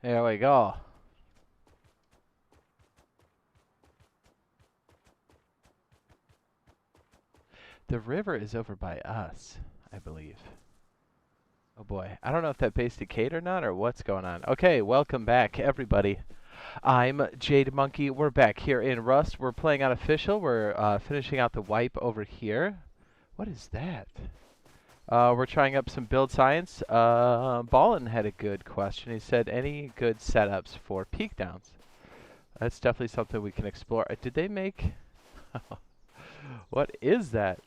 There we go. The river is over by us, I believe. Oh boy, I don't know if that base decayed or not, or what's going on. Okay, welcome back, everybody. I'm Jade Monkey. We're back here in Rust. We're playing on official. We're finishing out the wipe over here. What is that? We're trying up some build science. Ballin had a good question. He said, any good setups for peak downs? That's definitely something we can explore. Did they make... What is that?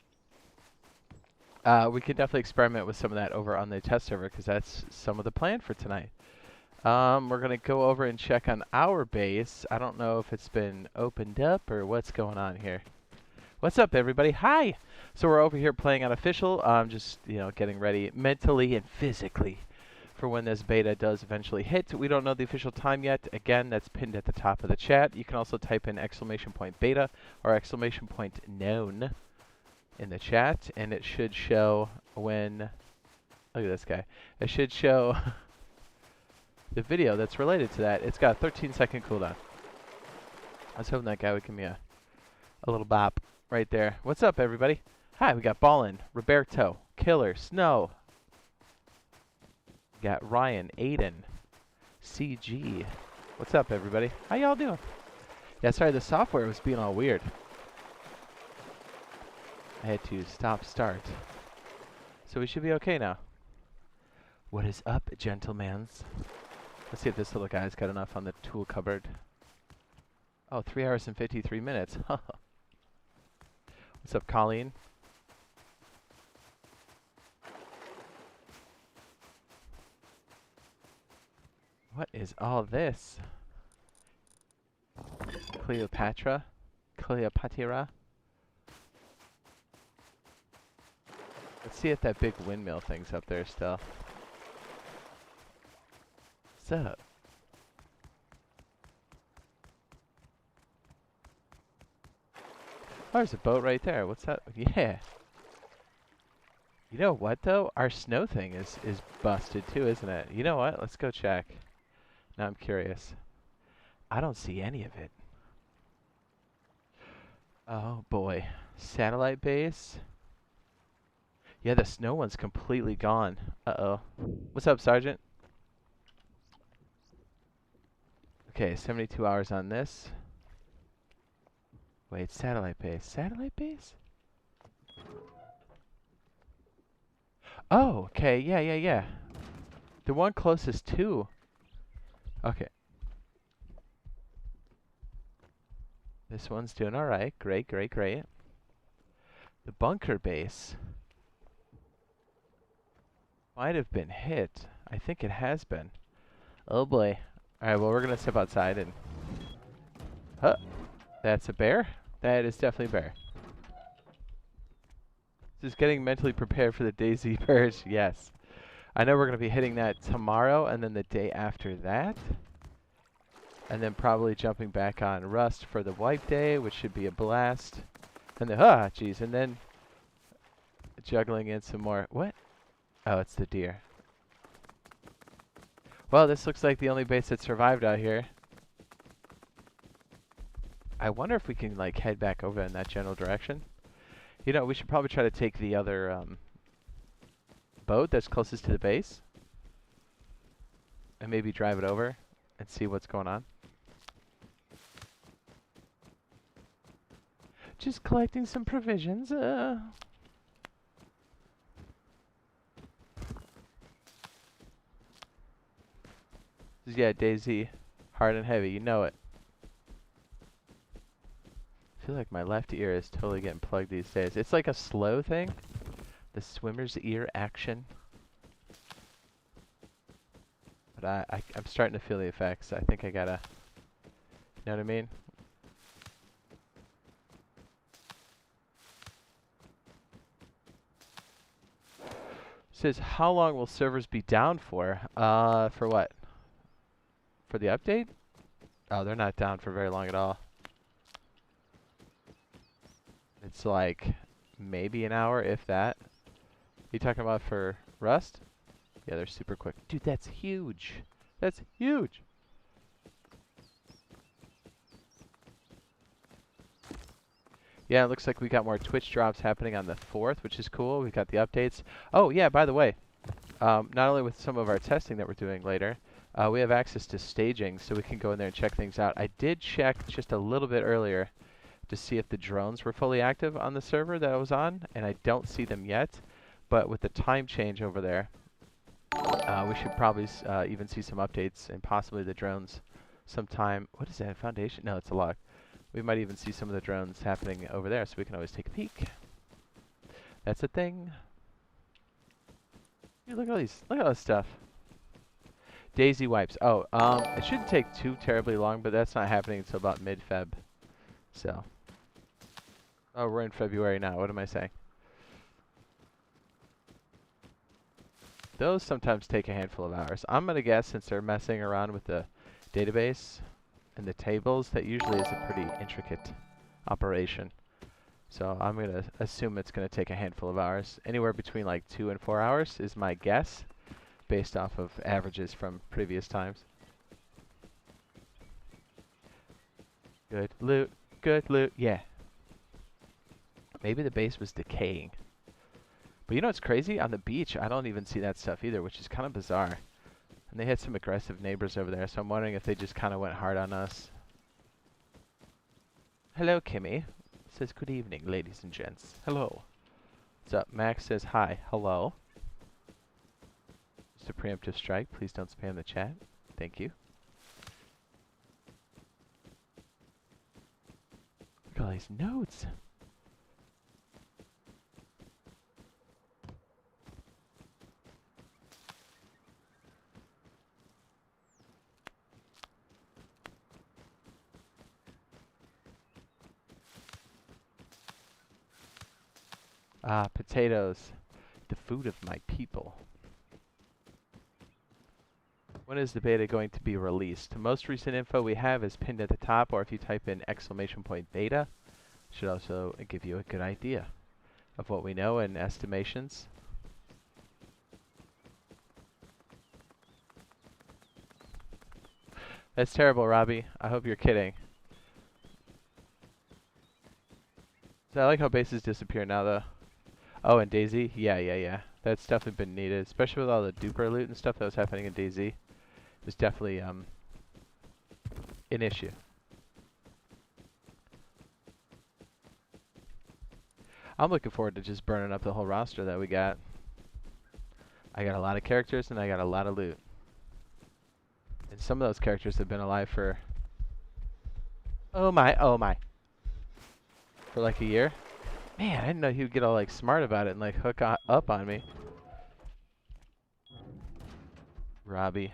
We could definitely experiment with some of that over on the test server, because that's some of the plan for tonight. We're going to go over and check on our base. I don't know if it's been opened up or what's going on here. What's up, everybody? Hi! So we're over here playing on official. Just, you know, getting ready mentally and physically for when this beta does eventually hit. We don't know the official time yet. Again, that's pinned at the top of the chat. You can also type in !beta or !known in the chat, and it should show when... Look at this guy. It should show the video that's related to that. It's got a 13-second cooldown. I was hoping that guy would give me a little bop right there. What's up, everybody? Hi, we got Ballin, Roberto, Killer, Snow. We got Ryan, Aiden, CG. What's up, everybody? How y'all doing? Yeah, sorry, the software was being all weird. I had to start. So we should be okay now. What is up, gentlemans? Let's see if this little guy's got enough on the tool cupboard. Oh, 3 hours and 53 minutes. What's up, Colleen? What is all this? Cleopatra? Cleopatra? Let's see if that big windmill thing's up there still. What's up? Oh, there's a boat right there. What's that? Yeah. You know what, though? Our snow thing is busted, too, isn't it? You know what? Let's go check. Now I'm curious. I don't see any of it. Oh, boy. Satellite base? Yeah, the snow one's completely gone. Uh-oh. What's up, Sergeant? Okay, 72 hours on this. Wait, satellite base. Satellite base? Oh, okay. Yeah. The one closest to. Okay. This one's doing alright. Great. The bunker base might have been hit. I think it has been. Oh boy. Alright, well, we're gonna step outside and... Huh. That's a bear? That is definitely a bear. Just getting mentally prepared for the DayZ purge. Yes. I know we're gonna be hitting that tomorrow, and then the day after that. And then probably jumping back on Rust for the wipe day, which should be a blast. And then, jeez, and then juggling in some more. What? Oh, it's the deer. Well, this looks like the only base that survived out here. I wonder if we can, like, head back over in that general direction. You know, we should probably try to take the other boat that's closest to the base. And maybe drive it over and see what's going on. Just collecting some provisions. Yeah, DayZ. Hard and heavy, you know it. I feel like my left ear is totally getting plugged these days. It's like a slow thing. The swimmer's ear action. But I'm starting to feel the effects. I think I gotta... You know what I mean? Says, how long will servers be down for? For what? For the update? Oh, they're not down for very long at all. It's like maybe an hour, if that. You talking about for Rust? Yeah, they're super quick. Dude, that's huge. That's huge. Yeah, it looks like we got more Twitch drops happening on the 4th, which is cool. We got the updates. Oh, yeah, by the way, not only with some of our testing that we're doing later, we have access to staging, so we can go in there and check things out. I did check just a little bit earlier to see if the drones were fully active on the server that I was on, and I don't see them yet. But with the time change over there, we should probably even see some updates and possibly the drones sometime. What is that, foundation? No, it's a log. We might even see some of the drones happening over there, so we can always take a peek. That's a thing. Dude, look at all these. Look at all this stuff. DayZ wipes. Oh, it shouldn't take too terribly long, but that's not happening until about mid-Feb. So. Oh, we're in February now. What am I saying? Those sometimes take a handful of hours. I'm going to guess, since they're messing around with the database and the tables, that usually is a pretty intricate operation. So I'm going to assume it's going to take a handful of hours. Anywhere between like 2 and 4 hours is my guess, based off of averages from previous times. Good loot. Good loot. Yeah. Maybe the base was decaying. But you know what's crazy? On the beach, I don't even see that stuff either, which is kind of bizarre. And they had some aggressive neighbors over there, so I'm wondering if they just kind of went hard on us. Hello, Kimmy. Says good evening, ladies and gents. Hello. What's up? Max says hi. Hello. Just a preemptive strike. Please don't spam the chat. Thank you. Look at all these notes. Ah, potatoes. The food of my people. When is the beta going to be released? The most recent info we have is pinned at the top, or if you type in !beta, should also give you a good idea of what we know and estimations. That's terrible, Robbie. I hope you're kidding. So I like how bases disappear now, though. Oh, and DayZ? Yeah. That's definitely been needed, especially with all the duper loot and stuff that was happening in DayZ. It was definitely an issue. I'm looking forward to just burning up the whole roster that we got. I got a lot of characters and I got a lot of loot. And some of those characters have been alive for... oh my. For like a year. Man, I didn't know he would get all like smart about it and like hook up on me. Robbie.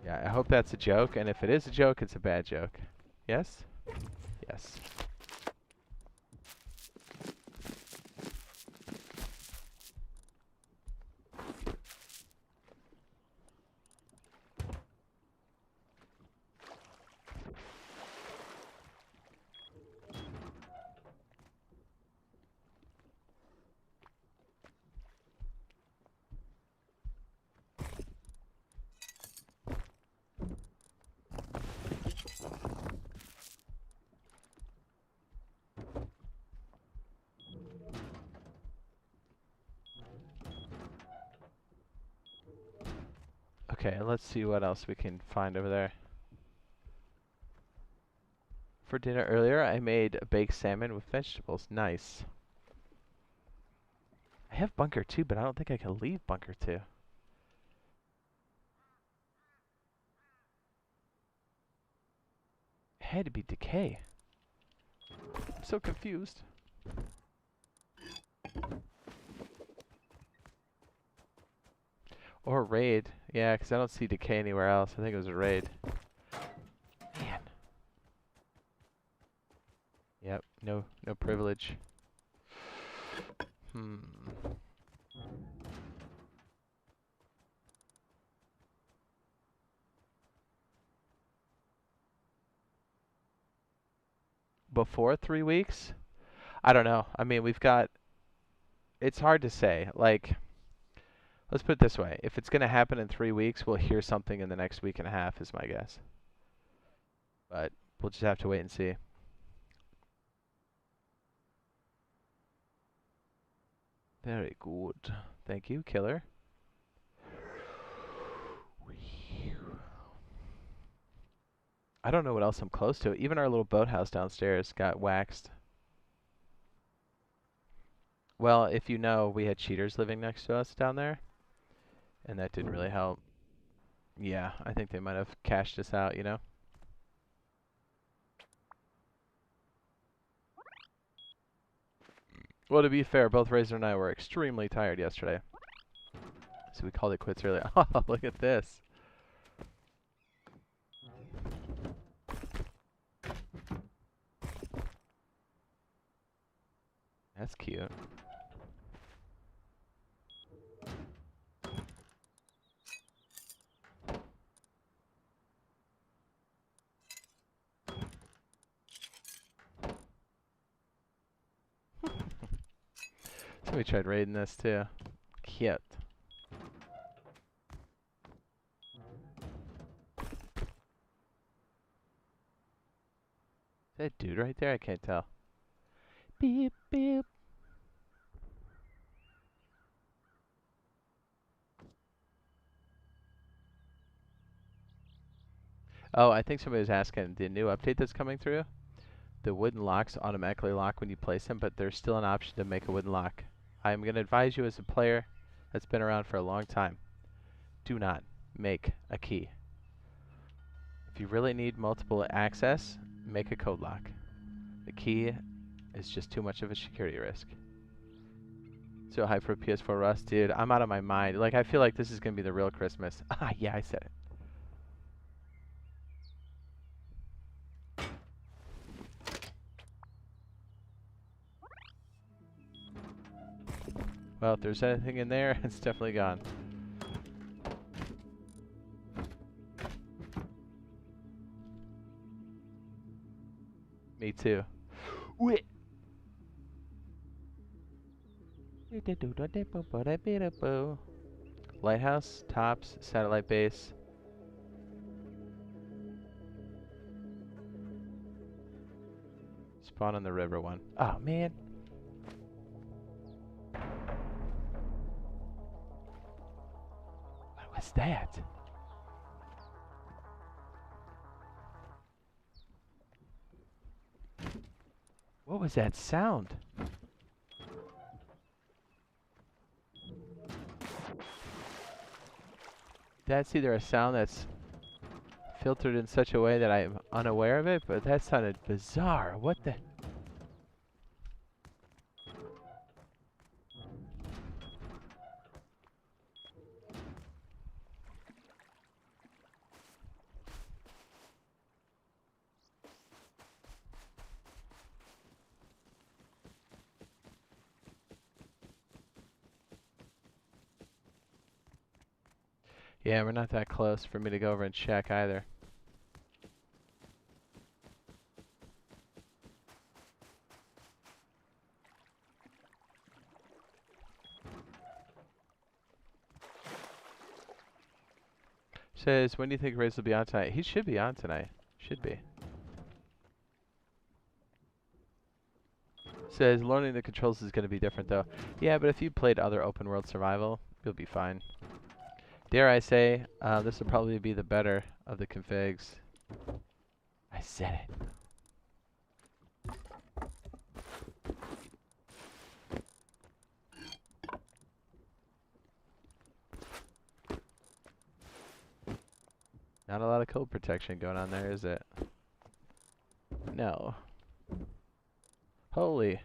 Yeah, I hope that's a joke, and if it is a joke, it's a bad joke. Yes? Yes. Okay, let's see what else we can find over there. For dinner earlier, I made baked salmon with vegetables. Nice. I have Bunker 2, but I don't think I can leave Bunker 2. It had to be decay. I'm so confused. Or raid. Yeah, because I don't see decay anywhere else. I think it was a raid. Man. Yep, no privilege. Before 3 weeks? I don't know. I mean, we've got... it's hard to say. Like, let's put it this way. If it's going to happen in 3 weeks, we'll hear something in the next week and a half, is my guess. But We'll just have to wait and see. Very good. Thank you, killer. I don't know what else I'm close to. Even our little boathouse downstairs got waxed. Well, if you know, we had cheaters living next to us down there, and that didn't really help. Yeah, I think they might have cashed us out, you know? Well, to be fair, both Razor and I were extremely tired yesterday. So we called it quits early. Oh, look at this. That's cute. So we tried raiding this too. Cute. Is that dude right there? I can't tell. Beep, beep. Oh, I think somebody was asking the new update that's coming through. The wooden locks automatically lock when you place them, but there's still an option to make a wooden lock. I'm going to advise you as a player that's been around for a long time. Do not make a key. If you really need multiple access, make a code lock. The key is just too much of a security risk. So hype for PS4 Rust, dude. I'm out of my mind. Like, I feel like this is going to be the real Christmas. Ah, yeah, I said it. Well, if there's anything in there, it's definitely gone. Me too. Wait. Lighthouse, tops, satellite base. Spawn on the river one. Oh, man. What was that? What was that sound? That's either a sound that's filtered in such a way that I'm unaware of it, but that sounded bizarre. What the? Yeah, we're not that close for me to go over and check either. Says, when do you think Riz will be on tonight? He should be on tonight. Should be. Says, learning the controls is going to be different though. Yeah, but if you played other open world survival, you'll be fine. Dare I say, this will probably be the better of the configs. I said it. Not a lot of code protection going on there, is it? No. Holy.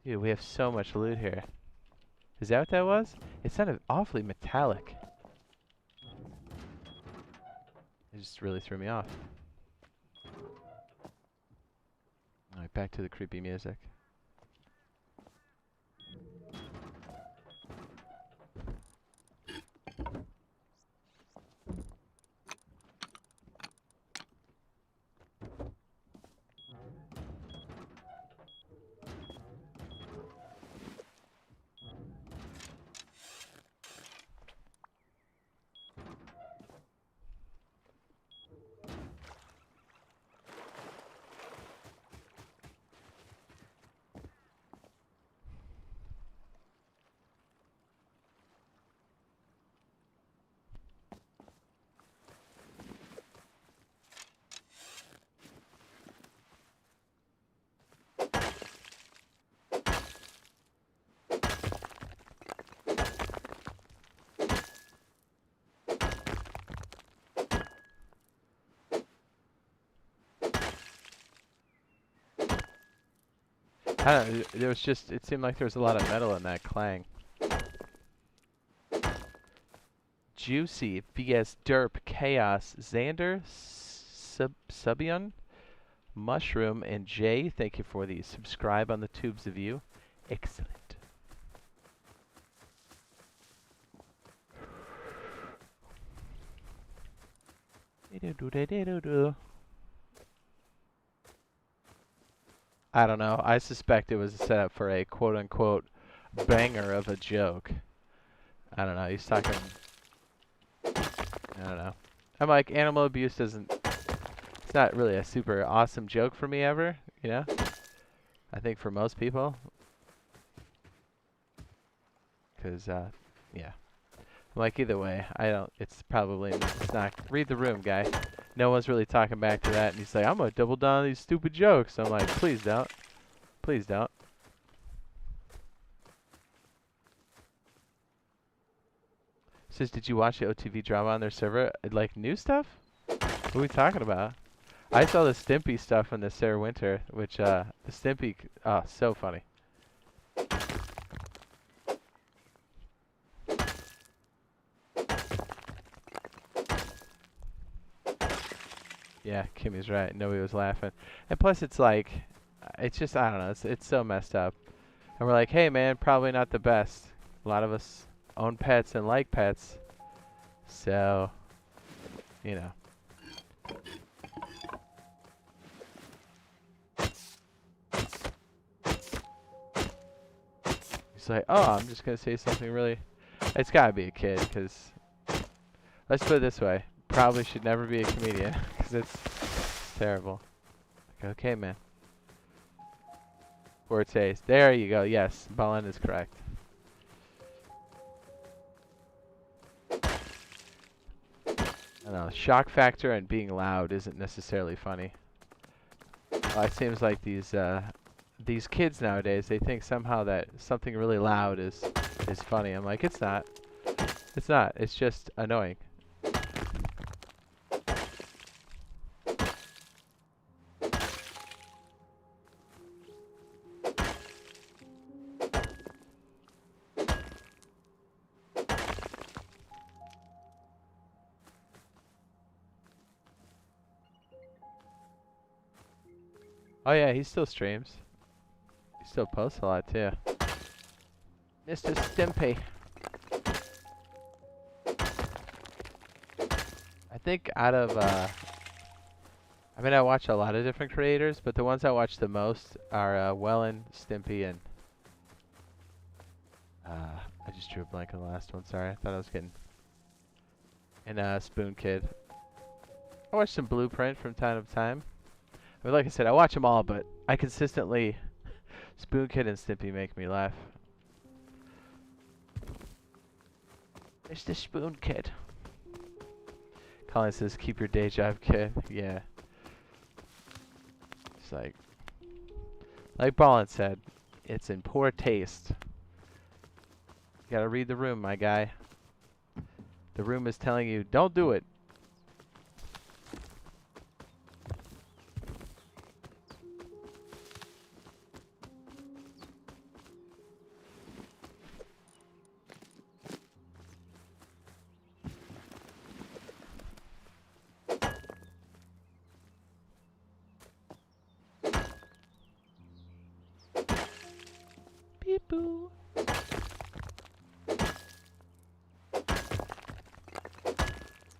Dude, we have so much loot here. Is that what that was? It sounded awfully metallic. It just really threw me off. Alright, back to the creepy music. I don't know, there was just, it seemed like there was a lot of metal in that clang. Juicy, VS Derp, Chaos, Xander, Subion, Mushroom, and Jay, thank you for the subscribe on the tubes of you. Excellent. I don't know. I suspect it was a setup for a quote-unquote banger of a joke. I don't know. He's talking... I don't know. I'm like, animal abuse doesn't... It's not really a super awesome joke for me ever, you know? I think for most people. Because, yeah. I'm like, either way, I don't... It's probably... It's not... Read the room, guy. No one's really talking back to that. And he's like, I'm going to double down on these stupid jokes. I'm like, please don't. Please don't. Says, did you watch the OTV drama on their server? Like, new stuff? What are we talking about? I saw the Stimpy stuff in the Sarah Winter, which, the Stimpy... Oh, so funny. Yeah, Kimmy's right. Nobody was laughing. And plus, it's like... It's just, I don't know. It's so messed up. And we're like, hey, man, probably not the best. A lot of us own pets and like pets. So, you know. He's like, oh, I'm just going to say something really... It's got to be a kid, because... Let's put it this way. Probably should never be a comedian, because it's terrible. Like, okay, man. Poor taste. There you go. Yes, Ballin is correct. I don't know. Shock factor and being loud isn't necessarily funny. It seems like these kids nowadays, they think somehow that something really loud is funny. I'm like, it's not. It's not. It's just annoying. Oh yeah, he still streams. He still posts a lot too. Mr. Stimpy. I think out of, I mean, I watch a lot of different creators, but the ones I watch the most are Wellen, Stimpy, and I just drew a blank on the last one. Sorry, I thought I was getting. And Spoon Kid. I watch some Blueprint from time to time. I mean, like I said, I watch them all, but I consistently Spoon Kid and Stimpy make me laugh. It's the Spoon Kid. Colin says, keep your day job, kid. Yeah. It's like Ballin said, it's in poor taste. You gotta read the room, my guy. The room is telling you, don't do it. Beep-boo.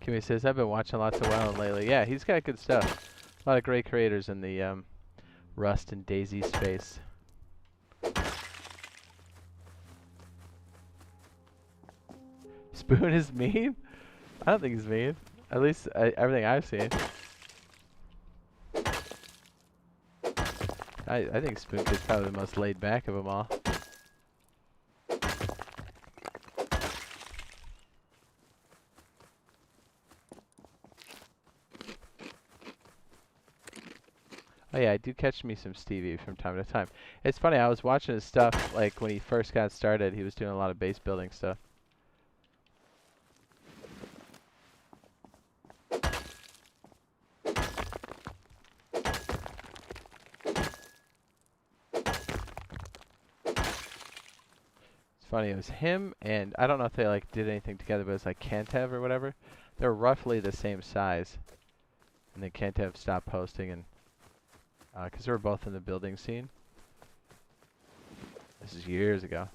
Kimmy says, I've been watching lots of Wellen lately. Yeah, he's got good stuff. A lot of great creators in the Rust and DayZ space. Spoon is mean? I don't think he's mean. At least everything I've seen. I think Spoon Kid's probably the most laid back of them all. Oh yeah, I do catch me some Stevie from time to time. It's funny, I was watching his stuff, like when he first got started, he was doing a lot of base building stuff. funny. It was him and I don't know if they like did anything together, but it was like Kantev or whatever. They're roughly the same size. And then Kantev stopped posting and because they were both in the building scene. This is years ago.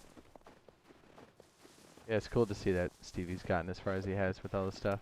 Yeah, it's cool to see that Stevie's gotten as far as he has with all this stuff.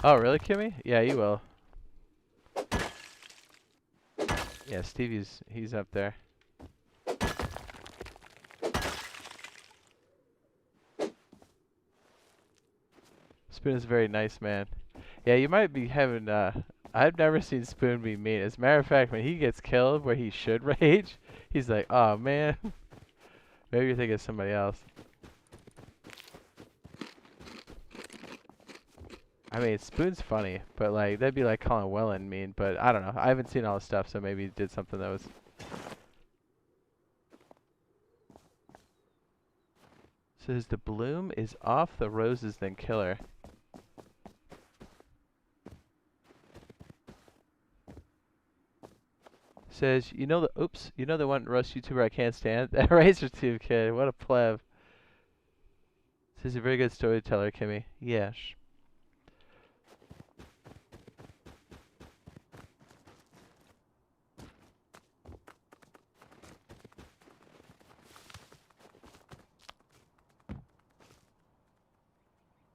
Oh, really, Kimmy? Yeah, you will. Yeah, he's up there. Spoon is a very nice man. Yeah, you might be having, I've never seen Spoon be mean. As a matter of fact, when he gets killed where he should rage, he's like, oh man. Maybe you're thinking of somebody else. I mean, Spoon's funny, but like, that'd be like calling Wellen mean, but I don't know. I haven't seen all the stuff, so maybe he did something that was... Says the bloom is off the roses, then killer. Says, you know the one roast YouTuber I can't stand? That RazorTube kid, what a pleb. Says, a very good storyteller, Kimmy. Yes.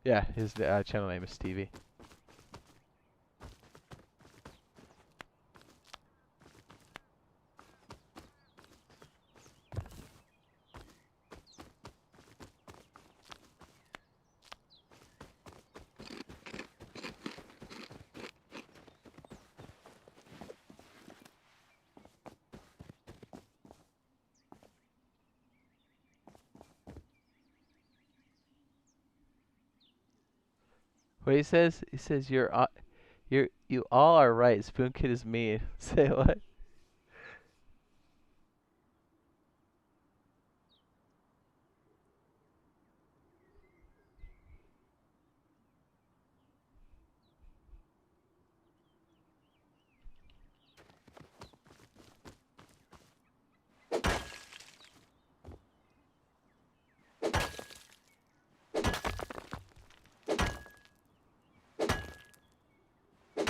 Yeah, his channel name is Stevie. What he says? He says you all are right. Spoon Kid is mean. Say what?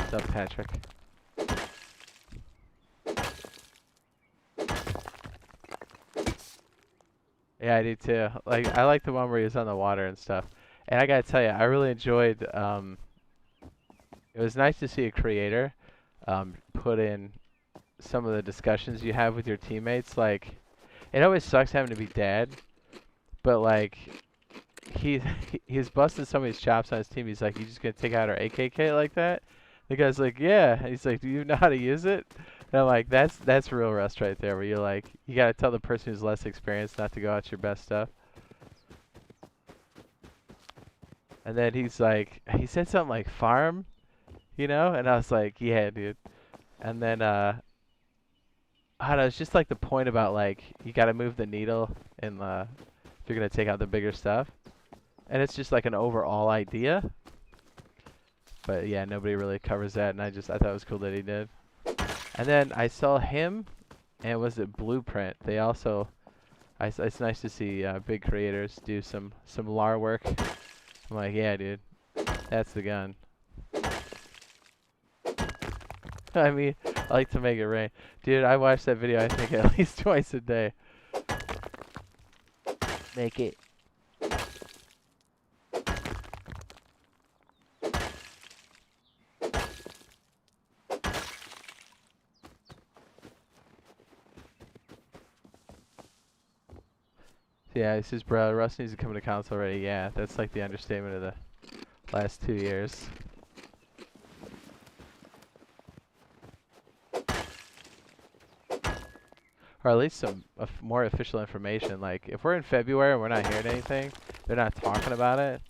What's up, Patrick? Yeah, I do too. Like, I like the one where he was on the water and stuff. And I gotta tell you, I really enjoyed. It was nice to see a creator put in some of the discussions you have with your teammates. Like, it always sucks having to be dead, but like, he's busting somebody's chops on his team. He's like, "You just gonna take out our AKK like that?" The guy's like, "Yeah." And he's like, "Do you know how to use it?" And I'm like, "That's real rust right there." Where you're like, you gotta tell the person who's less experienced not to go out your best stuff. And then he's like, he said something like farm, you know? And I was like, "Yeah, dude." And then I don't know, it's just like the point about like you gotta move the needle in the if you're gonna take out the bigger stuff. And it's just like an overall idea. But yeah, nobody really covers that, and I thought it was cool that he did. And then I saw him, and was it Blueprint? They also, it's nice to see big creators do some LAR work. I'm like, yeah, dude, that's the gun. I mean, I like to make it rain. Dude, I watch that video, I think, at least twice a day. Make it. Yeah, he says, bro, Russ needs to come to console already. Yeah, that's like the understatement of the last 2 years. or at least some more official information. Like, if we're in February and we're not hearing anything, they're not talking about it,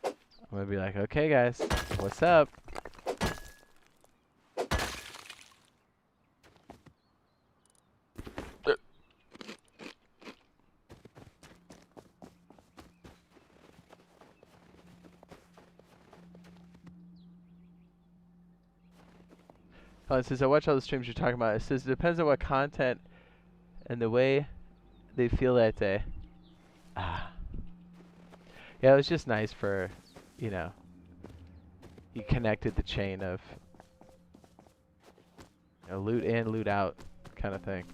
I'm gonna be like, okay, guys, what's up? Oh, it says, I watch all the streams you're talking about. It says, it depends on what content and the way they feel that day. Ah. Yeah, it was just nice for, you know, he connected the chain of, you know, loot in, loot out kind of thing.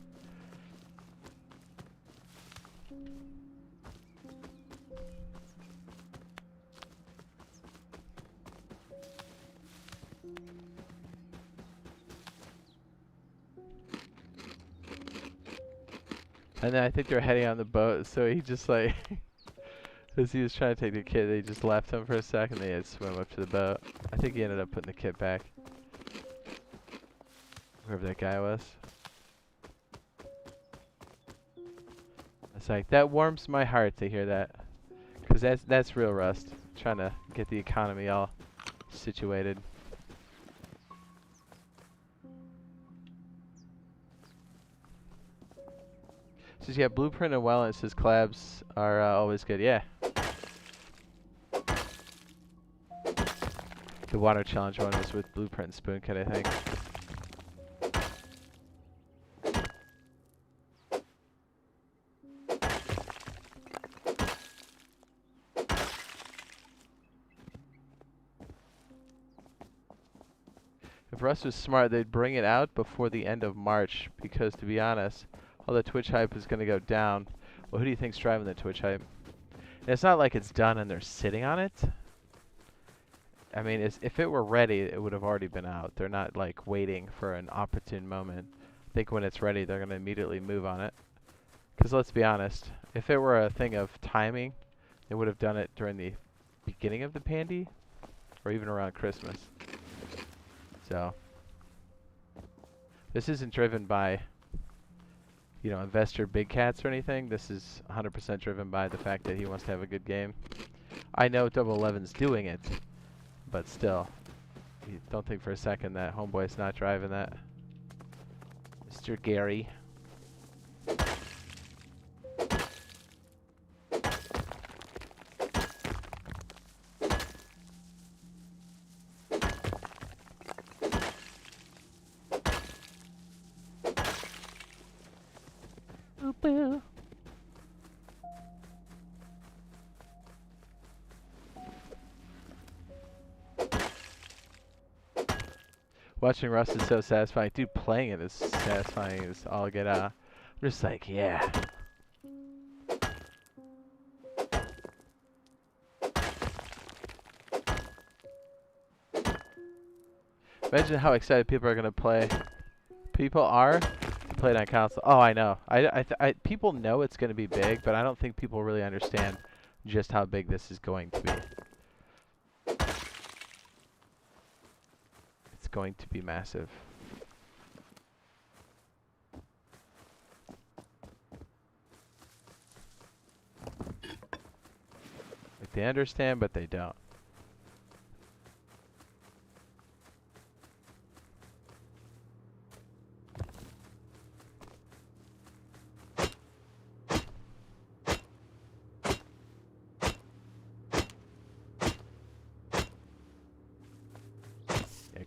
And then I think they're heading on the boat, so he just like, as he was trying to take the kit, they just left him for a second. They had to swim up to the boat. I think he ended up putting the kit back. Whoever that guy was. It's like, that warms my heart to hear that. Because that's real Rust. Trying to get the economy all situated. It says, yeah, Blueprint and Wellness says collabs are always good. Yeah. The water challenge one was with Blueprint and Spoonkit, I think. If Rust was smart, they'd bring it out before the end of March, because to be honest, all the Twitch hype is going to go down. Well, who do you think's driving the Twitch hype? And it's not like it's done and they're sitting on it. I mean, if it were ready, it would have already been out. They're not like waiting for an opportune moment. I think when it's ready, they're going to immediately move on it. Because let's be honest, if it were a thing of timing, they would have done it during the beginning of the pandy, or even around Christmas. So, this isn't driven by, you know, investor big cats or anything. This is 100% driven by the fact that he wants to have a good game. I know Double 11's doing it, but still, you don't think for a second that Homeboy's not driving that. Mr. Gary. Watching Rust is so satisfying. Dude, playing it is satisfying as all get out. I'm just like, yeah. Imagine how excited people are going to play. People are to play it on console. Oh, I know. People know it's going to be big, but I don't think people really understand just how big this is going to be. It's going to be massive. Like, they understand, but they don't.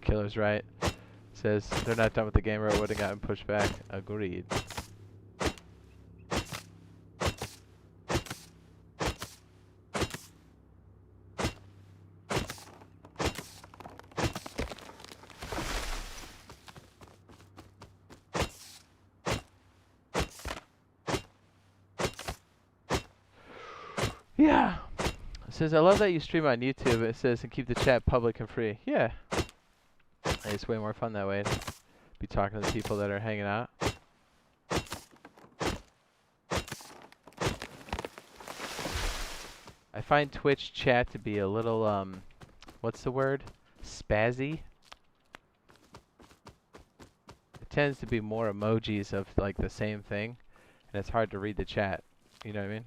Killer's right. Says they're not done with the game or it would have gotten pushed back. Agreed. Yeah. It says, I love that you stream on YouTube. It says, and keep the chat public and free. Yeah. It's way more fun that way. Be talking to the people that are hanging out. I find Twitch chat to be a little, what's the word? Spazzy? It tends to be more emojis of like the same thing, and it's hard to read the chat. You know what I mean?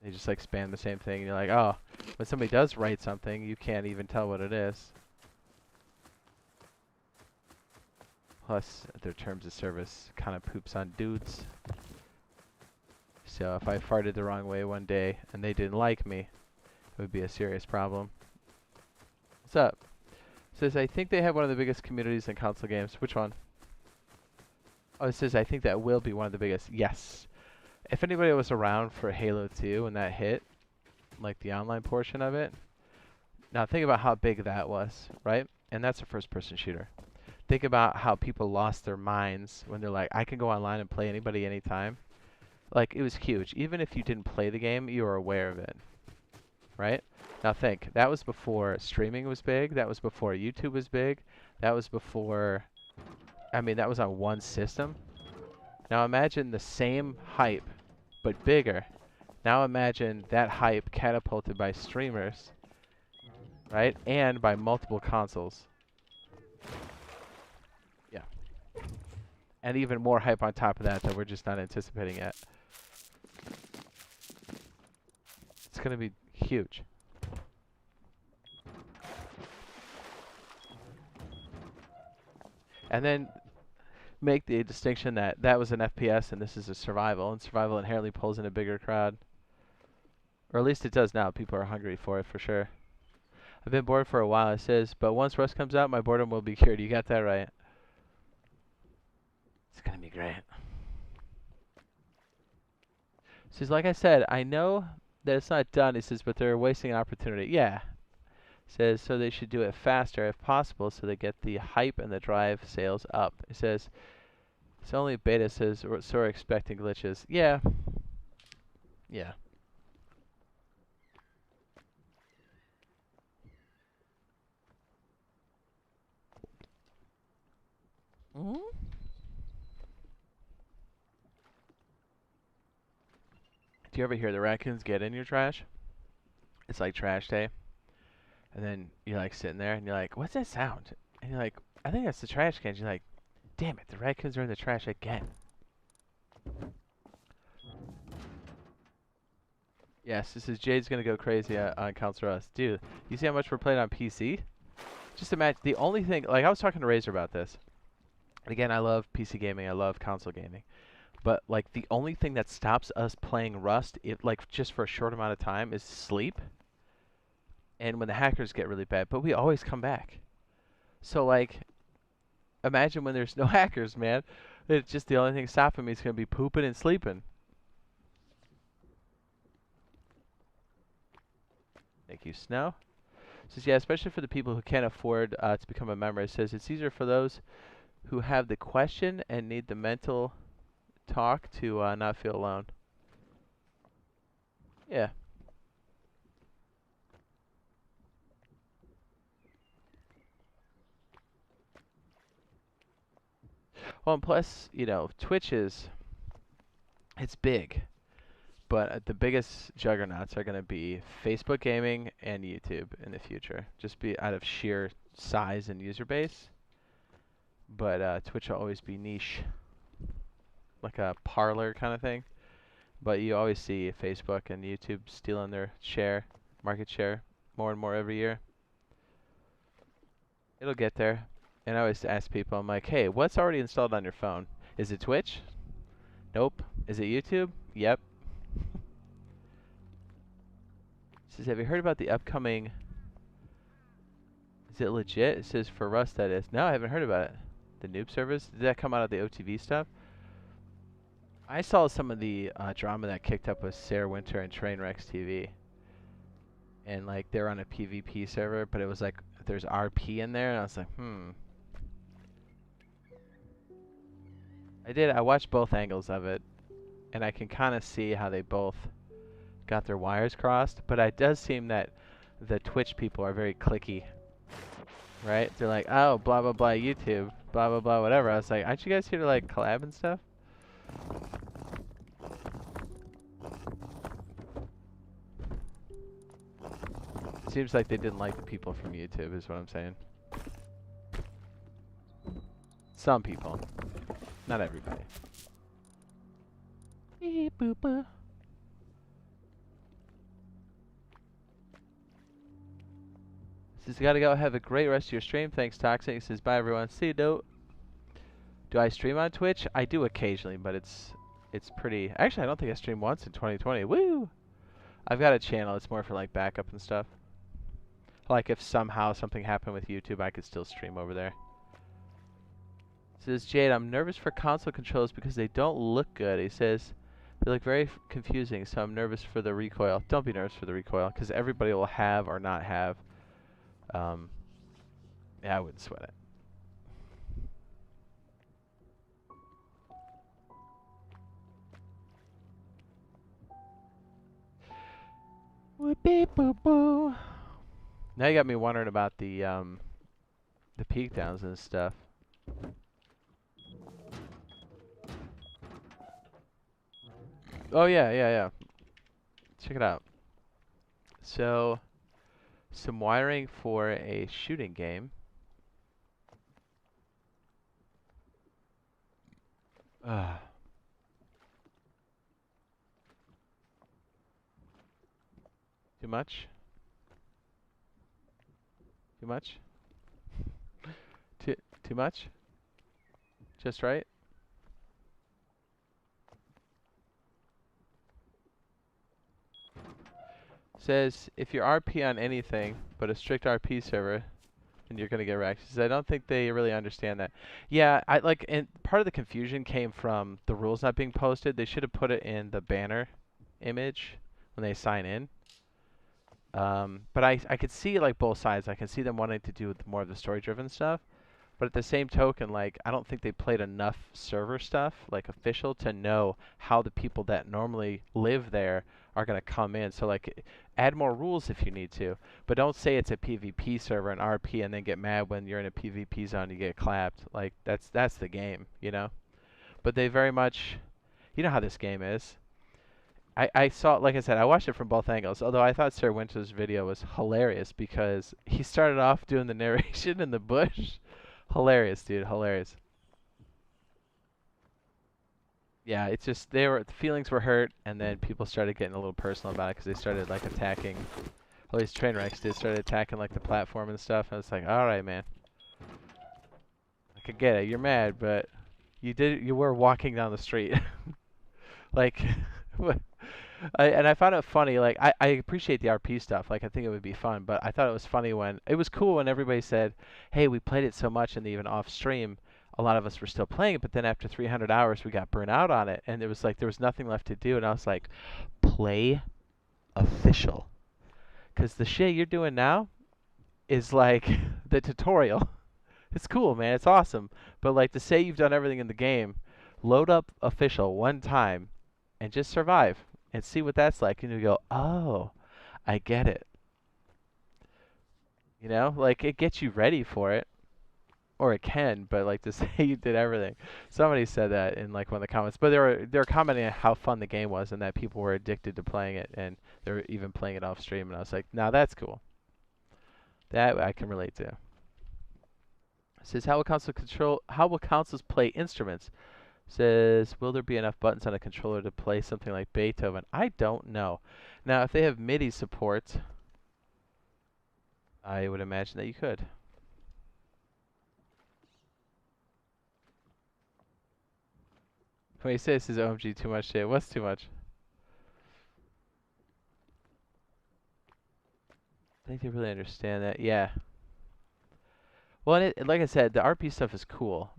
They just like spam the same thing, and you're like, oh, when somebody does write something, you can't even tell what it is. Plus, their terms of service kind of poops on dudes. So if I farted the wrong way one day and they didn't like me, it would be a serious problem. What's up? It says, I think they have one of the biggest communities in console games. Which one? Oh, it says, I think that will be one of the biggest. Yes. If anybody was around for Halo 2 when that hit, like the online portion of it, now think about how big that was, right? And that's a first-person shooter. Think about how people lost their minds when they're like, I can go online and play anybody anytime. Like, it was huge. Even if you didn't play the game, you were aware of it, right? Now think, that was before streaming was big. That was before YouTube was big. That was before, I mean, that was on one system. Now imagine the same hype, but bigger. Now imagine that hype catapulted by streamers, right? And by multiple consoles. Yeah. And even more hype on top of that we're just not anticipating yet. It's going to be huge. And then make the distinction that that was an FPS and this is a survival, and survival inherently pulls in a bigger crowd. Or at least it does now. People are hungry for it, for sure. I've been bored for a while, it says, but once Rust comes out, my boredom will be cured. You got that right. It's going to be great. It says, like I said, I know that it's not done, he says, but they're wasting an opportunity. Yeah. Says, so they should do it faster if possible so they get the hype and the drive sales up. It says, it's only beta, says, so we're expecting glitches. Yeah. Yeah. Mm-hmm. Do you ever hear the raccoons get in your trash? It's like trash day. And then you're like sitting there and you're like, what's that sound? And you're like, I think that's the trash cans. You're like, damn it, the raccoons are in the trash again. Yes, this is Jade's gonna go crazy on Counter Rust. Dude, you see how much we're playing on PC? Just imagine, the only thing, like I was talking to Razor about this. And again, I love PC gaming, I love console gaming. But like the only thing that stops us playing Rust, like just for a short amount of time, is sleep. And when the hackers get really bad, but we always come back. So like, imagine when there's no hackers, man. It's just the only thing stopping me is gonna be pooping and sleeping. Thank you, Snow. It says, yeah, especially for the people who can't afford to become a member. It says it's easier for those who have the question and need the mental talk to not feel alone. Yeah. Well, and plus, you know, Twitch is, it's big. But the biggest juggernauts are going to be Facebook gaming and YouTube in the future. Just be out of sheer size and user base. But Twitch will always be niche. Like a parlor kind of thing. But you always see Facebook and YouTube stealing their share, market share, more and more every year. It'll get there. And I always ask people, I'm like, hey, what's already installed on your phone? Is it Twitch? Nope. Is it YouTube? Yep. It says, have you heard about the upcoming... Is it legit? It says for Rust, that is. No, I haven't heard about it. The noob service? Did that come out of the OTV stuff? I saw some of the drama that kicked up with Sarah Winter and Trainwrecks TV. And like they're on a PvP server, but it was like there's RP in there, and I was like, I watched both angles of it, and I can kind of see how they both got their wires crossed, but it does seem that the Twitch people are very cliquey, right? They're like, oh, blah, blah, blah, YouTube, blah, blah, blah, whatever. I was like, aren't you guys here to like collab and stuff? Seems like they didn't like the people from YouTube is what I'm saying. Some people. Not everybody. Beep boop boop. Says, gotta go. Have a great rest of your stream. Thanks, Toxic. He says, bye, everyone. See you, dope. Do I stream on Twitch? I do occasionally, but it's pretty... Actually, I don't think I streamed once in 2020. Woo! I've got a channel. It's more for, like, backup and stuff. Like, if somehow something happened with YouTube, I could still stream over there. Says, Jade, I'm nervous for console controls because they don't look good. He says, they look very confusing, so I'm nervous for the recoil. Don't be nervous for the recoil, because everybody will have or not have. Yeah, I wouldn't sweat it. Boo. Now you got me wondering about the peak downs and stuff. Oh yeah. Check it out. So, some wiring for a shooting game. Too much? Too much? Too much? Just right? Says, if you're RP on anything, but a strict RP server, then you're going to get wrecked. Says, I don't think they really understand that. Yeah, and part of the confusion came from the rules not being posted. They should have put it in the banner image when they sign in. But I could see, like, both sides. I can see them wanting to do more of the story-driven stuff. But at the same token, like, I don't think they played enough server stuff, like official, to know how the people that normally live there are going to come in. So, like, add more rules if you need to. But don't say it's a PvP server, an RP, and then get mad when you're in a PvP zone and you get clapped. Like, that's the game, you know? But they very much... You know how this game is. I saw, like I said, I watched it from both angles. Although I thought Sir Winter's video was hilarious because he started off doing the narration in the bush. Hilarious, dude. Hilarious. Yeah, it's just the feelings were hurt, and then people started getting a little personal about it because they started like attacking. All these train wrecks did started attacking like the platform and stuff. And I was like, all right, man. I could get it. You're mad, but you were walking down the street. Like, and I found it funny. Like, I appreciate the RP stuff. Like, I think it would be fun. But I thought it was funny when it was cool when everybody said, "Hey, we played it so much," and even off stream, a lot of us were still playing it. But then after 300 hours, we got burnt out on it, and it was like there was nothing left to do. And I was like, "Play official," because the shit you're doing now is like the tutorial. It's cool, man. It's awesome. But like to say you've done everything in the game, load up official one time and just survive and see what that's like. And you go, oh, I get it. You know, like it gets you ready for it, or it can. But like to say you did everything. Somebody said that in like one of the comments. But they were commenting on how fun the game was and that people were addicted to playing it and they were even playing it off stream. And I was like, now that's cool. That I can relate to. Says, how will consoles play instruments? Says, will there be enough buttons on a controller to play something like Beethoven? I don't know. Now, if they have MIDI support, I would imagine that you could. When you say this is OMG too much shit, what's too much? I think they really understand that. Yeah. Well, and like I said, the RP stuff is cool.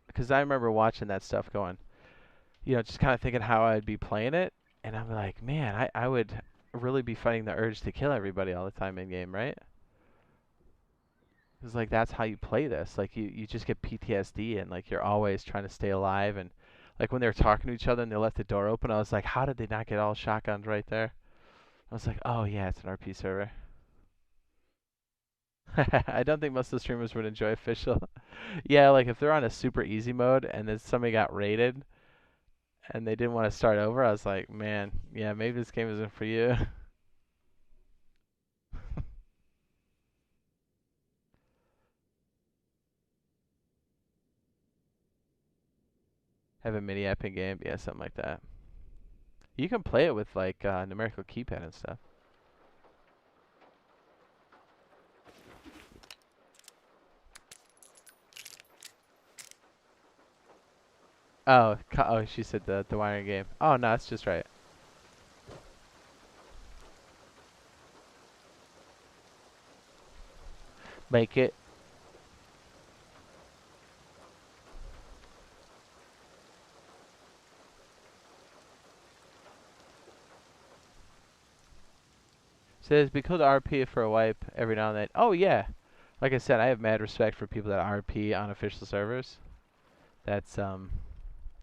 Because I remember watching that stuff going, you know, just kind of thinking how I'd be playing it. And I'm like, man, I would really be fighting the urge to kill everybody all the time in game, right? Because like that's how you play this. Like you just get PTSD and like you're always trying to stay alive. And like when they were talking to each other and they left the door open, I was like, how did they not get all shotguns right there? I was like, oh yeah, it's an RP server. I don't think most of the streamers would enjoy official. Yeah, like if they're on a super easy mode and then somebody got raided and they didn't want to start over, I was like, man, yeah, maybe this game isn't for you. Have a mini app in game? Yeah, something like that. You can play it with like numerical keypad and stuff. Oh, oh, she said the wiring game. Oh no, it's just right. Make it. Says be cool to RP for a wipe every now and then. Oh yeah, like I said, I have mad respect for people that RP on official servers. That's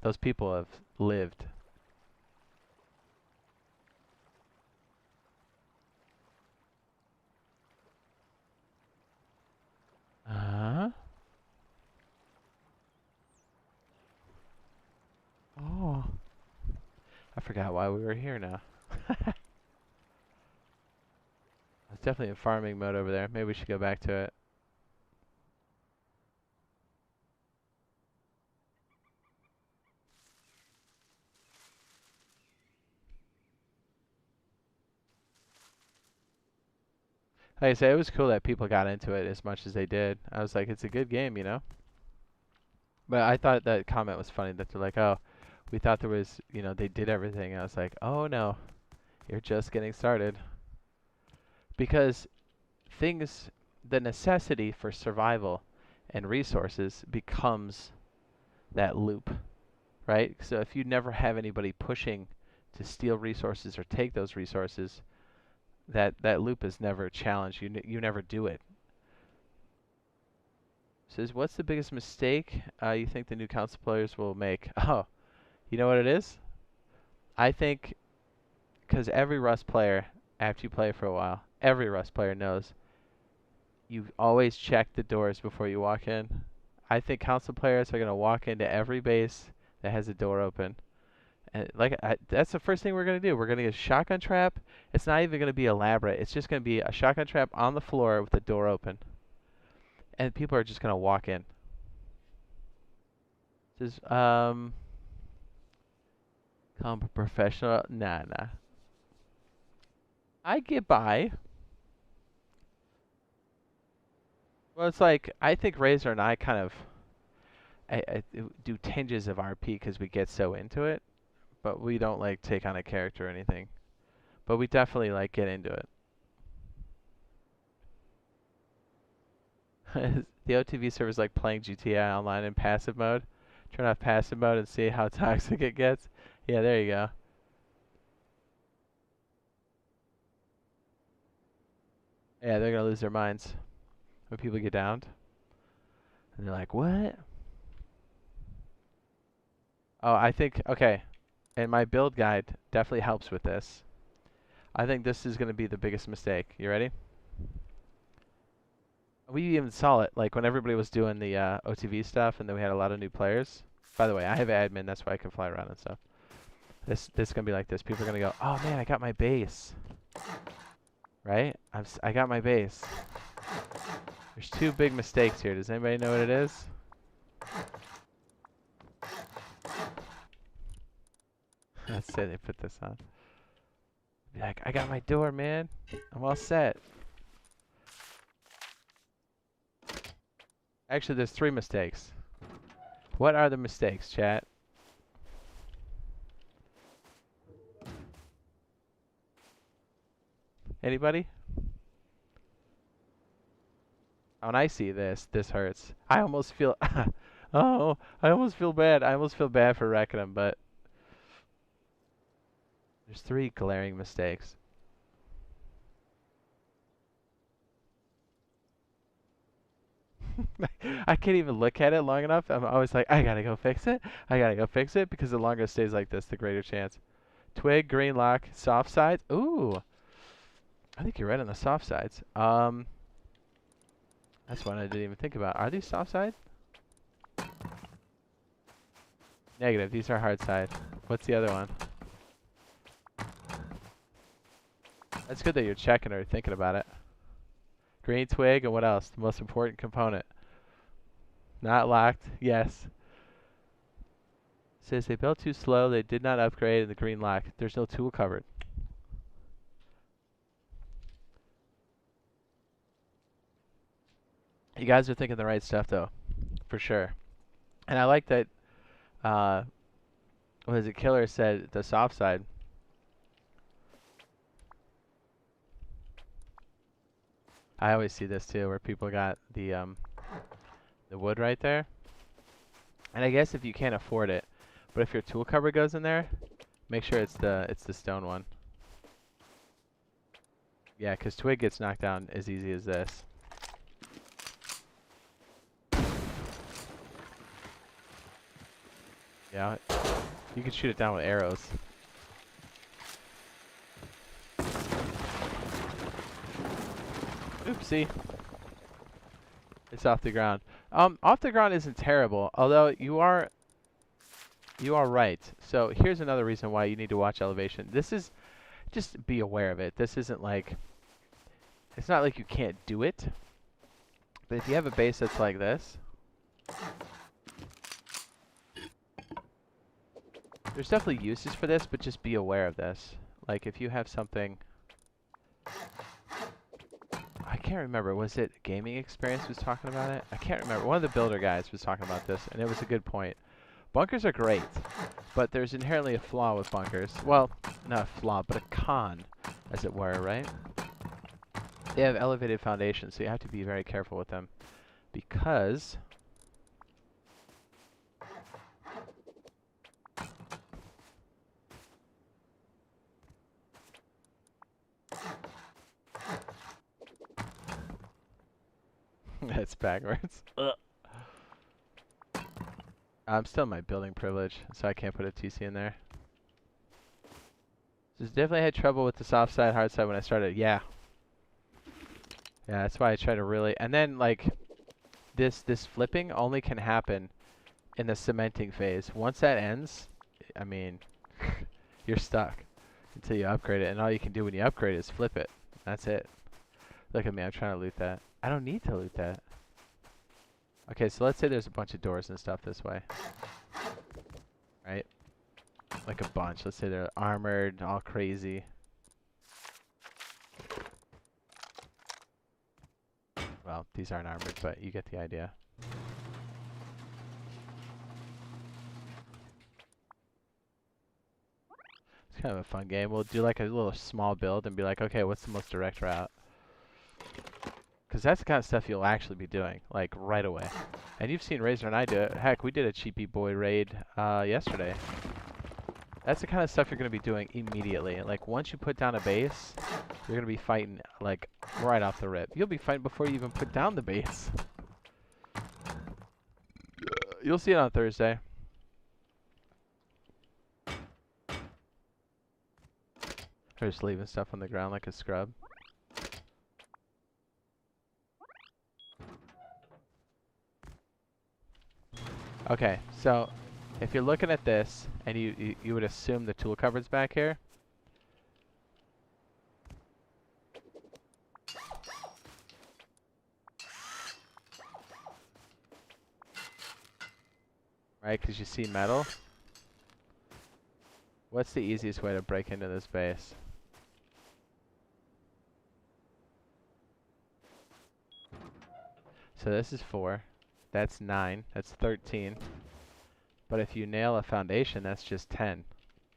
those people have lived. Uh-huh. Oh. I forgot why we were here now. It's definitely in farming mode over there. Maybe we should go back to it. Like I say, it was cool that people got into it as much as they did. I was like, it's a good game, you know? But I thought that comment was funny that they're like, oh, we thought there was, you know, they did everything. I was like, oh no, you're just getting started. Because things, the necessity for survival and resources becomes that loop, right? So if you never have anybody pushing to steal resources or take those resources, that loop is never a challenge. You never do it. Says, what's the biggest mistake you think the new console players will make? Oh, you know what it is? I think because every Rust player, after you play for a while, every Rust player knows you always check the doors before you walk in. I think console players are going to walk into every base that has a door open. And that's the first thing we're going to do. We're going to get a shotgun trap. It's not even going to be elaborate. It's just going to be a shotgun trap on the floor with the door open. And people are just going to walk in. This is, come professional. Nah. I get by. Well, it's like, I think Razor and I kind of I do tinges of RP because we get so into it, but we don't like take on a character or anything. But we definitely like get into it. The OTV server is like playing GTA Online in passive mode. Turn off passive mode and see how toxic it gets. Yeah, there you go. Yeah, they're gonna lose their minds when people get downed. And they're like, what? Oh, I think, okay. And my build guide definitely helps with this. I think this is going to be the biggest mistake. You ready? We even saw it, like when everybody was doing the OTV stuff, and then we had a lot of new players. By the way, I have admin, that's why I can fly around and stuff. This is gonna be like this. People are gonna go, oh man, I got my base. Right? I got my base. There's two big mistakes here. Does anybody know what it is? Let's say they put this on. Be like, I got my door, man. I'm all set. Actually, there's three mistakes. What are the mistakes, chat? Anybody? When I see this hurts. I almost feel, oh, I almost feel bad. I almost feel bad for wrecking them, but there's three glaring mistakes. I can't even look at it long enough. I'm always like, I gotta go fix it. I gotta go fix it because the longer it stays like this, the greater chance. Twig, green lock, soft sides. Ooh, I think you're right on the soft sides. That's one I didn't even think about. Are these soft side? Negative. These are hard side. What's the other one? That's good that you're checking or thinking about it. Green twig and what else? The most important component. Not locked. Yes. says they built too slow, they did not upgrade, and the green lock. There's no tool cupboard. You guys are thinking the right stuff, though, for sure. And I like that, what is it, Killer said, the soft side. I always see this, too, where people got the wood right there. And I guess if you can't afford it, but if your tool cupboard goes in there, make sure it's the stone one. Yeah, because twig gets knocked down as easy as this. Yeah, you can shoot it down with arrows. Oopsie. It's off the ground. Off the ground isn't terrible, although you are right. So here's another reason why you need to watch elevation. This is, just be aware of it. This isn't like, it's not like you can't do it. But if you have a base that's like this, there's definitely uses for this, but just be aware of this. Like if you have something, I can't remember, was it Gaming Experience was talking about it? I can't remember. One of the builder guys was talking about this, and it was a good point. Bunkers are great, but there's inherently a flaw with bunkers. Well, not a flaw, but a con, as it were, right? They have elevated foundations, so you have to be very careful with them. Because that's backwards. I'm still in my building privilege, so I can't put a TC in there. Just definitely had trouble with the soft side, hard side when I started. Yeah. Yeah, that's why I try to really, and then like this flipping only can happen in the cementing phase. Once that ends, I mean, you're stuck until you upgrade it, and all you can do when you upgrade is flip it. That's it. Look at me, I'm trying to loot that. I don't need to loot that. Okay, so let's say there's a bunch of doors and stuff this way. Right? Like a bunch. Let's say they're armored, all crazy. Well, these aren't armored, but you get the idea. It's kind of a fun game. We'll do like a little small build and be like, okay, what's the most direct route? Because that's the kind of stuff you'll actually be doing, like, right away. And you've seen Razor and I do it. Heck, we did a Cheapy Boy raid yesterday. That's the kind of stuff you're going to be doing immediately. Like, once you put down a base, you're going to be fighting, like, right off the rip. You'll be fighting before you even put down the base. You'll see it on Thursday. Or just leaving stuff on the ground like a scrub. Okay, so if you're looking at this and you would assume the tool cupboard's back here. Right, because you see metal. What's the easiest way to break into this base? So this is 4. That's 9. That's 13. But if you nail a foundation, that's just 10,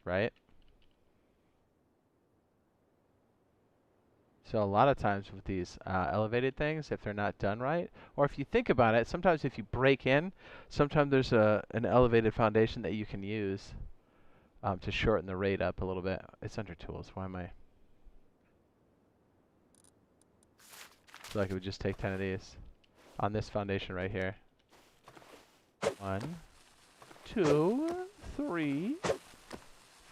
right? So a lot of times with these elevated things, if they're not done right, or if you think about it, sometimes if you break in, sometimes there's an elevated foundation that you can use to shorten the rate up a little bit. It's under tools. Why am I? I feel like it would just take 10 of these on this foundation right here. 1, 2, 3,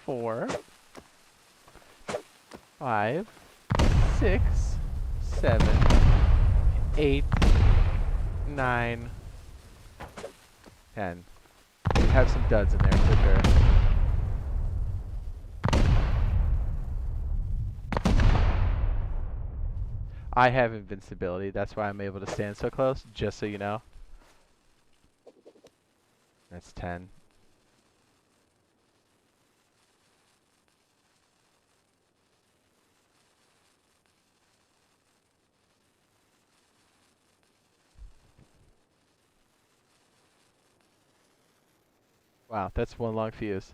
4, 5, 6, 7, 8, 9, 10. You have some duds in there for sure. I have invincibility, that's why I'm able to stand so close, just so you know. That's 10. Wow, that's one long fuse.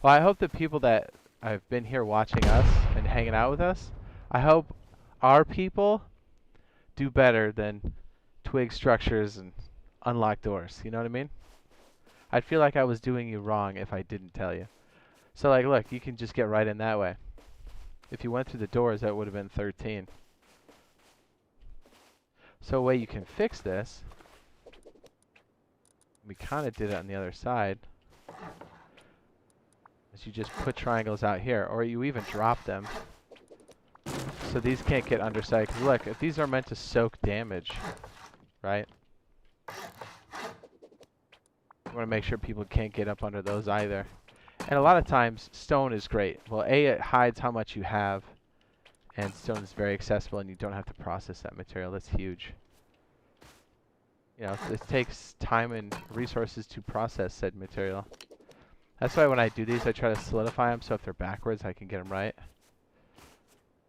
Well, I hope the people that have been here watching us and hanging out with us, I hope our people do better than twig structures and unlock doors. You know what I mean? I'd feel like I was doing you wrong if I didn't tell you. So, like, look, you can just get right in that way. If you went through the doors, that would have been 13. So a way you can fix this, we kind of did it on the other side, is you just put triangles out here, or you even drop them. So these can't get underside, because look, if these are meant to soak damage, right? You want to make sure people can't get up under those either. And a lot of times, stone is great. Well, A, it hides how much you have, and stone is very accessible, and you don't have to process that material. That's huge. You know, it takes time and resources to process said material. That's why when I do these, I try to solidify them, so if they're backwards, I can get them right.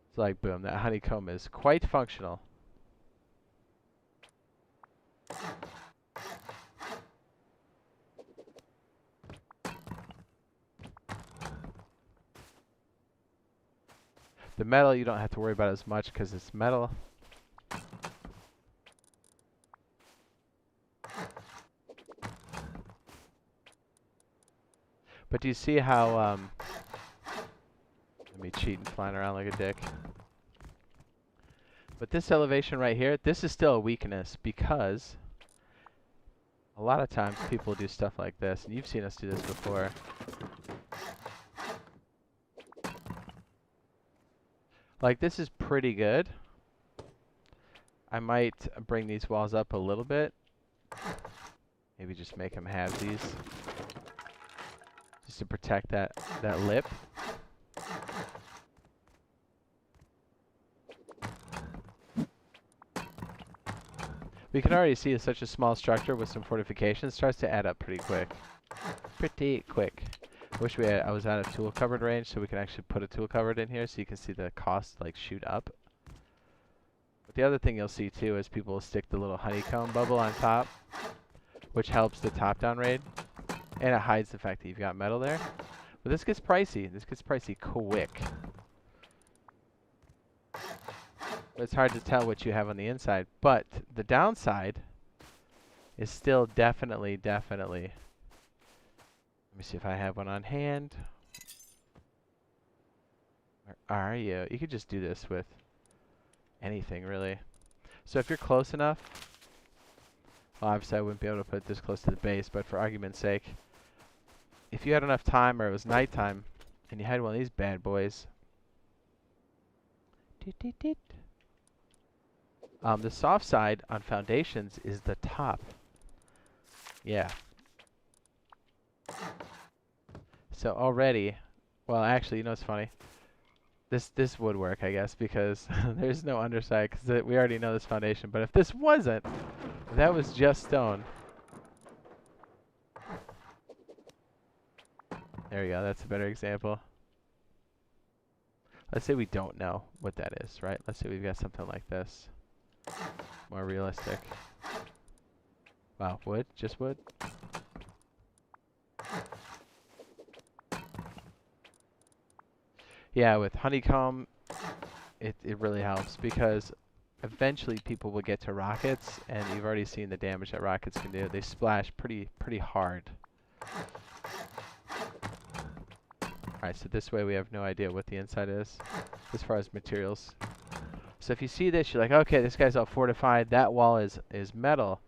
It's like, boom, that honeycomb is quite functional. The metal, you don't have to worry about as much because it's metal. But do you see how, let me cheat and flying around like a dick. But this elevation right here, this is still a weakness because a lot of times people do stuff like this, and you've seen us do this before. Like, this is pretty good. I might bring these walls up a little bit. Maybe just make them have these. Just to protect that lip. We can already see such a small structure with some fortifications starts to add up pretty quick. Pretty quick. I wish I was out of tool cupboard range so we can actually put a tool cupboard in here so you can see the cost like shoot up. But the other thing you'll see too is people will stick the little honeycomb bubble on top, which helps the top down raid. And it hides the fact that you've got metal there. But this gets pricey. This gets pricey quick. But it's hard to tell what you have on the inside. But the downside is still definitely. Let me see if I have one on hand. Where are you? You could just do this with anything, really. So if you're close enough, well, obviously I wouldn't be able to put this close to the base, but for argument's sake, if you had enough time or it was nighttime and you had one of these bad boys, the soft side on foundations is the top. Yeah. So already, well, actually, you know what's funny? This would work, I guess, because there's no underside, because we already know this foundation. But if this wasn't, if that was just stone. There we go. That's a better example. Let's say we don't know what that is, right? Let's say we've got something like this. More realistic. Wow, wood? Just wood? Yeah, with honeycomb, it really helps because eventually people will get to rockets, and you've already seen the damage that rockets can do. They splash pretty hard. Alright, so this way we have no idea what the inside is as far as materials. So if you see this, you're like, okay, this guy's all fortified. That wall is metal.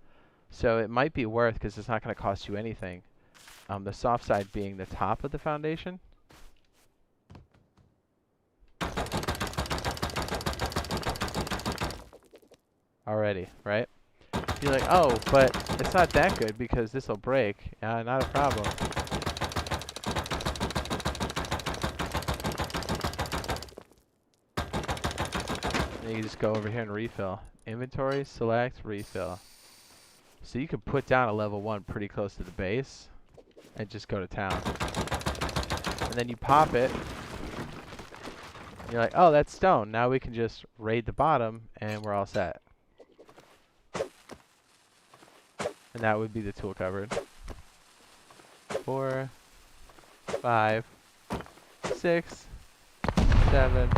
So it might be worth, because it's not going to cost you anything. The soft side being the top of the foundation. Already, right? You're like, oh, but it's not that good because this will break. Not a problem. And you just go over here and refill. Inventory, select, refill. So you can put down a level 1 pretty close to the base and just go to town. And then you pop it. You're like, oh, that's stone. Now we can just raid the bottom and we're all set. And that would be the tool cupboard. 4, 5, 6, 7,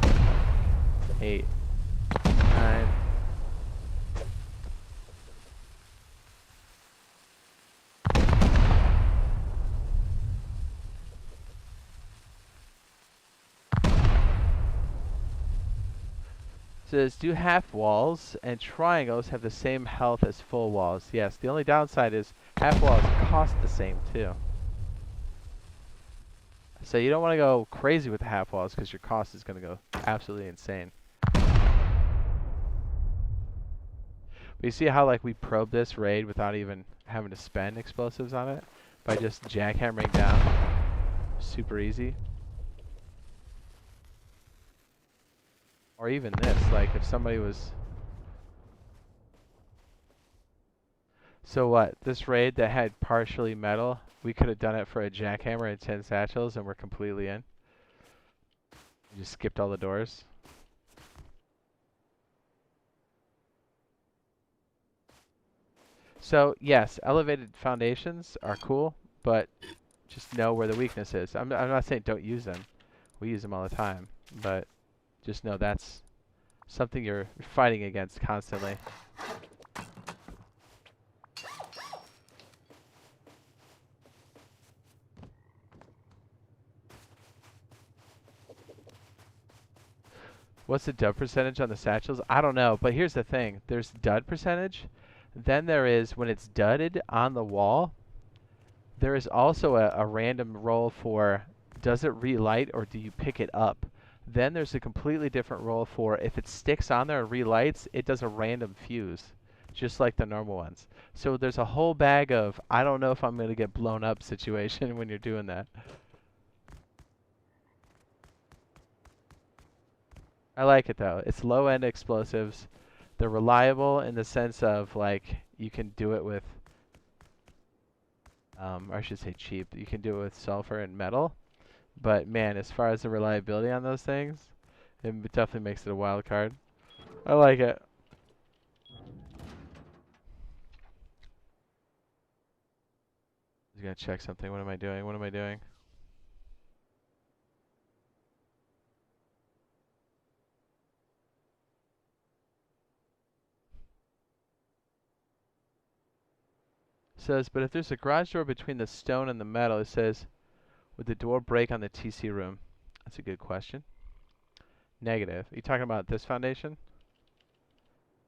8, 9. Says, do half walls and triangles have the same health as full walls? Yes, the only downside is half walls cost the same too. So you don't want to go crazy with the half walls because your cost is going to go absolutely insane. But you see how like we probed this raid without even having to spend explosives on it? By just jackhammering down. Super easy. Or even this, like if somebody was... So what, this raid that had partially metal, we could have done it for a jackhammer and 10 satchels and we're completely in. You just skipped all the doors. So yes, elevated foundations are cool, but just know where the weakness is. I'm not saying don't use them. We use them all the time, but just know that's something you're fighting against constantly. What's the dud percentage on the satchels? I don't know, but here's the thing. There's dud percentage. Then there is, when it's dudded on the wall, there is also a random roll for, does it relight or do you pick it up? Then there's a completely different roll for, if it sticks on there and relights, it does a random fuse, just like the normal ones. So there's a whole bag of, I don't know if I'm going to get blown up situation when you're doing that. I like it though. It's low-end explosives. They're reliable in the sense of like you can do it with, or I should say cheap. You can do it with sulfur and metal. But man, as far as the reliability on those things, it definitely makes it a wild card. I like it. I'm gonna check something. What am I doing? What am I doing? Says, but if there's a garage door between the stone and the metal, it says, would the door break on the TC room? That's a good question. Negative. Are you talking about this foundation?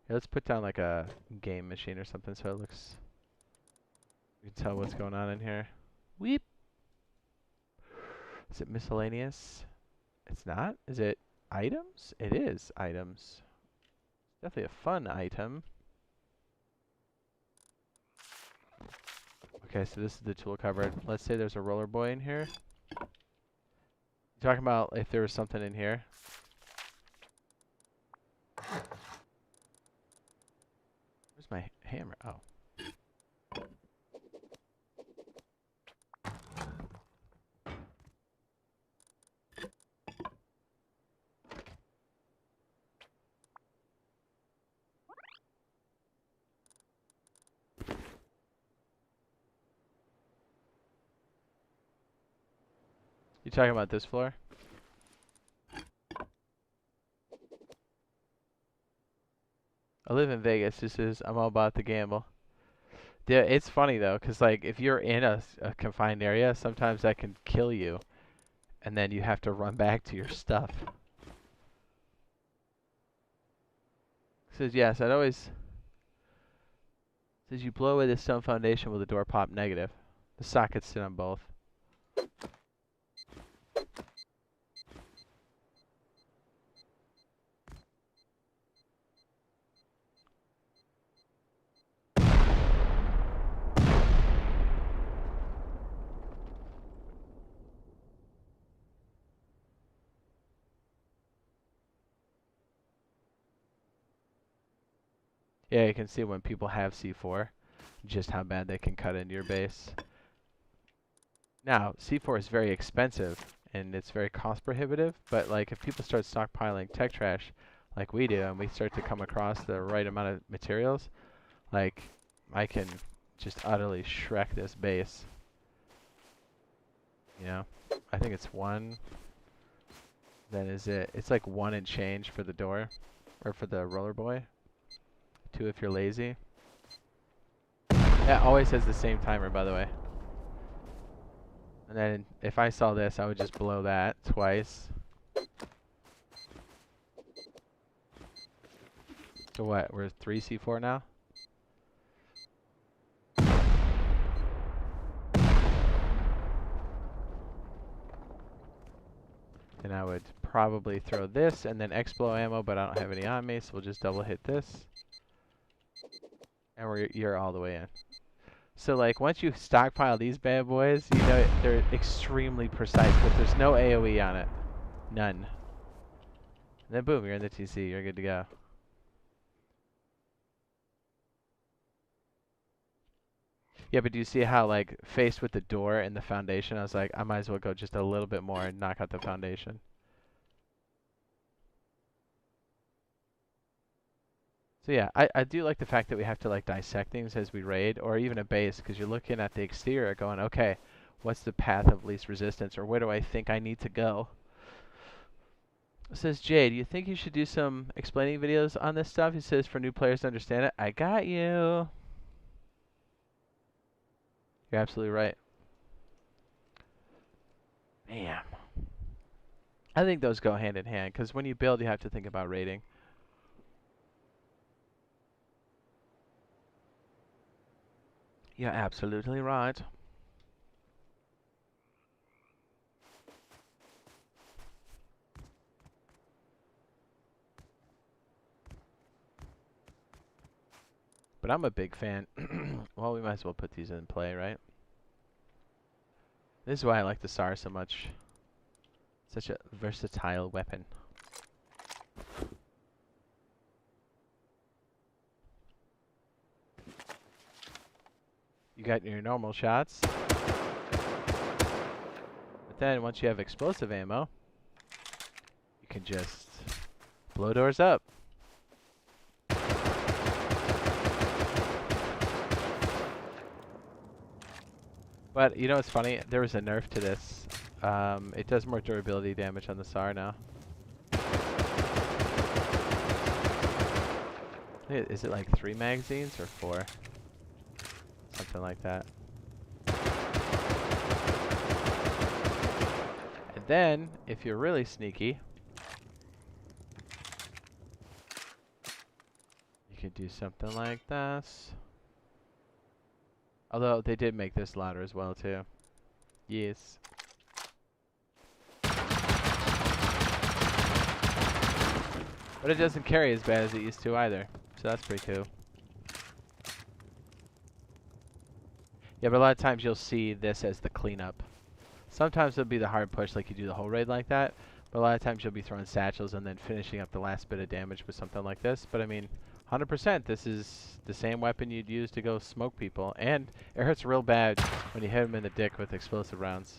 Yeah, let's put down like a game machine or something so it looks... You can tell what's going on in here. Weep! Is it miscellaneous? It's not? Is it items? It is items. Definitely a fun item. Okay, so this is the tool cupboard. Let's say there's a roller boy in here. You talking about if there was something in here? Where's my hammer? Oh. You talking about this floor? I live in Vegas. This is, I'm all about the gamble. Yeah, it's funny though, because like if you're in a confined area, sometimes that can kill you. And then you have to run back to your stuff. Says, yes, I'd always... Says, you blow away the stone foundation, will the door pop? Negative. The sockets sit on both. Yeah, you can see when people have C4, just how bad they can cut into your base. Now, C4 is very expensive, and it's very cost prohibitive, but like if people start stockpiling tech trash like we do, and we start to come across the right amount of materials, like I can just utterly Shrek this base. You know, I think it's 1. That is it. It's like 1 and change for the door, or for the roller boy. 2 if you're lazy. That always has the same timer, by the way. And then if I saw this, I would just blow that twice. So what? We're 3C4 now? And I would probably throw this and then Explo ammo, but I don't have any on me, so we'll just double hit this. And you're all the way in. So like once you stockpile these bad boys, you know they're extremely precise, but there's no AoE on it. None. And then boom, you're in the TC, you're good to go. Yeah, but do you see how, like, faced with the door and the foundation, I was like, I might as well go just a little bit more and knock out the foundation. So yeah, I do like the fact that we have to, like, dissect things as we raid, or even a base, because you're looking at the exterior going, okay, what's the path of least resistance, or where do I think I need to go? It says, Jade, you think you should do some explaining videos on this stuff? He says, for new players to understand it. I got you. You're absolutely right. Damn. I think those go hand in hand, because when you build, you have to think about raiding. You're absolutely right. But I'm a big fan. Well, we might as well put these in play, right? This is why I like the SAR so much. Such a versatile weapon. You got your normal shots. But then once you have explosive ammo, you can just blow doors up. But you know what's funny? There was a nerf to this. It does more durability damage on the SAR now. Is it like 3 magazines or 4? Something like that. And then, if you're really sneaky, you could do something like this. Although, they did make this louder as well, too. Yes. But it doesn't carry as bad as it used to either. So that's pretty cool. Yeah, but a lot of times you'll see this as the cleanup. Sometimes it'll be the hard push, like you do the whole raid like that. But a lot of times you'll be throwing satchels and then finishing up the last bit of damage with something like this. But I mean, 100%, this is the same weapon you'd use to go smoke people. And it hurts real bad when you hit them in the dick with explosive rounds.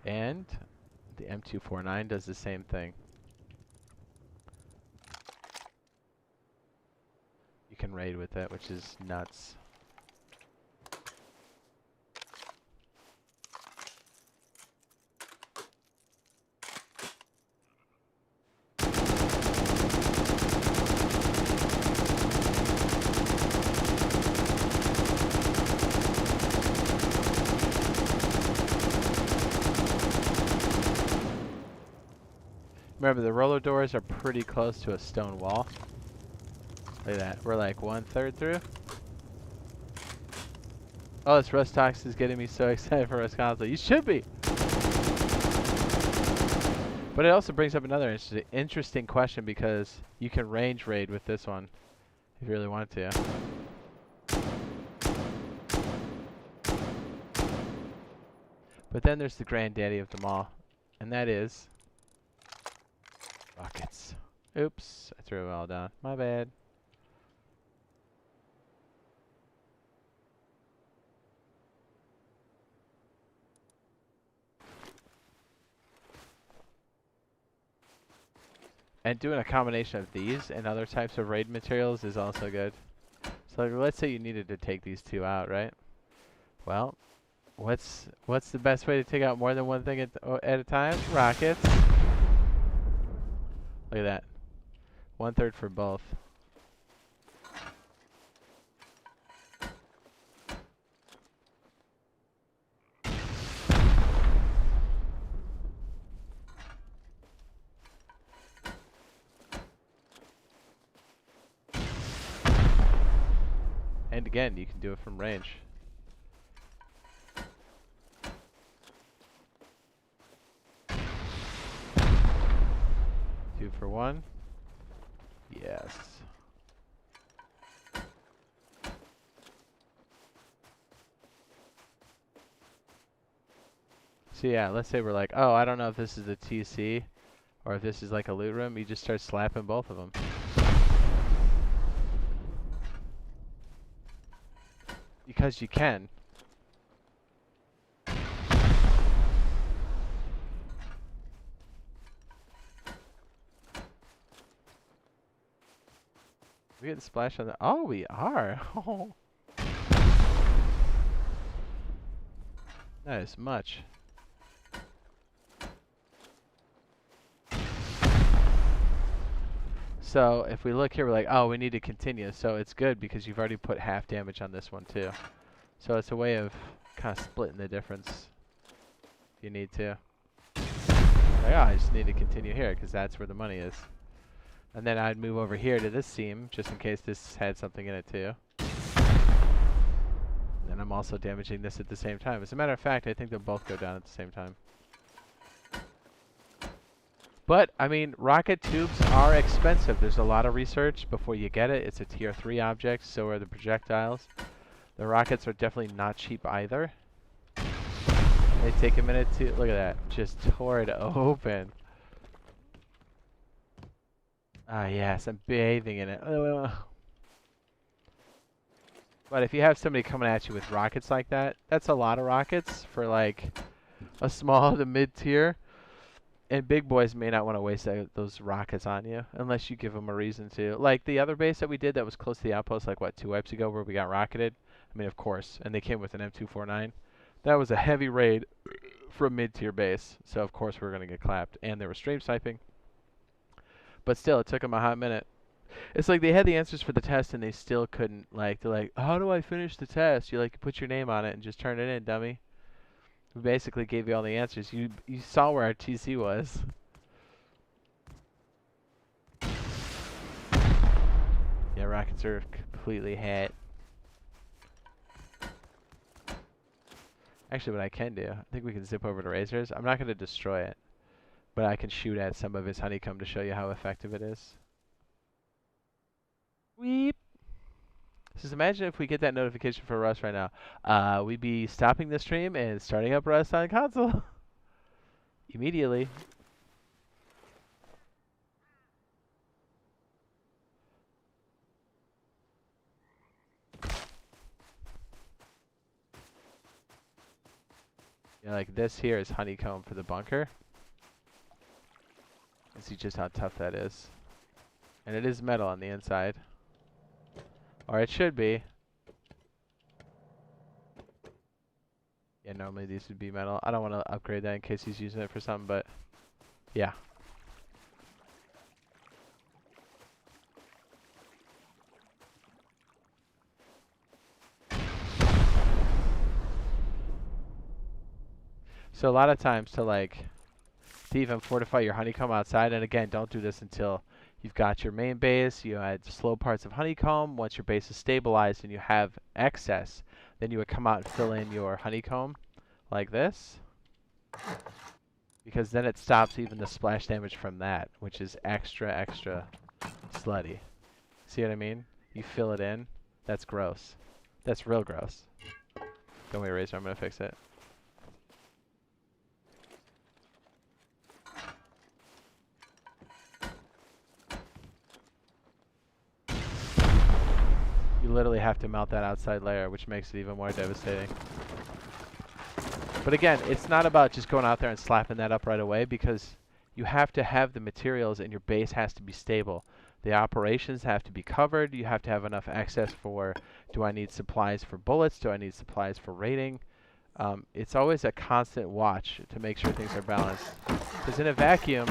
And the M249 does the same thing. You can raid with it, which is nuts. Remember, the roller doors are pretty close to a stone wall. Look at that. We're like 1/3 through. Oh, this Rustox is getting me so excited for Rust Console. You should be! But it also brings up another interesting question, because you can range raid with this one if you really want to. But then there's the granddaddy of them all, and that is rockets. Oops, I threw it all down. My bad. And doing a combination of these and other types of raid materials is also good. So let's say you needed to take these two out, right? Well, what's the best way to take out more than one thing at a time? Rockets. Look at that. 1/3 for both. And again, you can do it from range. Two for one. Yes. So yeah, let's say we're like, oh, I don't know if this is a TC or if this is like a loot room. You just start slapping both of them. Because you can. We get splash on the. Oh, we are. Oh. That is much. So if we look here, we're like, oh, we need to continue. So it's good because you've already put half damage on this one too. So it's a way of kind of splitting the difference if you need to. Like, oh, I just need to continue here because that's where the money is. And then I'd move over here to this seam just in case this had something in it too. And then I'm also damaging this at the same time. As a matter of fact, I think they'll both go down at the same time. But, I mean, rocket tubes are expensive. There's a lot of research before you get it. It's a tier 3 object, so are the projectiles. The rockets are definitely not cheap either. They take a minute to... Look at that. Just tore it open. Ah, yes, I'm bathing in it. But if you have somebody coming at you with rockets like that, that's a lot of rockets for, like, a small to mid-tier. And big boys may not want to waste those rockets on you unless you give them a reason to. Like the other base that we did that was close to the outpost, like what, 2 wipes ago where we got rocketed? I mean, of course. And they came with an M249. That was a heavy raid for a mid-tier base. So, of course, we're going to get clapped. And they were stream sniping. But still, it took them a hot minute. It's like they had the answers for the test and they still couldn't. Like, they're like, how do I finish the test? You like put your name on it and just turn it in, dummy. We basically gave you all the answers. You saw where our TC was. Yeah, rockets are completely hit. Actually, what I can do, I think we can zip over to Razors. I'm not going to destroy it, but I can shoot at some of his honeycomb to show you how effective it is. Weep. Just imagine if we get that notification for Rust right now. We'd be stopping the stream and starting up Rust on console. Immediately. Yeah, like this here is honeycomb for the bunker. And see just how tough that is. And it is metal on the inside. Or it should be. Yeah, normally these would be metal. I don't want to upgrade that in case he's using it for something, but yeah. So a lot of times to even fortify your honeycomb outside, and again, don't do this until you've got your main base, you add slow parts of honeycomb. Once your base is stabilized and you have excess, then you would come out and fill in your honeycomb like this. Because then it stops even the splash damage from that, which is extra slutty. See what I mean? You fill it in. That's gross. That's real gross. Don't worry, Razor, I'm going to fix it. You literally have to melt that outside layer, which makes it even more devastating. But again, it's not about just going out there and slapping that up right away, because you have to have the materials and your base has to be stable. The operations have to be covered. You have to have enough access for, do I need supplies for bullets? Do I need supplies for raiding? It's always a constant watch to make sure things are balanced. Because in a vacuum,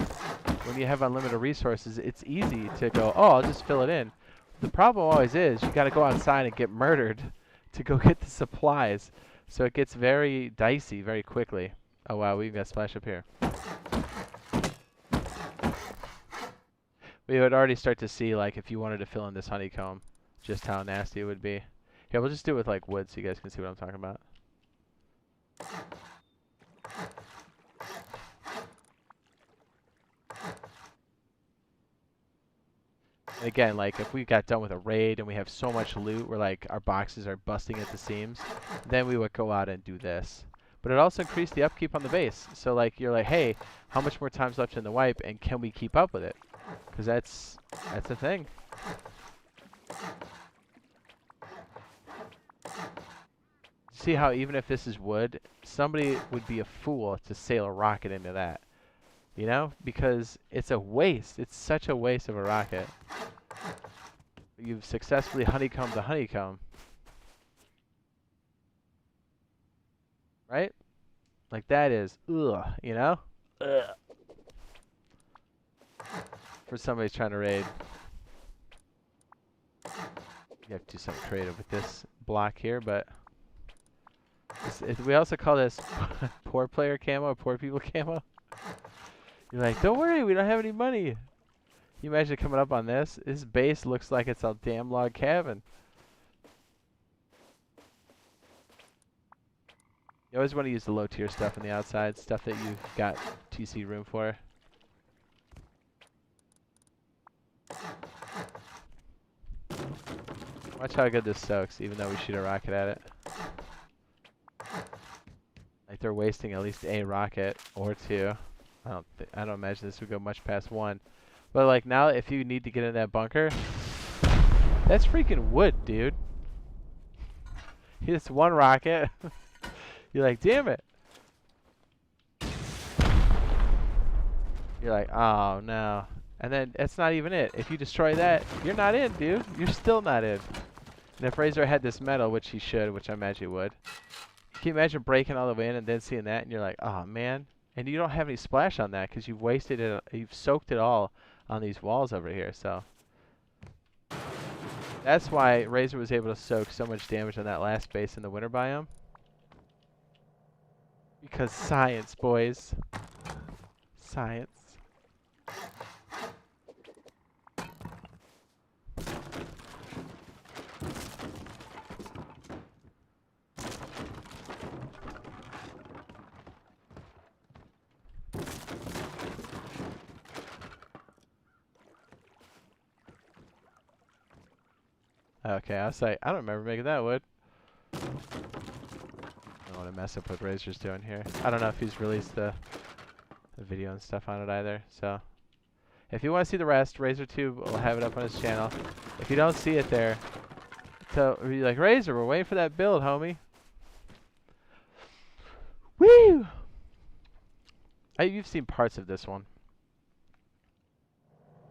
when you have unlimited resources, it's easy to go, oh, I'll just fill it in. The problem always is you got to go outside and get murdered to go get the supplies. So it gets very dicey very quickly. Oh wow, we've got a splash up here. We would already start to see, like, if you wanted to fill in this honeycomb, just how nasty it would be. Here, we'll just do it with, like, wood so you guys can see what I'm talking about. And again, like, if we got done with a raid and we have so much loot where, like, our boxes are busting at the seams, then we would go out and do this. But it also increased the upkeep on the base. So, like, you're like, hey, how much more time's left in the wipe, and can we keep up with it? Because that's a thing. See how even if this is wood, somebody would be a fool to sail a rocket into that. You know? Because it's a waste. It's such a waste of a rocket. You've successfully honeycombed the honeycomb. Right? Like that is, ugh, you know? Ugh. For somebody trying to raid. You have to do something creative with this block here, but we also call this poor player camo, poor people camo. You're like, don't worry, we don't have any money. Can you imagine coming up on this? This base looks like it's a damn log cabin. You always want to use the low tier stuff on the outside, stuff that you've got TC room for. Watch how good this soaks, even though we shoot a rocket at it. Like they're wasting at least a rocket or two. I don't imagine this would go much past one. But like now, if you need to get in that bunker, that's freaking wood, dude. It's one rocket. You're like, damn it. You're like, oh no. And then that's not even it. If you destroy that, you're not in, dude. You're still not in. And if Razor had this metal, which he should, which I imagine he would, can you imagine breaking all the way in and then seeing that and you're like, oh man. And you don't have any splash on that because you've wasted it, you've soaked it all on these walls over here, so. That's why Razor was able to soak so much damage on that last base in the winter biome. Because science, boys. Science. Okay, I was like, I don't remember making that wood. I don't want to mess up what Razor's doing here. I don't know if he's released the video and stuff on it either, so. If you want to see the rest, RazorTube will have it up on his channel. If you don't see it there, be like, Razor, we're waiting for that build, homie. Woo! You've seen parts of this one.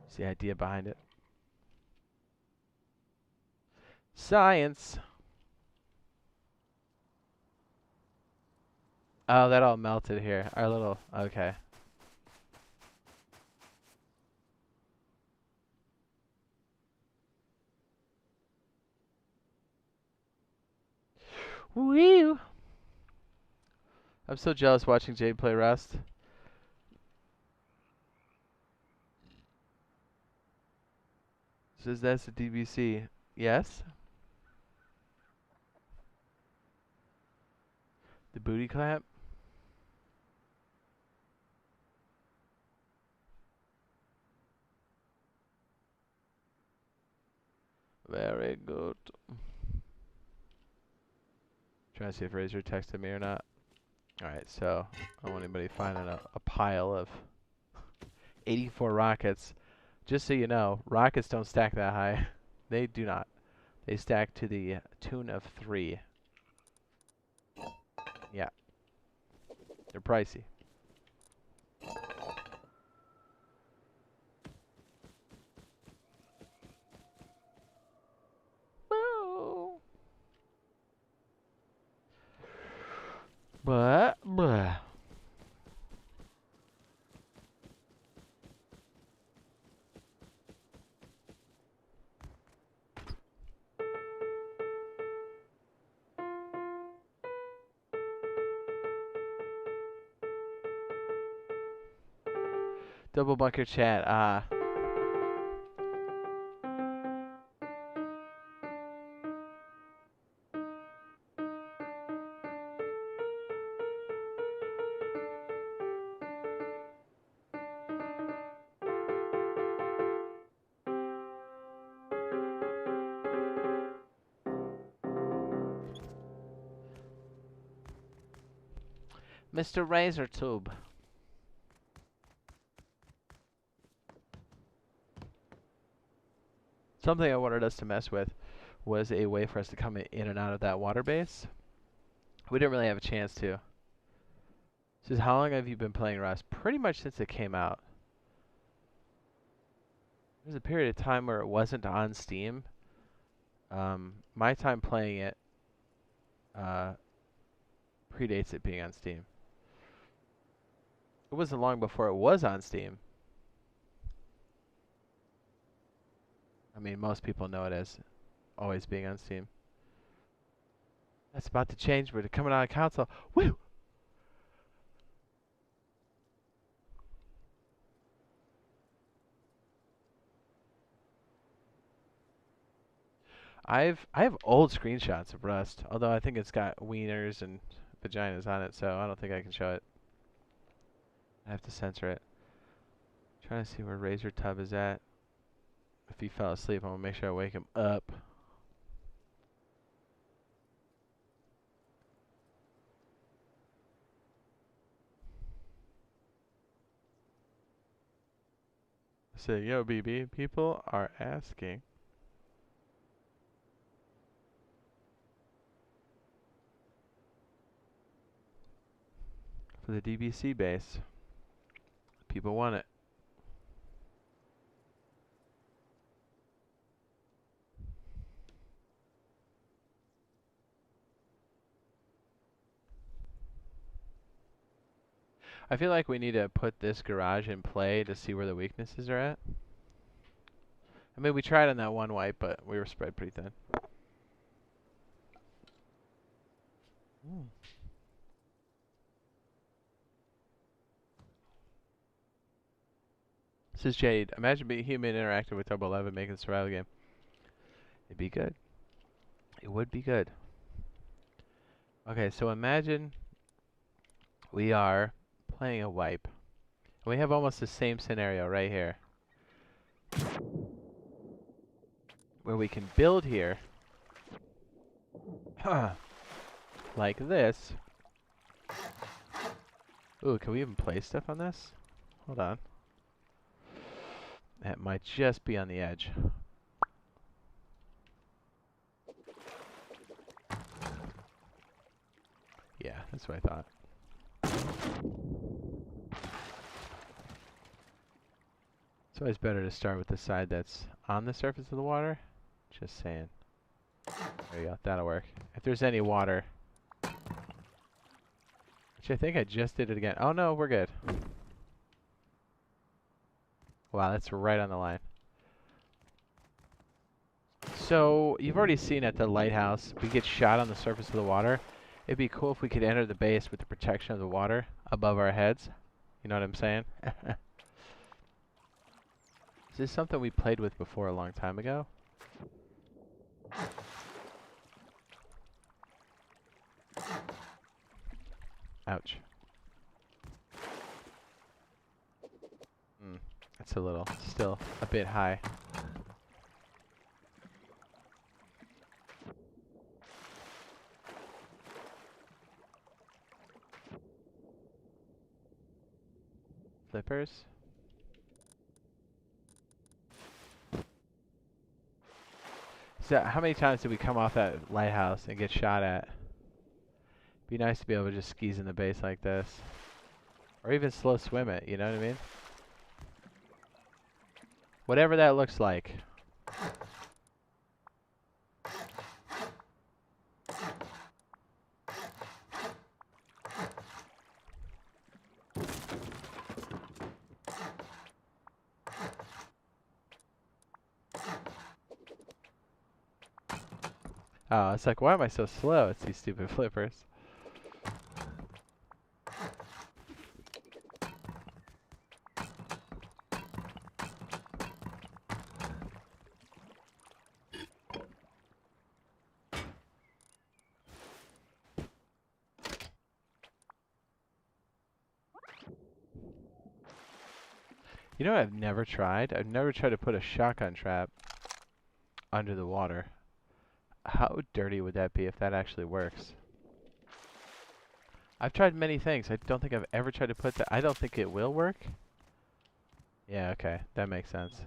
It's the idea behind it. Science. Oh, that all melted here. Our little, okay. Woo! I'm so jealous watching Jade play Rust. Says that's a DBC. Yes? The booty clap? Very good. Trying to see if Razor texted me or not. Alright, so I don't want anybody finding a pile of 84 rockets. Just so you know, rockets don't stack that high. They do not. They stack to the tune of 3. Yeah. They're pricey. Double bunker chat. Mr. Razor Tube. Something I wanted us to mess with was a way for us to come in and out of that water base. We didn't really have a chance to. Says, how long have you been playing Rust? Pretty much since it came out. There's a period of time where it wasn't on Steam. My time playing it predates it being on Steam. It wasn't long before it was on Steam. I mean, most people know it as always being on Steam. That's about to change. We're coming out of console. Woo! I have old screenshots of Rust, although I think it's got wieners and vaginas on it, so I don't think I can show it. I have to censor it. Trying to see where Razor Tub is at. If he fell asleep, I'm gonna make sure I wake him up. So, yo, BB, people are asking. For the DBC base. People want it. I feel like we need to put this garage in play to see where the weaknesses are at. I mean, we tried on that one wipe, but we were spread pretty thin. This is Jade. Imagine being human interactive with 011 making a survival game. It'd be good. It would be good. Okay, so imagine we are playing a wipe. We have almost the same scenario right here. Where we can build here. Like this. Ooh, can we even play stuff on this? Hold on. That might just be on the edge. Yeah, that's what I thought. It's always better to start with the side that's on the surface of the water. Just saying. There you go, that'll work. If there's any water. Which I think I just did it again. Oh no, we're good. Wow, that's right on the line. So, you've already seen at the lighthouse, we get shot on the surface of the water. It'd be cool if we could enter the base with the protection of the water above our heads. You know what I'm saying? Is this something we played with before a long time ago? Ouch. That's a little, still a bit high. Flippers. So how many times did we come off that lighthouse and get shot at? Be nice to be able to just skis in the base like this. Or even slow swim it, you know what I mean? Whatever that looks like. Oh, it's like, why am I so slow? It's these stupid flippers. You know what I've never tried? I've never tried to put a shotgun trap under the water. How dirty would that be if that actually works? I've tried many things. I don't think I've ever tried to put that. I don't think it will work. Yeah, okay. That makes sense.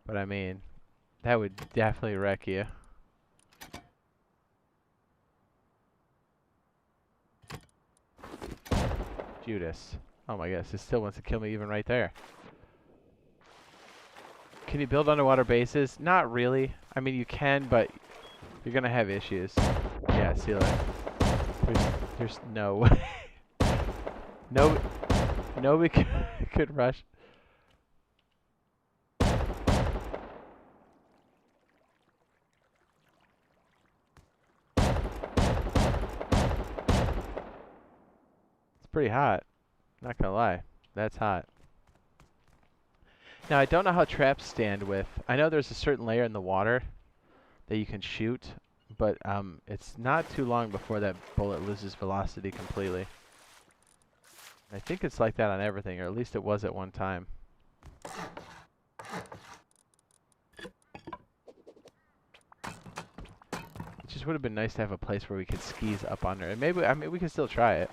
But I mean, that would definitely wreck you. Judas. Oh my gosh, it still wants to kill me even right there. Can you build underwater bases? Not really. I mean, you can, but you're gonna have issues. Yeah, see, like, there's no way. Nobody could rush. It's pretty hot. Not gonna lie, that's hot. Now I don't know how traps stand with. I know there's a certain layer in the water that you can shoot, but it's not too long before that bullet loses velocity completely. I think it's like that on everything, or at least it was at one time. It just would have been nice to have a place where we could skis up under it. Maybe, I mean, we could still try it.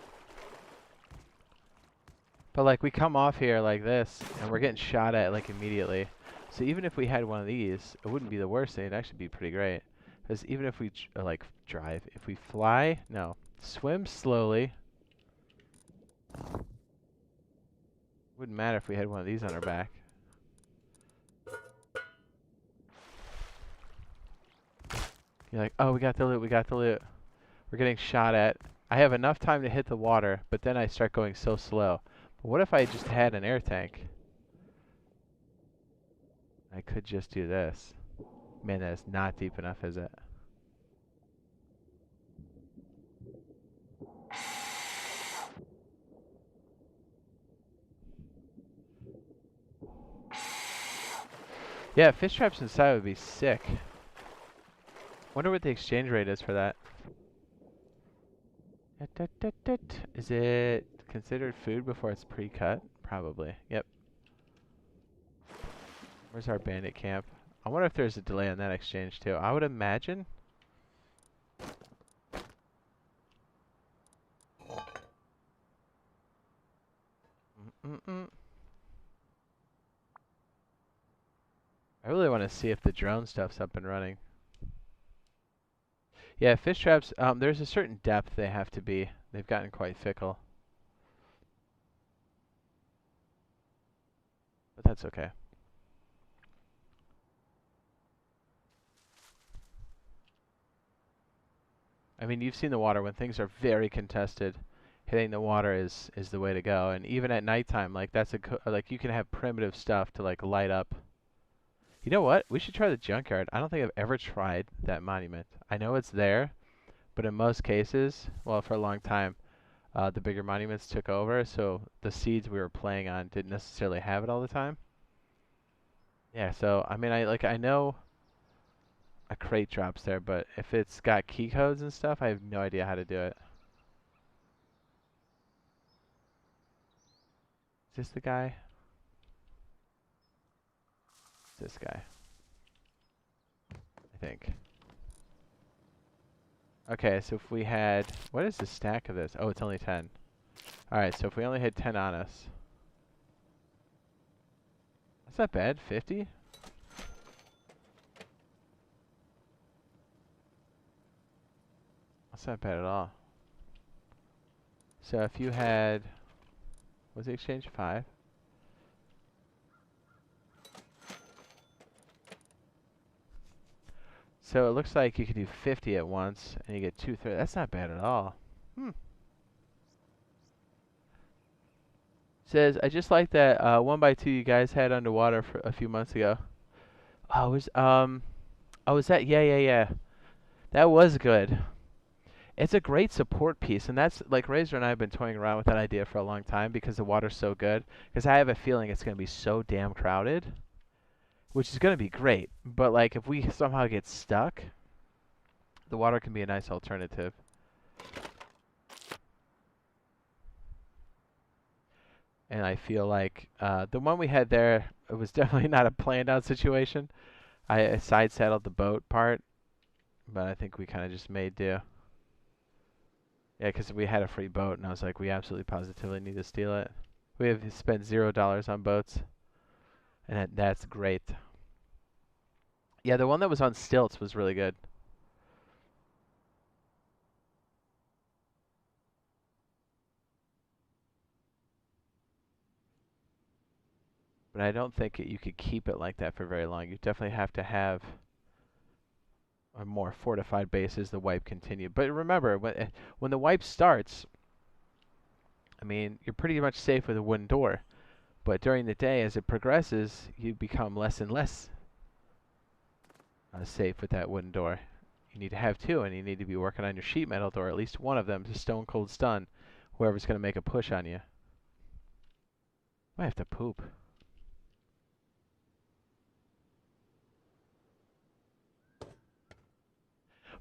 But like, we come off here like this, and we're getting shot at like immediately. So even if we had one of these, it wouldn't be the worst thing. It'd actually be pretty great. Because even if we like drive, if we fly, no, swim slowly. Wouldn't matter if we had one of these on our back. You're like, oh, we got the loot, we got the loot. We're getting shot at. I have enough time to hit the water, but then I start going so slow. But what if I just had an air tank? I could just do this. Man, that is not deep enough, is it? Yeah, fish traps inside would be sick. Wonder what the exchange rate is for that. Is it considered food before it's pre-cut? Probably. Yep. Where's our bandit camp? I wonder if there's a delay on that exchange too. I would imagine. I really want to see if the drone stuff's up and running. Yeah, fish traps, there's a certain depth they have to be. They've gotten quite fickle. But that's okay. I mean, you've seen the water when things are very contested. Hitting the water is the way to go. And even at nighttime, like that's like you can have primitive stuff to like light up. You know what? We should try the junkyard. I don't think I've ever tried that monument. I know it's there, but in most cases, well, for a long time, the bigger monuments took over, so the seeds we were playing on didn't necessarily have it all the time. Yeah, so I mean, I know a crate drops there, but if it's got key codes and stuff, I have no idea how to do it. Is this the guy? It's this guy, I think. Okay, so if we had, what is the stack of this? Oh, it's only 10. Alright, so if we only had 10 on us. That's not bad, 50? That's not bad at all. So if you had, what's the exchange? 5? So it looks like you could do 50 at once, and you get 2/3. That's not bad at all. Says, I just like that 1x2 you guys had underwater for a few months ago. Oh, was that? Yeah. That was good. It's a great support piece, and that's like Razor and I have been toying around with that idea for a long time because the water's so good. Because I have a feeling it's going to be so damn crowded, which is going to be great. But like if we somehow get stuck, the water can be a nice alternative. And I feel like the one we had there, it was definitely not a planned out situation. I side saddled the boat part, but I think we kind of just made do. Yeah, because we had a free boat, and I was like, we absolutely positively need to steal it. We have spent $0 on boats, and that's great. Yeah, the one that was on stilts was really good. But I don't think you could keep it like that for very long. You definitely have to have a more fortified base as the wipe continues. But remember, when the wipe starts, I mean, you're pretty much safe with a wooden door. But during the day, as it progresses, you become less and less safe with that wooden door. You need to have two, and you need to be working on your sheet metal door, at least one of them, to stone cold stun whoever's going to make a push on you. I have to poop.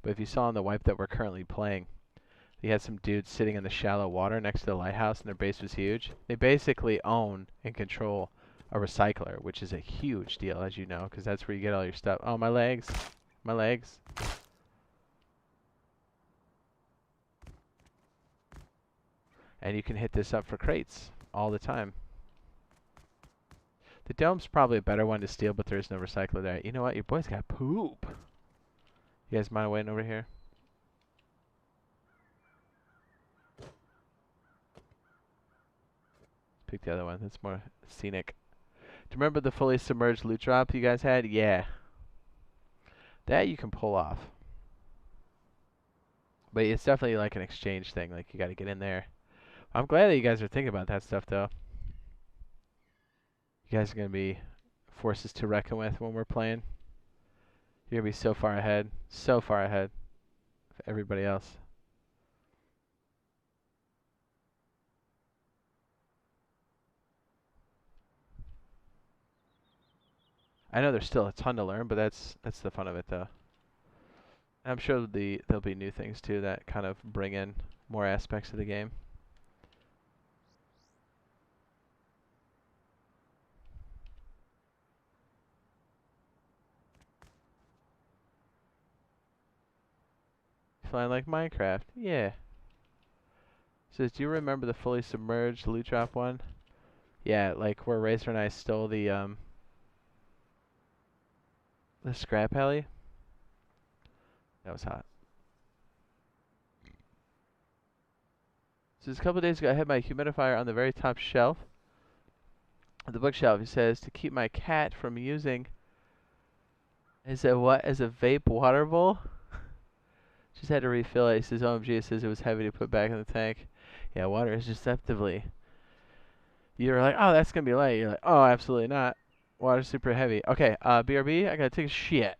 But if you saw on the wipe that we're currently playing, you had some dudes sitting in the shallow water next to the lighthouse, and their base was huge. They basically own and control a recycler, which is a huge deal, as you know, because that's where you get all your stuff. Oh, my legs. My legs. And you can hit this up for crates all the time. The dome's probably a better one to steal, but there is no recycler there. You know what? Your boy's got poop. You guys mind waiting over here? Pick the other one. That's more scenic. Do you remember the fully submerged loot drop you guys had? Yeah. That you can pull off. But it's definitely like an exchange thing. Like, you got to get in there. I'm glad that you guys are thinking about that stuff, though. You guys are going to be forces to reckon with when we're playing. You're going to be so far ahead. So far ahead of everybody else. I know there's still a ton to learn, but that's the fun of it, though. And I'm sure there'll be new things, too, that kind of bring in more aspects of the game. Flying like Minecraft. Yeah. Says, do you remember the fully submerged loot drop one? Yeah, like where Razor and I stole the scrap heli. That was hot. Says a couple days ago I had my humidifier on the very top shelf of the bookshelf. He says to keep my cat from using as a what? As a vape water bowl? Just had to refill it. He says OMG, it says it was heavy to put back in the tank. Yeah, water is deceptively. You're like, oh, that's gonna be light. You're like, oh, absolutely not. Water's super heavy. Okay, BRB, I gotta take a shit.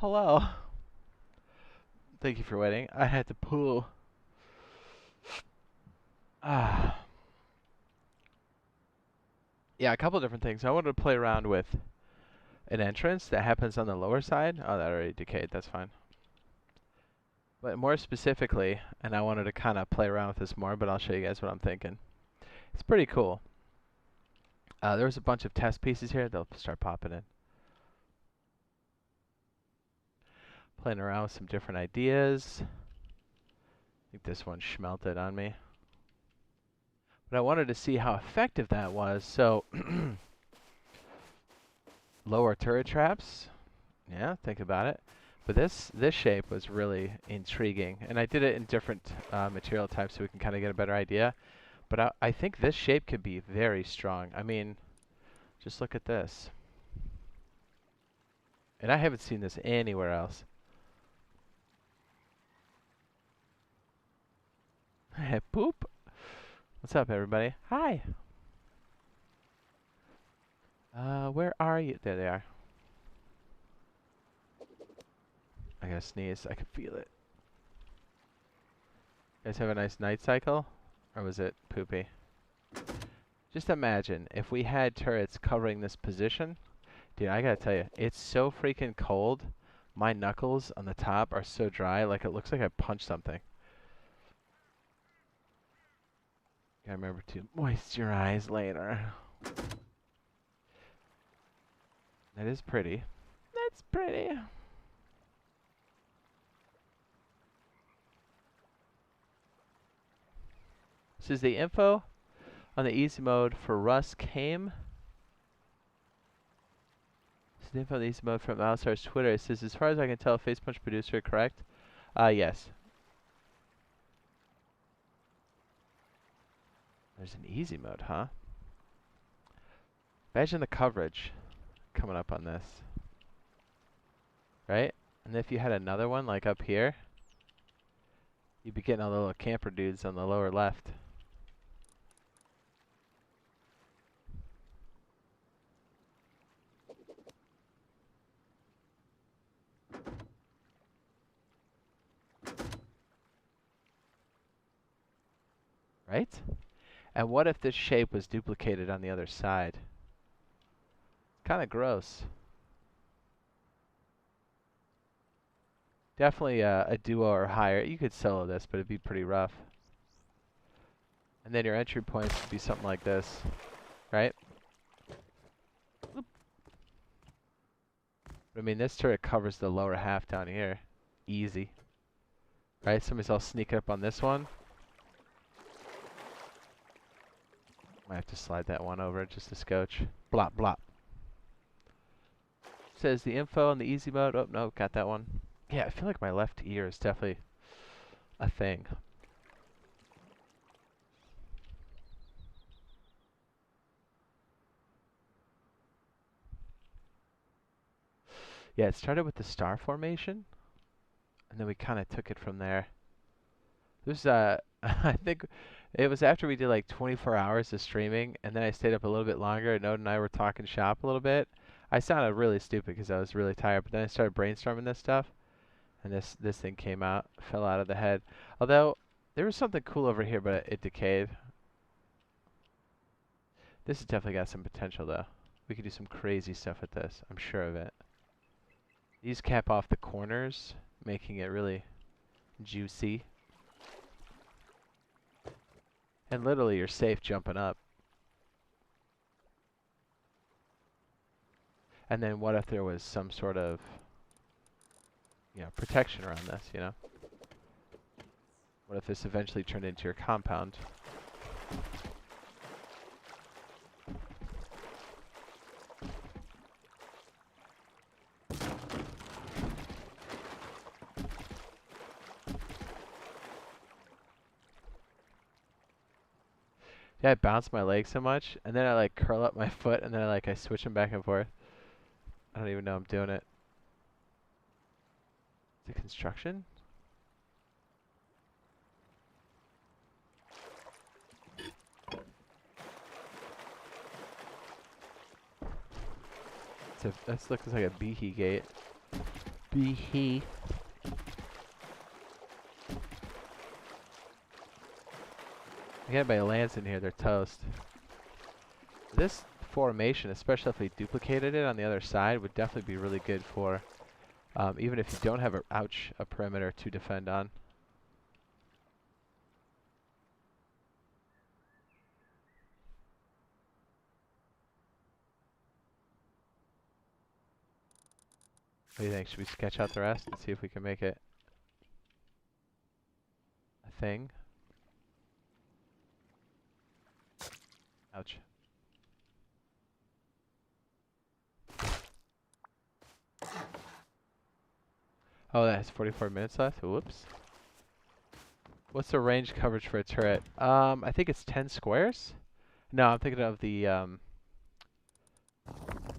Hello. Thank you for waiting. I had to poo. Ah. Yeah, a couple different things. I wanted to play around with an entrance that happens on the lower side. Oh, that already decayed. That's fine. But more specifically, and I wanted to kind of play around with this more, but I'll show you guys what I'm thinking. It's pretty cool. There was a bunch of test pieces here. They'll start popping in. Playing around with some different ideas. I think this one schmelted on me. But I wanted to see how effective that was. So, lower turret traps. Yeah, think about it. But this shape was really intriguing. And I did it in different material types so we can kind of get a better idea. But I think this shape could be very strong. I mean, just look at this. And I haven't seen this anywhere else. Boop. What's up, everybody? Hi. Where are you? There they are. I gotta sneeze. I can feel it. You guys have a nice night cycle? Or was it poopy? Just imagine if we had turrets covering this position. Dude, I gotta tell you, it's so freaking cold. My knuckles on the top are so dry, like it looks like I punched something. Gotta remember to moisturize later. That is pretty. That's pretty. This is the info on the easy mode for Russ Came. This is the info on the easy mode from BioLazer's Twitter. It says, as far as I can tell, Face Punch producer, correct? Yes. There's an easy mode, huh? Imagine the coverage coming up on this. Right? And if you had another one, like up here, you'd be getting all the little camper dudes on the lower left. Right? And what if this shape was duplicated on the other side? Kind of gross. Definitely a duo or higher. You could solo this, but it'd be pretty rough. And then your entry points would be something like this, right? Oop. I mean, this turret covers the lower half down here. Easy. Right? Somebody's all sneaking up on this one. Might have to slide that one over just a scotch. Blop, blop. Says the info on the easy mode. Oh, no, got that one. Yeah, I feel like my left ear is definitely a thing. Yeah, it started with the star formation, and then we kind of took it from there. There's I think it was after we did like 24 hours of streaming, and then I stayed up a little bit longer. Node and I were talking shop a little bit. I sounded really stupid because I was really tired, but then I started brainstorming this stuff, and this thing came out, fell out of the head. Although there was something cool over here, but it decayed. This has definitely got some potential, though. We could do some crazy stuff with this. I'm sure of it. These cap off the corners, making it really juicy. And literally, you're safe jumping up. And then what if there was some sort of, protection around this, What if this eventually turned into your compound? Yeah, I bounce my leg so much, and then I like curl up my foot, and then I switch them back and forth. I don't even know I'm doing it. Is it construction? This looks like a beehee gate. be he. If anybody lands in here, they're toast. This formation, especially if we duplicated it on the other side, would definitely be really good for even if you don't have a perimeter to defend on. What do you think? Should we sketch out the rest and see if we can make it a thing? Ouch. Oh, that has 44 minutes left? Whoops. What's the range coverage for a turret? I think it's 10 squares? No, I'm thinking of the,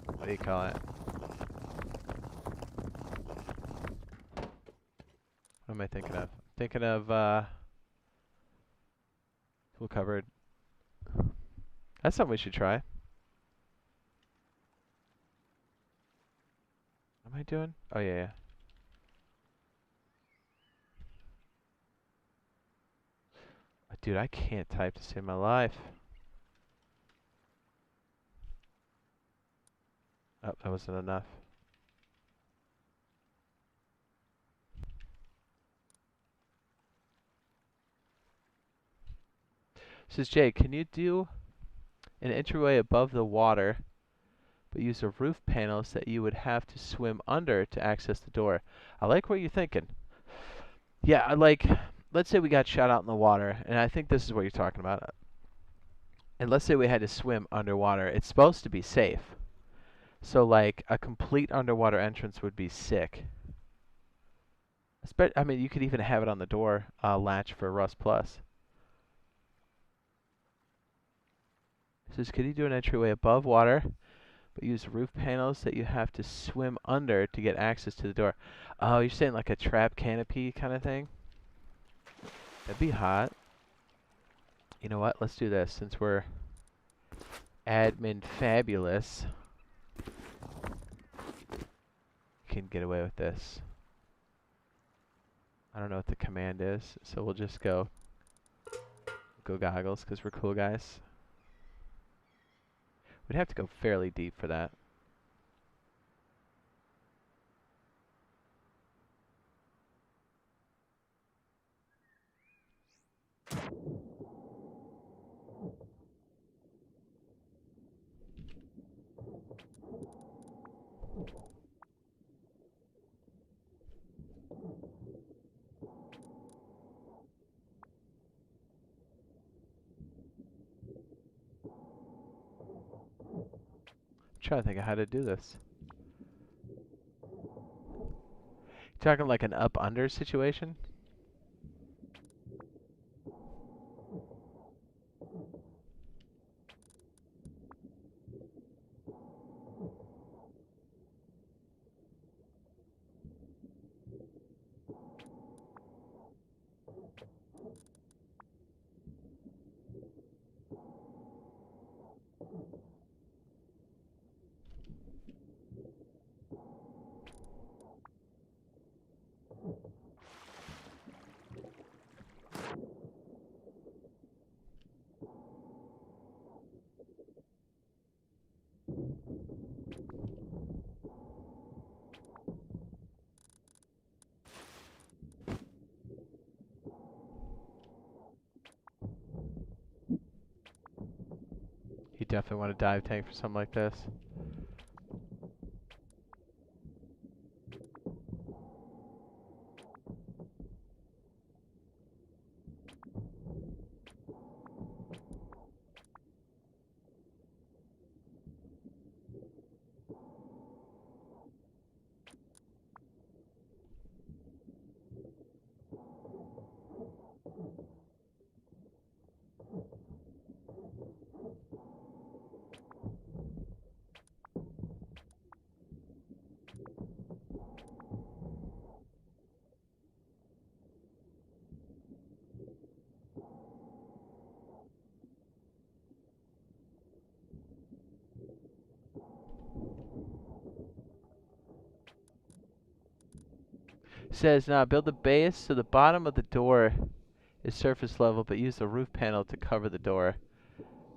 what do you call it? What am I thinking of? Thinking of, full covered. That's something we should try. What am I doing? Oh, yeah, yeah. Dude, I can't type to save my life. Oh, that wasn't enough. Says Jade, can you do an entryway above the water, but use the roof panels that you would have to swim under to access the door? I like what you're thinking. Yeah, I like, let's say we got shot out in the water, and I think this is what you're talking about. And let's say we had to swim underwater. It's supposed to be safe. So, like, a complete underwater entrance would be sick. I mean, you could even have it on the door latch for Rust Plus. It says, could you do an entryway above water, but use roof panels that you have to swim under to get access to the door? Oh, you're saying like a trap canopy kind of thing? That'd be hot. You know what? Let's do this since we're admin fabulous. Can get away with this. I don't know what the command is, so we'll just go goggles because we're cool guys. We'd have to go fairly deep for that. I'm trying to think of how to do this. You talking like an up-under situation? You definitely want a dive tank for something like this. says, now build the base so the bottom of the door is surface level, but use the roof panel to cover the door.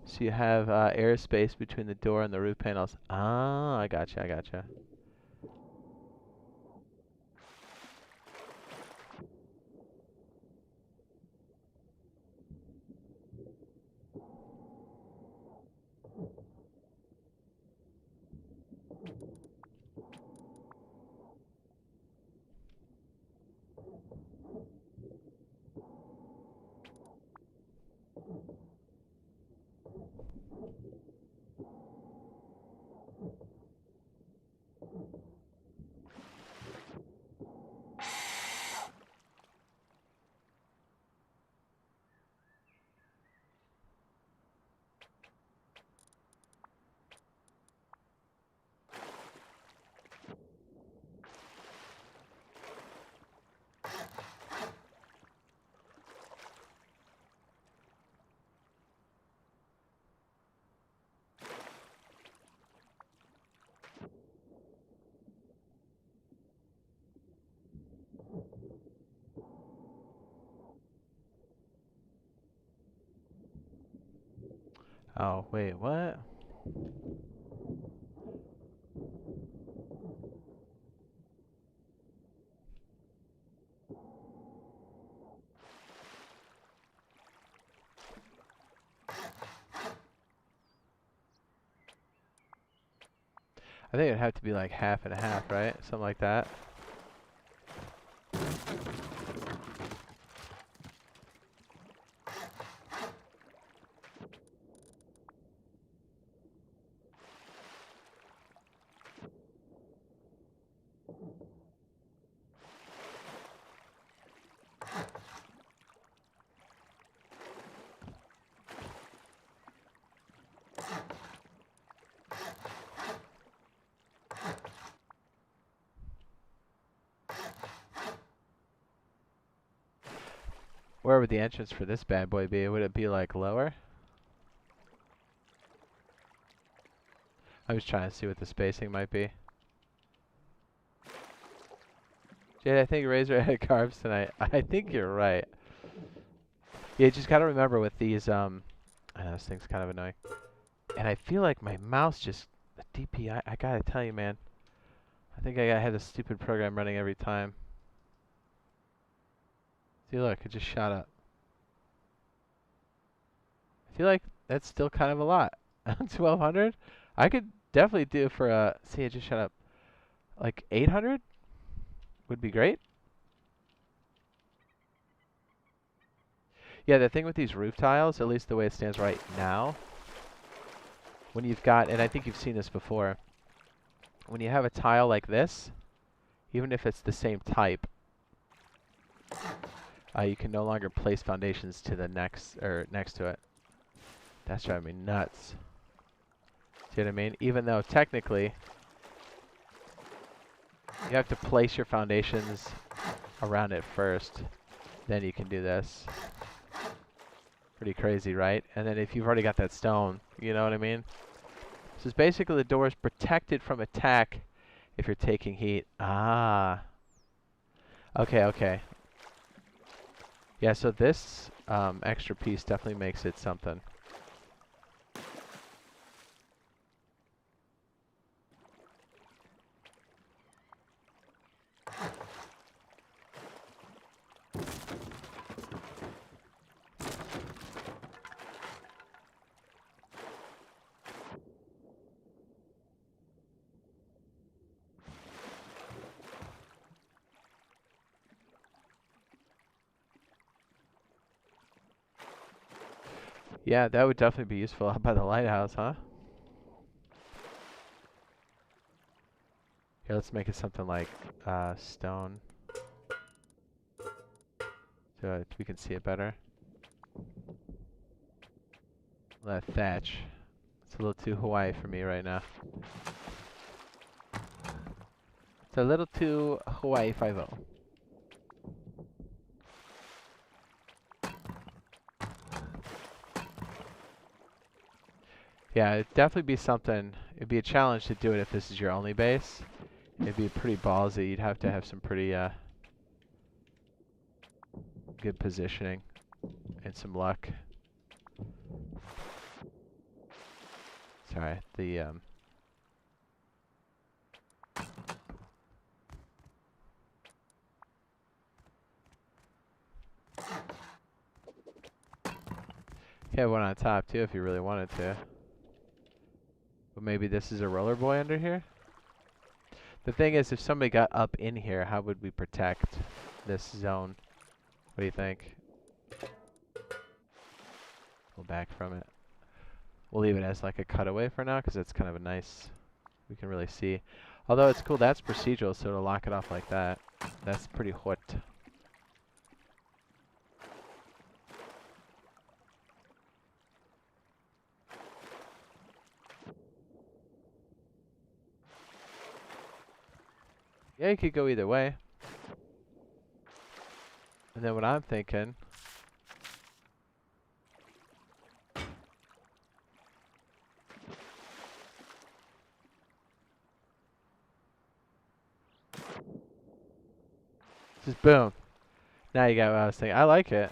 So you have airspace between the door and the roof panels. Ah, I gotcha, I gotcha. Oh, wait, what? I think it'd have to be like half and half, right? Something like that. Where would the entrance for this bad boy be? Would it be like lower? I was trying to see what the spacing might be. Jade, I think Razor had carbs tonight. I think you're right. Yeah, you just gotta remember with these, I know this thing's kind of annoying. And I feel like my mouse just, the DPI, I gotta tell you, man. I think I gotta have this stupid program running every time. See, look, it just shot up. I feel like that's still kind of a lot. 1200? I could definitely do for a, see, it just shut up. Like 800 would be great. Yeah, the thing with these roof tiles, at least the way it stands right now, when you've got, and I think you've seen this before, when you have a tile like this, even if it's the same type, you can no longer place foundations to the next to it. That's driving me nuts. See what I mean? Even though technically you have to place your foundations around it first, then you can do this. Pretty crazy, right? And then if you've already got that stone, you know what I mean? So it's basically the door is protected from attack if you're taking heat. Ah. Okay, okay. Yeah, so this extra piece definitely makes it something. Yeah, that would definitely be useful out by the lighthouse, huh? Here, let's make it something like stone. So we can see it better. That thatch. It's a little too Hawaii for me right now. It's a little too Hawaii 5-0. Yeah, it'd definitely be something. It'd be a challenge to do it if this is your only base. It'd be pretty ballsy. You'd have to have some pretty good positioning and some luck. Sorry, the yeah, one on top too if you really wanted to. But maybe this is a roller boy under here? The thing is, if somebody got up in here, how would we protect this zone? What do you think? Pull back from it. We'll leave it as like a cutaway for now, because it's kind of a nice, we can really see. Although it's cool, that's procedural, so to lock it off like that, that's pretty hot. Yeah, you could go either way. And then what I'm thinking, just boom. Now you got what I was thinking. I like it.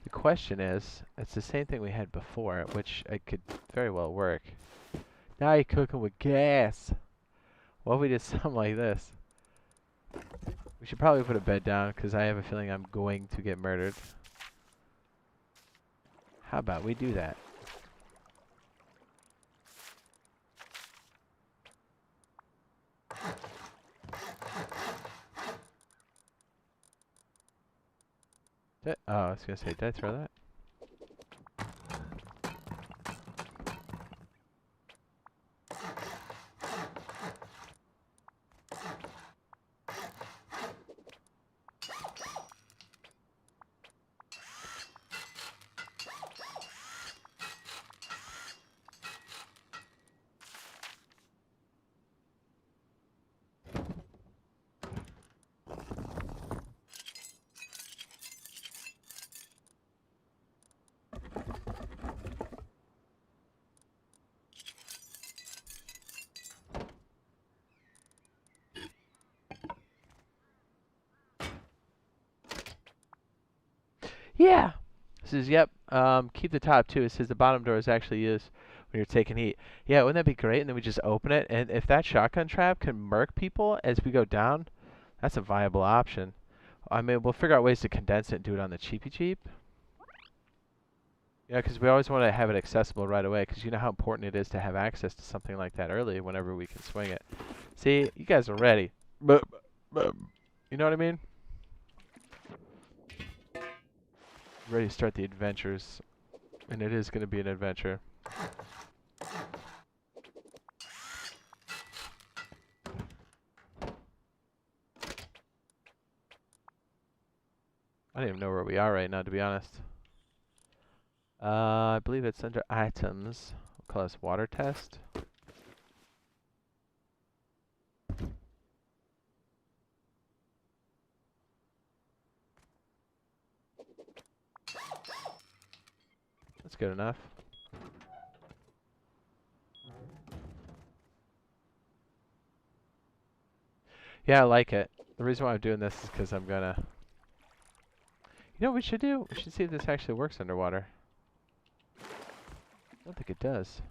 The question is, it's the same thing we had before, which it could very well work. Now you're cooking with gas. What if we did something like this? We should probably put a bed down, because I have a feeling I'm going to get murdered. How about we do that? Oh, I was going to say, did I throw that? Yeah. It says, yep, keep the top too. It says the bottom door is actually used when you're taking heat. Yeah, wouldn't that be great? And then we just open it, and if that shotgun trap can murk people as we go down, that's a viable option. I mean, we'll figure out ways to condense it and do it on the cheapy cheap. Yeah, because we always want to have it accessible right away, because you know how important it is to have access to something like that early whenever we can swing it. See, you guys are ready. You know what I mean? Ready to start the adventures, and it is going to be an adventure. I don't even know where we are right now, to be honest. I believe it's under items. We'll call this water test. That's good enough. Yeah, I like it. The reason why I'm doing this is because I'm gonna... You know what we should do? We should see if this actually works underwater. I don't think it does.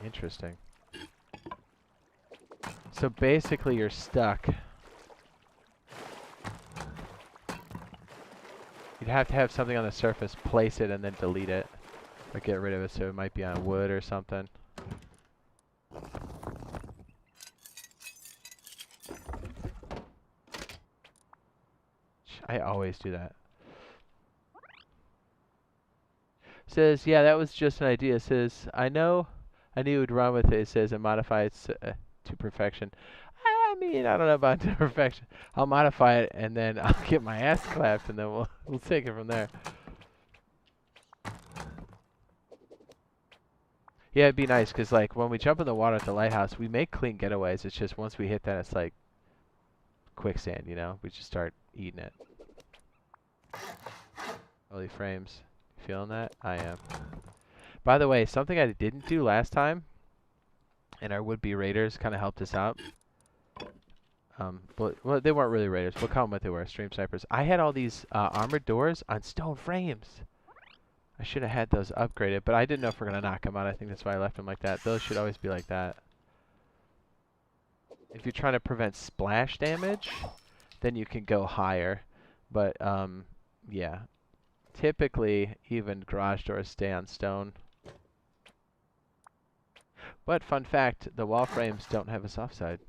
Interesting. So basically you're stuck. You'd have to have something on the surface, place it, and then delete it. Or get rid of it, so it might be on wood or something. I always do that. Says, yeah, that was just an idea. Says, I knew you would run with it. It says, and modify it to perfection. I mean, I don't know about to perfection. I'll modify it, and then I'll get my ass clapped, and then we'll take it from there. Yeah, it'd be nice, because, like, when we jump in the water at the lighthouse, we make clean getaways. It's just once we hit that, it's like quicksand, you know? We just start eating it. Holy frames. Feeling that? I am. By the way, something I didn't do last time, and our would-be raiders kind of helped us out. But, well, they weren't really raiders. We'll call them what they were, stream snipers. I had all these armored doors on stone frames. I should have had those upgraded, but I didn't know if we're going to knock them out. I think that's why I left them like that. Those should always be like that. If you're trying to prevent splash damage, then you can go higher. But, yeah. Typically, even garage doors stay on stone. But, fun fact, the wall frames don't have a soft side.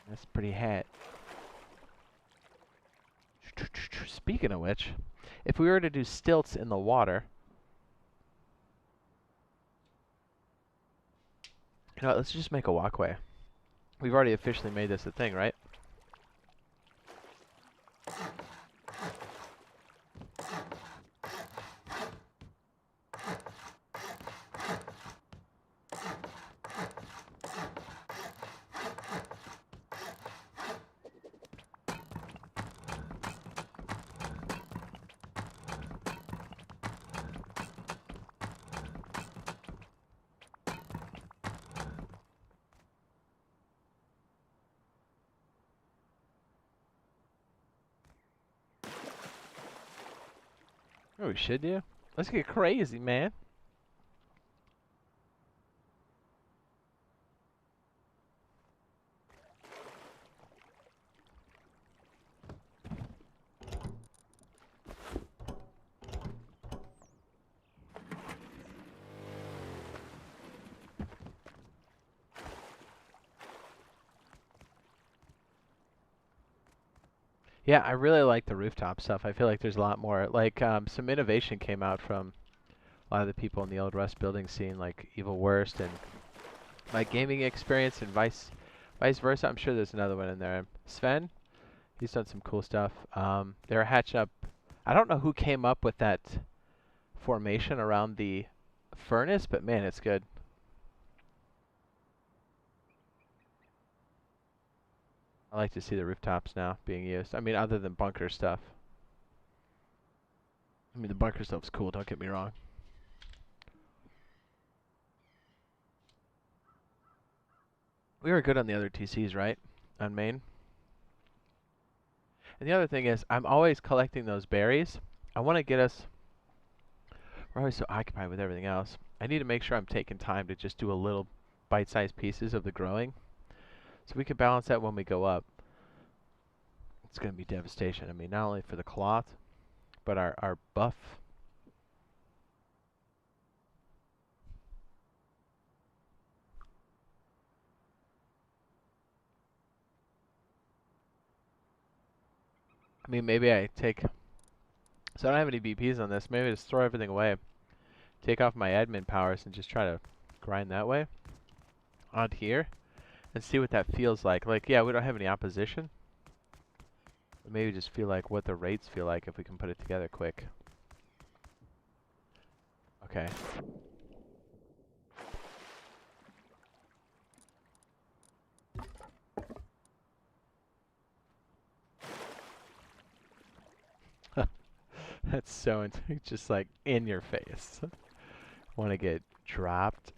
That's pretty hat. Speaking of which, if we were to do stilts in the water, you know what, let's just make a walkway. We've already officially made this a thing, right? Oh, we should do? Let's get crazy, man. Yeah, I really like the rooftop stuff. I feel like there's a lot more. Like, some innovation came out from a lot of the people in the Old West building scene, like Evil Worst and my gaming experience and vice versa. I'm sure there's another one in there. Sven, he's done some cool stuff. They're hatching up. I don't know who came up with that formation around the furnace, but man, it's good. I like to see the rooftops now being used. I mean, other than bunker stuff. I mean, the bunker stuff's cool, don't get me wrong. We were good on the other TCs, right? On main. And the other thing is, I'm always collecting those berries. I want to get us... We're always so occupied with everything else. I need to make sure I'm taking time to just do a little bite-sized pieces of the growing. So we can balance that when we go up. It's going to be devastation. I mean, not only for the cloth, but our buff. I mean, maybe I take... So I don't have any BPs on this. Maybe I just throw everything away. Take off my admin powers and just try to grind that way. On here. And see what that feels like. Like, yeah, we don't have any opposition. But maybe just feel like what the rates feel like if we can put it together quick. Okay. That's so just like in your face. Want to get dropped.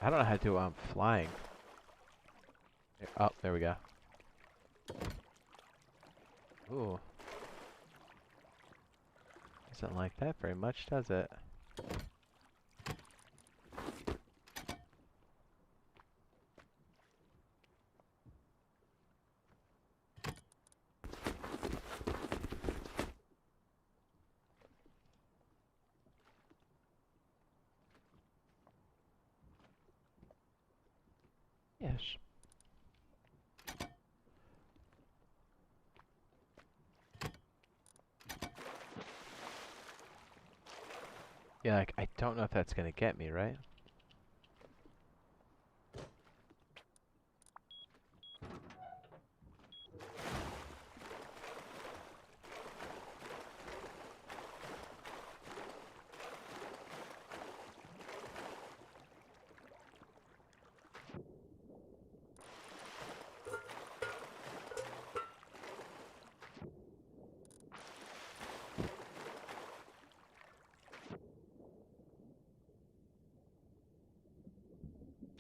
I don't know how to do flying. Oh, there we go. Ooh. Doesn't like that very much, does it? Yes. Yeah, like, I don't know if that's gonna get me, right?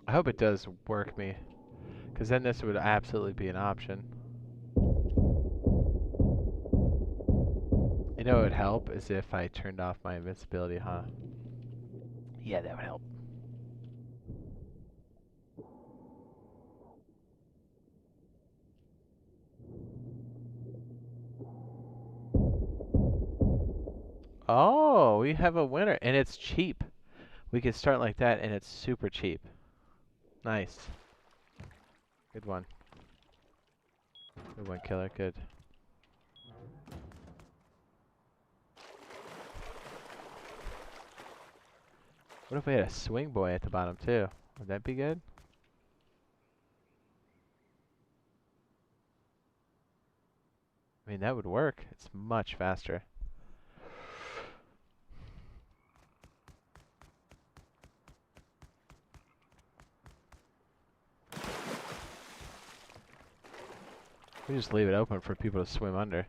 I hope it does work me, because then this would absolutely be an option. You know what would help is if I turned off my invincibility, huh? Yeah, that would help. Oh, we have a winner, and it's cheap. We could start like that, and it's super cheap. Nice. Good one. Good one, killer. Good. What if we had a swing boy at the bottom, too? Would that be good? I mean, that would work. It's much faster. We just leave it open for people to swim under.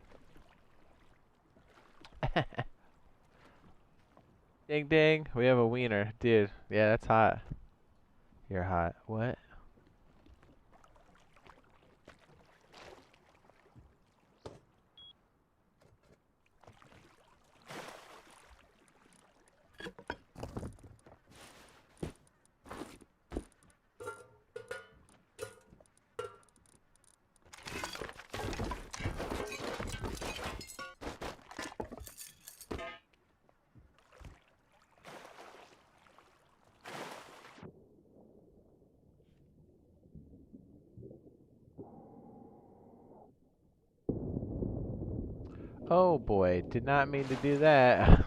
Ding ding, we have a wiener. Dude, yeah, that's hot. You're hot. What? Oh boy, did not mean to do that.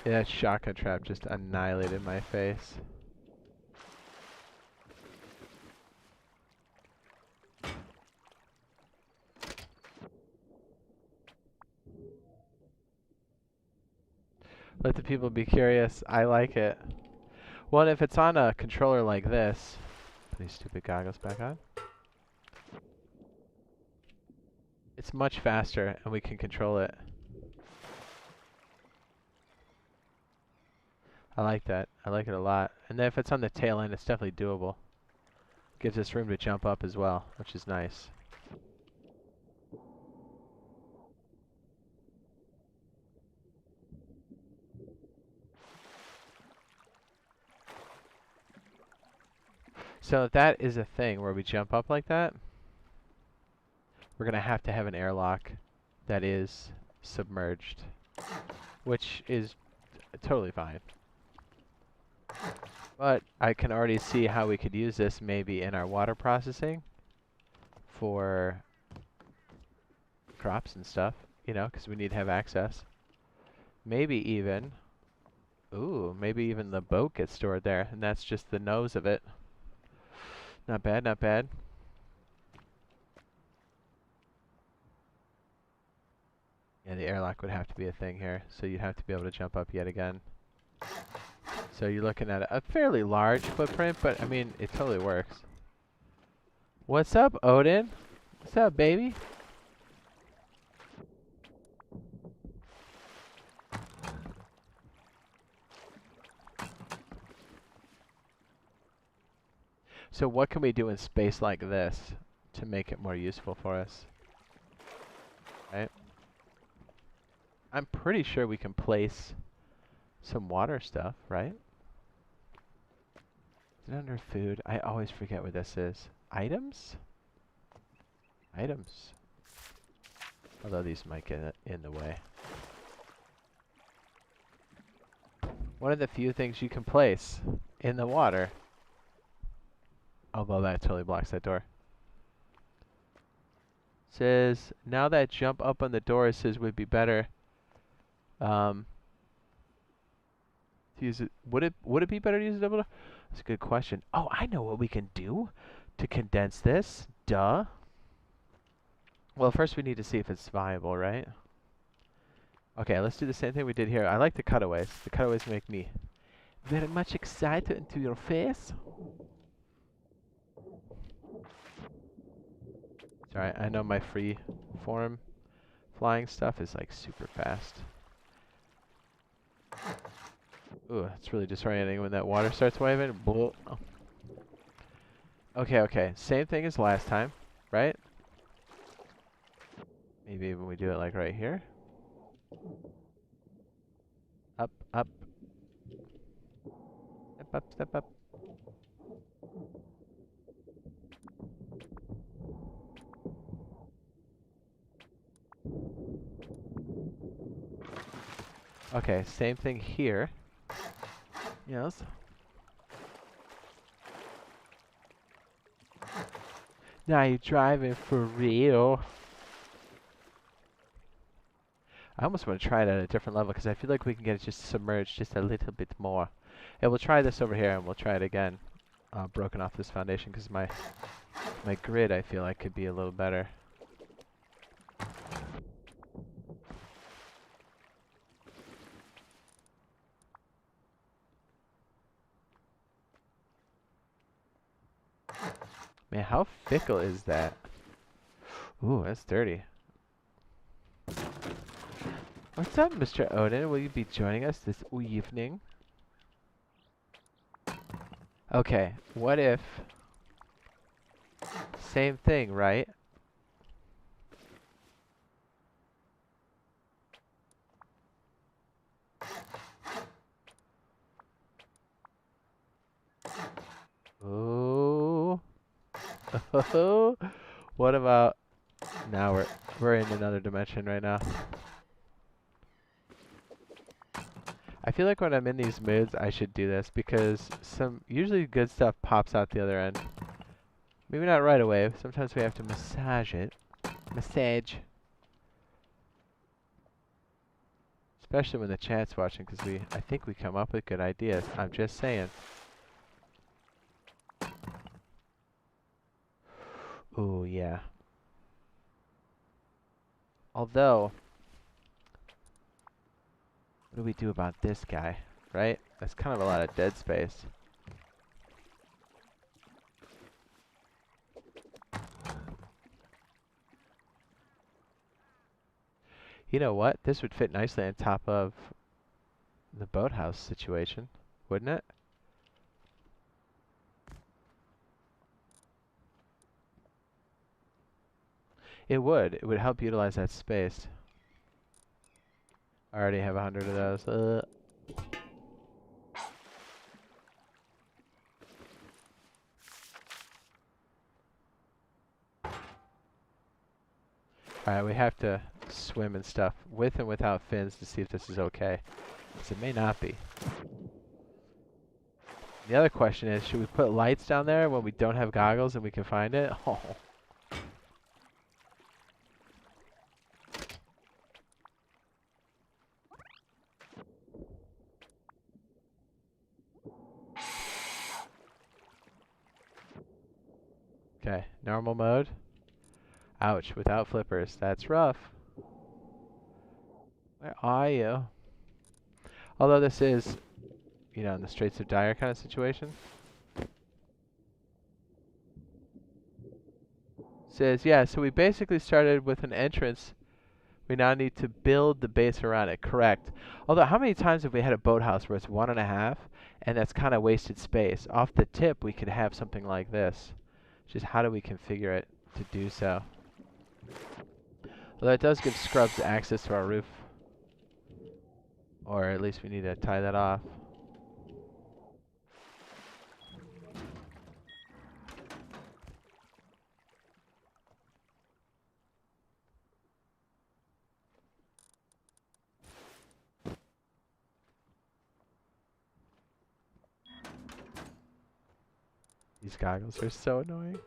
Yeah, that shotgun trap just annihilated my face. Let the people be curious. I like it. Well, if it's on a controller like this, put these stupid goggles back on. It's much faster, and we can control it. I like that. I like it a lot. And then if it's on the tail end, it's definitely doable. Gives us room to jump up as well, which is nice. So if that is a thing where we jump up like that, we're going to have an airlock that is submerged, which is totally fine. But I can already see how we could use this maybe in our water processing for crops and stuff, you know, because we need to have access. Maybe even, maybe even the boat gets stored there, and that's just the nose of it. Not bad, not bad. Yeah, the airlock would have to be a thing here, so you'd have to be able to jump up yet again. So you're looking at a fairly large footprint, but I mean, it totally works. What's up, Odin? What's up, baby? So what can we do in space like this to make it more useful for us? Right? I'm pretty sure we can place some water stuff, right? Is it under food? I always forget what this is. Items? Items. Although these might get in the way. One of the few things you can place in the water. Although that totally blocks that door. Says, now that jump up on the door says would be better. To use it, would it be better to use a double door? That's a good question. Oh, I know what we can do to condense this. Duh. Well, first we need to see if it's viable, right? Okay, let's do the same thing we did here. I like the cutaways. The cutaways make me very much excited into your face. Sorry, I know my free form flying stuff is like super fast. Ooh, it's really disorienting when that water starts waving. Blah. Okay, okay. Same thing as last time, right? Maybe even we do it like right here. Up, up. Step up, step up. Okay, same thing here. Yes. Now you're driving for real. I almost want to try it at a different level because I feel like we can get it just submerged just a little bit more. And we'll try this over here and we'll try it again. Broken off this foundation because my grid I feel like could be a little better. Man, how fickle is that? Ooh, that's dirty. What's up, Mr. Odin? Will you be joining us this evening? Okay, what if... Same thing, right? Ooh. What about... Now we're in another dimension right now. I feel like when I'm in these moods, I should do this because usually good stuff pops out the other end. Maybe not right away. Sometimes we have to massage it. Massage. Especially when the chat's watching because I think we come up with good ideas. I'm just saying. Ooh, yeah. Although, what do we do about this guy, right? That's kind of a lot of dead space. You know what? This would fit nicely on top of the boathouse situation, wouldn't it? It would. It would help utilize that space. I already have 100 of those. Alright, we have to swim and stuff with and without fins to see if this is okay. Because it may not be. The other question is, should we put lights down there when we don't have goggles and we can find it? Oh. Okay, normal mode. Ouch, without flippers. That's rough. Where are you? Although this is, you know, in the Straits of Dire kind of situation. Says, yeah, so we basically started with an entrance. We now need to build the base around it. Correct. Although, how many times have we had a boathouse where it's 1.5, and that's kind of wasted space? Off the tip, we could have something like this. Just how do we configure it to do so? Although it does give scrubs access to our roof. Or at least we need to tie that off. These goggles are so annoying.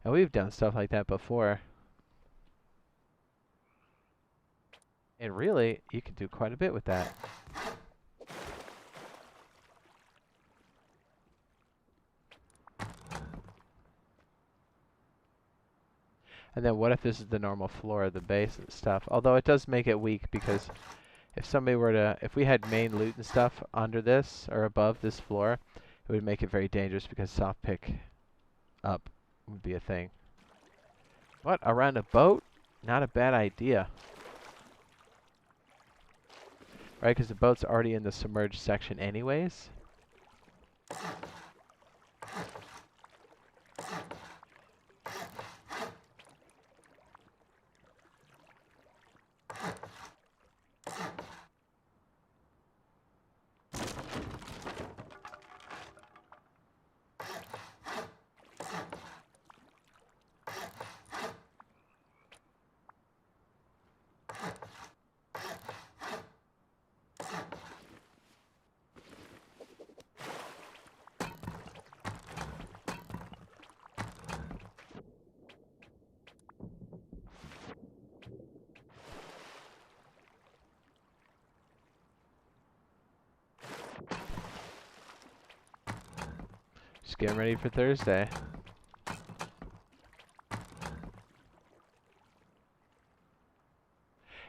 And we've done stuff like that before. And really, you can do quite a bit with that. And then what if this is the normal floor of the base and stuff? Although it does make it weak because if somebody were to, if we had main loot and stuff under this or above this floor, it would make it very dangerous because soft pick up would be a thing. What? Around a boat? Not a bad idea. Right, because the boat's already in the submerged section anyways. Just getting ready for Thursday.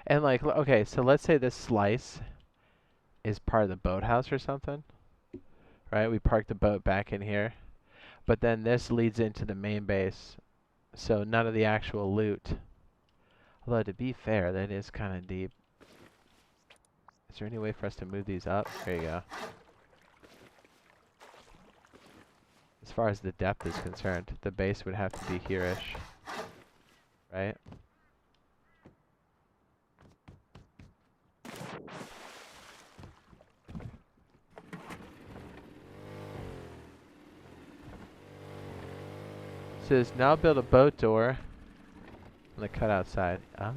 And like, okay, so let's say this slice is part of the boathouse or something, right? We park the boat back in here, but then this leads into the main base, so none of the actual loot. Although to be fair, that is kind of deep. Is there any way for us to move these up? There you go. As far as the depth is concerned, the base would have to be here-ish, right? It says, now build a boat door on the cutout side. Oh.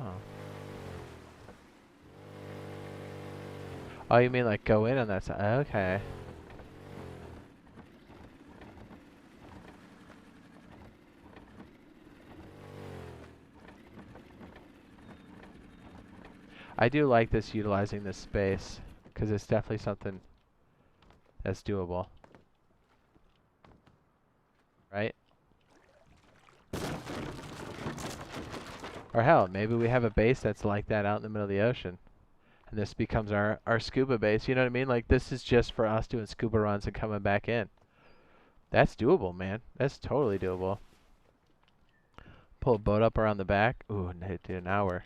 Oh, you mean like go in on that side? Okay. I do like this utilizing this space because it's definitely something that's doable. Right? Or hell, maybe we have a base that's like that out in the middle of the ocean. And this becomes our scuba base. You know what I mean? Like this is just for us doing scuba runs and coming back in. That's doable, man. That's totally doable. Pull a boat up around the back. Ooh, dude, now we're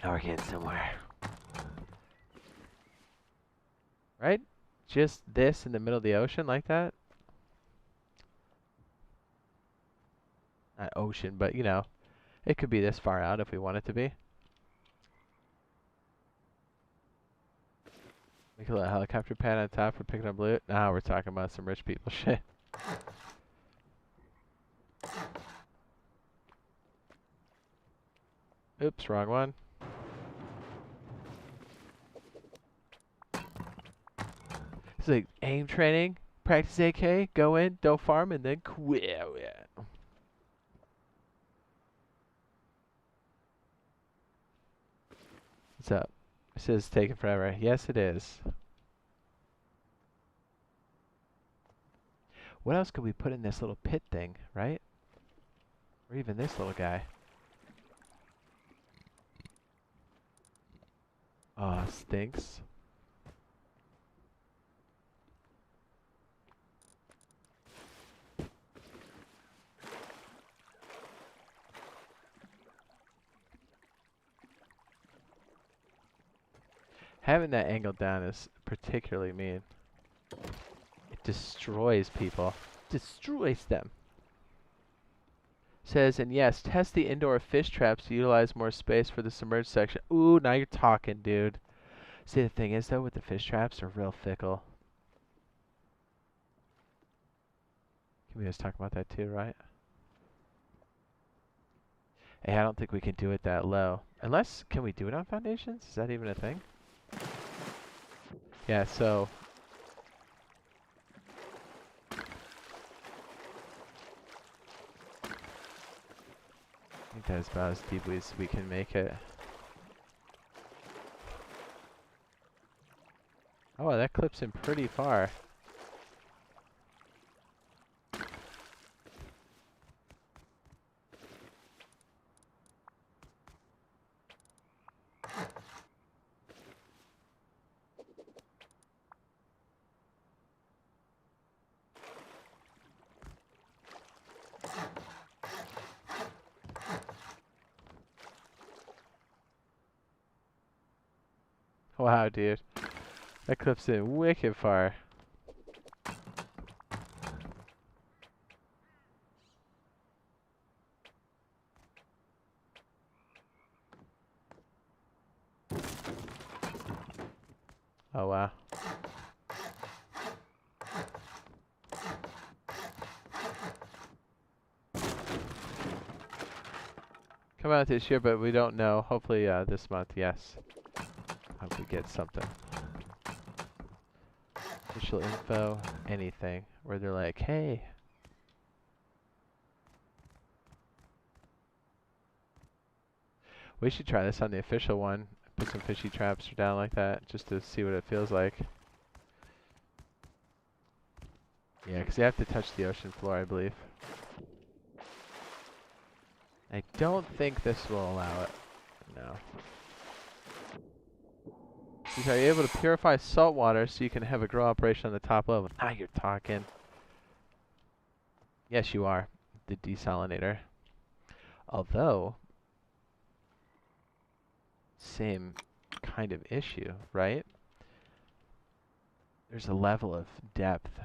getting somewhere. Right? Just this in the middle of the ocean like that? Not ocean, but you know, it could be this far out if we want it to be. Make a little helicopter pad on top for picking up loot. Now we're talking about some rich people shit. Oops, wrong one. It's like aim training, practice AK, go in, don't farm, and then quit. Yeah. What's up? It says taking forever. Yes, it is. What else could we put in this little pit thing, right? Or even this little guy. Oh, stinks. Having that angle down is particularly mean. It destroys people. Destroys them. Says, and yes, test the indoor fish traps to utilize more space for the submerged section. Ooh, now you're talking, dude. See, the thing is, though, with the fish traps, they're real fickle. Can we just talk about that too, right? Hey, I don't think we can do it that low. Unless, can we do it on foundations? Is that even a thing? Yeah, so I think that's about as deep as we can make it. Oh, wow, that clips in pretty far. Wow, dude. That clips in wicked far. Oh, wow. Come out this year, but we don't know. Hopefully this month, yes. Hope we get something. Official info, anything. Where they're like, hey. We should try this on the official one. Put some fishy traps down like that, just to see what it feels like. Yeah, because you have to touch the ocean floor, I believe. I don't think this will allow it. No. Are you able to purify salt water so you can have a grow operation on the top level? Now you're talking. Yes, you are. The desalinator. Although, same kind of issue, right? There's a level of depth.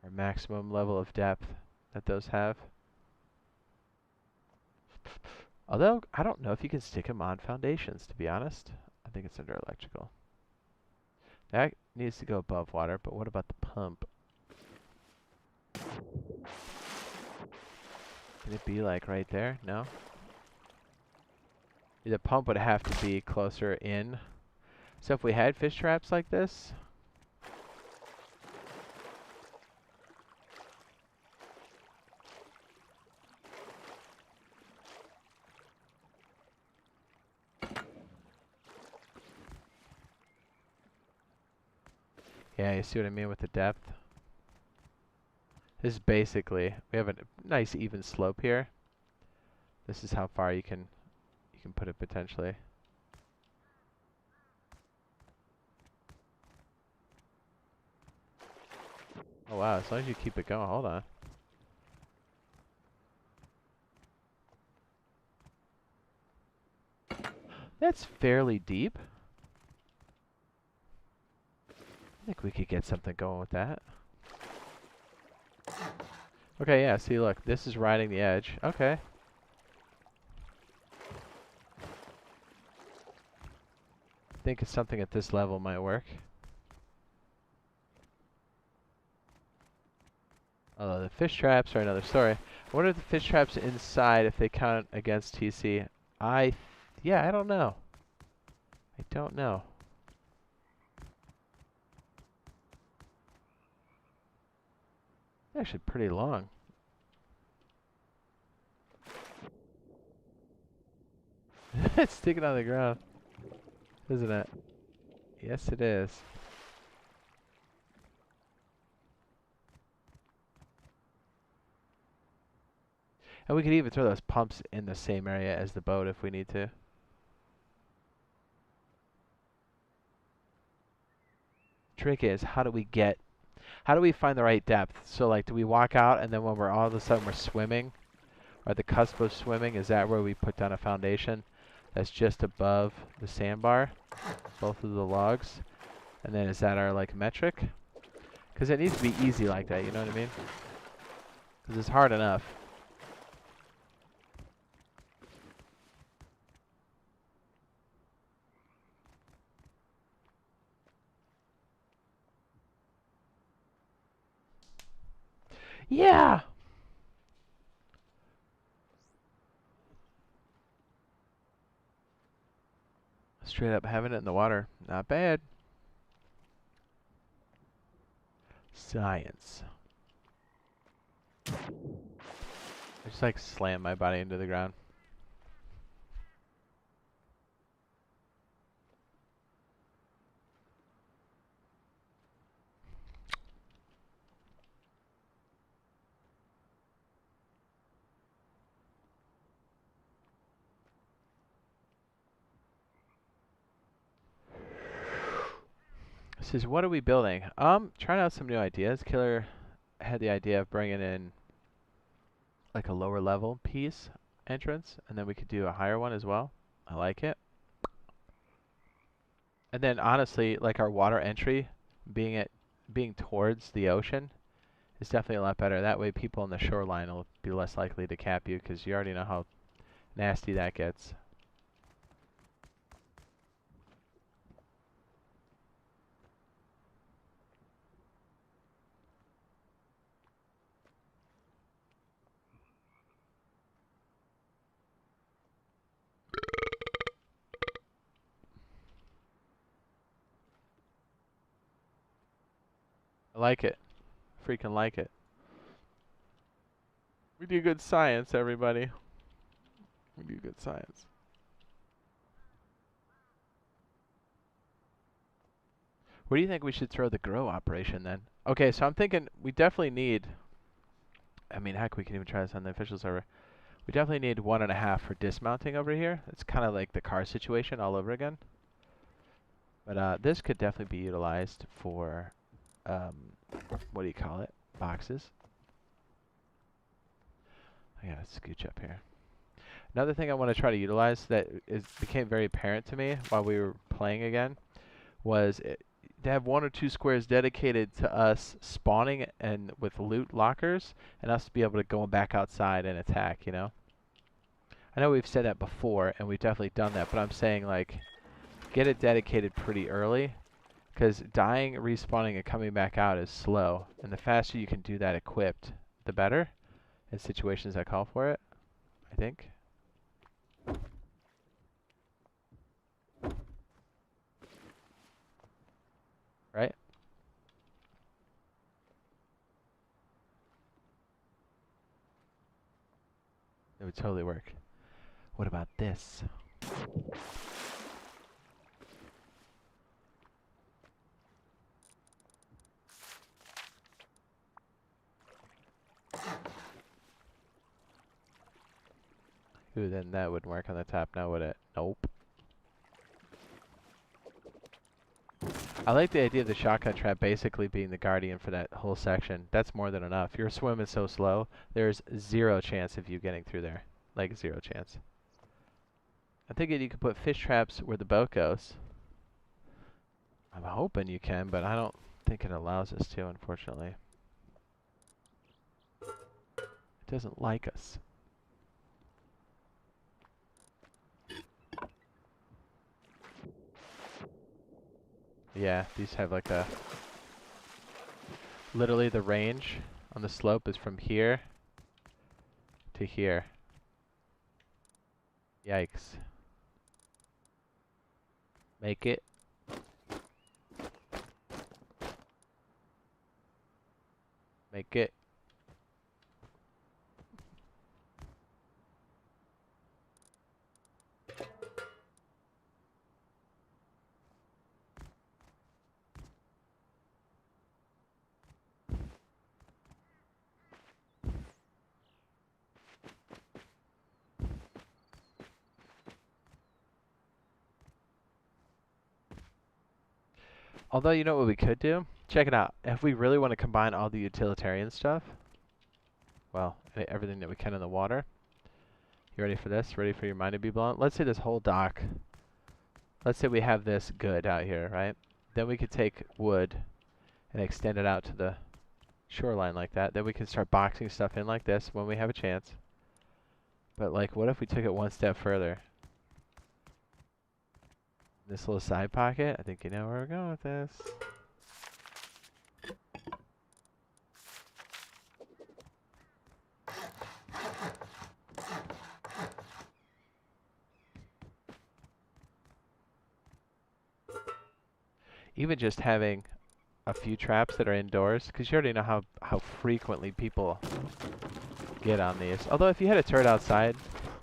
Or maximum level of depth that those have. Although, I don't know if you can stick them on foundations, to be honest. I think it's under electrical. That needs to go above water, but what about the pump? Can it be like right there? No? The pump would have to be closer in. So if we had fish traps like this... Yeah, you see what I mean with the depth? This is basically, we have a nice even slope here. This is how far you can put it potentially. Oh wow, as long as you keep it going, hold on. That's fairly deep. I think we could get something going with that. Okay, yeah, see look, this is riding the edge. Okay. I think it's something at this level might work. Although the fish traps are another story. What are the fish traps inside if they count against TC? Yeah, I don't know. I don't know. Actually pretty long. It's sticking on the ground, isn't it? Yes, it is. And we could even throw those pumps in the same area as the boat if we need to. Trick is, how do we find the right depth? So like, do we walk out and then when we're all of a sudden we're swimming, or at the cusp of swimming, is that where we put down a foundation that's just above the sandbar, both of the logs? And then is that our like metric? Because it needs to be easy like that, you know what I mean? Because it's hard enough. Yeah! Straight up having it in the water. Not bad. Science. I just like slam my body into the ground. This is, what are we building? Trying out some new ideas. Killer had the idea of bringing in like a lower level piece entrance, and then we could do a higher one as well. I like it. And then honestly, like our water entry being towards the ocean is definitely a lot better. That way people on the shoreline will be less likely to cap you, because you already know how nasty that gets. I like it. Freaking like it. We do good science, everybody. We do good science. Where do you think we should throw the grow operation then? Okay, so I'm thinking we definitely need, I mean, heck, we can even try this on the official server. We definitely need 1.5 for dismounting over here. It's kind of like the car situation all over again. But this could definitely be utilized for, what do you call it? Boxes. I gotta scooch up here. Another thing I want to try to utilize that became very apparent to me while we were playing again was to have 1 or 2 squares dedicated to us spawning and with loot lockers, and us to be able to go back outside and attack, you know? I know we've said that before, and we've definitely done that, but I'm saying, like, get it dedicated pretty early, because dying, respawning, and coming back out is slow, and the faster you can do that equipped, the better, in situations that call for it, I think. Right? It would totally work. What about this? Ooh, then that wouldn't work on the top now, would it? Nope. I like the idea of the shotgun trap basically being the guardian for that whole section. That's more than enough. Your swim is so slow, there's 0 chance of you getting through there. Like, 0 chance. I'm thinking you could put fish traps where the boat goes. I'm hoping you can, but I don't think it allows us to, unfortunately. It doesn't like us. Yeah, these have like a... Literally the range on the slope is from here to here. Yikes. Make it. Make it. Although, you know what we could do? Check it out. If we really want to combine all the utilitarian stuff, well, everything that we can in the water. You ready for this? Ready for your mind to be blown? Let's say this whole dock, let's say we have this good out here, right? Then we could take wood and extend it out to the shoreline like that. Then we can start boxing stuff in like this when we have a chance. But like, what if we took it one step further? This little side pocket, I think you know where we're going with this. Even just having a few traps that are indoors, because you already know how frequently people get on these. Although if you had a turret outside,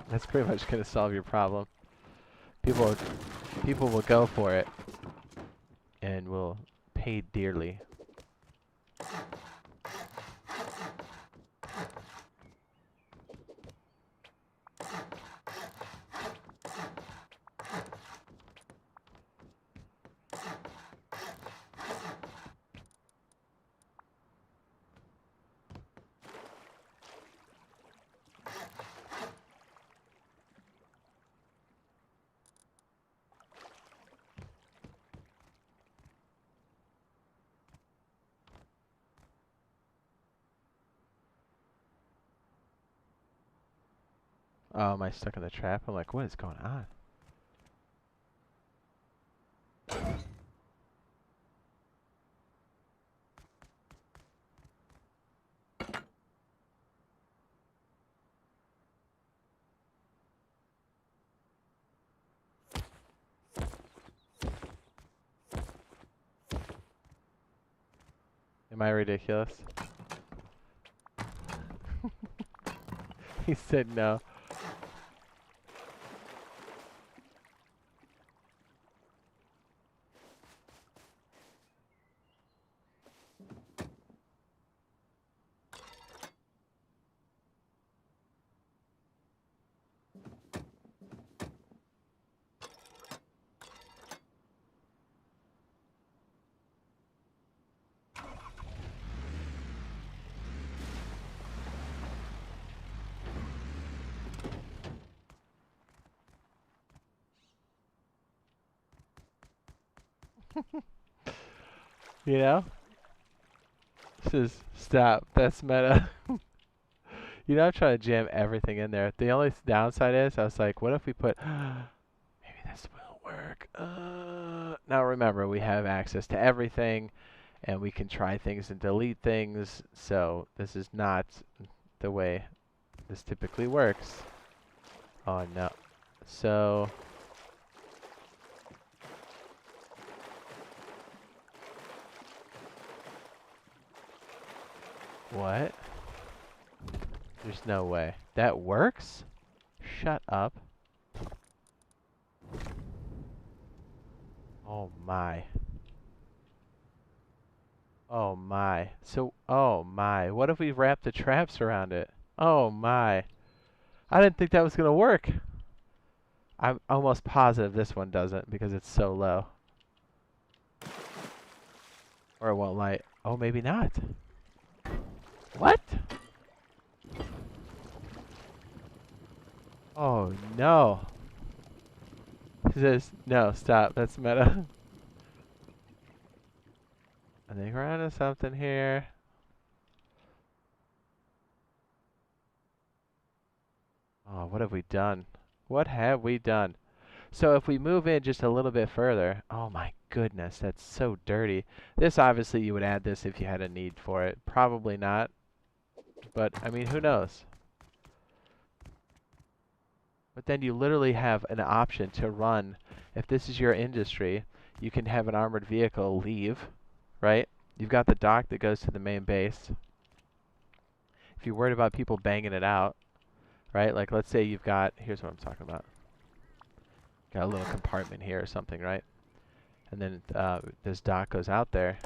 that's pretty much going to solve your problem. People will go for it and will pay dearly. Oh, am I stuck in the trap? I'm like, what is going on? Am I ridiculous? He said no. You know? Stop. That's meta. You know, I'm trying to jam everything in there. The only downside is, I was like, what if we put... Maybe this will work. Now remember, we have access to everything, and we can try things and delete things, so this is not the way this typically works. Oh, no. So... What? There's no way. That works? Shut up. Oh my. Oh my. So, oh my. What if we wrap the traps around it? Oh my. I didn't think that was gonna work. I'm almost positive this one doesn't because it's so low. Or it won't light. Oh, maybe not. What? Oh no. He says, no, stop. That's meta. I think we're onto something here. Oh, what have we done? What have we done? So if we move in just a little bit further, oh my goodness, that's so dirty. This obviously you would add this if you had a need for it. Probably not. But I mean, who knows? But then you literally have an option to run. If this is your industry, you can have an armored vehicle leave, right? You've got the dock that goes to the main base. If you're worried about people banging it out, right? Like let's say you've got, here's what I'm talking about. Got a little compartment here or something, right? And then this dock goes out there.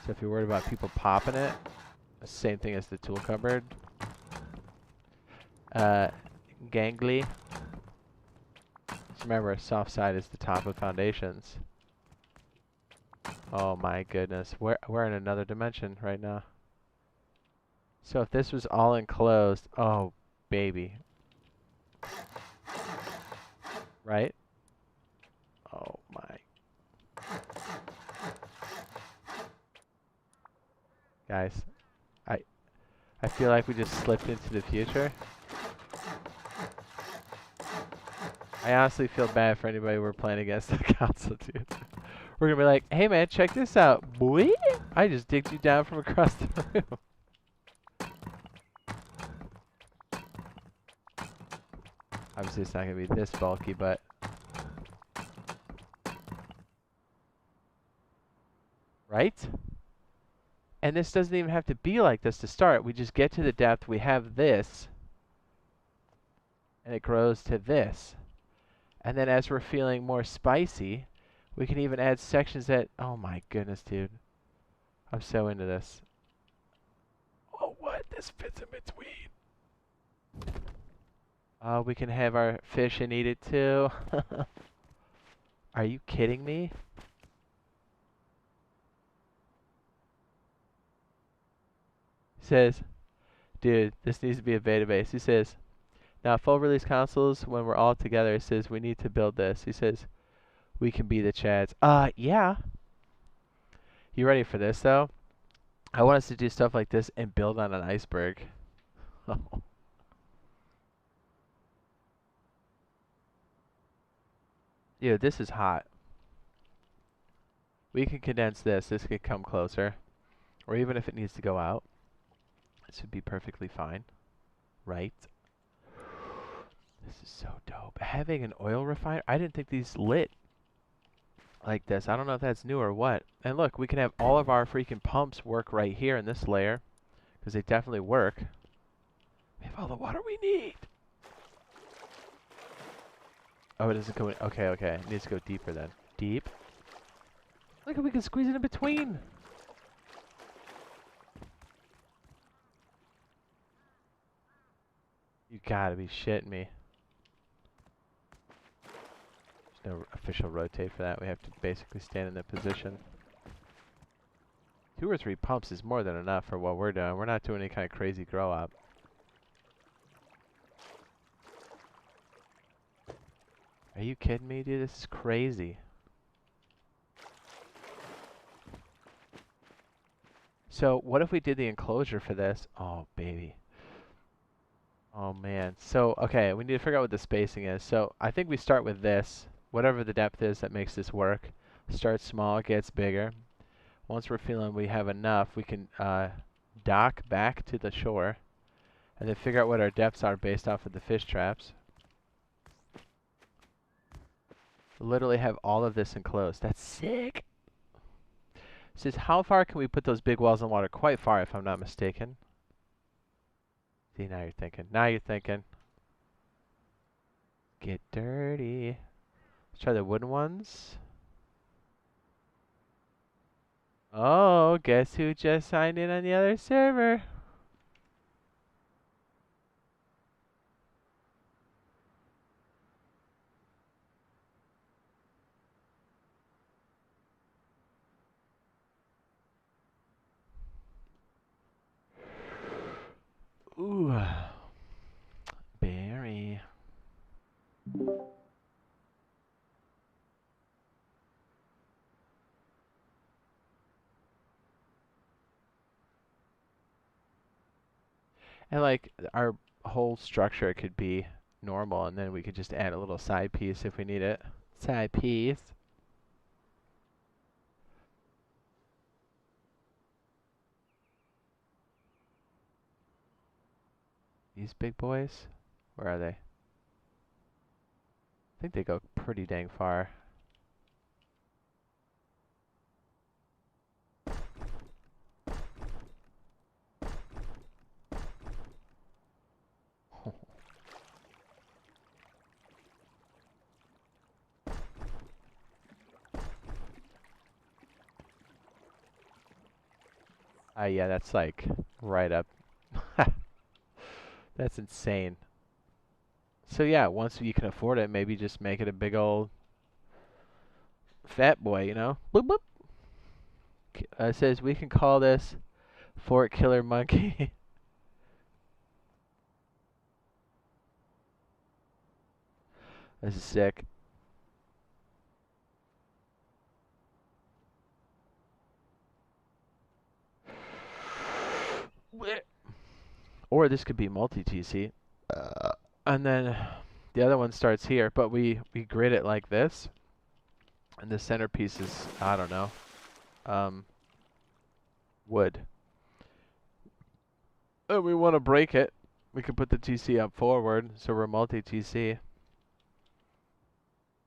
So if you're worried about people popping it, the same thing as the tool cupboard. Gangly. Just remember, soft side is the top of foundations. Oh my goodness, we're in another dimension right now. So if this was all enclosed, oh baby. Right? Oh my. Guys, I feel like we just slipped into the future. I honestly feel bad for anybody we're playing against the console, dude. We're gonna be like, hey man, check this out, boy! I just digged you down from across the room. Obviously it's not gonna be this bulky, but... Right? And this doesn't even have to be like this to start. We just get to the depth, we have this, and it grows to this. And then as we're feeling more spicy, we can even add sections that, oh my goodness, dude. I'm so into this. Oh, what? This fits in between. We can have our fish and eat it too. Are you kidding me? He says, dude, this needs to be a beta base. He says, now full release consoles, when we're all together, he says, we need to build this. He says, we can be the Chads. Yeah. You ready for this, though? I want us to do stuff like this and build on an iceberg. Yeah, this is hot. We can condense this. This could come closer. Or even if it needs to go out, this would be perfectly fine. Right? This is so dope. Having an oil refiner? I didn't think these lit like this. I don't know if that's new or what. And look, we can have all of our freaking pumps work right here in this layer. Because they definitely work. We have all the water we need. Oh, it doesn't go in. Okay, okay. It needs to go deeper then. Deep. Look, we can squeeze it in between. You gotta be shitting me. There's no official rotate for that. We have to basically stand in that position. 2 or 3 pumps is more than enough for what we're doing. We're not doing any kind of crazy grow up. Are you kidding me, dude? This is crazy. So what if we did the enclosure for this? Oh, baby. Oh, man. So, okay, we need to figure out what the spacing is. So I think we start with this. Whatever the depth is that makes this work. Start small, gets bigger. Once we're feeling we have enough, we can dock back to the shore. And then figure out what our depths are based off of the fish traps. Literally have all of this enclosed. That's sick! It says, how far can we put those big wells in water? Quite far, if I'm not mistaken. See, now you're thinking. Now you're thinking. Get dirty. Let's try the wooden ones. Oh, guess who just signed in on the other server? Ooh. Berry. And like our whole structure could be normal, and then we could just add a little side piece if we need it. Side piece. These big boys? Where are they? I think they go pretty dang far. Yeah, that's like right up. That's insane. So yeah, once you can afford it, maybe just make it a big old fat boy, you know? Boop boop. It says we can call this Fort Killer Monkey. This is sick. Or this could be multi-TC. And then the other one starts here, but we grid it like this. And the centerpiece is, I don't know, wood. And we want to break it. We can put the TC up forward, so we're multi-TC.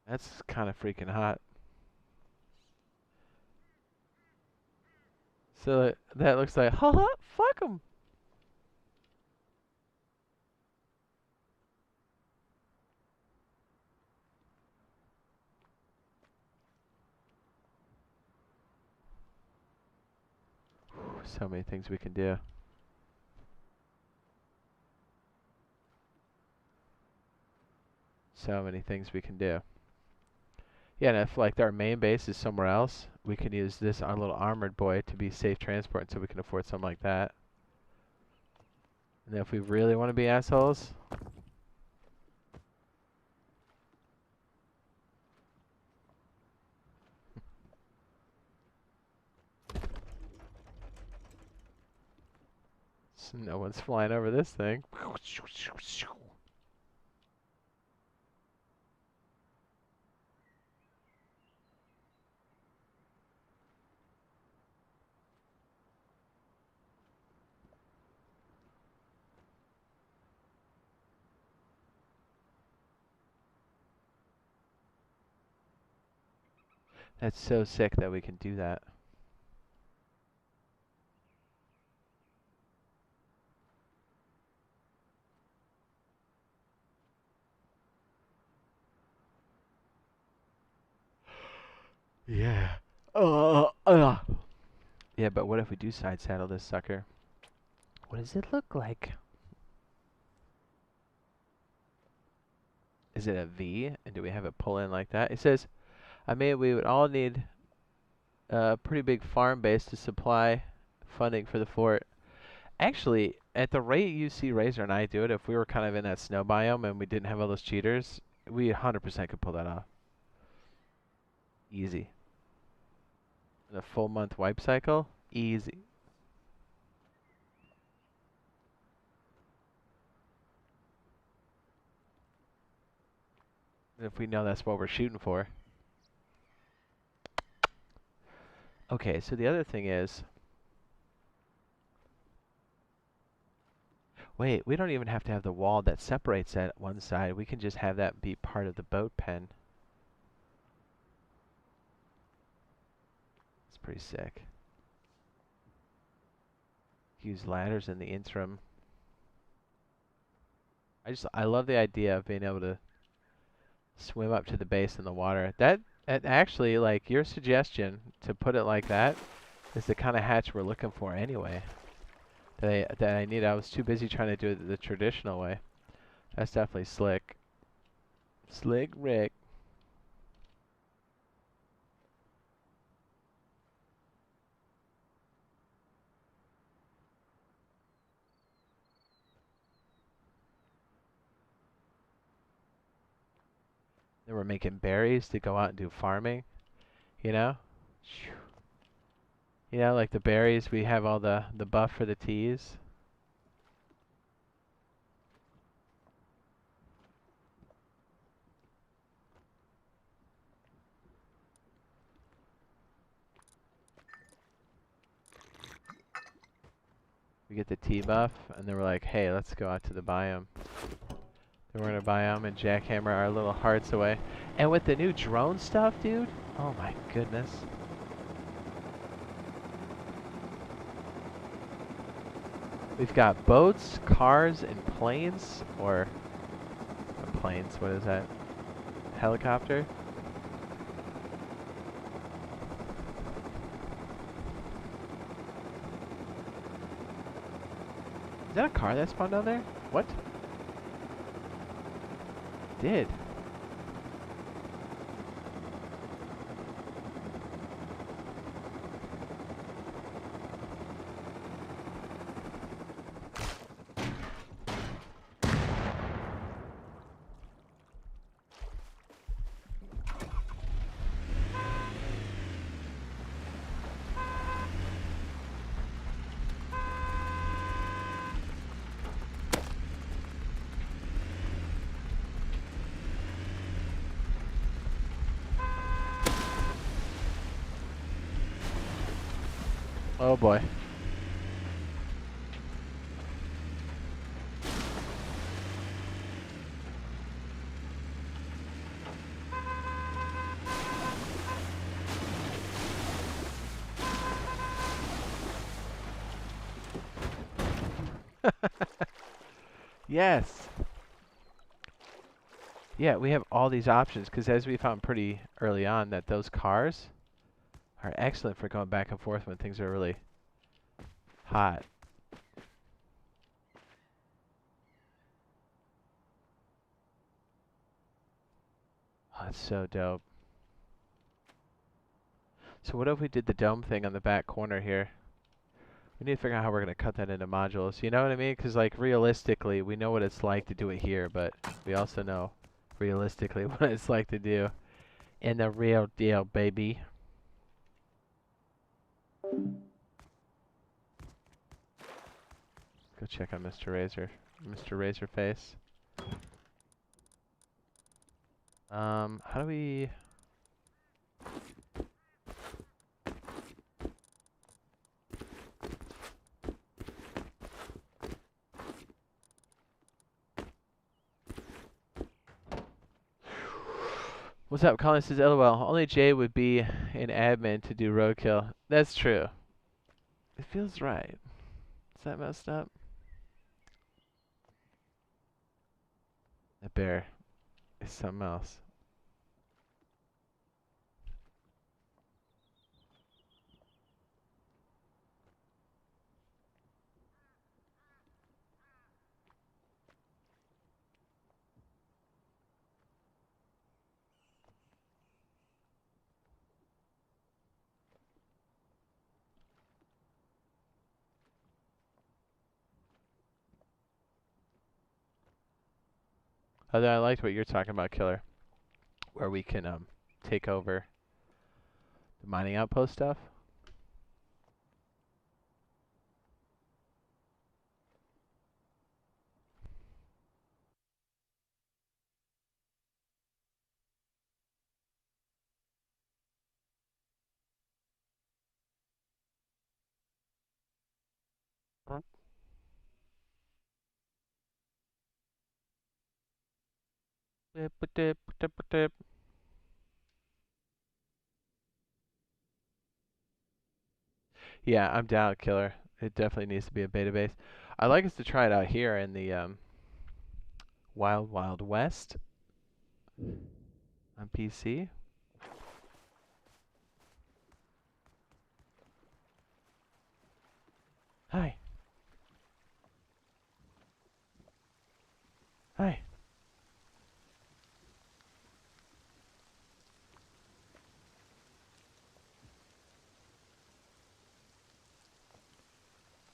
That's kind of freaking hot. So that looks like, haha, fuck 'em. So many things we can do. So many things we can do. Yeah, and if like our main base is somewhere else, we can use this, our little armored boy, to be safe transport, so we can afford something like that. And then if we really want to be assholes, so no one's flying over this thing. That's so sick that we can do that. Yeah. Yeah, but what if we do side saddle this sucker? What does it look like? Is it a V? And do we have it pull in like that? It says, I mean, we would all need a pretty big farm base to supply funding for the fort. Actually, at the rate you see Razor and I do it, if we were kind of in that snow biome and we didn't have all those cheaters, we 100% could pull that off. Easy. In a full month wipe cycle, easy. If we know that's what we're shooting for. Okay, so the other thing is, wait, we don't even have to have the wall that separates that one side. We can just have that be part of the boat pen. It's pretty sick. Use ladders in the interim. I love the idea of being able to swim up to the base in the water. That actually, like, your suggestion to put it like that is the kind of hatch we're looking for anyway. That I need. I was too busy trying to do it the traditional way. That's definitely slick. Slick Rick. Then we're making berries to go out and do farming. You know? You know, like the berries, we have all the buff for the teas. We get the tea buff, and then we're like, hey, let's go out to the biome. Then we're gonna biome and jackhammer our little hearts away. And with the new drone stuff, dude, oh my goodness. We've got boats, cars, and planes, or planes, what is that? Helicopter? Is that a car that spawned down there? What? Did. Oh boy. Yes. Yeah, we have all these options because as we found pretty early on that those cars are excellent for going back and forth when things are really hot. Oh, that's so dope. So what if we did the dome thing on the back corner here? We need to figure out how we're going to cut that into modules. You know what I mean? Because, like, realistically, we know what it's like to do it here, but we also know, realistically, what it's like to do in the real deal, baby. Go check on Mr. Razorface. How do we... What's up? Colin says, LOL. Only Jade would be an admin to do roadkill. That's true. It feels right. Is that messed up? That bear is something else. Although I liked what you're talking about, Killer, where we can take over the mining outpost stuff. Yeah, I'm down, Killer. It definitely needs to be a beta base. I'd like us to try it out here in the Wild Wild West on PC. Hi. Hi.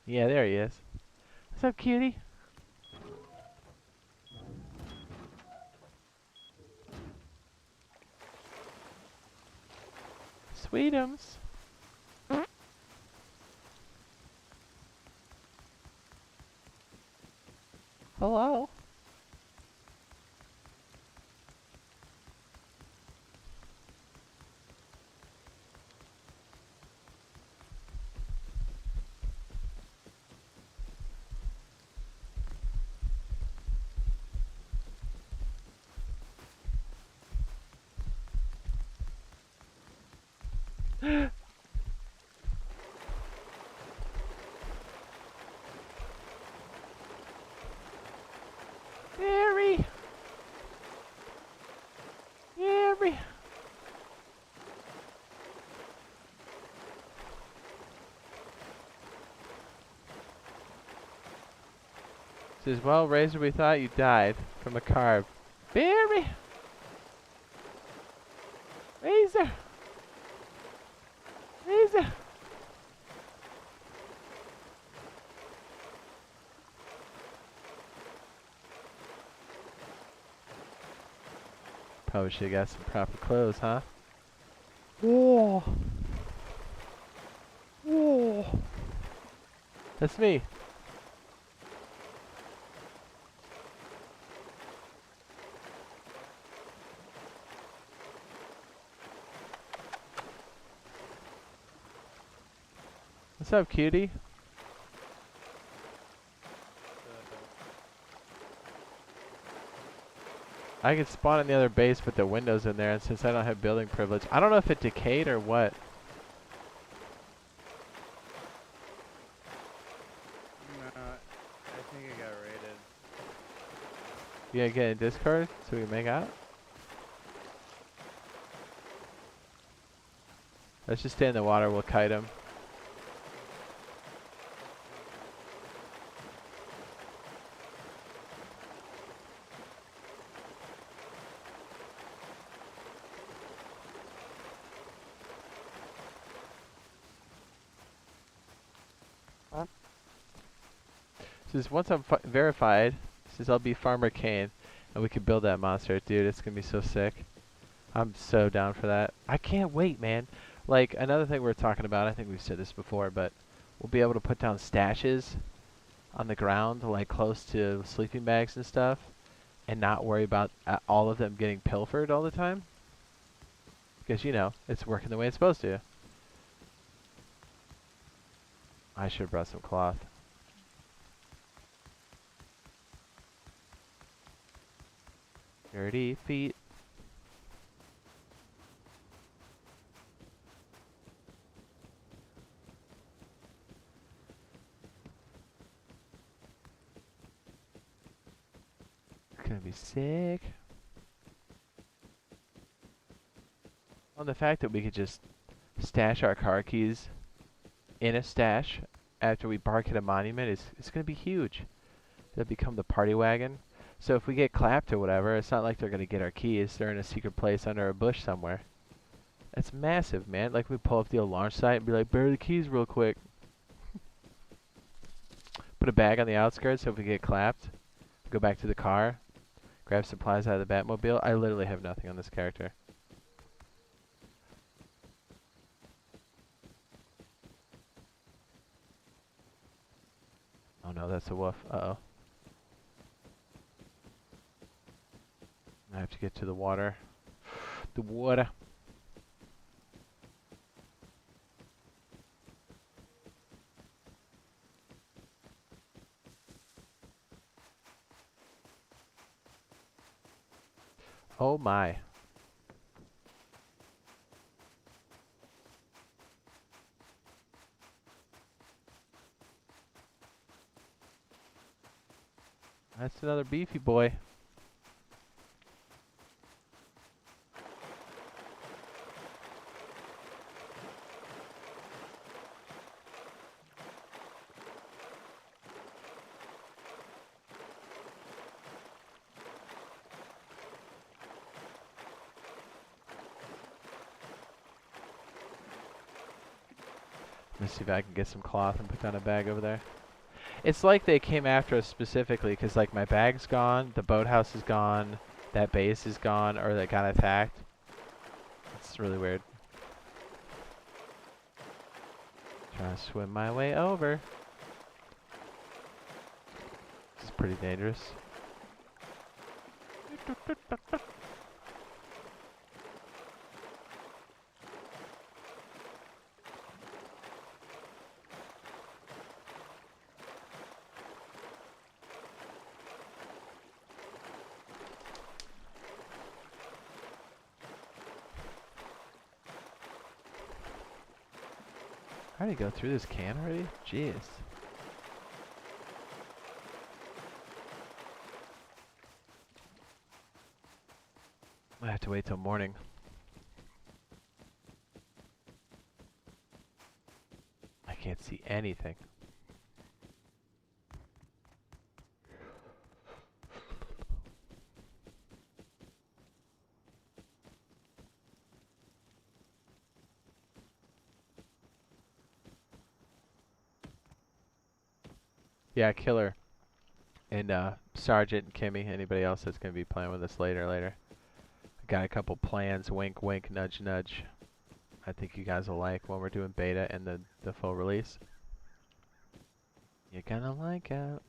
Yeah, there he is. What's up, cutie? Sweetums. Hello. Mary. Mary. Says, well, Razor, we thought you died from a carb. Barry! Razor! Razor! Probably should have got some proper clothes, huh? Whoa! Whoa! That's me. What's up, cutie? I could spawn in the other base, put the windows in there, and since I don't have building privilege, I don't know if it decayed or what. No, I think it got raided. You gonna get in Discord so we can make out? Let's just stay in the water, we'll kite him. Says once I'm verified, says I'll be Farmer Kane, and we can build that monster. Dude, it's gonna be so sick. I'm so down for that. I can't wait, man. Like, another thing we're talking about, I think we've said this before, but we'll be able to put down stashes on the ground, like close to sleeping bags and stuff, and not worry about all of them getting pilfered all the time. Because, you know, it's working the way it's supposed to. I should have brought some cloth. Dirty feet. gonna be sick. Well, the fact that we could just stash our car keys in a stash after we bark at a monument is gonna be huge. It'll become the party wagon. So if we get clapped or whatever, it's not like they're gonna get our keys. They're in a secret place under a bush somewhere. That's massive, man. Like we pull up the old launch site and be like, bury the keys real quick. Put a bag on the outskirts so if we get clapped, go back to the car, grab supplies out of the Batmobile. I literally have nothing on this character. Oh no, that's a wolf. Uh-oh. I have to get to the water. The water. Oh my. That's another beefy boy. Let's see if I can get some cloth and put down a bag over there. It's like they came after us specifically because like my bag's gone, the boathouse is gone, that base is gone, or they got attacked. It's really weird. Trying to swim my way over. This is pretty dangerous. How did he go through this can already? Jeez. I have to wait till morning. I can't see anything. Yeah, Killer and Sergeant and Kimmy. Anybody else that's going to be playing with us later. I got a couple plans. Wink, wink, nudge, nudge. I think you guys will like when we're doing beta and the full release. You're gonna like it.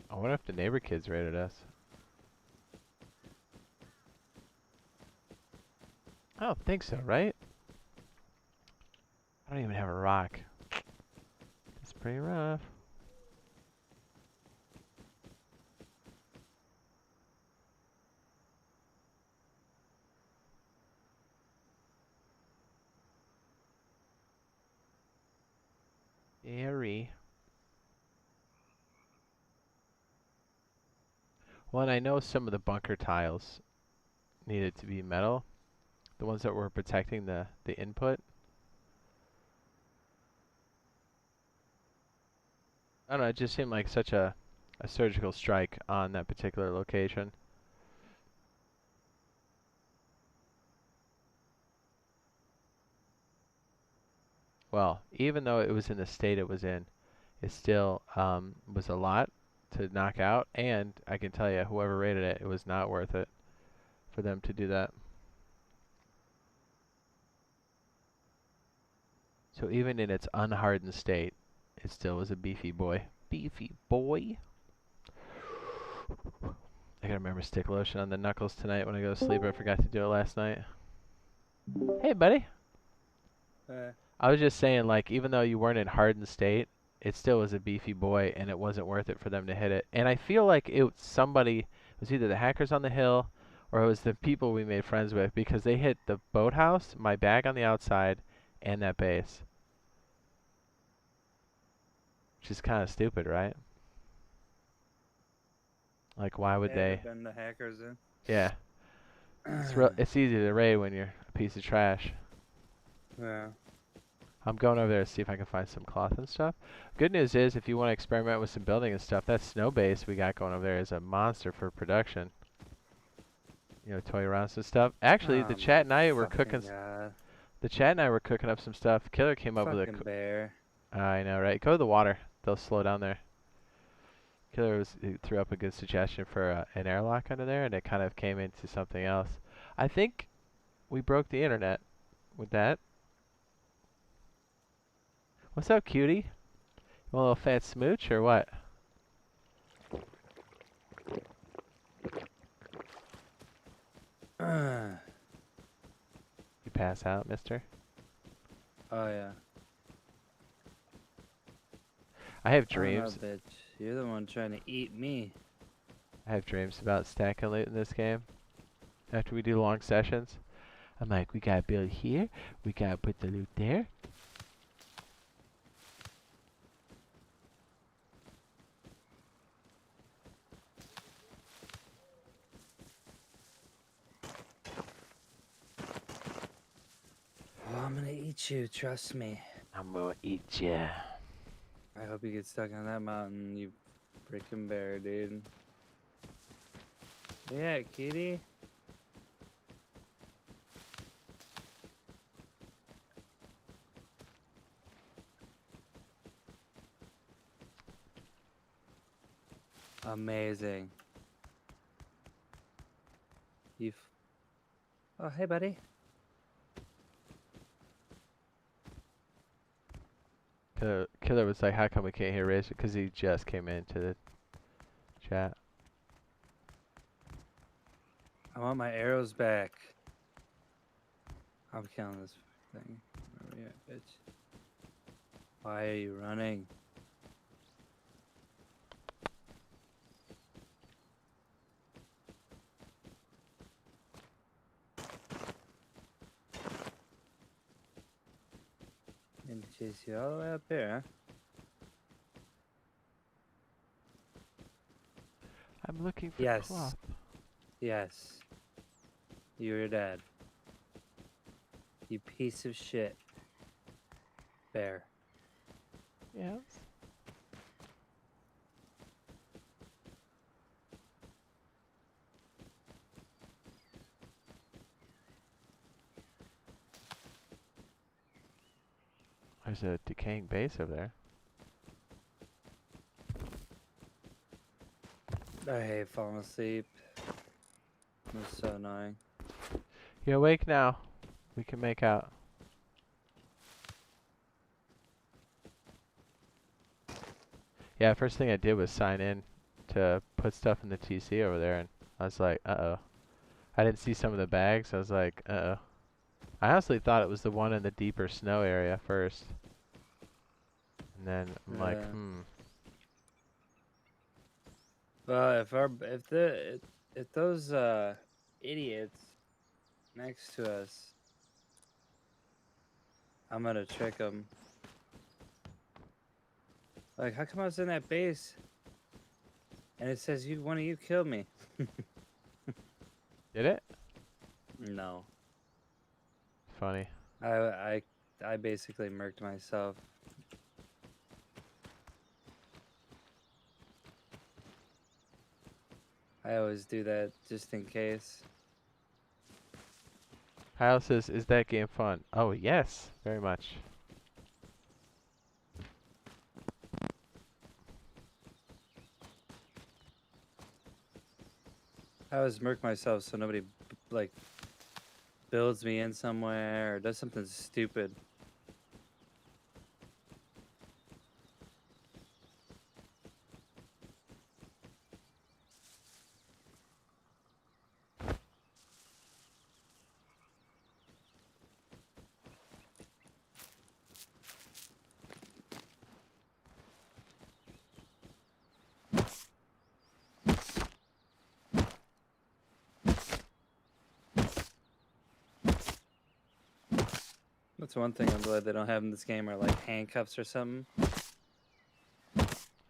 I wonder if the neighbor kids rated us. I don't think so, right? I don't even have a rock. It's pretty rough. Scary. Well, and I know some of the bunker tiles needed to be metal. The ones that were protecting the input. I don't know, it just seemed like such a surgical strike on that particular location. Well, even though it was in the state it was in, it still was a lot to knock out, and I can tell you, whoever rated it, it was not worth it for them to do that. So even in its unhardened state, it still was a beefy boy. Beefy boy. I gotta remember stick lotion on the knuckles tonight when I go to sleep. I forgot to do it last night. Hey, buddy. I was just saying, like, even though you weren't in hardened state, it still was a beefy boy, and it wasn't worth it for them to hit it. And I feel like it was either the hackers on the hill, or it was the people we made friends with, because they hit the boathouse, my bag on the outside, and that base. which is kind of stupid, right? Like, why would they? Been the hackers in. Yeah, it's easy to raid when you're a piece of trash. Yeah. I'm going over there to see if I can find some cloth and stuff. Good news is, if you want to experiment with some building and stuff, that snow base we got going over there is a monster for production. You know, toy arounds and stuff. Actually, the chat and I were cooking. The chat and I were cooking up some stuff. Killer came up with a bear. I know, right? Go to the water. They'll slow down there. Killer he threw up a good suggestion for an airlock under there, and it kind of came into something else. I think we broke the internet with that. What's up, cutie? You want a little fat smooch or what? You pass out, mister? Oh, yeah. I have dreams. Oh, bitch. You're the one trying to eat me. I have dreams about stacking loot in this game. After we do long sessions, I'm like, we gotta build here. We gotta put the loot there. Oh, I'm gonna eat you, trust me. I'm gonna eat ya. I hope you get stuck on that mountain, you freaking bear, dude. Yeah, kitty. Amazing. Oh, hey, buddy. Killer was like, how come we can't hear Razor? Because he just came into the chat. I want my arrows back. I'm killing this thing. Where are we at, bitch? Why are you running? And chase you all the way up here, huh? I'm looking for cloth. Yes. You're dead. You piece of shit. Bear. Yes. There's a decaying base over there. I hate falling asleep. It's so annoying. You awake now? We can make out. Yeah, first thing I did was sign in to put stuff in the TC over there, and I was like, uh-oh. I didn't see some of the bags. I was like, uh-oh. I honestly thought it was the one in the deeper snow area first. And then I'm like, Well, if those idiots next to us, I'm gonna trick them. Like, how come I was in that base and it says one of you killed me? Did it? No. Funny. I basically murked myself. I always do that just in case. Kyle says, is that game fun? Oh, yes. Very much. I always murk myself so nobody, like, builds me in somewhere or does something stupid. That's one thing I'm glad they don't have in this game, are like handcuffs or something.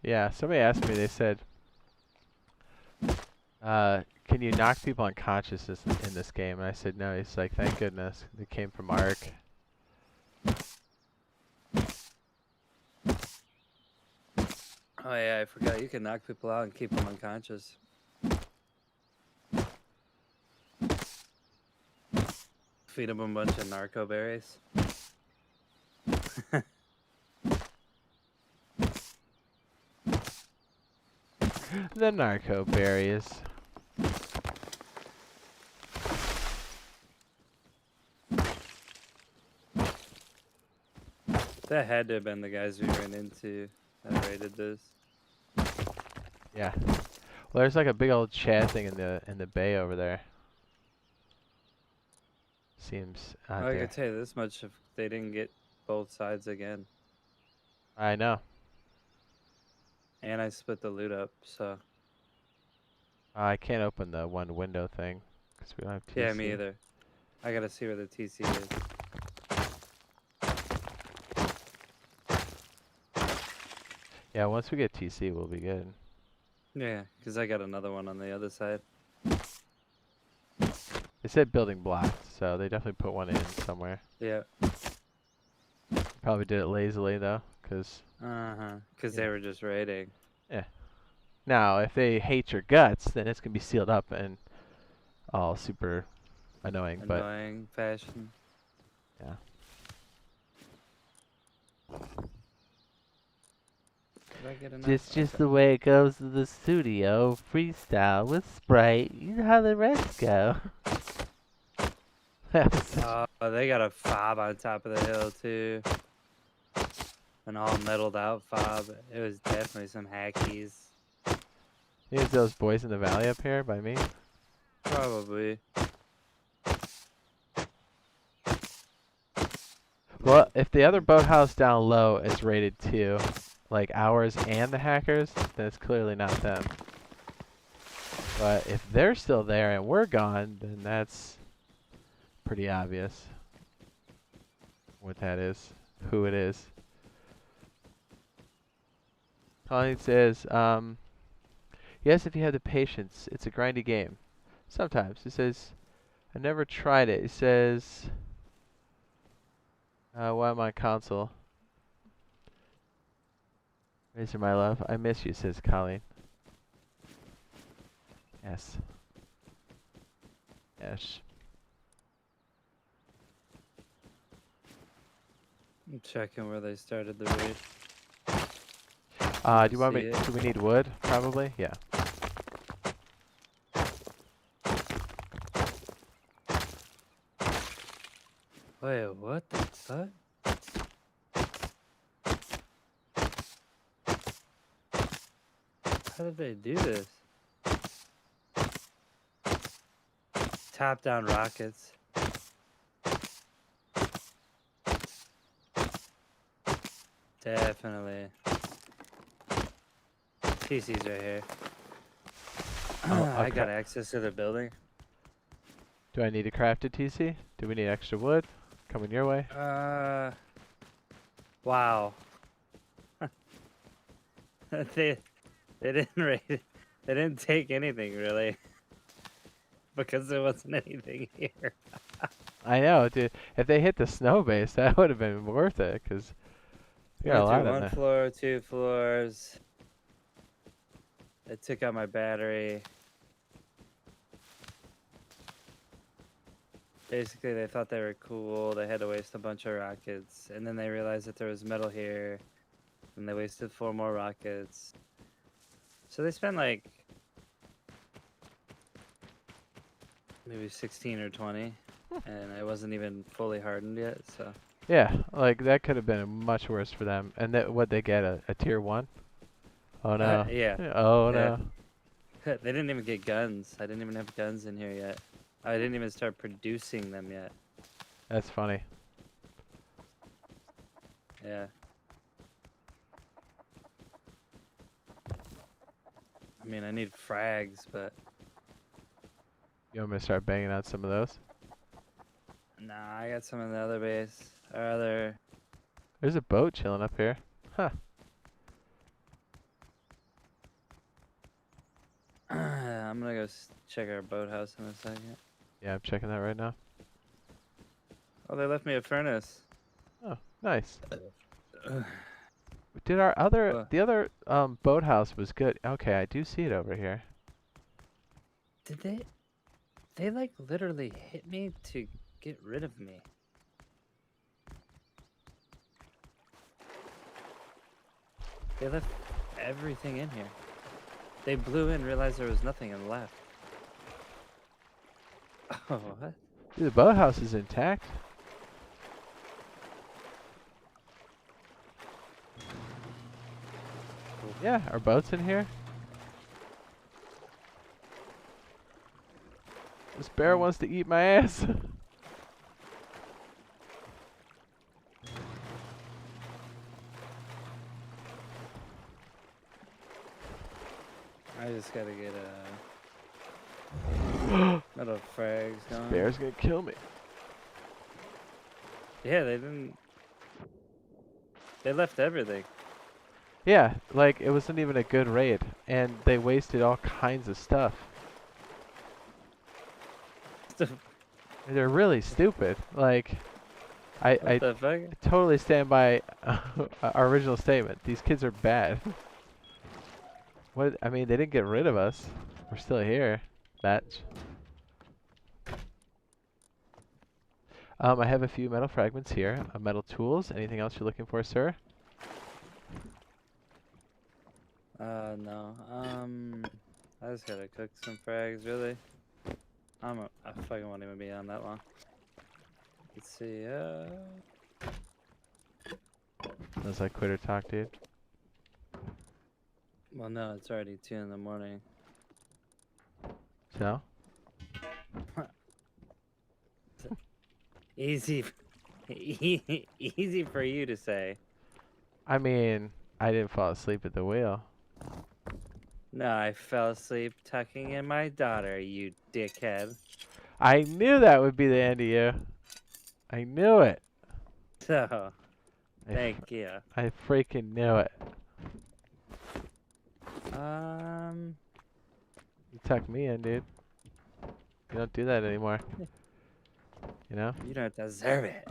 Yeah, somebody asked me, they said, can you knock people unconscious in this game? And I said no. He's like, thank goodness. They came from Ark. Oh yeah, I forgot you can knock people out and keep them unconscious. Feed them a bunch of narco berries. The narco berries. That had to have been the guys we ran into that raided this. Yeah. Well, there's like a big old Chad thing in the bay over there. Seems out I there. could tell you this much: if they didn't get both sides again, I know. and I split the loot up, so I can't open the one window thing because we don't have TC. yeah, me either. I gotta see where the TC is. Yeah, once we get TC, we'll be good. Yeah, because I got another one on the other side. They said building blocked, so they definitely put one in somewhere. Yeah. Probably did it lazily though, because. Because they were just raiding. Yeah. Now, if they hate your guts, then it's gonna be sealed up and all super annoying. Annoying fashion. Yeah. It's just the way it goes to the studio. Freestyle with Sprite. You know how the rest go. Oh, they got a fob on top of the hill too. An all metalled out fob. It was definitely some hackies. Is those boys in the valley up here by me? Probably. Well, if the other boathouse down low is rated too, like ours and the hackers, then it's clearly not them. But if they're still there and we're gone, then that's pretty obvious what that is, who it is. Colleen says, yes, if you have the patience, it's a grindy game. Sometimes. He says, I never tried it. He says, why am I on console? Razor, my love, I miss you, says Colleen. Yes. Yes. I'm checking where they started the raid. Do you want me? Do we need wood? Probably. Yeah. Wait, what the fuck? How did they do this? Top-down rockets. Definitely. TC's right here. I got access to the building. Do I need to craft a TC? Do we need extra wood? Coming your way? Wow. They didn't raid it. They didn't take anything really. Because there wasn't anything here. I know, dude. If they hit the snow base, that would have been worth it, because we got a lot of One that. floor, 2 floors. They took out my battery. Basically, they thought they were cool. They had to waste a bunch of rockets. And then they realized that there was metal here. And they wasted 4 more rockets. So they spent like maybe 16 or 20. And it wasn't even fully hardened yet, so. Yeah, like that could have been much worse for them. And that what they get a tier 1? Oh no. Yeah. Oh Yeah. no. They didn't even get guns. I didn't even have guns in here yet. I didn't even start producing them yet. That's funny. Yeah. I mean, I need frags, but You want me to start banging out some of those? nah, I got some in the other base. Or other. There's a boat chilling up here. Huh. I'm gonna go check our boathouse in a second. Yeah, I'm checking that right now. Oh, they left me a furnace. Oh, nice. Ugh. Did our Well, the other boathouse was good. Okay, I do see it over here. did they? They like literally hit me to get rid of me. They left everything in here. They blew in, realized there was nothing, and left. Oh, what? Dude, the boathouse is intact. Yeah, our boat's in here. This bear Oh. wants to eat my ass. I just gotta get metal frags going. Bear's gonna kill me. Yeah, they didn't. They left everything. Yeah, like it wasn't even a good raid, and they wasted all kinds of stuff. They're really stupid. Like, What I the fuck? totally stand by our original statement. These kids are bad. What? I mean, they didn't get rid of us. We're still here. Batch. I have a few metal fragments here. Metal tools. Anything else you're looking for, sir? No. I just gotta cook some frags, really. I fucking won't even be on that long. Let's see, That's like quitter talk, dude. well, no, it's already 2 in the morning. So? Easy, easy for you to say. I mean, I didn't fall asleep at the wheel. No, I fell asleep tucking in my daughter, you dickhead. I knew that would be the end of you. I knew it. So, thank you. I freaking knew it. You tucked me in, dude. You don't do that anymore. You know? You don't deserve it.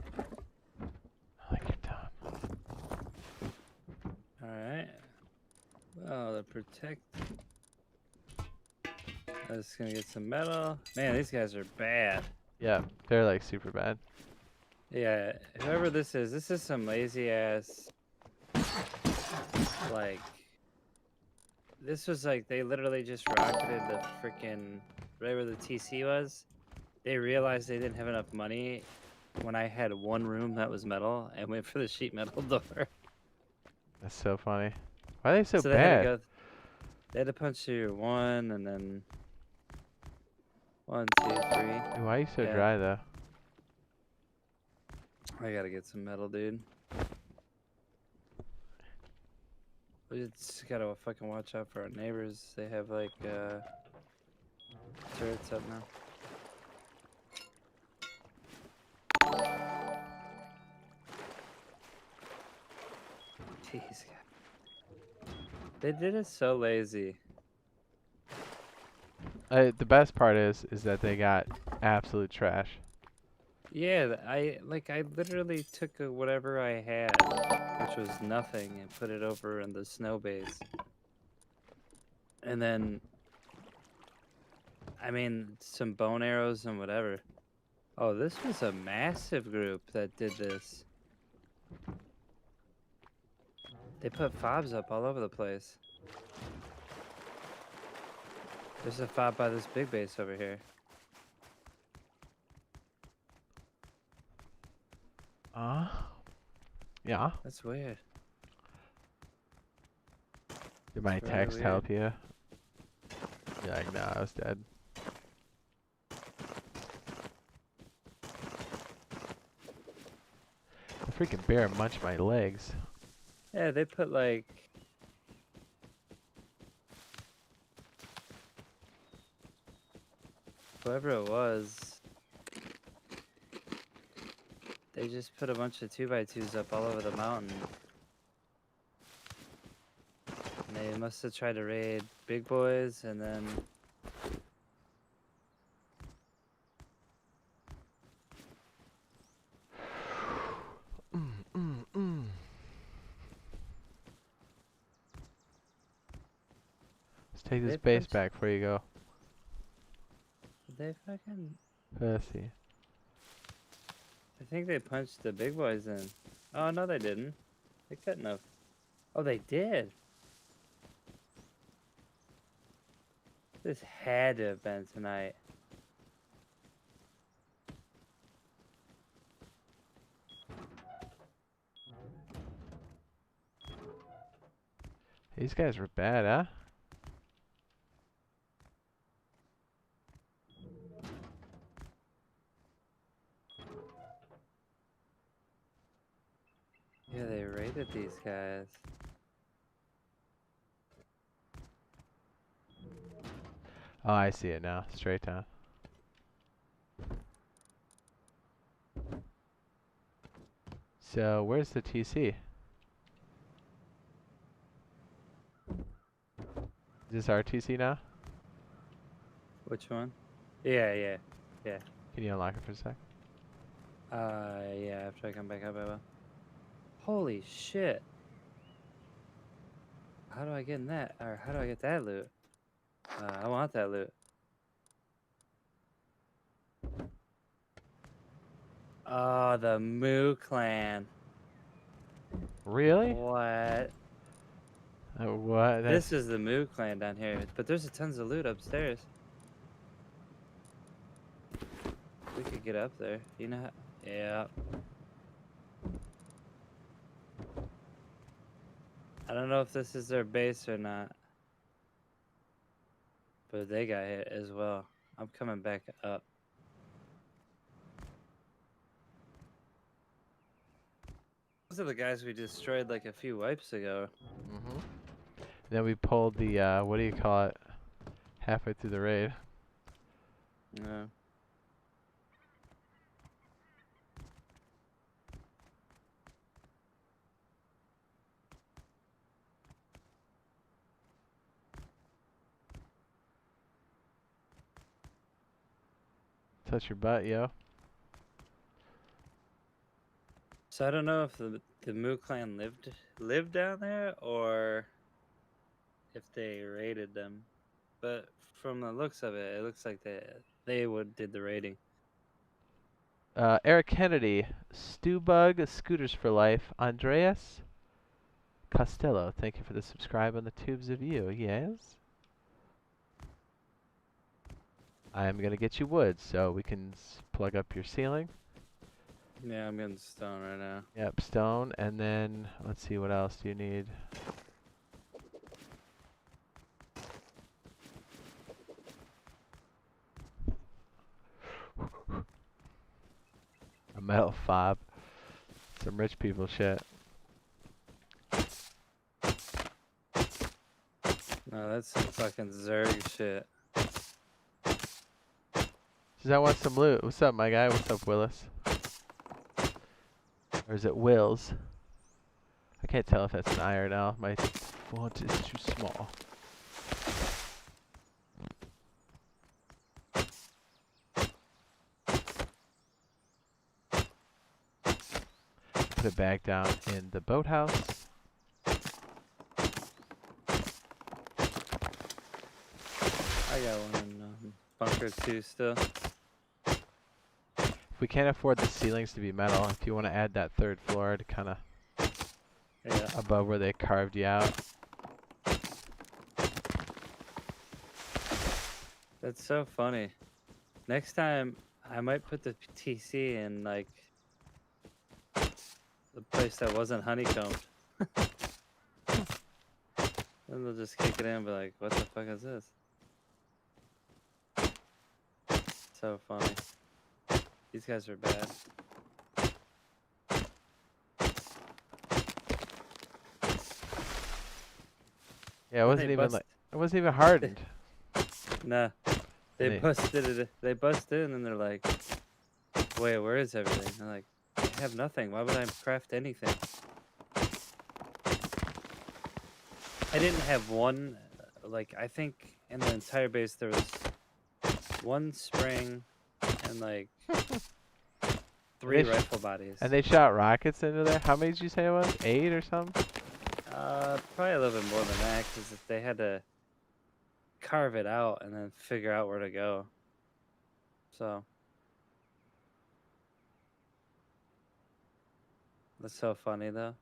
I like your tone. Alright. Well, to protect... I'm just gonna get some metal. Man, these guys are bad. Yeah, they're like super bad. Yeah, whoever this is some lazy ass... Like... This was like, they literally just rocketed the freaking... Right where the TC was. They realized they didn't have enough money when I had one room that was metal and went for the sheet metal door. That's so funny. Why are they so They had to bad? go. They had to punch through 1 and then 1, 2, 3. Dude, why are you so Yeah. dry though? I gotta get some metal, dude. We just gotta fucking watch out for our neighbors. They have like turrets up now. Jeez, they did it so lazy. The best part is that they got absolute trash. Yeah, I literally took whatever I had, which was nothing, and put it over in the snow base. And then, I mean, some bone arrows and whatever. Oh, this was a massive group that did this. They put fobs up all over the place. There's a fob by this big base over here. Yeah. That's weird. Did my That's really text weird. help you? You're like, nah, I was dead. The freaking bear munched my legs. Yeah, they put like... Whoever it was... They just put a bunch of 2x2s up all over the mountain. And They must have tried to raid big boys and then. Let's take this They base punched- back before you go. Did they fucking. Let's see. I think they punched the big boys in. Oh, no, they didn't. They couldn't have. Oh, they did. This had to have been tonight. These guys were bad, huh? Yeah, they raided these guys. Oh, I see it now. Straight down. So, where's the TC? Is this our TC now? Which one? Yeah. Can you unlock it for a sec? Yeah, after I come back up, I will. Holy shit. How do I get in that? Or how do I get that loot? I want that loot. Oh, the Moo Clan. Really? What? What? This is the Moo Clan down here, but there's tons of loot upstairs. We could get up there. You know how? Yeah. I don't know if this is their base or not. But they got hit as well. I'm coming back up. Those are the guys we destroyed like a few wipes ago. Mm-hmm. Then we pulled the, what do you call it? Halfway through the raid. Yeah. Touch your butt, yo. So I don't know if the Moo Clan lived down there or if they raided them. But from the looks of it, it looks like they did the raiding. Eric Kennedy, Stewbug, Scooters for Life, Andreas Costello. Thank you for the subscribe on the tubes of you. Yes. I am gonna get you wood so we can plug up your ceiling. Yeah, I'm getting stone right now. Yep, stone, and then let's see what else do you need. A metal fob. Some rich people shit. No, that's some fucking Zerg shit. Does that want some loot? What's up, my guy? What's up, Willis? Or is it Wills? I can't tell if that's an I or an L. My font is too small. Put it back down in the boathouse. I got one in bunker 2 still. If we can't afford the ceilings to be metal, if you want to add that third floor to kind of Yeah. above where they carved you out. That's so funny. Next time, I might put the TC in like the place that wasn't honeycombed. Then they'll just kick it in and be like, what the fuck is this? So funny. These guys are bad. Yeah, it wasn't even like it wasn't even hardened. Nah. They busted it. They busted in and they're like, wait, where is everything? I'm like, I have nothing. Why would I craft anything? I didn't have one, like, I think in the entire base there was one spring and like 3 rifle bodies. And they shot rockets into there? How many did you say it was? 8 or something? Probably a little bit more than that, because they had to carve it out and then figure out where to go. So that's so funny though.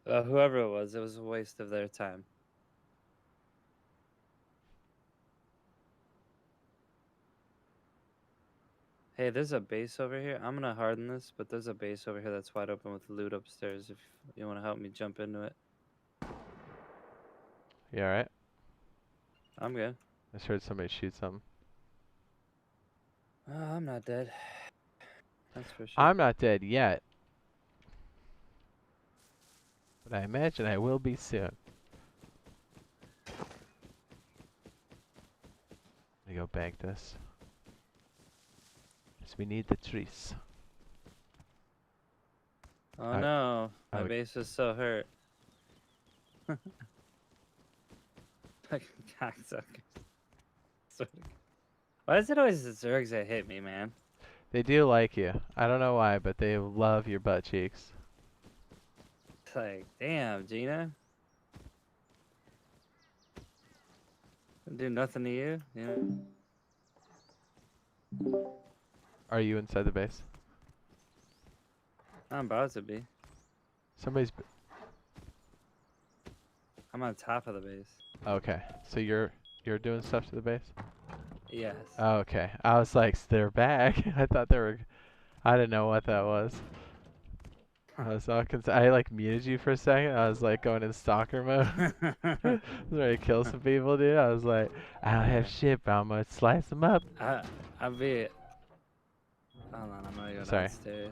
Whoever it was a waste of their time. Hey, there's a base over here. I'm gonna harden this, but there's a base over here that's wide open with loot upstairs if you want to help me jump into it. You alright? I'm good. I just heard somebody shoot something. I'm not dead. That's for sure. I'm not dead yet. But I imagine I will be soon. Let me go bank this. Because we need the trees. Oh no, my base is so hurt. Fucking cocksuckers. Why is it always the Zergs that hit me, man? They do like you. I don't know why, but they love your butt cheeks. It's like, damn, Gina. Didn't do nothing to you, Are you inside the base? I'm about to be. Somebody's... I'm on top of the base. Okay, so you're doing stuff to the base? Yes. Oh, okay. I was like, they're back. I thought they were... I didn't know what that was. I was all I like muted you for a second. I was like going in stalker mode. I was ready to kill some people, dude. I was like, I don't have shit, but I'm gonna slice them up. I'll be... Hold on, I'm gonna go downstairs.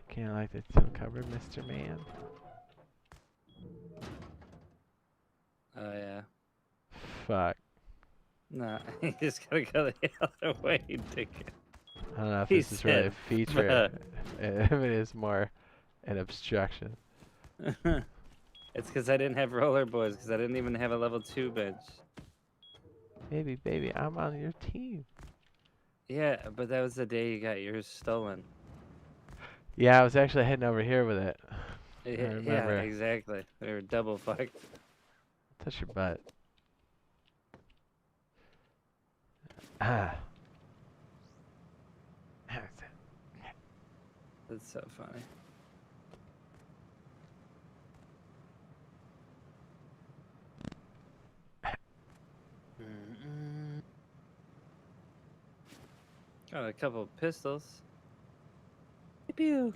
Can't like the tilt cover, Mr. Man. Oh, yeah. Fuck. Nah, you just gotta go the other way, dickhead. I don't know if this is really a feature. If it is more an obstruction. It's because I didn't have roller boys, because I didn't even have a level 2 bench. Baby, I'm on your team. Yeah, but that was the day you got yours stolen. Yeah, I was actually heading over here with it. I Yeah, remember. exactly. We were double fucked. Touch your butt. Ah. That's so funny. Got a couple of pistols. Pew.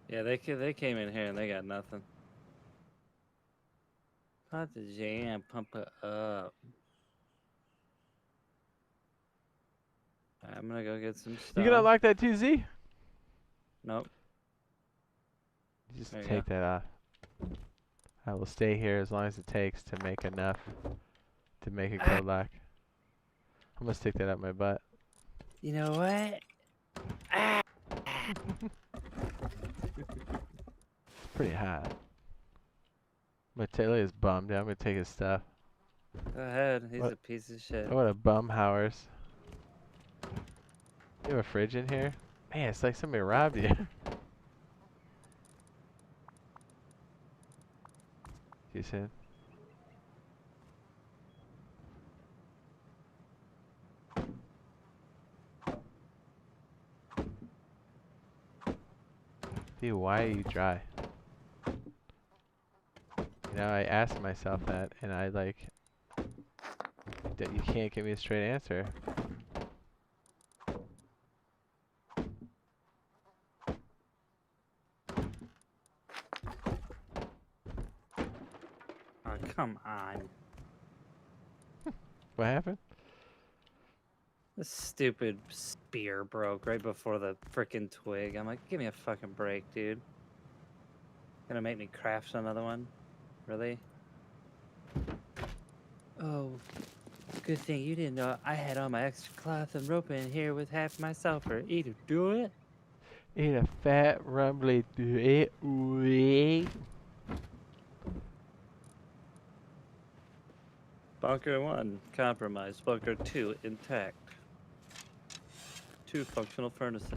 Yeah, they came in here and they got nothing. Pop the jam, pump it up. I'm gonna go get some stuff. You gonna unlock that 2Z? Nope. Just take that off. I will stay here as long as it takes to make enough to make a code lock. I'm gonna stick that up my butt. You know what? It's pretty hot. My Taylor is bummed. I'm gonna take his stuff. Go ahead. He's a piece of shit. What a bum, Howers. You have a fridge in here? Man, it's like somebody robbed you. Too soon. Dude, why are you dry? You know, I asked myself that, and I like... You can't give me a straight answer. Oh, come on. What happened? This stupid spear broke right before the frickin' twig. I'm like, give me a fucking break, dude. Gonna make me craft another one? Really? Oh. Good thing you didn't know I had all my extra cloth and rope in here with half my sulfur. Either do it. Eat a fat, rumbly do. Bunker 1 compromised. Bunker 2 intact. 2 functional furnaces.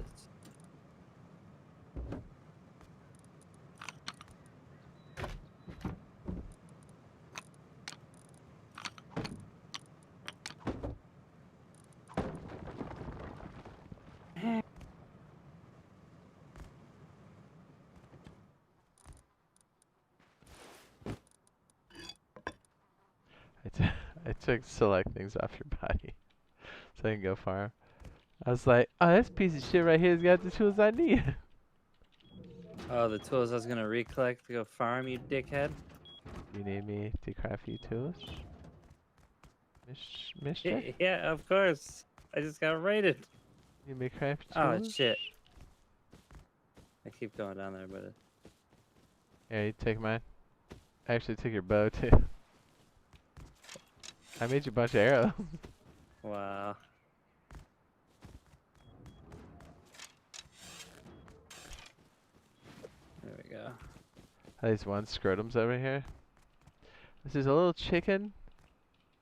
I took select things off your body so I can go farm. I was like, oh, this piece of shit right here's got the tools I need. Oh, the tools I was gonna recollect to go farm, you dickhead. You need me to craft you tools? Mister? Yeah, of course. I just got raided. You need me to craft Oh, tools? shit. I keep going down there, but... Yeah, you take mine. I actually took your bow too. I made you a bunch of arrows. Wow. There we go. These one scrotums over here. This is a little chicken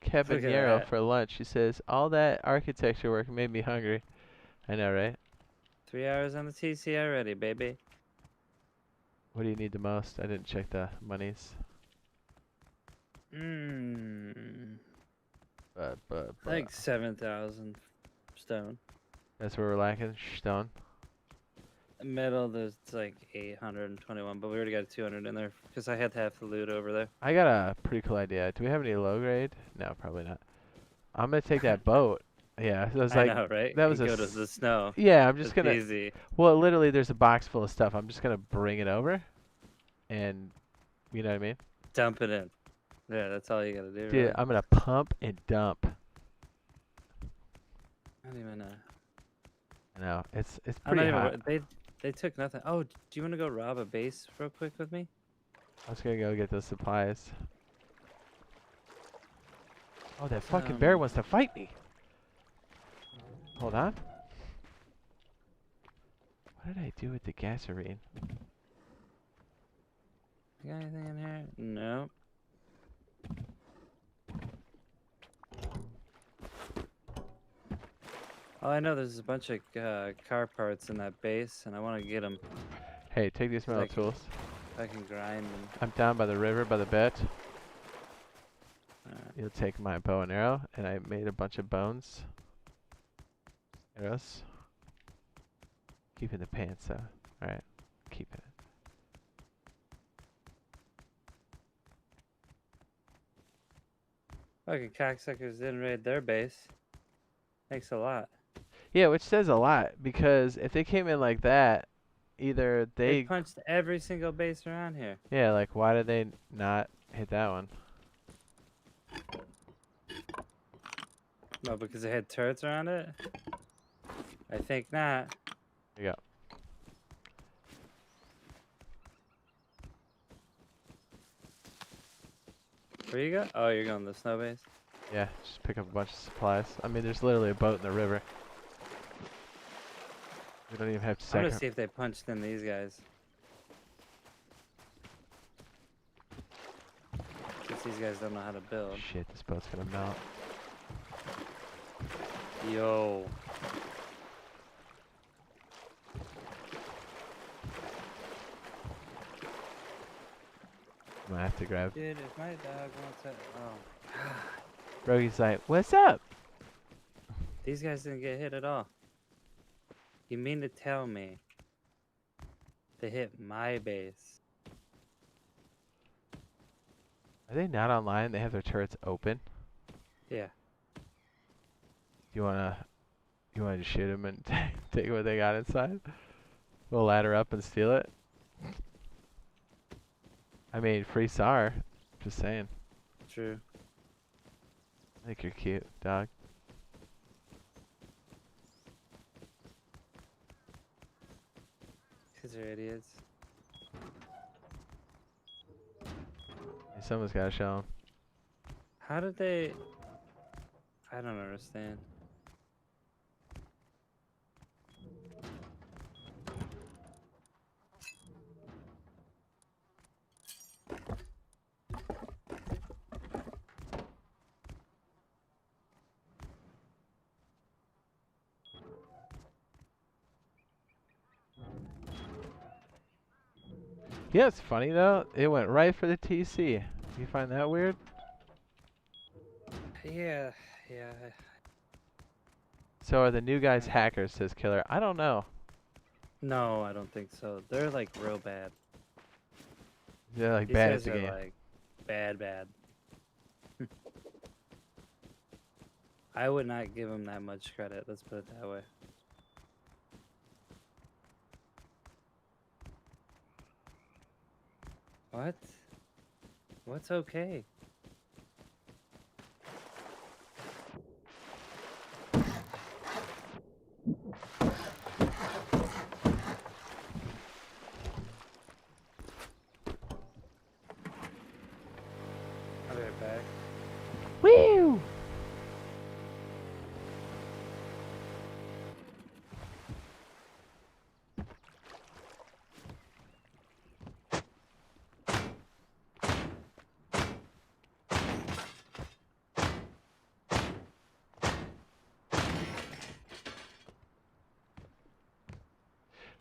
cabanero that. for lunch. She says, all that architecture work made me hungry. I know, right? 3 hours on the TC already, baby. What do you need the most? I didn't check the monies. Like 7,000 stone. That's where we're lacking. Stone. Metal, there's like 821, but we already got 200 in there because I had half the loot over there. I got a pretty cool idea. Do we have any low grade? No, probably not. I'm gonna take that boat. Yeah, so I was like, I know, right? that was You go to the snow. yeah, I'm just It's gonna. easy. Well, literally, there's a box full of stuff. I'm just gonna bring it over, and you know what I mean. Dump it in. Yeah, that's all you gotta do. Dude, Really. I'm gonna pump and dump. I don't even know. I know it's I'm pretty not hot. even. They took nothing. Oh, do you want to go rob a base real quick with me? I was gonna go get those supplies. Oh, that fucking bear wants to fight me. Hold on. What did I do with the gasoline? You got anything in here? No. Oh, I know there's a bunch of car parts in that base, and I want to get them. Hey, take these metal tools. I can grind them. I'm down by the river by the bet. You'll take my bow and arrow, and I made a bunch of bones. Arrows. Keeping the pants though. Alright, keeping it. Fucking cocksuckers didn't raid their base. Thanks a lot. Yeah, which says a lot, because if they came in like that, either They they... punched every single base around here. Yeah, like why did they not hit that one? No, because they had turrets around it? I think not. There you go. Where you go? Oh, you're going to the snow base? Yeah, just pick up a bunch of supplies. I mean, there's literally a boat in the river. We don't even have to I'm second. gonna see if they punched in these guys. Since these guys don't know how to build. Shit, this boat's gonna melt. Yo. I'm gonna have to grab. Dude, if my dog wants to... Oh. Rogy's like, what's up? These guys didn't get hit at all. You mean to tell me they hit my base? Are they not online? They have their turrets open. Yeah. You wanna shoot them and take what they got inside? We'll ladder up and steal it. I mean, free SAR. Just saying. True. I think you're cute, dog. Kids are idiots. Someone's gotta show them. How did they... I don't understand. Yeah, it's funny though. It went right for the TC. You find that weird? Yeah, yeah. So are the new guys hackers, says Killer. I don't know. No, I don't think so. They're like real bad. They're like These bad at guys the are game. like bad. I would not give them that much credit. Let's put it that way. What? What's okay? I'll be right back. Woo!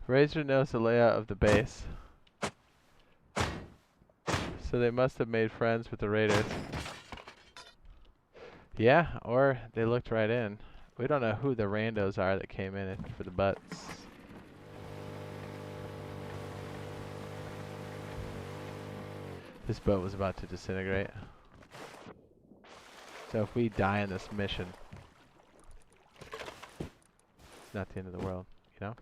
Razor knows the layout of the base. So they must have made friends with the raiders. Yeah, or they looked right in. We don't know who the randos are that came in for the butts. This boat was about to disintegrate. So if we die in this mission, it's not the end of the world, you know?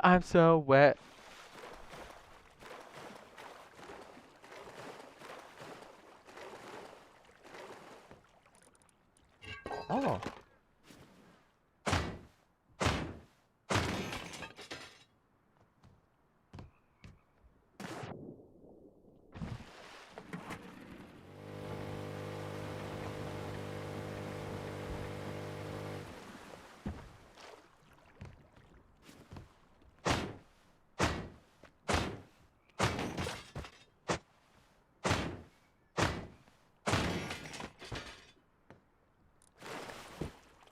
I'm so wet. Oh.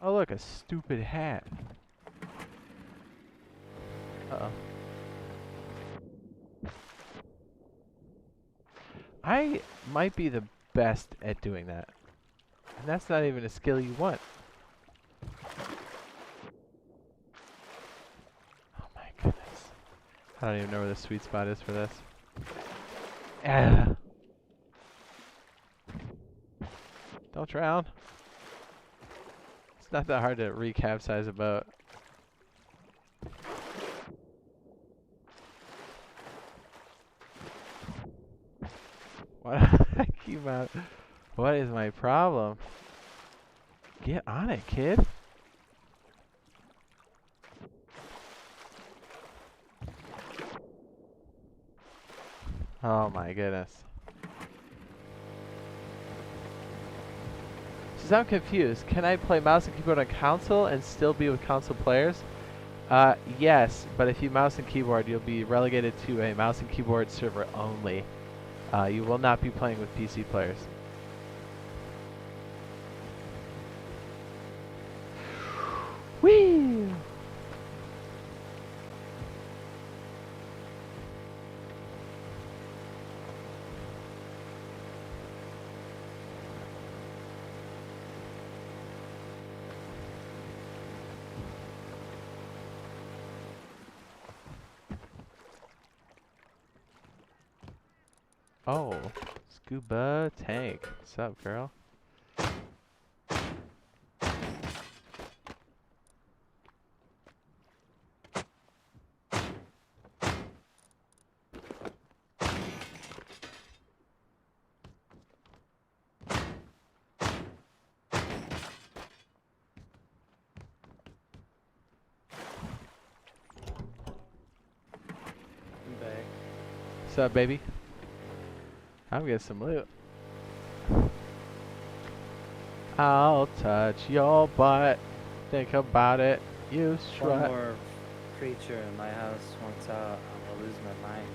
Oh look, a stupid hat. Uh-oh. I might be the best at doing that. And that's not even a skill you want. Oh my goodness. I don't even know where the sweet spot is for this. Ah. Don't drown. It's not that hard to recapsize a boat. Why do I keep out? What is my problem? Get on it, kid. Oh my goodness. Says I'm confused. Can I play mouse and keyboard on console and still be with console players? Yes, but if you mouse and keyboard, you'll be relegated to a mouse and keyboard server only. You will not be playing with PC players. Whee! Oh, Scuba Tank. What's up, girl? What's up, baby? I'm getting some loot. I'll touch your butt. Think about it. You One strut. more creature in my house wants out, I'm gonna lose my mind.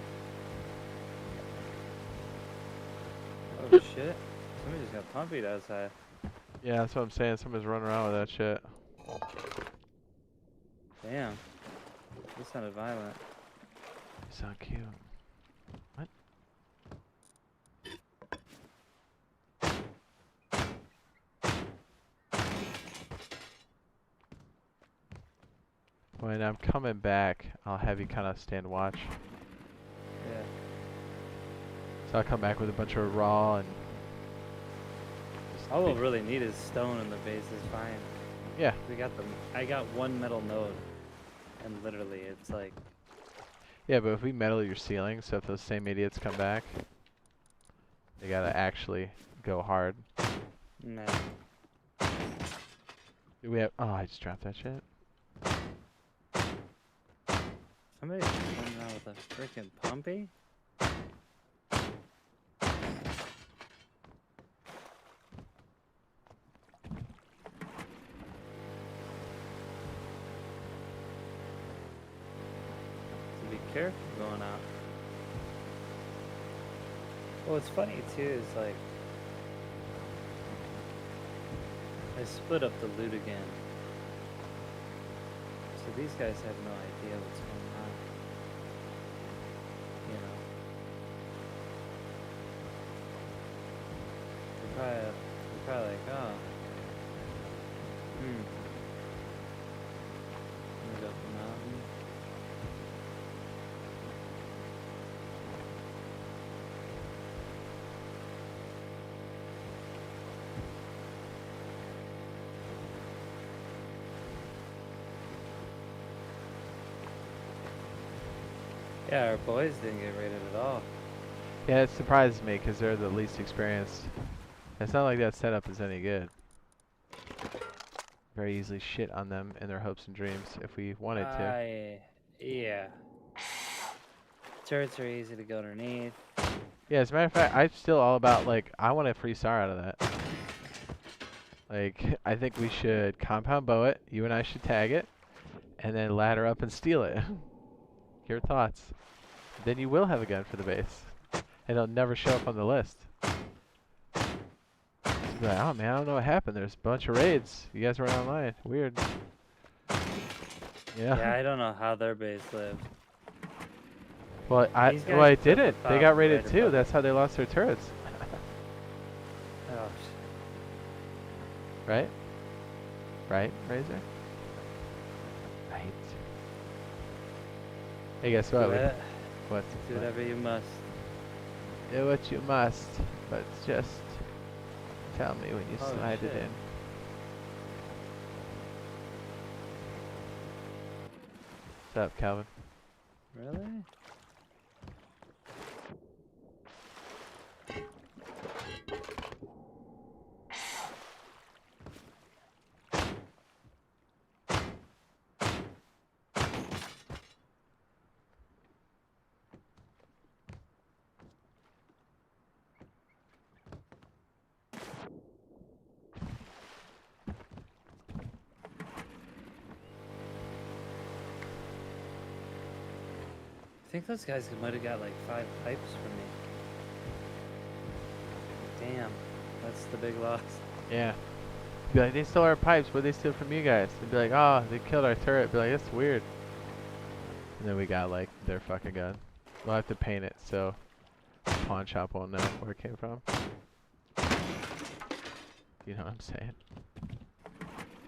Oh shit. Somebody just got pumpied outside. Yeah, that's what I'm saying. Somebody's running around with that shit. Damn. This sounded violent. You sound cute. What? When I'm coming back, I'll have you kind of stand watch. Yeah. So I'll come back with a bunch of raw and. just All we'll be- really need is stone in the base is fine. Yeah. We got them. I got one metal node. And literally it's like, Yeah, but if we metal your ceiling, so if those same idiots come back, they gotta actually go hard. nah. Do we have? Oh, I just dropped that shit. Somebody's running around with a freaking pumpy? So be careful going out. What's funny too is like, I split up the loot again. So these guys have no idea what's going on. You know. They're probably like, oh. Move up the mountain. Yeah, our boys didn't get raided at all. Yeah, it surprises me because they're the least experienced. It's not like that setup is any good. Very easily shit on them and their hopes and dreams if we wanted to. Yeah. Turrets are easy to go underneath. Yeah, as a matter of fact, I'm still all about, like, I want a free star out of that. Like, I think we should compound bow it, you and I should tag it, and then ladder up and steal it. Your thoughts? Then you will have a gun for the base. And it'll never show up on the list. You'll be like, oh man, I don't know what happened. There's a bunch of raids. You guys weren't online. Weird. Yeah. Yeah, I don't know how their base lived. Well, I These well, I guys built didn't. the They top got raided right too. above That's how they lost their turrets. Oh, Right? Right, Razor? Right. Hey, guess what? do What? whatever you must. Do what you must, but just tell me when you Oh, slide it shit. in. What's up, Calvin? Really? I think those guys might have got like 5 pipes from me. Damn, that's the big loss. Yeah. Be like, they stole our pipes. What did they steal from you guys? They'd be like, oh, they killed our turret. Be like, that's weird. And then we got like their fucking gun. We'll have to paint it so the pawn shop won't know where it came from. You know what I'm saying?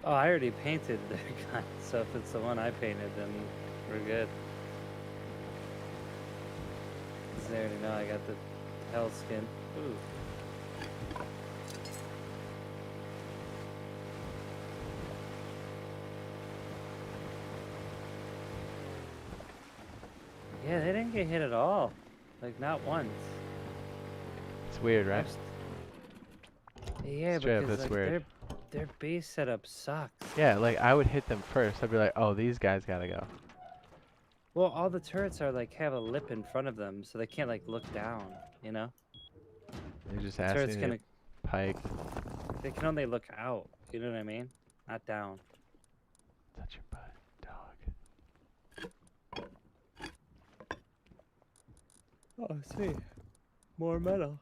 Oh, I already painted their gun, so if it's the one I painted, then we're good. 'Cause they already know I got the hell skin. Ooh. Yeah, they didn't get hit at all. Like, not once. It's weird, right? Yeah, Straight up, because that's like, weird. their base setup sucks. Yeah, like I would hit them first. I'd be like, oh, these guys gotta go. Well, all the turrets are like have a lip in front of them, so they can't like look down. You know, You're just the turrets asking to can get piked. they can only look out. You know what I mean? Not down. Touch your butt, dog. Oh, I see. More metal.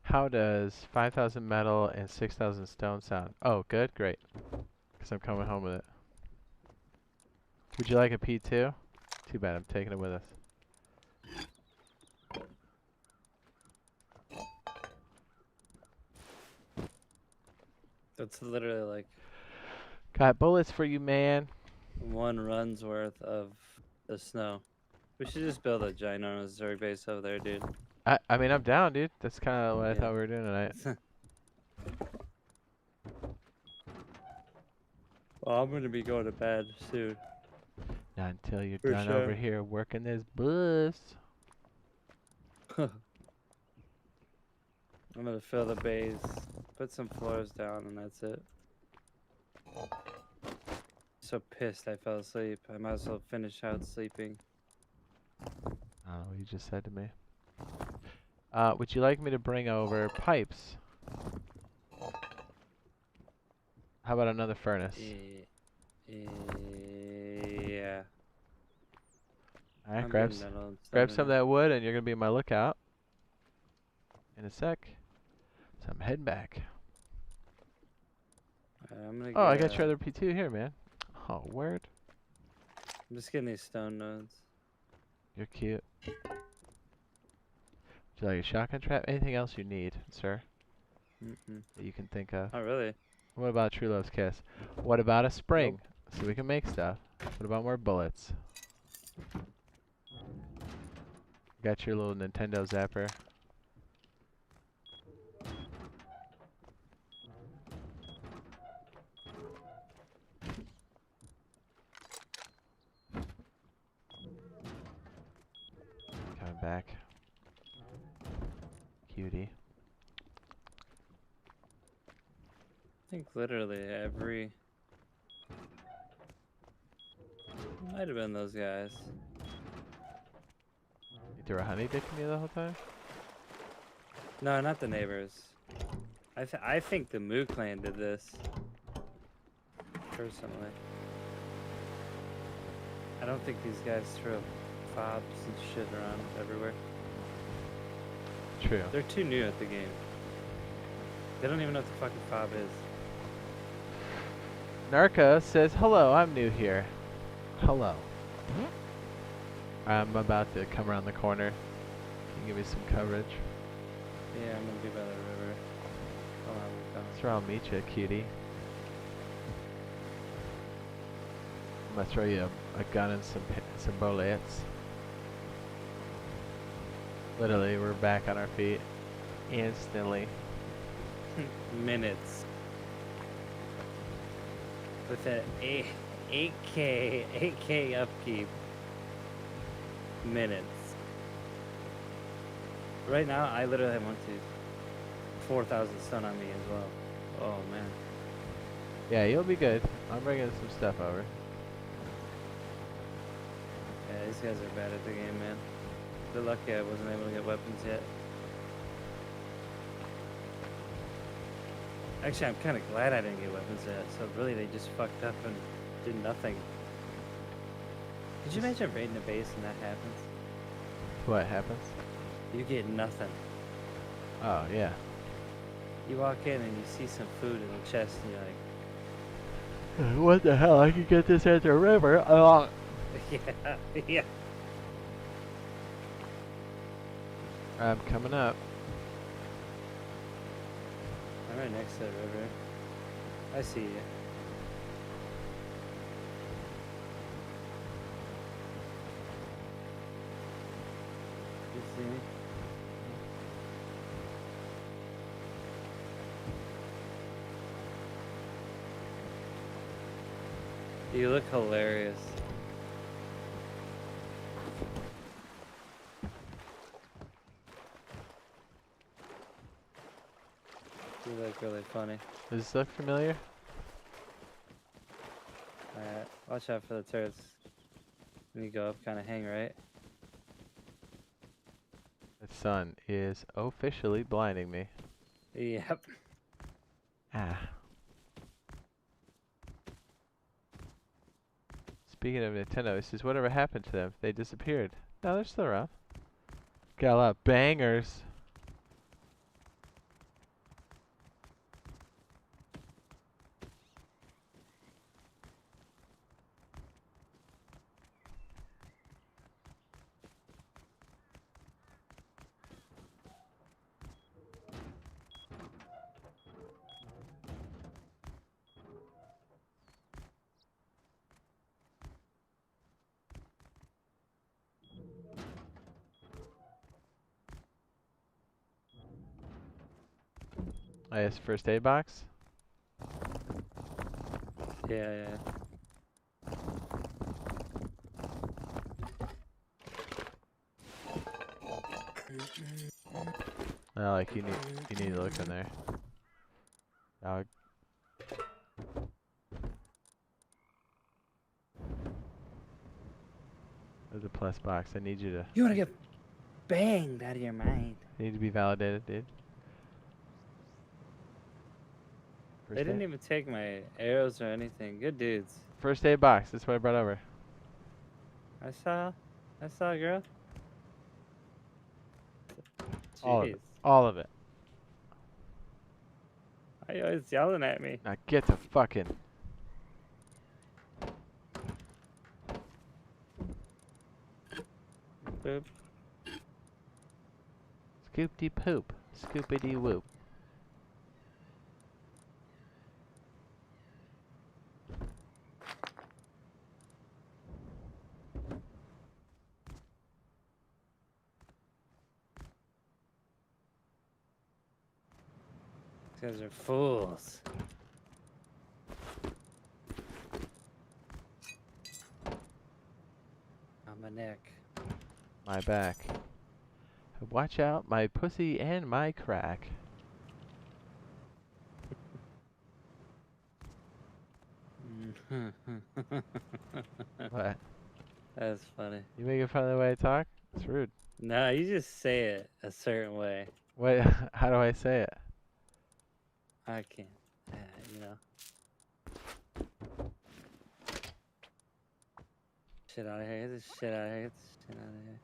How does 5,000 metal and 6,000 stone sound? Oh, good, great. Because I'm coming home with it. Would you like a P2? Too bad, I'm taking it with us. That's literally like Got bullets for you, man. 1 run's worth of the snow. We should just build a ginormous Zerg base over there, dude. I mean, I'm down, dude. That's kind of what I Yeah. thought we were doing tonight. Well, I'm gonna be going to bed soon. Not until you're For done sure. over here working this bus. I'm gonna fill the base, put some floors down, and that's it. So pissed I fell asleep. I might as well finish out sleeping. I don't know what you just said to me. Would you like me to bring over pipes? How about another furnace? Yeah. Alright, I'm grab getting metal and some stuff of that wood and you're going to be my lookout in a sec. So I'm heading back. I'm gonna Oh, I get got your other P2 here, man. Oh, word. I'm just getting these stone nodes. You're cute. Would you like a shotgun trap? Anything else you need, sir, that you can think of? Oh, really? What about True Love's Kiss? What about a spring? So we can make stuff. What about more bullets? Got your little Nintendo zapper. Coming back. Cutie. I think literally every... Might have been those guys. You threw a honey dick in me the whole time? No, not the neighbors. I think the Moo clan did this. Personally. I don't think these guys throw fobs and shit around everywhere. True. They're too new at the game. They don't even know what the fucking fob is. Narca says, hello, I'm new here. Hello. I'm about to come around the corner. Can you give me some coverage? Yeah, I'm gonna be by the river. Oh, I'm That's where I'll meet you, cutie. I'm gonna throw you a gun and some bullets. Literally, we're back on our feet. Instantly. Minutes. With an 8K upkeep. Minutes. Right now, I literally have 4,000 stun on me as well. Oh man. Yeah, you'll be good. I'm bringing some stuff over. Yeah, these guys are bad at the game, man. They're lucky I wasn't able to get weapons yet. Actually, I'm kind of glad I didn't get weapons yet. So really, they just fucked up and did nothing. Could you imagine raiding a base and that happens? What happens? You get nothing. Oh, yeah. You walk in and you see some food in the chest and you're like, What the hell? I could get this at the river. yeah, yeah. I'm coming up. I'm right next to the river. I see you. You see me? You look hilarious. You look really funny. Does this look familiar? Alright, watch out for the turrets. When you go up, kind of hang right. The sun is officially blinding me. Yep. Ah. Speaking of Nintendo, this is whatever happened to them. They disappeared. No, they're still around. Got a lot of bangers. I guess first aid box. Yeah. Oh, like you need to look in there. Dog. There's a plus box. I need you to. You wanna get banged out of your mind. Need to be validated, dude. They didn't even take my arrows or anything. Good dudes. First aid box. That's what I brought over. I saw a girl. All of Jeez. it. All of it. Why are you always yelling at me? Now get to fucking. Boop. Scoop-de poop. Scoopity whoop. These guys are fools. On my neck. My back. Watch out, my pussy and my crack. What? That's funny. You making fun of the way I talk? It's rude. No, you just say it a certain way. What? How do I say it? I can't. You know. Shit out of here. Get this shit out of here. Get this shit out of here.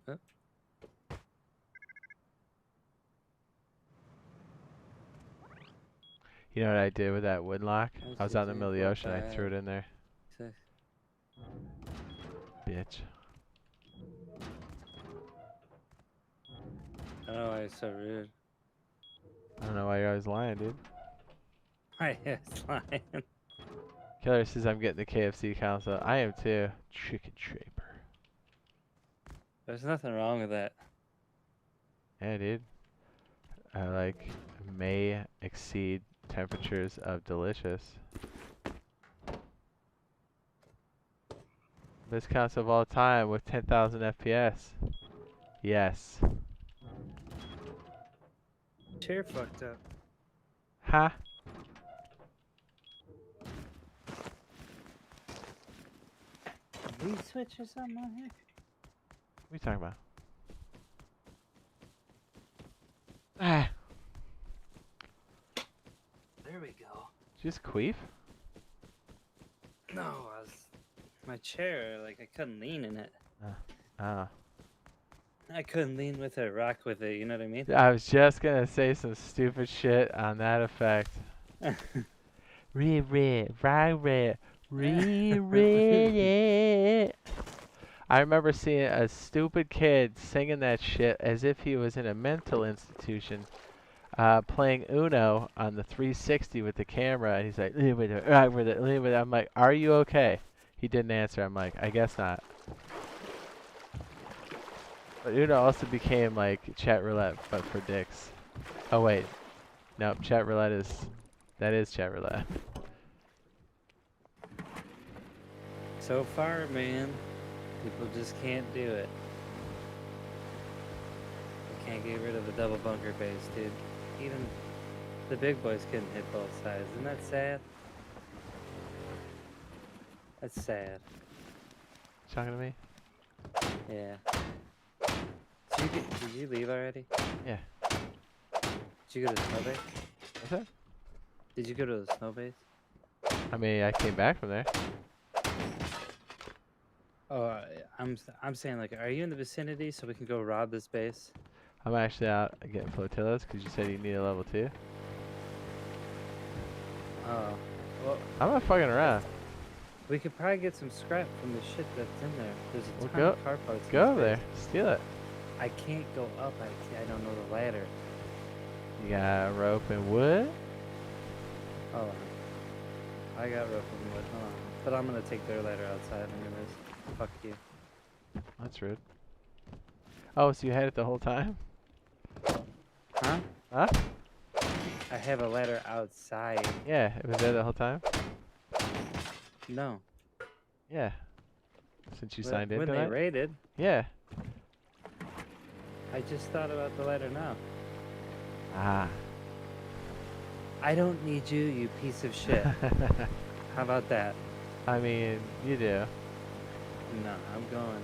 Oh. You know what I did with that wood lock? I was out in the middle of the 2, 3, ocean. 4, I threw it in there. 6. Bitch. I don't know why you're so rude. I don't know why you're always lying, dude. Why is lying? Killer says I'm getting the KFC console. I am too. Chicken shaper. There's nothing wrong with that. Yeah, dude. I like may exceed temperatures of delicious. Best console of all time with 10,000 FPS. Yes. Chair fucked up. Ha. Lead switch or something on here? What are you talking about? Ah. There we go. Did you just queef? No, my chair, like I couldn't lean in it. Ah. I couldn't lean with it, rock with it, you know what I mean? I was just gonna say some stupid shit on that effect. Re-read it. I remember seeing a stupid kid singing that shit as if he was in a mental institution, playing Uno on the 360 with the camera, and he's like, lean with it, rock with it, lean with it. I'm like, are you okay? He didn't answer. I'm like, I guess not. But Uno also became like chat roulette, but for dicks. Oh wait, nope. Chat roulette is, that is chat roulette. so far, man, people just can't do it. They can't get rid of the double bunker base, dude. Even the big boys couldn't hit both sides. Isn't that sad? That's sad. Talking to me? Yeah. Did you leave already? Yeah. Did you go to the snow base? What's that? Did you go to the snow base? I mean, I came back from there. Oh, I'm saying, like, are you in the vicinity so we can go rob this base? I'm actually out getting flotillas because you said you need a level 2. Oh, well, I'm not fucking around. we could probably get some scrap from the shit that's in there. There's a Well, ton of car parts. in Go this over there. base. Steal it. I can't go up. I don't know the ladder. You got rope and wood? Hold on. I got rope and wood. Hold on. But I'm gonna take their ladder outside anyways. Fuck you. That's rude. Oh, so you had it the whole time? Huh? Huh? I have a ladder outside. Yeah, it was there the whole time? No. Yeah. Since you When- signed in when they tonight? raided, Yeah. I just thought about the ladder now. Ah. I don't need you, you piece of shit. How about that? I mean, you do. No, I'm going.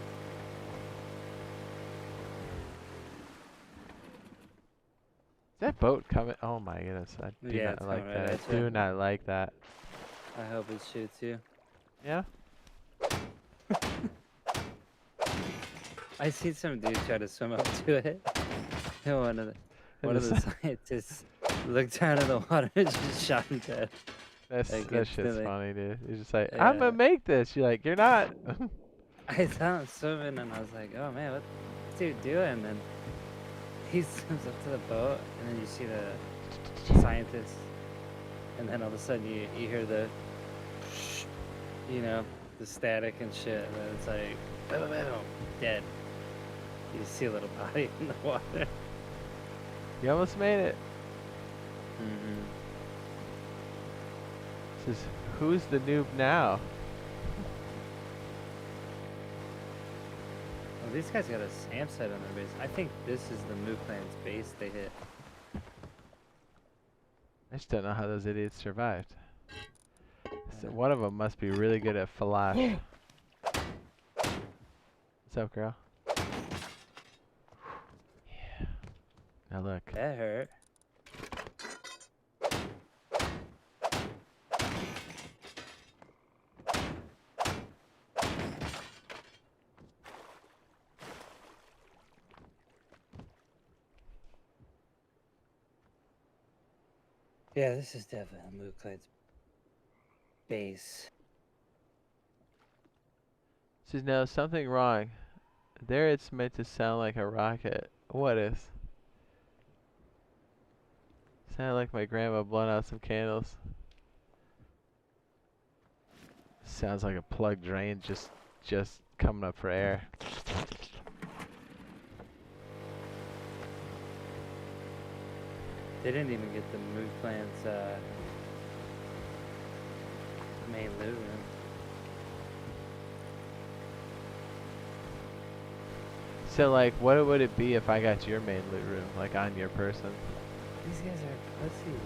Is that boat coming? Oh my goodness. I do Yeah, not it's like coming right that. at I you. do not like that. I hope it shoots you. Yeah? I seen some dude try to swim up to it. And one of the scientists looked down in the water and just shot him dead. That shit's instantly. funny, dude. You're just like, I'm Yeah. gonna make this. You're like, you're not. I saw him swimming and I was like, oh man, what's this dude doing? And then he swims up to the boat and then you see the scientist. And then all of a sudden you hear the, you know, the static and shit. And then it's like, boom, boom, boom, dead. You see a little body in the water. You almost made it. Mm-hmm. This is who's the noob now? Well, these guys got a SAM site on their base. I think this is the Moo Clan's base they hit. I just don't know how those idiots survived. So one of them must be really good at flash. What's up, girl? Yeah. Now look. That hurt. Yeah, this is definitely Moo Clan's base. Says no, something wrong. There it's meant to sound like a rocket. What is? Sounded like my grandma blowing out some candles. Sounds like a plug drain just coming up for air. They didn't even get the Moo Clan's main loot room. So like, what would it be if I got your main loot room, like on your person? These guys are pussies.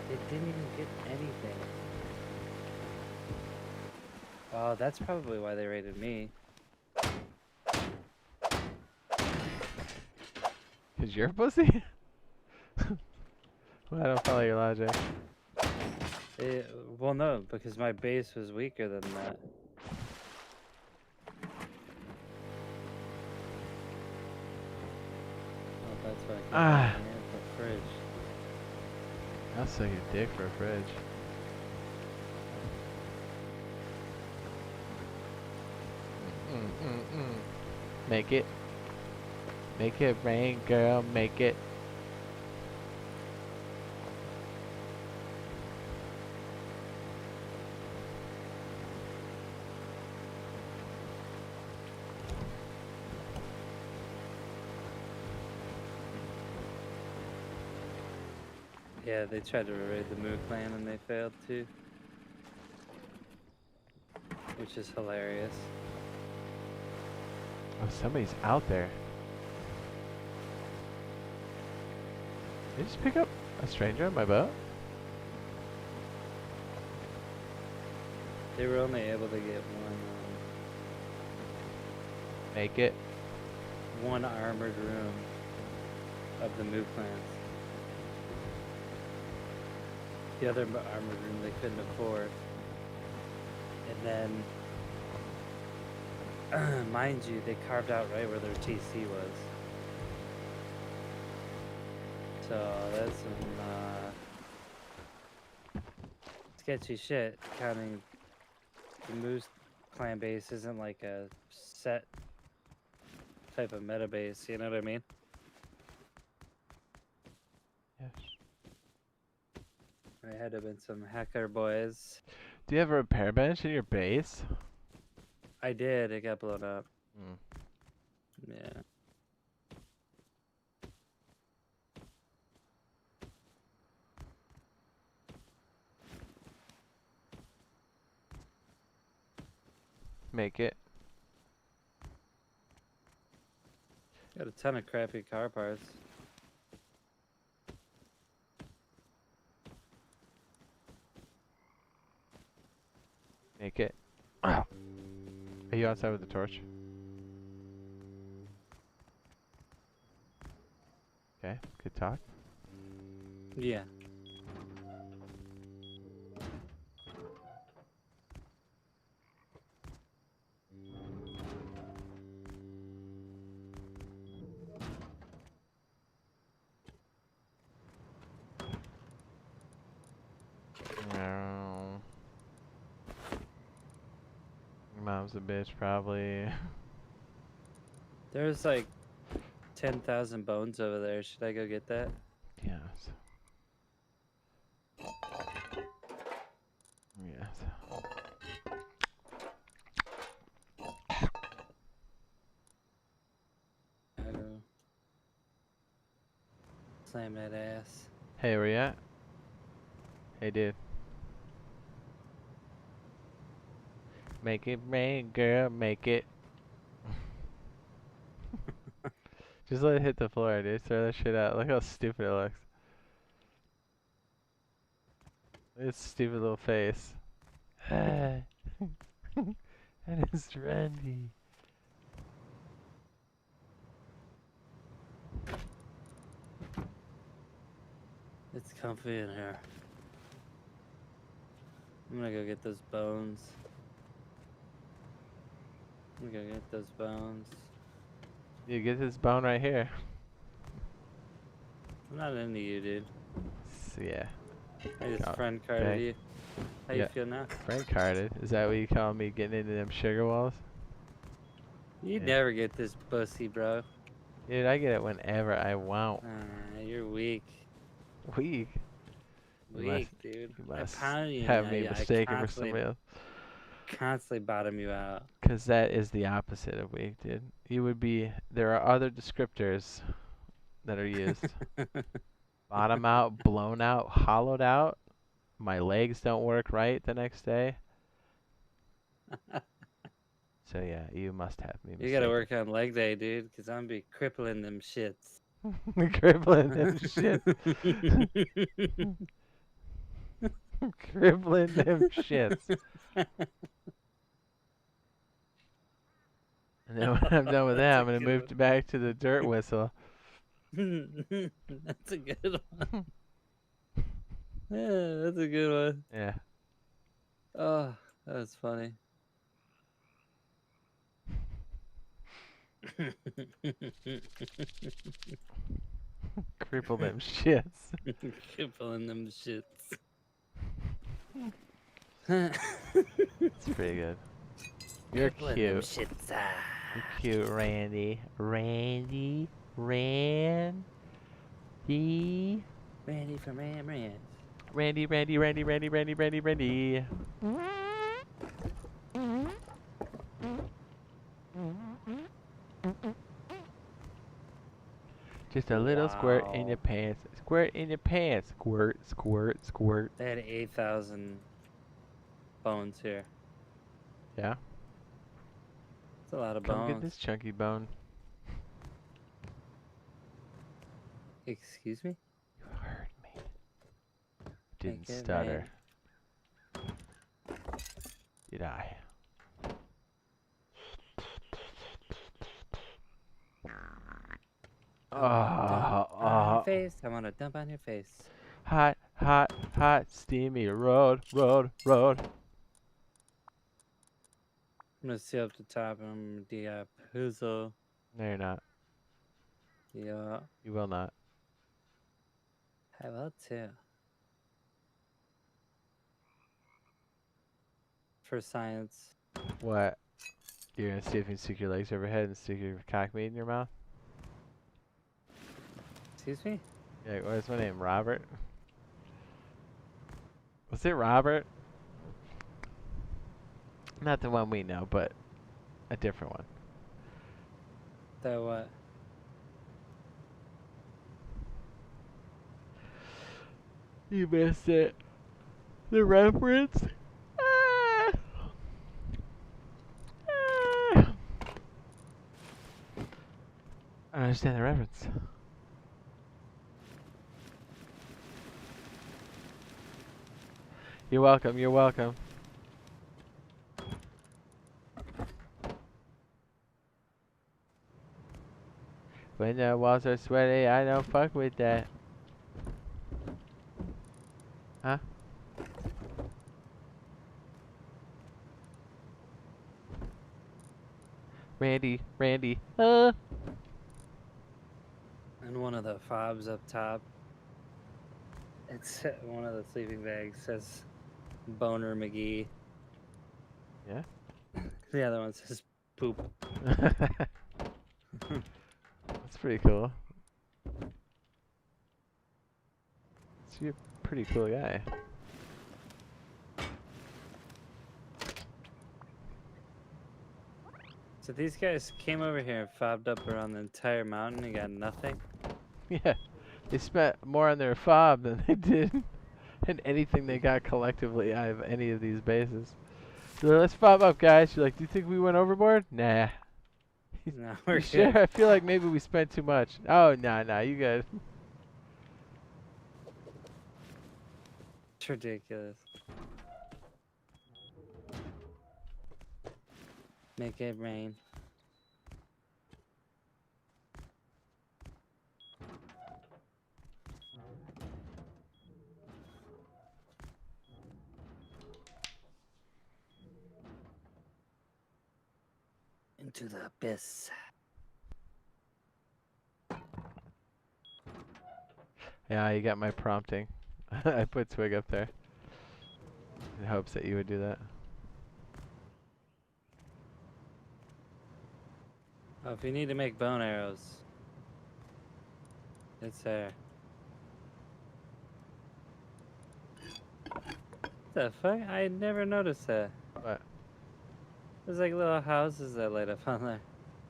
They didn't even get anything. Oh, that's probably why they raided me. Cause you're a pussy? Well, I don't follow your logic. Well, no, because my base was weaker than that. Oh, that's why I can't the fridge. I'll suck your dick for a fridge. Make it. Make it rain, girl, make it. Yeah, they tried to raid the Moo Clan and they failed too. which is hilarious. Oh, somebody's out there. Did you just pick up a stranger on my boat? They were only able to get Make it. one armored room of the move plants. The other armored room they couldn't afford. And then, mind you, they carved out right where their TC was. So that's some sketchy shit, counting the Moose clan base isn't like a set type of meta base, you know what I mean? Yes. There had to have been some hacker boys. Do you have a repair bench in your base? I did, it got blown up. Mm. Yeah. Make it. Got a ton of crappy car parts. Make it. Are you outside with the torch? Okay, good talk. Yeah. No. Your mom's a bitch, probably. There's like 10,000 bones over there. Should I go get that? Yes. Yes. I'll go slam that ass. Hey, where you at? Hey, dude. Make it rain, girl, make it. Just let it hit the floor, dude. Throw that shit out. Look how stupid it looks. Look at its stupid little face. That is trendy. It's comfy in here. I'm gonna go get those bones. I'm gonna go get those bones. You get this bone right here. I'm not into you, dude. Yeah. I just Oh, friend carded okay. you. How Yeah. you feel now? Friend carded. Is that what you call me getting into them sugar walls? You Yeah. never get this pussy, bro. Dude, I get it whenever I want. You're weak. Weak. You Weak, must- dude. You I must pounded you. have and me I mistaken for somebody else. constantly bottom you out. Because that is the opposite of weak, dude. You would be... There are other descriptors that are used. Bottom out, blown out, hollowed out. My legs don't work right the next day. So yeah, you must have me mistaken. You gotta work on leg day, dude, because I'm gonna be crippling them shits. Crippling them shit. Crippling them shits. And then when I'm done with that, I'm gonna move back to the dirt whistle. That's a good one. Yeah, that's a good one. Yeah. Oh, that was funny. Cripple them shits. Crippling them shits. It's pretty good. You're Crippling cute. them shits. You're cute, Randy. Randy. Randy. Randy from Ram Ranch. Randy, Randy, Randy, Randy, Randy, Randy, Randy. Just a little squirt in your pants. Squirt in your pants. Squirt, squirt, squirt. They had 8,000 bones here. Yeah? It's a lot of Come get bones. this chunky bone. Excuse me? You heard me. Didn't Make it stutter. rain. You die. I wanna dump on your Oh, face. I wanna dump on your face. hot, hot, hot, steamy road, road, road. I'm gonna see up the top and I'm gonna pizzle. No, you're not. Yeah, You will not. I will too. For science. What? You're gonna see if you can stick your legs overhead and stick your cock meat in your mouth? Excuse me? Yeah, what's my name? Robert? Was it Robert? Not the one we know, but a different one. That what? You missed it. The reference? Ah. Ah. I don't understand the reference. You're welcome, you're welcome. When the walls are sweaty, I don't fuck with that. Huh? Randy, Randy. And one of the fobs up top. It's one of the sleeping bags says Boner McGee. Yeah? The other one says poop. That's pretty cool. So you're a pretty cool guy. So these guys came over here and fobbed up around the entire mountain and got nothing? Yeah. They spent more on their fob than they did in anything they got collectively out of any of these bases. So let's fob up, guys. You're like, do you think we went overboard? Nah. No, we're Sure, good. I feel like maybe we spent too much. Oh, nah, you good. It's ridiculous. Make it rain. Into the abyss. Yeah, you got my prompting. I put Twig up there in hopes that you would do that. Oh, if you need to make bone arrows, it's there. What the fuck? I never noticed that. What? There's like little houses that light up on there.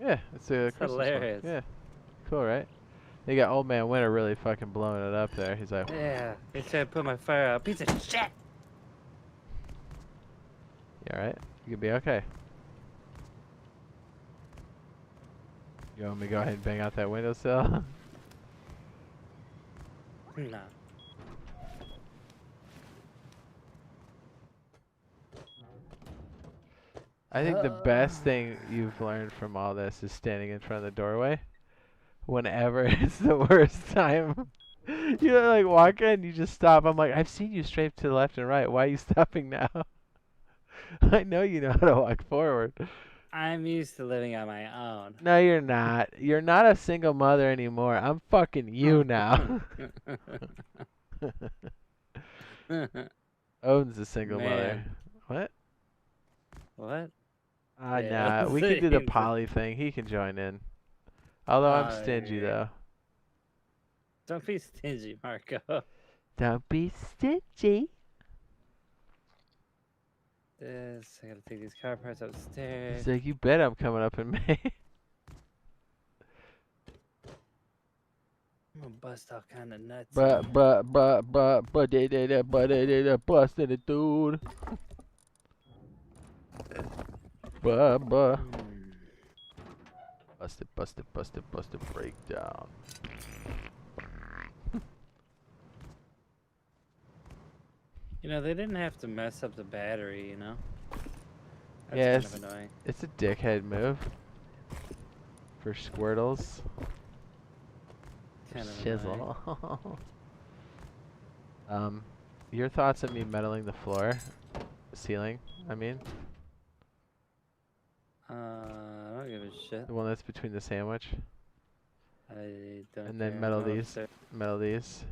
Yeah, it's a It's Christmas one. hilarious. Yeah, cool, right? They got Old Man Winter really fucking blowing it up there. He's like, Yeah, they tried to put my fire out. Piece of shit! you alright? You could be okay. You want me to go ahead and bang out that windowsill? No. I think the best thing you've learned from all this is standing in front of the doorway. Whenever it's the worst time. You like walk in, you just stop. I'm like, I've seen you strafe to the left and right. Why are you stopping now? I know you know how to walk forward. I'm used to living on my own. No, you're not. You're not a single mother anymore. I'm fucking you now. Owns a single mother. Man. What? What? Ah, Yeah, nah. We can do the same. poly thing. He can join in. Although I'm stingy, though. Don't be stingy, Marco. Don't be stingy. This, I gotta take these car parts upstairs. He's like, you bet I'm coming up in May. I'm gonna bust all kind of nuts. Busting it, dude. Bubba. Busted, busted, busted, busted, breakdown. You know, they didn't have to mess up the battery, you know? That's Yeah, kind of annoying. it's a dickhead move. For Squirtles. Kind of annoying. Shizzle. Your thoughts on me meddling the floor? The ceiling, I mean? I don't give a shit. The one that's between the sandwich? I don't And then care. metal No, these. sir. Metal these.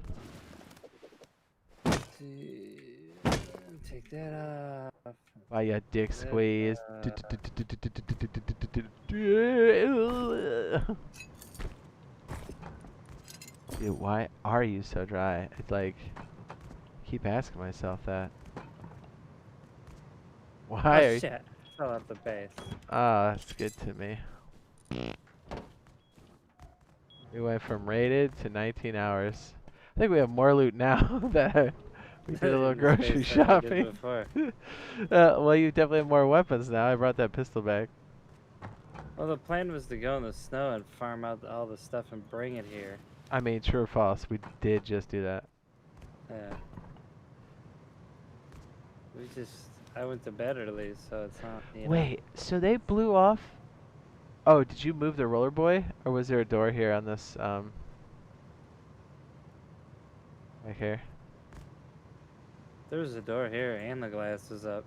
Take that off. Why you dick Take that squeeze? Dude, why are you so dry? It's like, keep asking myself that. Why are Oh you? shit! Fell off the base. Ah, that's good to me. We went from rated to 19 hours. I think we have more loot now that we did a little In the grocery space that I did shopping. before. Well, you definitely have more weapons now. I brought that pistol back. Well, the plan was to go in the snow and farm out all the stuff and bring it here. I mean, true or false, we did just do that. Yeah. I went to bed early, so it's not, you know. Wait, so they blew off? Oh, did you move the roller boy? Or was there a door here on this, right here? There was a door here and the glass was up.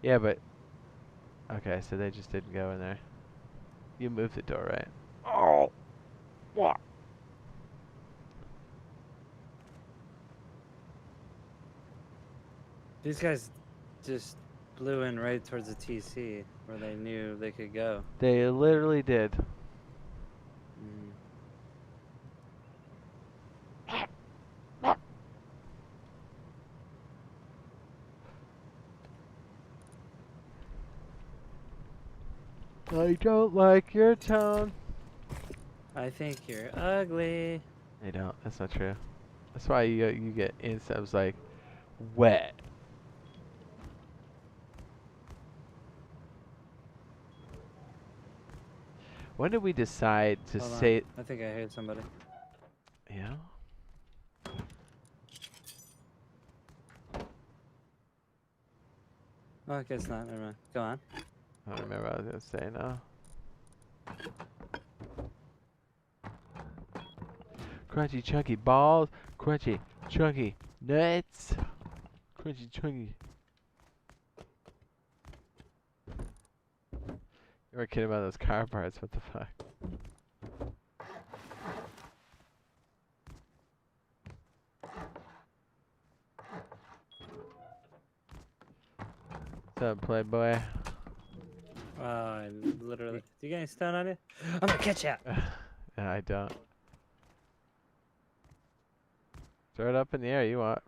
Yeah, but... Okay, so they just didn't go in there. You moved the door, right? Oh! What? These guys just blew in right towards the TC where they knew they could go. They literally did. I don't like your tone. I think you're ugly. They don't. That's not true. That's why you get instabs like wet. When did we decide to Hold on. say? I think I heard somebody. Yeah. Oh, I guess not. Never mind. Go on. I don't remember what I was gonna say now. Crunchy chunky balls, crunchy chunky nuts, crunchy chunky. You were kidding about those car parts, what the fuck? What's up, Playboy? I literally. Do you get any stone on you? I'm gonna catch you. No, I don't. Throw it up in the air. You want?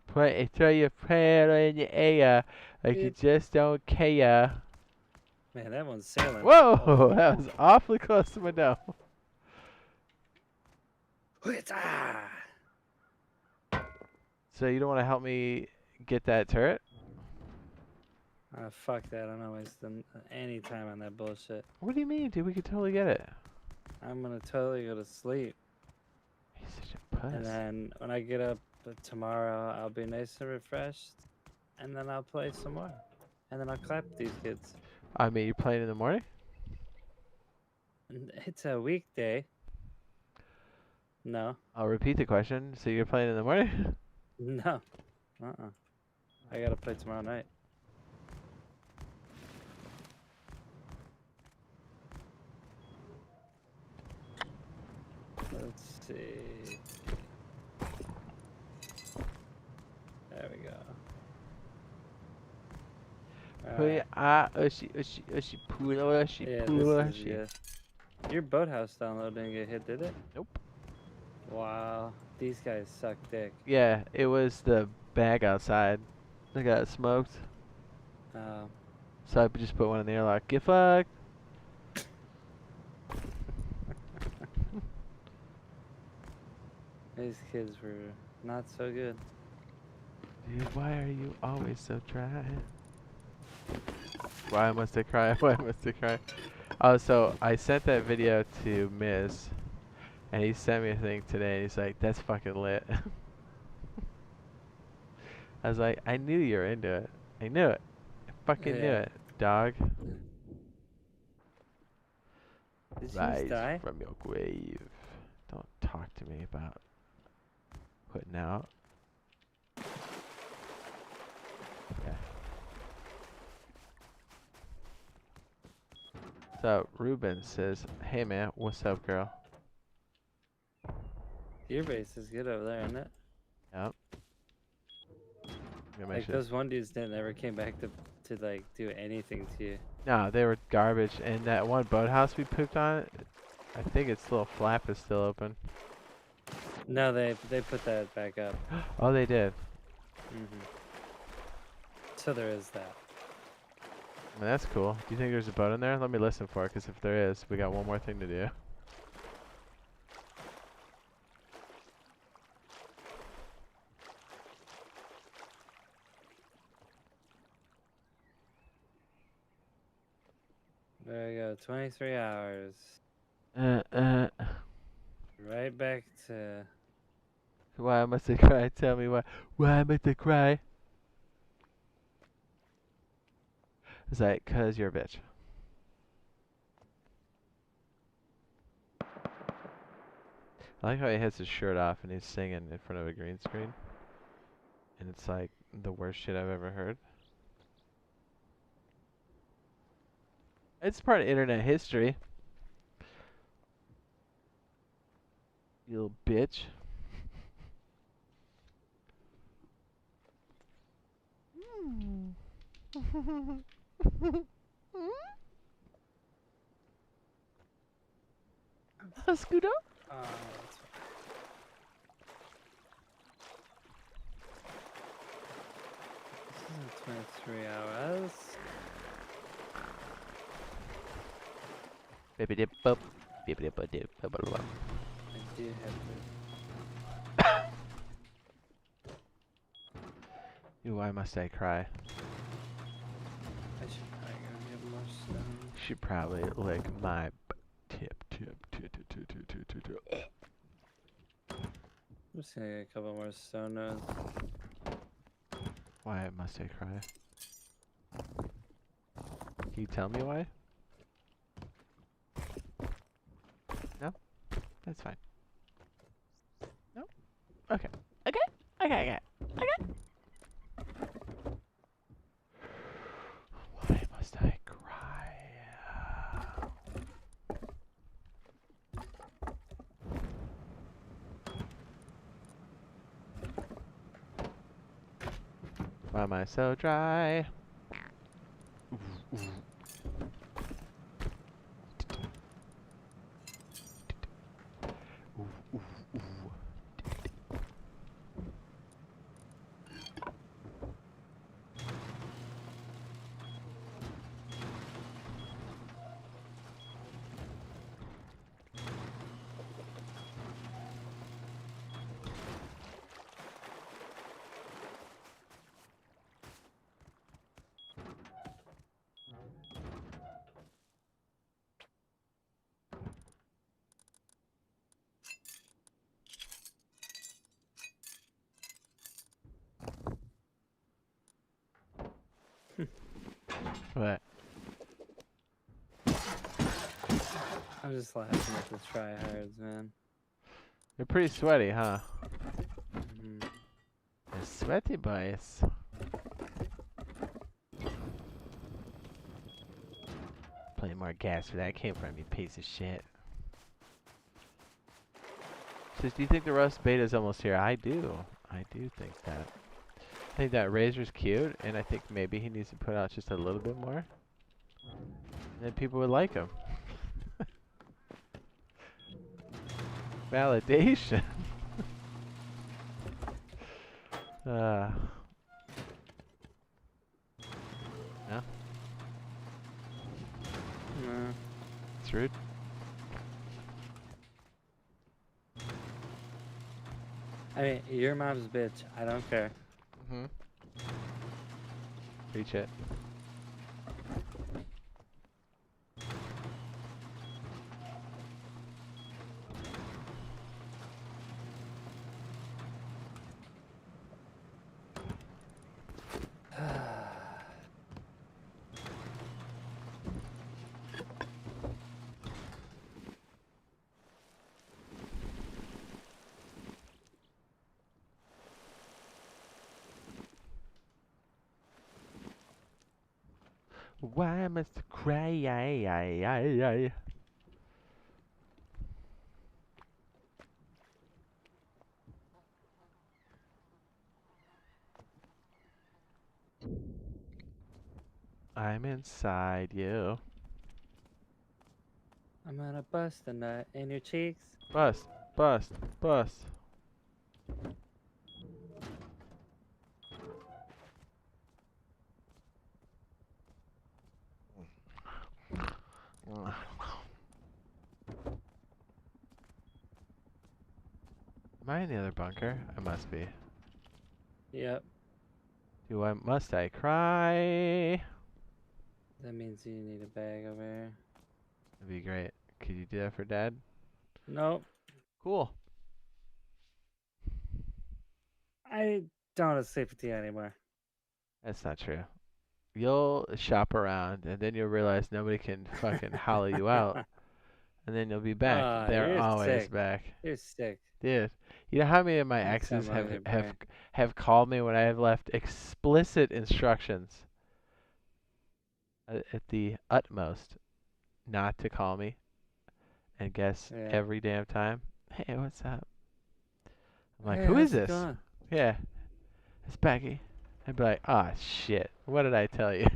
Throw your prayer in the air like you just don't care. Man, that one's sailing. Whoa! Oh. That was awfully close to my dome. So you don't want to help me get that turret? Fuck that. I'm not wasting any time on that bullshit. What do you mean, dude? We could totally get it. I'm gonna totally go to sleep. He's such a puss. And then when I get up tomorrow, I'll be nice and refreshed. And then I'll play some more. And then I'll clap these kids. I mean, you're playing in the morning? It's a weekday. No. I'll repeat the question. So you're playing in the morning? No. I gotta play tomorrow night. Let's see. There we go. Your boathouse download didn't get hit, did it? Nope. Wow. These guys suck dick. Yeah, it was the bag outside. I got smoked. So I just put one in the airlock. Get fucked. These kids were not so good. Dude, why are you always so dry? Why must I cry? Why must I cry? Oh, so I sent that video to Miz, and he sent me a thing today. And he's like, "That's fucking lit." I was like, "I knew you were into it. I knew it. I fucking knew Yeah. it, dog." Did you just Rise die? from your grave. Don't talk to me about putting out. Okay. So Ruben says, "Hey man, what's up, girl?" Your base is good over there, isn't it? Yep. Like those one dudes that never came back to like do anything to you. No, they were garbage. And that one boathouse we pooped on, I think its little flap is still open. No, they put that back up. Oh, they did. So there is that. I mean, that's cool. Do you think there's a boat in there? Let me listen for it, because if there is, we got one more thing to do. There we go. 23 hours. Right back to. Why must I cry? Tell me why. Why must I cry? It's like, 'cause you're a bitch. I like how he has his shirt off and he's singing in front of a green screen. And it's like the worst shit I've ever heard. It's part of internet history. You little bitch. Scooter? That's fine. This is 23 hours. Baby dip up. Baby dip up dip. I do have Why must I cry? I should probably go get more stone. Should probably lick my tip. I'm just gonna get a couple more stone nodes. Why must I cry? Can you tell me why? No? That's fine. No? Okay. Okay. Why must I cry? Why am I so dry? What? I'm just laughing at the tryhards, man. You're pretty sweaty, huh? Mhm. You're sweaty boys. Plenty more gas where that came from, you piece of shit. Says, do you think the Rust beta is almost here? I do. I do think that. I think that Razor's cute, and I think maybe he needs to put out just a little bit more. And then people would like him. Validation. No? No. It's rude. I mean, your mom's a bitch. I don't care. Reach it. Why must I cry? I'm inside you. I'm gonna bust a nut in your cheeks. Bust, bust, bust. Am I in the other bunker? I must be. Yep. Must I cry? That means you need a bag over here. That'd be great. Could you do that for Dad? Nope. Cool. I don't want to sleep with you anymore. That's not true. You'll shop around, and then you'll realize nobody can fucking hollow you out, and then you'll be back. They're You're always sick. back. You're sick. Dude, you know how many of my Need exes something on your brain. have called me when I have left explicit instructions at the utmost not to call me, and guess Yeah. every damn time, hey, what's up? I'm like, Hey, who is how's it this? going? Yeah, it's Becky. I'd be like, ah, shit. What did I tell you?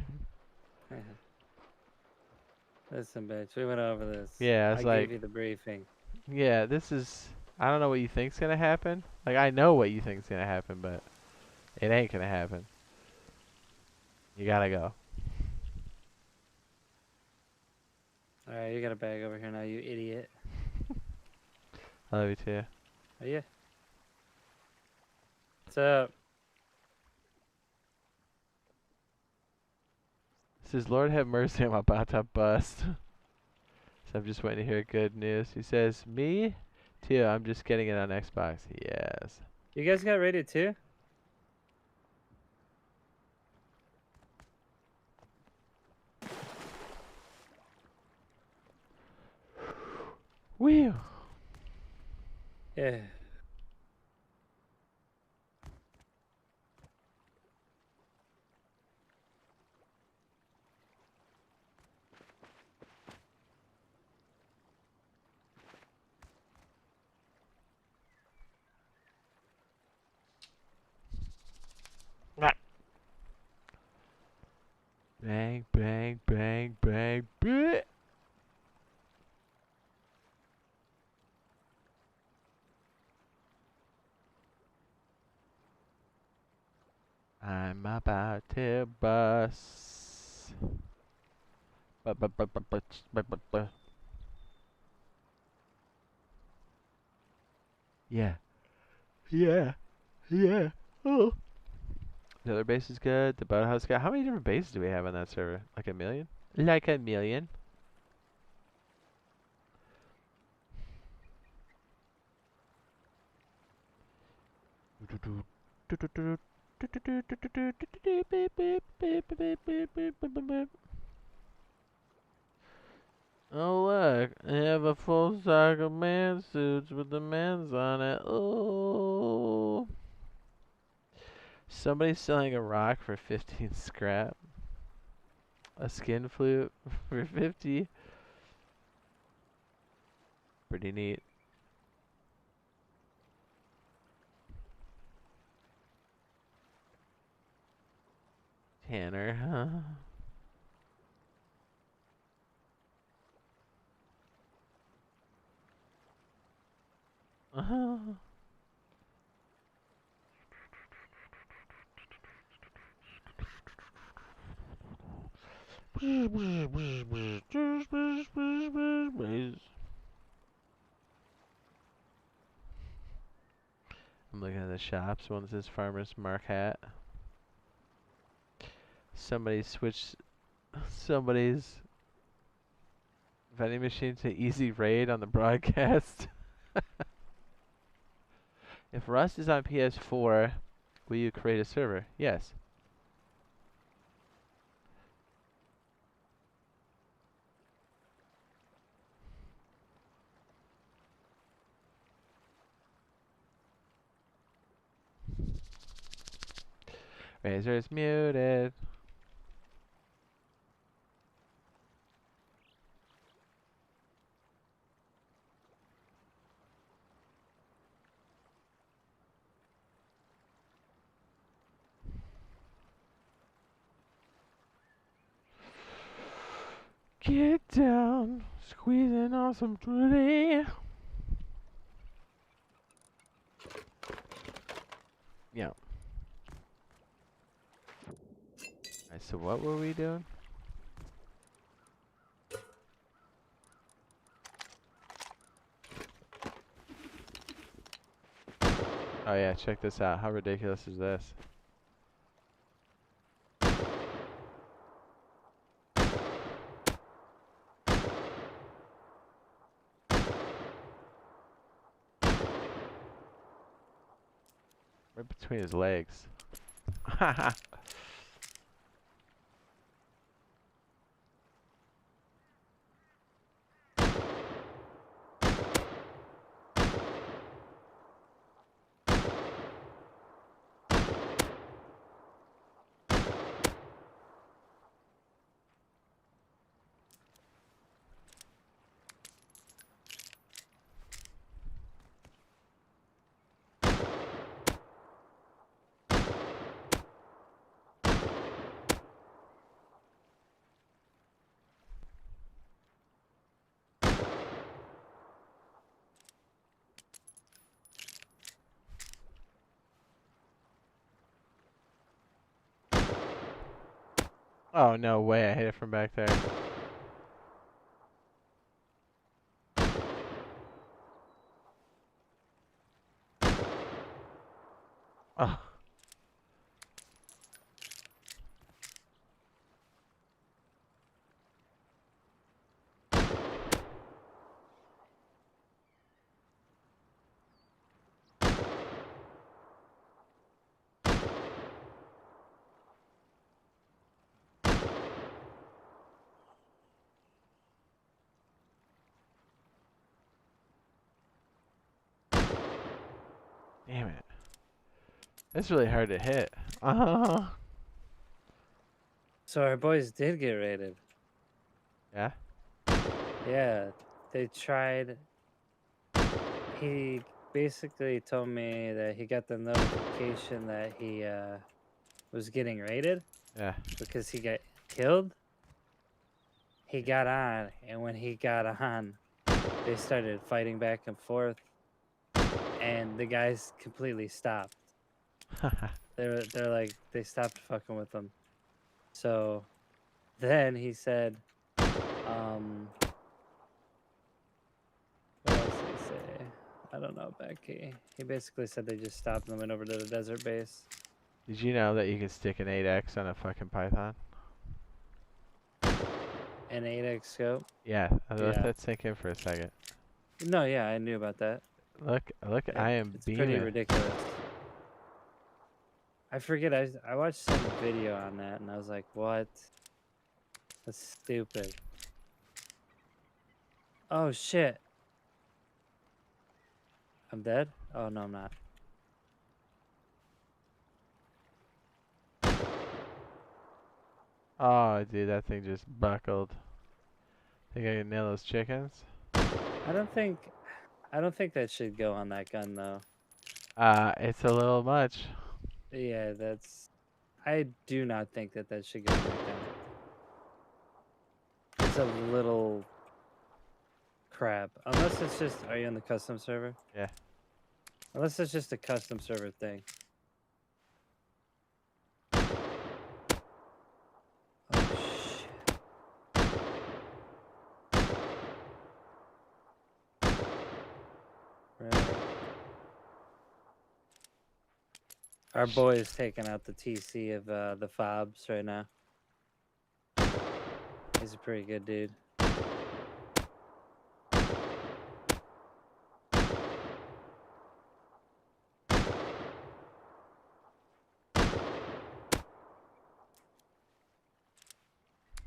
Listen, bitch, we went over this. Yeah, I was like, gave you the briefing. yeah, this is. I don't know what you think's gonna happen. Like, I know what you think's gonna happen, but it ain't gonna happen. You gotta go. Alright, you got a bag over here now, you idiot. I love you too. Are you? What's up? Says, Lord have mercy, I'm about to bust. So I'm just waiting to hear good news. He says, me too, I'm just getting it on Xbox. Yes. You guys got rated too? Whew. Yeah. Bang, bang, bang, bang, bleh. I'm about to bust. Yeah. Yeah. Yeah. Oh. The other base is good. The boathouse guy. How many different bases do we have on that server? Like a million? Like a million. Oh look, I have a full stock of man suits with the men's on it. Oh. Somebody's selling a rock for 15 scrap. A skin flute for 50. Pretty neat. Tanner, huh? Uh-huh. I'm looking at the shops. One says Farmer's Mark hat. Somebody switched somebody's vending machine to easy raid on the broadcast. If Rust is on PS4, will you create a server? Yes. Razor is muted. Get down, squeezing on some titty. Yeah. Alright, so what were we doing? Oh yeah, check this out. How ridiculous is this? Right between his legs. Oh, no way. I hit it from back there. Oh. Damn it. That's really hard to hit. So our boys did get raided. Yeah? Yeah, they tried. He basically told me that he got the notification that he was getting raided Yeah. because he got killed. He got on, and when he got on, they started fighting back and forth, and the guys completely stopped. They're like, they stopped fucking with them. So then he said, what else did he say? I don't know, Becky. He basically said they just stopped and went over to the desert base. Did you know that you can stick an 8x on a fucking python? An 8x scope? Yeah, let that sink in for a second. No, yeah, I knew about that. Look, I am It's beaming. pretty ridiculous. I forget, I watched some video on that and I was like, what? That's stupid. Oh shit. I'm dead? Oh no, I'm not. Oh, dude, that thing just buckled. Think I can nail those chickens? I don't think that should go on that gun though. It's a little much. Yeah, I do not think that should go on that gun. It's a little crap. Unless it's just, are you on the custom server? Yeah. Unless it's just a custom server thing. Oh shit. Right. Our boy is taking out the TC of the fobs right now. He's a pretty good dude.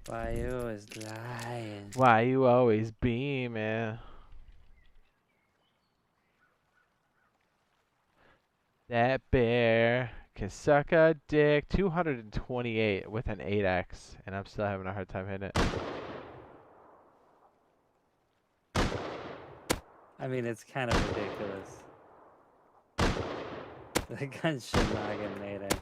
Why you always lying? Why you always beaming? That bear can suck a dick. 228 with an 8x, and I'm still having a hard time hitting it. I mean, it's kind of ridiculous. The gun should not get an 8x.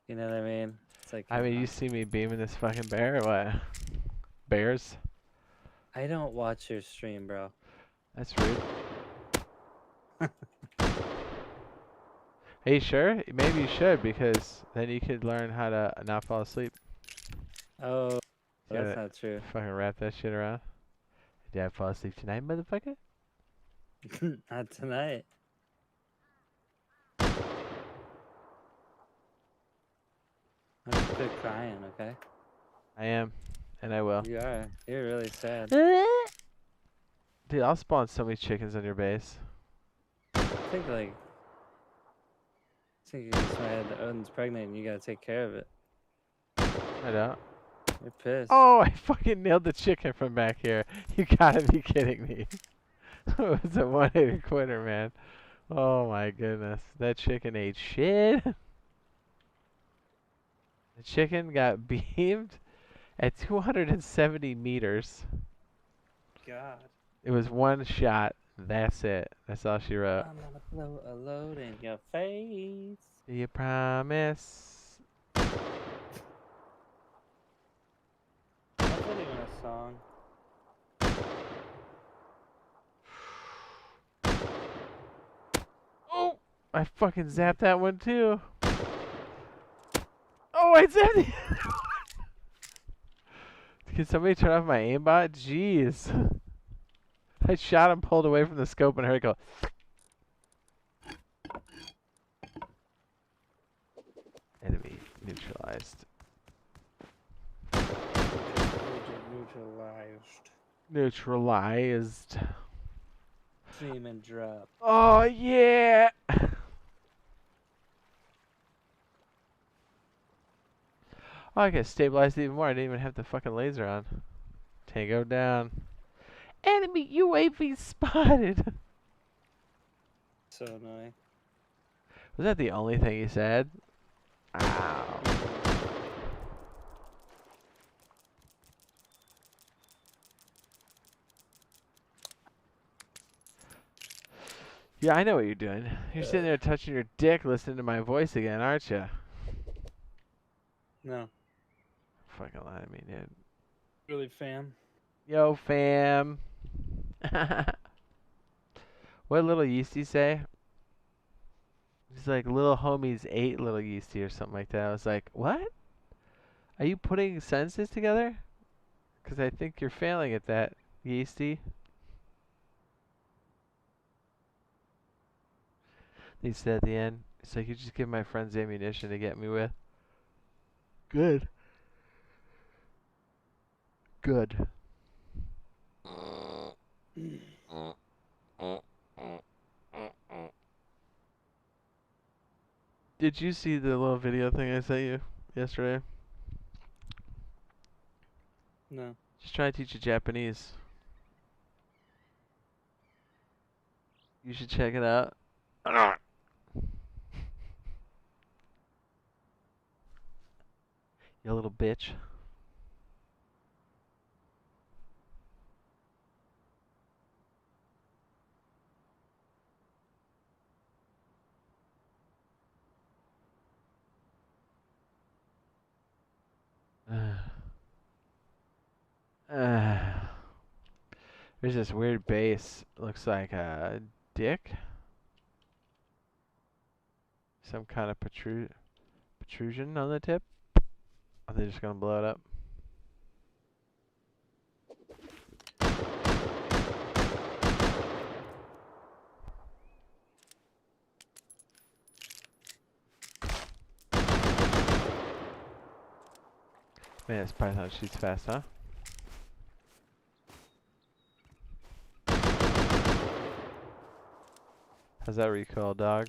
You know what I mean? like. I mean, you see me beaming this fucking bear or what? Bears? I don't watch your stream, bro. That's rude. Are you sure? Maybe you should, because then you could learn how to not fall asleep. Oh, You that's gotta not true. fucking wrap that shit around. Did I fall asleep tonight, motherfucker? Not tonight. I'm quit crying, okay? I am, and I will. You are. You're really sad. Dude, I'll spawn so many chickens on your base. I think you just had Odin's pregnant and you gotta take care of it. I don't. You're pissed. Oh, I fucking nailed the chicken from back here. You gotta be kidding me. It was a one-hitter quitter, man. Oh my goodness. That chicken ate shit. The chicken got beamed at 270 meters. God. It was one shot. That's it. That's all she wrote. I'm gonna blow a load in your face. Do you promise? That's not even a song. Oh! I fucking zapped that one too. Oh, I zapped the other one. Can somebody turn off my aimbot? Jeez. I shot him, pulled away from the scope, and I heard it go. Enemy neutralized. Neutralized. Stream and drop. Oh, yeah! Oh, I can stabilize it even more. I didn't even have the fucking laser on. Tango down. Enemy UAV spotted! So annoying. Was that the only thing he said? Ow. Yeah, I know what you're doing. You're sitting there touching your dick listening to my voice again, aren't you? No. Fucking lie to me, dude. Really, fam? Yo, fam. What little yeasty say? He's like, little homies ate little yeasty or something like that. I was like, what? Are you putting sentences together? Because I think you're failing at that, yeasty. He said at the end, it's like, you just give my friends ammunition to get me with. Good. Good. Did you see the little video thing I sent you yesterday? No. Just trying to teach you Japanese. You should check it out. You little bitch. There's this weird base. Looks like a dick. Some kind of protrusion on the tip. Are they just gonna blow it up? Man, this python shoots fast, huh? How's that recoil, dog?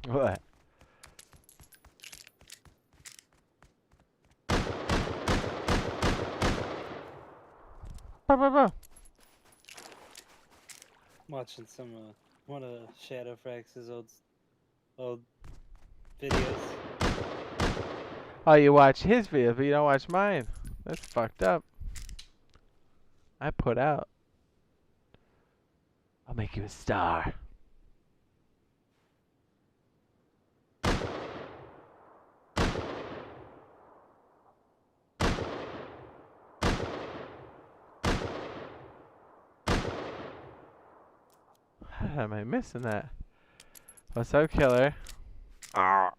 What? Watching some one of Shadowfrax's old videos. Oh, you watch his video, but you don't watch mine. That's fucked up. I put out. I'll make you a star. How am I missing that? What's up, killer? I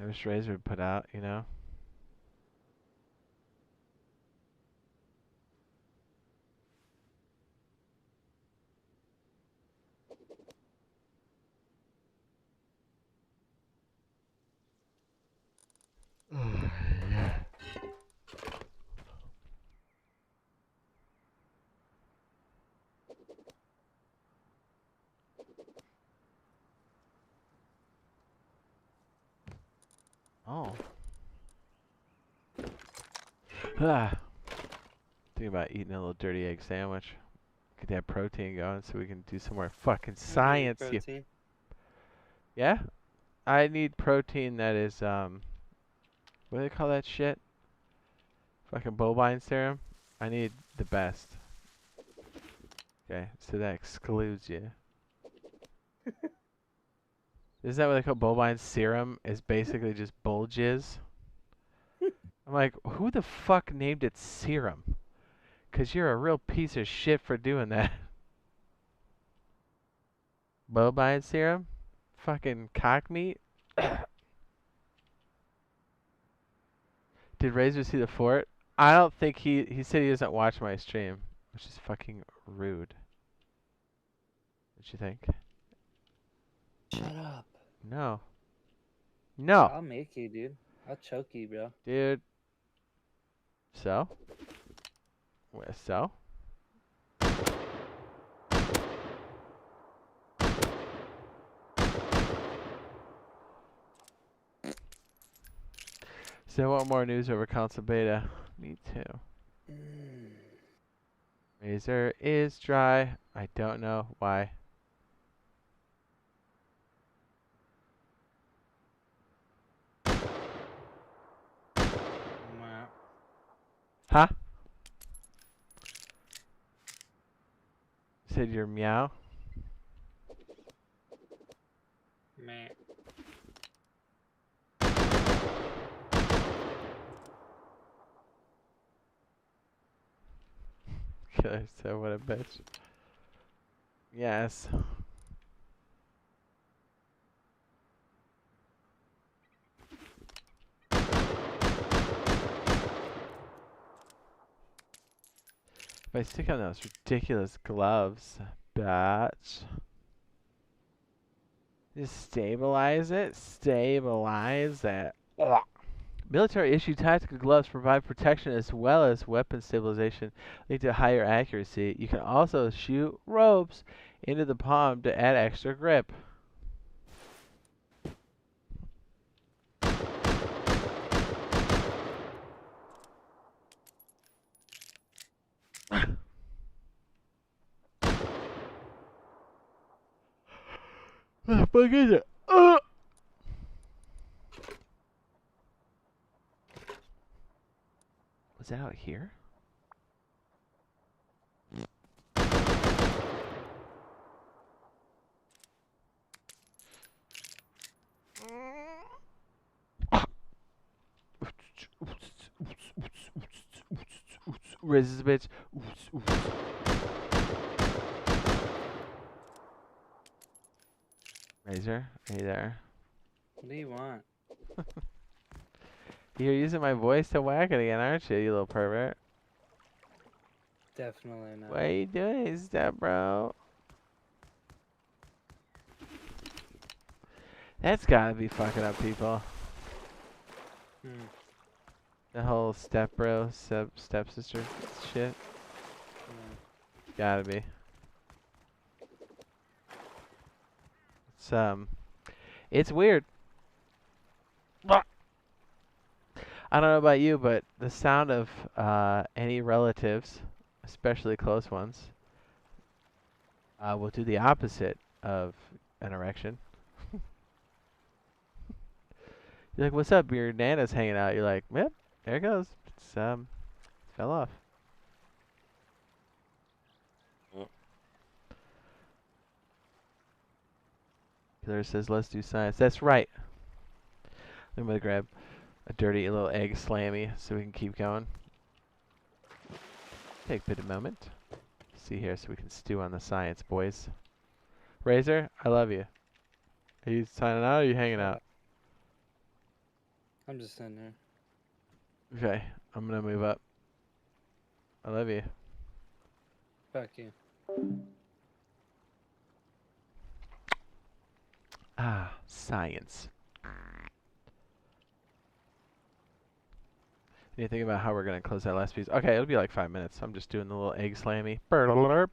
wish Razor would put out, you know? Yeah. Oh. Think about eating a little dirty egg sandwich. Get that protein going so we can do some more fucking science. Yeah? I need protein that is, what do they call that shit? Fucking bovine serum? I need the best. Okay, so that excludes you. Isn't that what they call bovine serum? Is basically just bull jizz? I'm like, who the fuck named it serum? 'Cause you're a real piece of shit for doing that. Bovine serum? Fucking cock meat? Did Razor see the fort? I don't think he said he doesn't watch my stream, which is fucking rude. What you think? Shut up. No. No. I'll make you, dude. I'll choke you, bro. Dude. So? So? So what more news over console beta? Me too. Razor is dry. I don't know why. Huh? Said your meow? Meh. Killer said what a bitch. Yes. If I stick on those ridiculous gloves, bitch. Just stabilize it. Stabilize it. Military issue tactical gloves provide protection as well as weapon stabilization, leading to higher accuracy. You can also shoot ropes into the palm to add extra grip. What the fuck is it? Was that out here? Riz this bitch. Razor, are you there? What do you want? You're using my voice to whack it again, aren't you, you little pervert? Definitely not. What are you doing, step bro? That's gotta be fucking up people. The whole step bro, stepsister shit. Gotta be. It's weird. I don't know about you, but the sound of any relatives, especially close ones, will do the opposite of an erection. You're like, what's up? Your nana's hanging out. You're like, yep, there it goes. It's fell off. Pillar says, let's do science. That's right. I'm going to grab a dirty little egg slammy so we can keep going. Take a bit of moment. See here so we can stew on the science, boys. Razor, I love you. Are you signing out or are you hanging out? I'm just sitting there. Okay, I'm going to move up. I love you. Fuck you. Ah, science. Anything about how we're going to close that last piece? Okay, it'll be like 5 minutes. I'm just doing the little egg slammy. Burp.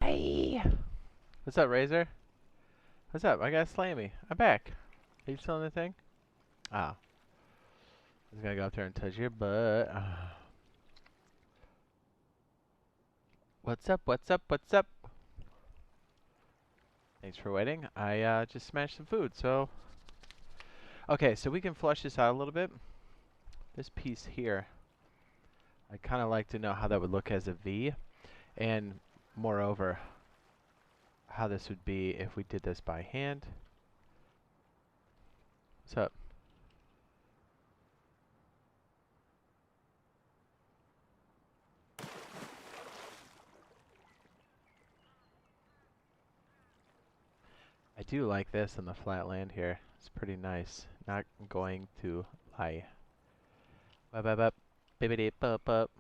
Hey! What's up, Razor? What's up? I gotta slay me. I'm back. Are you still in the thing? Ah. I was gonna go up there and touch your butt. What's up? What's up? What's up? Thanks for waiting. I just smashed some food, so... Okay, so we can flush this out a little bit. This piece here, I'd kind of like to know how that would look as a V. And moreover, how this would be if we did this by hand. What's up? I do like this on the flat land here. It's pretty nice. Not going to lie. Up, up, up. Bibbidi, up, up.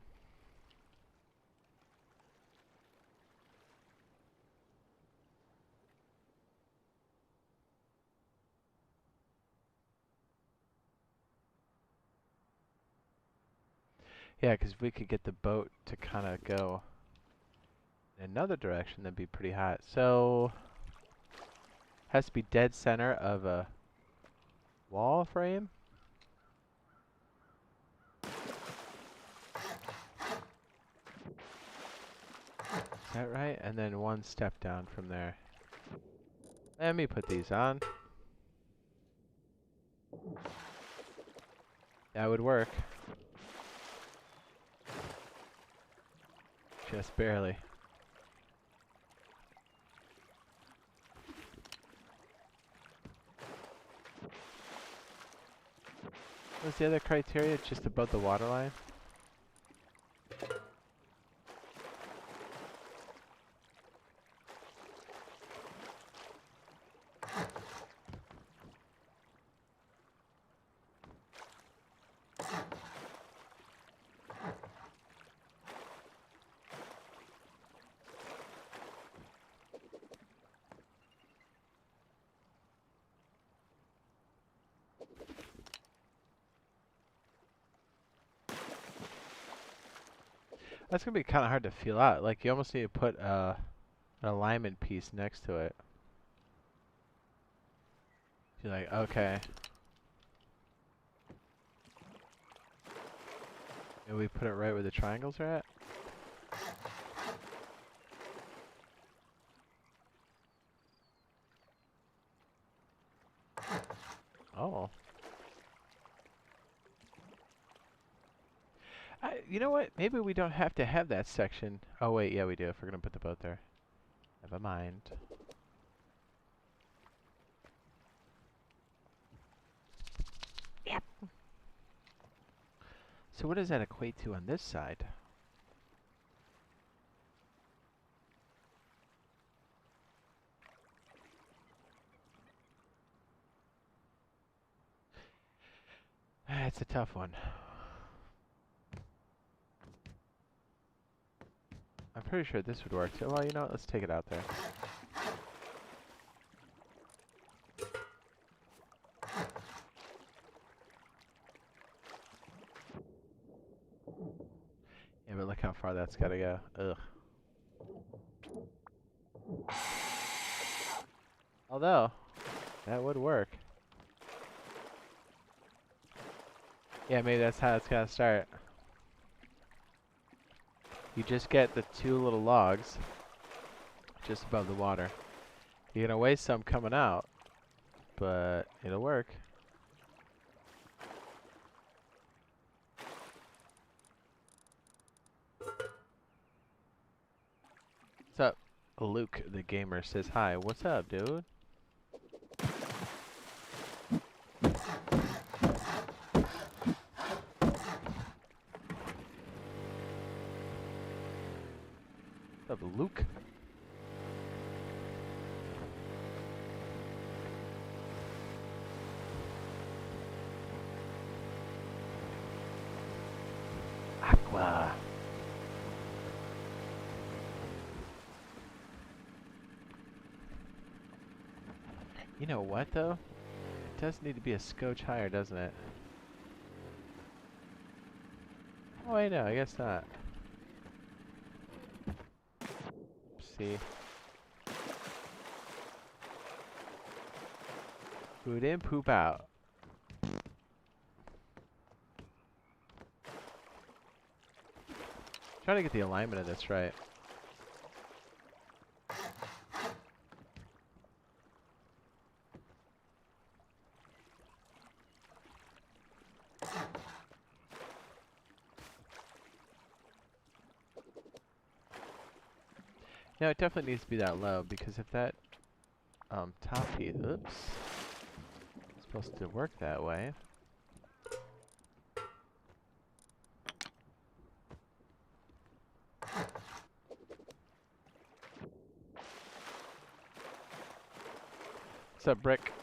Yeah, because if we could get the boat to kind of go in another direction, that'd be pretty hot. So, has to be dead center of a wall frame. Is that right? And then one step down from there. Let me put these on. That would work. Just barely. What's the other criteria? Just above the waterline? That's gonna be kind of hard to feel out. Like, you almost need to put an alignment piece next to it. You're like, okay. Maybe we put it right where the triangles are at? Oh. You know what? Maybe we don't have to have that section. Oh, wait, yeah, we do, if we're gonna put the boat there. Never mind. Yep. So what does that equate to on this side? It's a tough one. I'm pretty sure this would work too. Well, you know what? Let's take it out there. Yeah, but look how far that's gotta go. Ugh. Although, that would work. Yeah, maybe that's how it's gotta start. You just get the two little logs just above the water. You're gonna waste some coming out, but it'll work. What's up? Luke the gamer says hi. What's up, dude? What's up, Luke? Aqua. You know what, though? It does need to be a scotch higher, doesn't it? Oh, wait, no, I guess not. See? Poop in, poop out. Trying to get the alignment of this right. No, it definitely needs to be that low, because if that top piece, oops, it's supposed to work that way. What's up, Brick?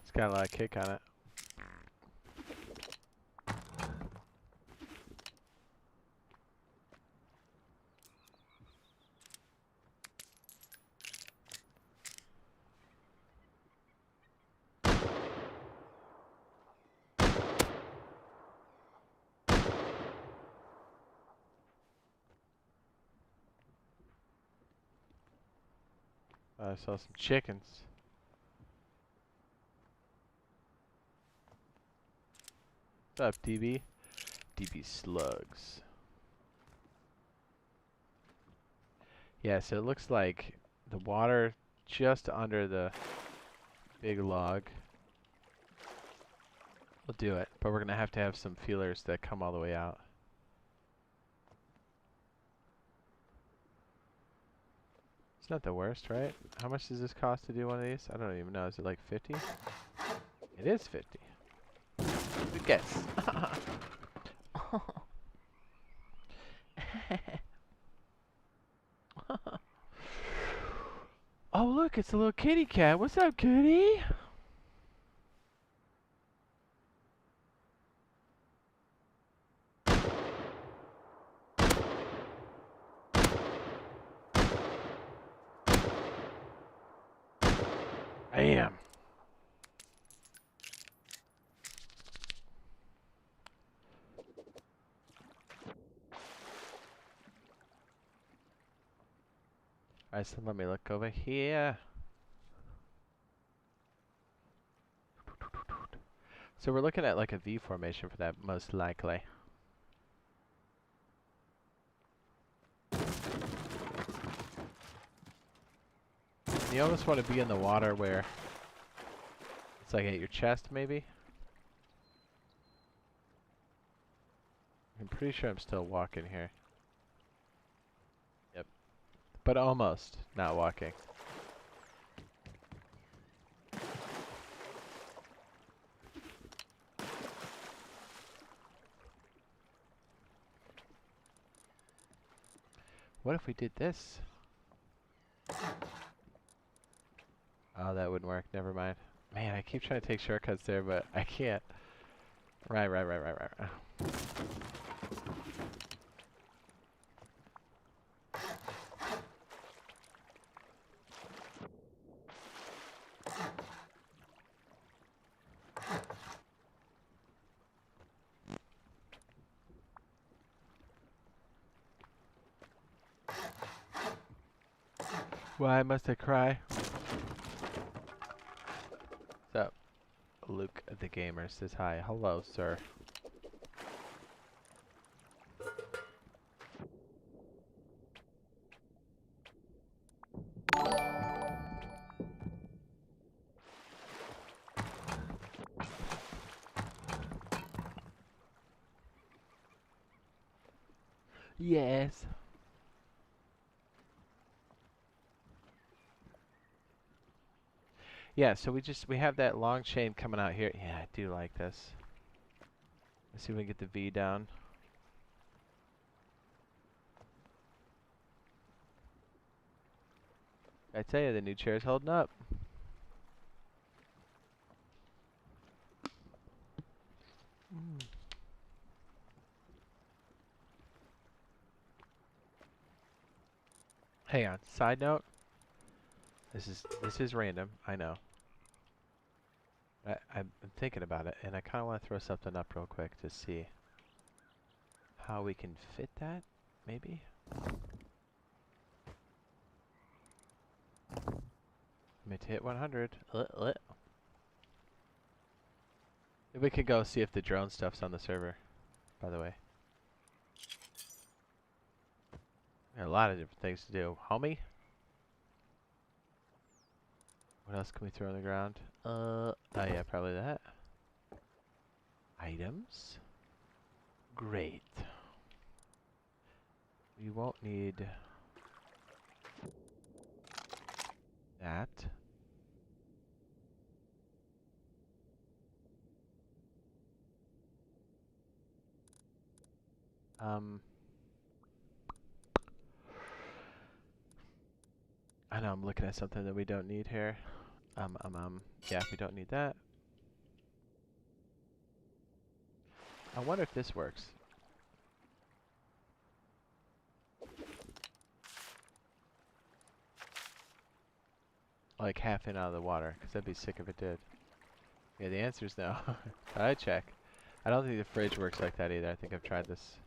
It's got a lot of kick on it. I saw some chickens. What's up, DB? DB slugs. Yeah, so it looks like the water just under the big log will do it, but we're gonna have to have some feelers that come all the way out. It's not the worst, right? How much does this cost to do one of these? I don't even know. Is it like 50? It is 50. Good guess. Oh, look, it's a little kitty cat. What's up, kitty? Bam. Alright, so let me look over here. So we're looking at like a V formation for that, most likely. You almost want to be in the water where it's like at your chest, maybe? I'm pretty sure I'm still walking here. Yep. But almost not walking. What if we did this? Oh, that wouldn't work. Never mind. Man, I keep trying to take shortcuts there, but I can't. Right. Why must I cry? What's up? Luke the Gamer says hi. Hello, sir. Yes. Yeah, so we have that long chain coming out here. Yeah, I do like this. Let's see if we can get the V down. I tell you, the new chair's holding up. Hang on. Side note. This is random. I know. I'm thinking about it, and I kind of want to throw something up real quick to see how we can fit that. Maybe. I'm meant to hit 100. We could go see if the drone stuff's on the server, by the way. There are a lot of different things to do. Homie? What else can we throw on the ground? Oh yeah, probably that. Items. Great. We won't need that. I know I'm looking at something that we don't need here. Yeah, we don't need that. I wonder if this works. Like half in out of the water, because I'd be sick if it did. Yeah, the answer's no. I check. I don't think the fridge works like that either. I think I've tried this.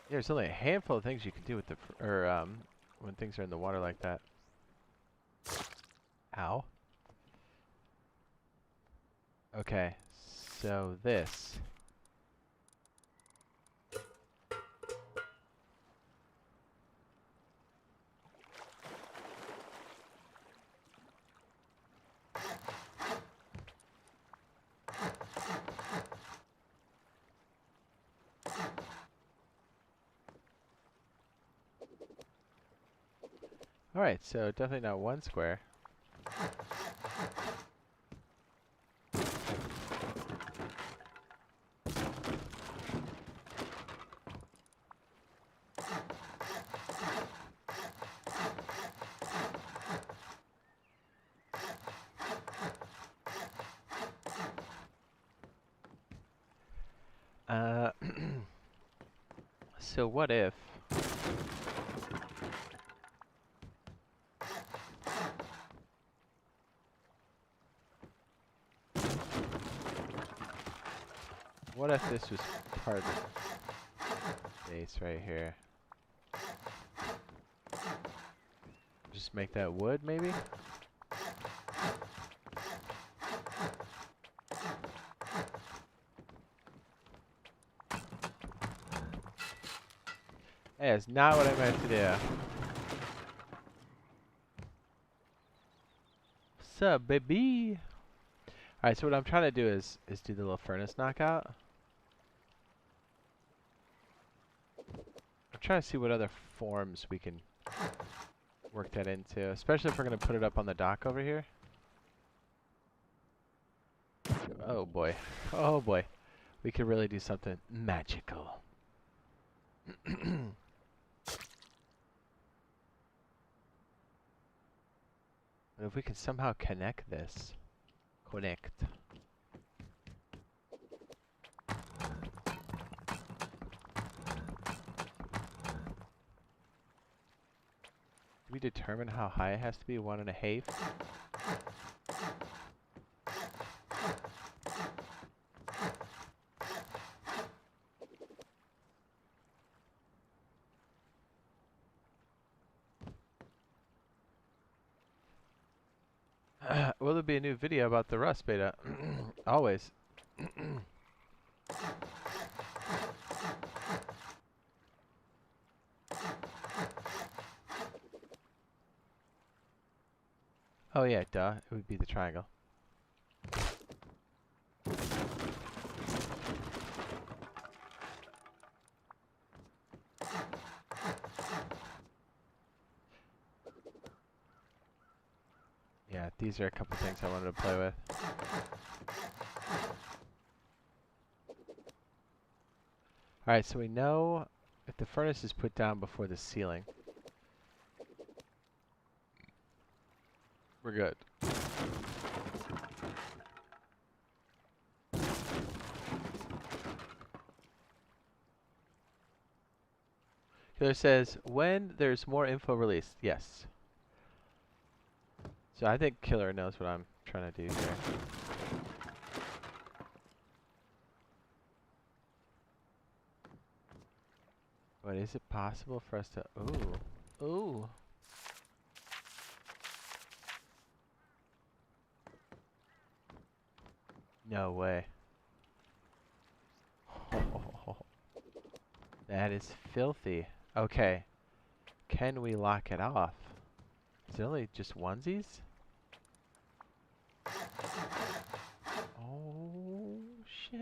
There's only a handful of things you can do with the when things are in the water like that. Ow. Okay, so this. Alright, so definitely not one square. So what if this was part of the base right here? Just make that wood, maybe? Hey, that's not what I meant to do. What's up, baby? Alright, so what I'm trying to do is do the little furnace knockout. I'm trying to see what other forms we can work that into, especially if we're going to put it up on the dock over here. Oh boy. Oh boy. We could really do something magical. But if we can somehow connect this. Connect. Do we determine how high it has to be? 1.5? Will there be a new video about the Rust beta? Always. Oh yeah, duh. It would be the triangle. Yeah, these are a couple things I wanted to play with. Alright, so we know if the furnace is put down before the ceiling, we're good. Killer says, when there's more info released. Yes. So I think Killer knows what I'm trying to do here. But is it possible for us to... Ooh. Ooh. No way. That is filthy. Okay. Can we lock it off? Is it only just onesies? Oh, shit.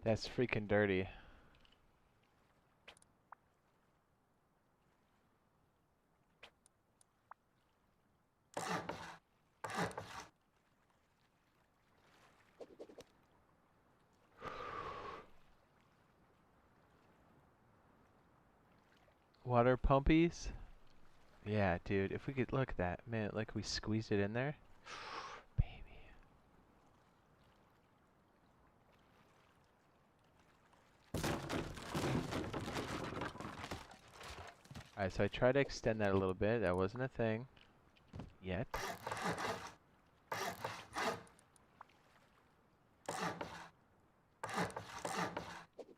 That's freaking dirty. Water pumpies? Yeah, dude, if we could look at that, man, like we squeezed it in there. Baby. Alright, so I tried to extend that a little bit. That wasn't a thing. Yet.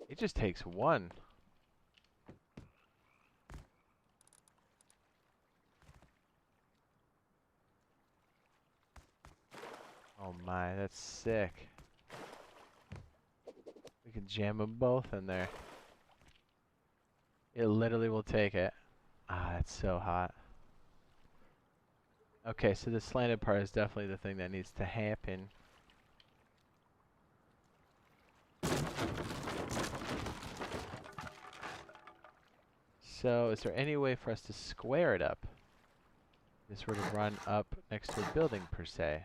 It just takes one. Oh my, that's sick. We can jam them both in there. It literally will take it. Ah, that's so hot. Okay, so the slanted part is definitely the thing that needs to happen. So, is there any way for us to square it up? This were to run up next to a building, per se.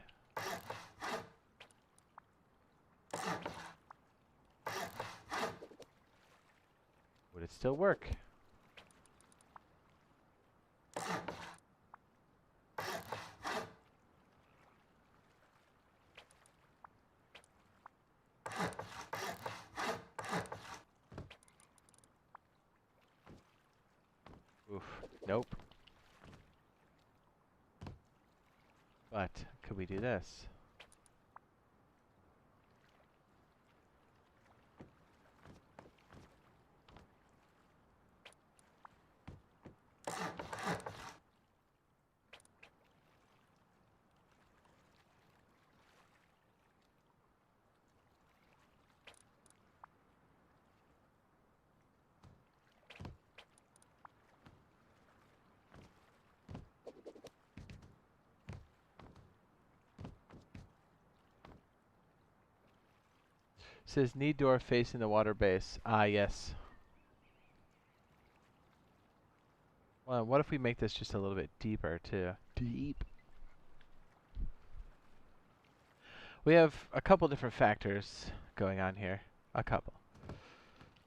Would it still work? Oof. Nope. But, could we do this? Says need door facing the water base. Ah, yes. Well, what if we make this just a little bit deeper, too? Deep. We have a couple different factors going on here. A couple.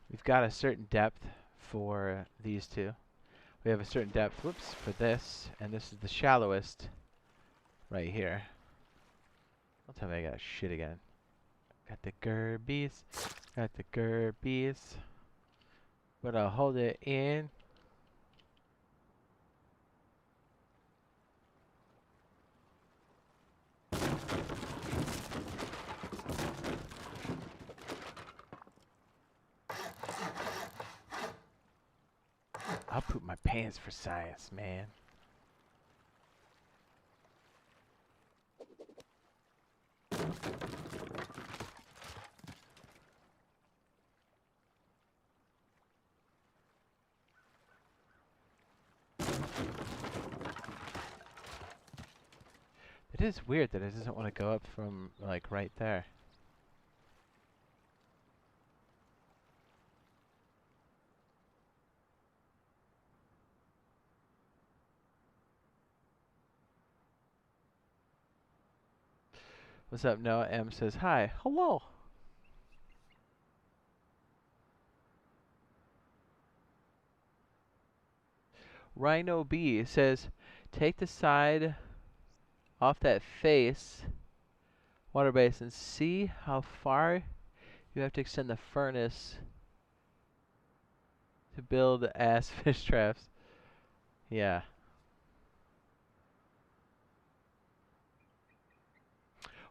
We've got a certain depth for these two. We have a certain depth, whoops, for this, and this is the shallowest right here. Don't tell me I got shit again. Got the gerbies. Got the gerbies. But I'll hold it in. I'll poop my pants for science, man. It is weird that it doesn't want to go up from, like, right there. What's up, Noah? M says hi. Hello. Rhino B says, take the side off that face water base and see how far you have to extend the furnace to build ass fish traps. Yeah.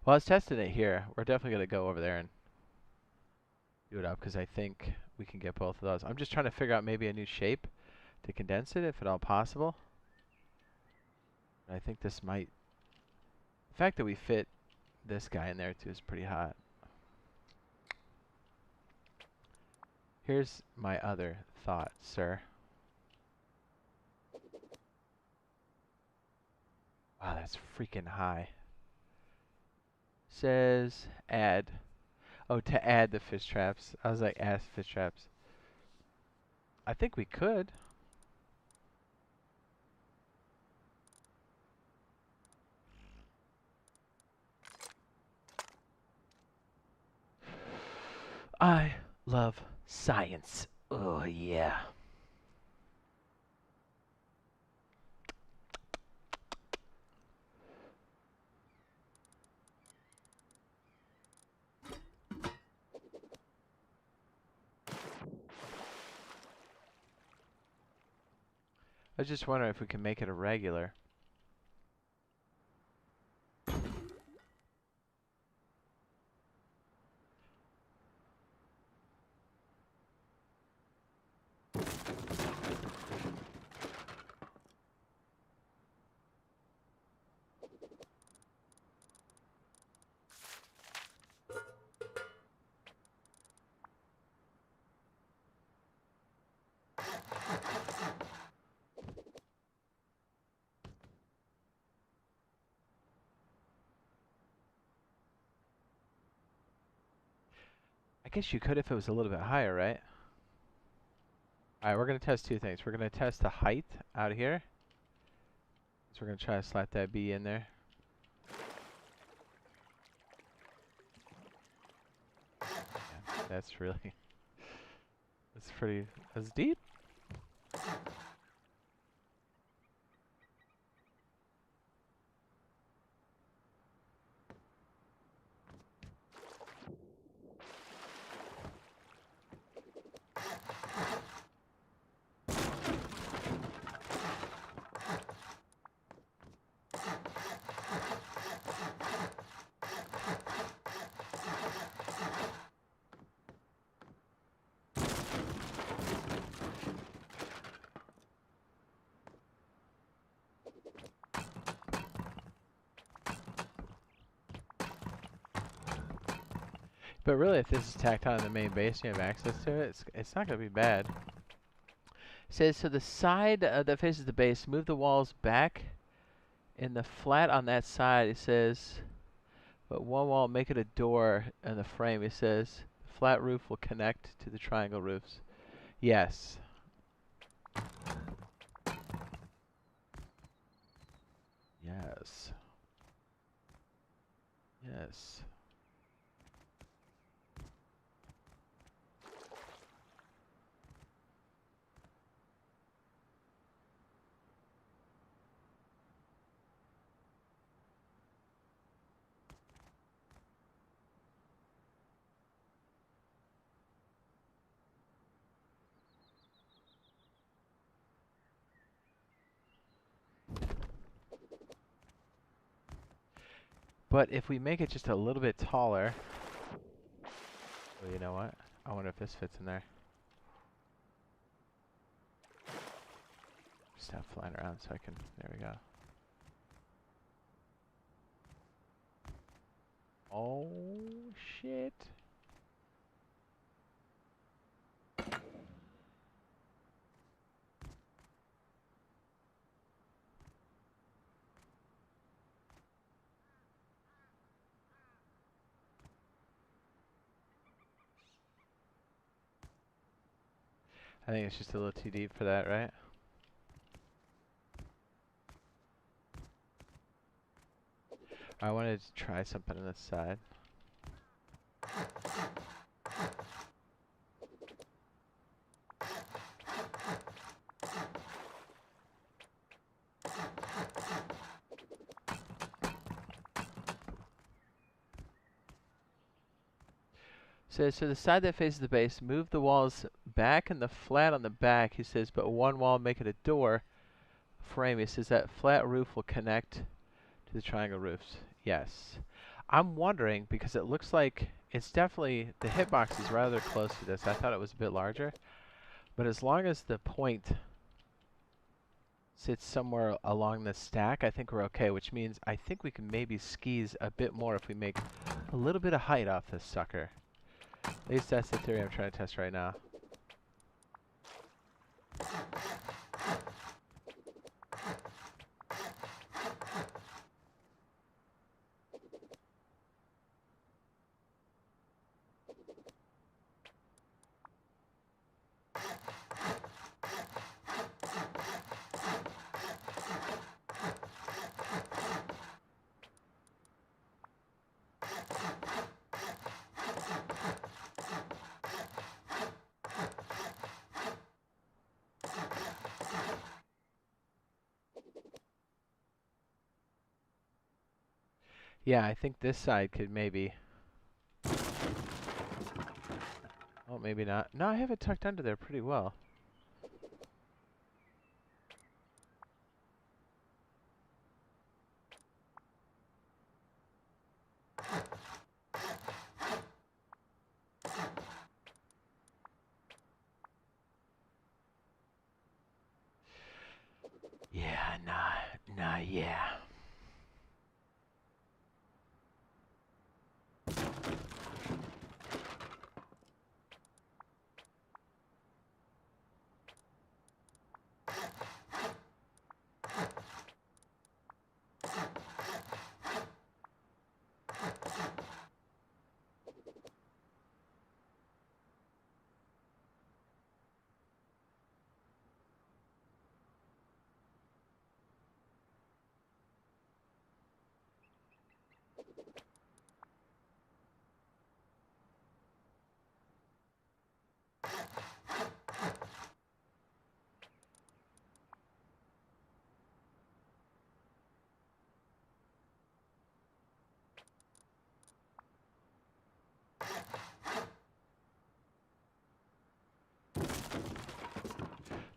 Well, I was testing it here. We're definitely going to go over there and do it up because I think we can get both of those. I'm just trying to figure out maybe a new shape to condense it, if at all possible. I think this might... The fact that we fit this guy in there too is pretty hot. Here's my other thought, sir. Wow, that's freaking high. Says add. Oh, to add the fish traps. I was like, add fish traps. I think we could. I love science. Oh, yeah. I was just wondering if we can make it a regular. I guess you could if it was a little bit higher, right? Alright, we're going to test two things. We're going to test the height out here. So we're going to try to slap that B in there. Yeah, that's really... That's pretty... That's deep. But really, if this is tacked on the main base and you have access to it, it's not going to be bad. It says, so the side that faces the base, move the walls back in the flat on that side. It says, but one wall, make it a door in the frame. It says, the flat roof will connect to the triangle roofs. Yes. Yes. Yes. But if we make it just a little bit taller, well, you know what? I wonder if this fits in there. Stop flying around so I can, there we go. Oh, shit. I think it's just a little too deep for that, right? I wanted to try something on this side. So the side that faces the base, move the walls back and the flat on the back, he says, but one wall make it a door frame. He says that flat roof will connect to the triangle roofs. Yes. I'm wondering, because it looks like it's definitely, the hitbox is rather close to this. I thought it was a bit larger. But as long as the point sits somewhere along the stack, I think we're okay, which means I think we can maybe skis a bit more if we make a little bit of height off this sucker. At least that's the theory I'm trying to test right now. Yeah, I think this side could maybe... Oh, maybe not. No, I have it tucked under there pretty well. Yeah, yeah.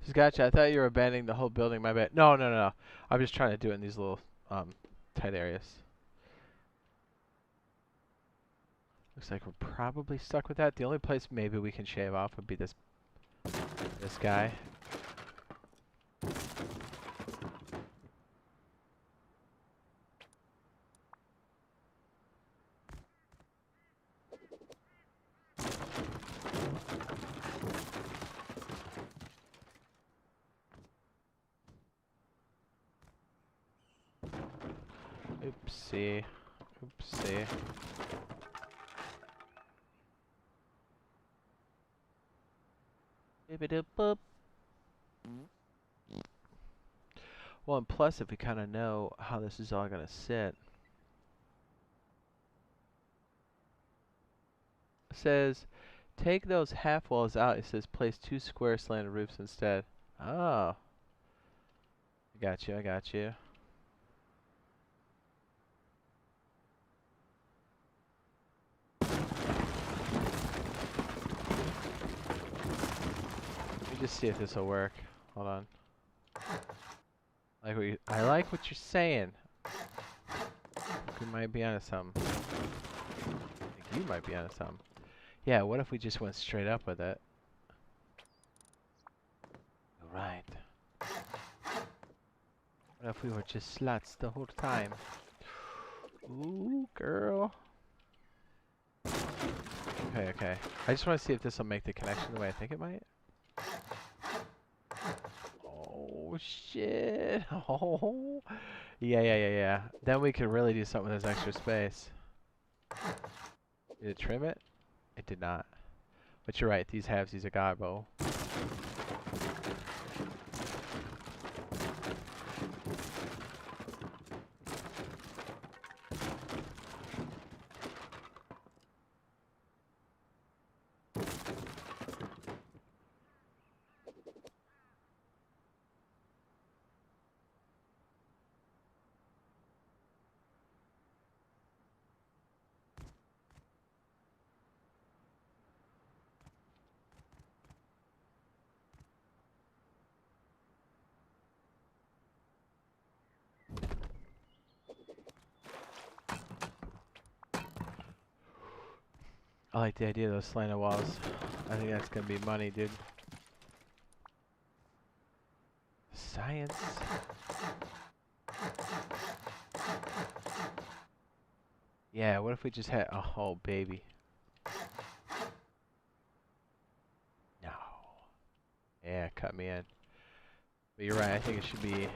Just gotcha. I thought you were abandoning the whole building. My bad. No, no, no, no. I'm just trying to do it in these little tight areas. Looks like we're probably stuck with that. The only place maybe we can shave off would be this guy. Oopsie. Oopsie. Boop. Well, and plus, if we kind of know how this is all going to sit. It says, take those half walls out. It says, place 2 square slanted roofs instead. Oh. I got you, I got you. Let me just see if this will work. Hold on. I like what you're saying. I think we might be onto something. I think you might be onto something. Yeah, what if we just went straight up with it? You're right. What if we were just sluts the whole time? Ooh, girl. Okay, okay. I just want to see if this will make the connection the way I think it might. Oh, shit. Oh. Yeah. Then we could really do something with this extra space. Did it trim it? It did not. But you're right, these halvesies are gobbo. I like the idea of those slanted walls. I think that's gonna be money, dude. Science. Yeah, what if we just had a whole baby? No. Yeah, cut me in. But you're right, I think it should be...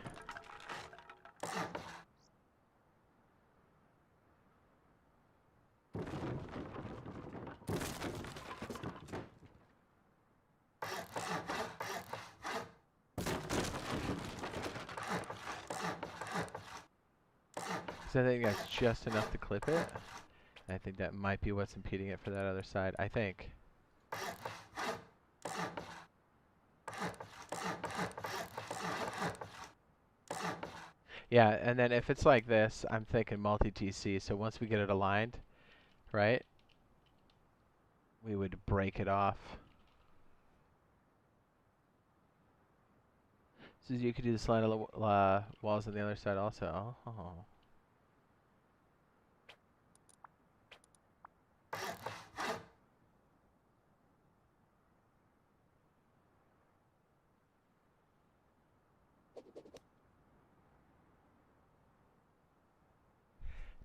So I think that's just enough to clip it. I think that might be what's impeding it for that other side, I think. Yeah, and then if it's like this, I'm thinking multi-TC, so once we get it aligned, right, we would break it off. So you could do the slanted walls on the other side also. Oh.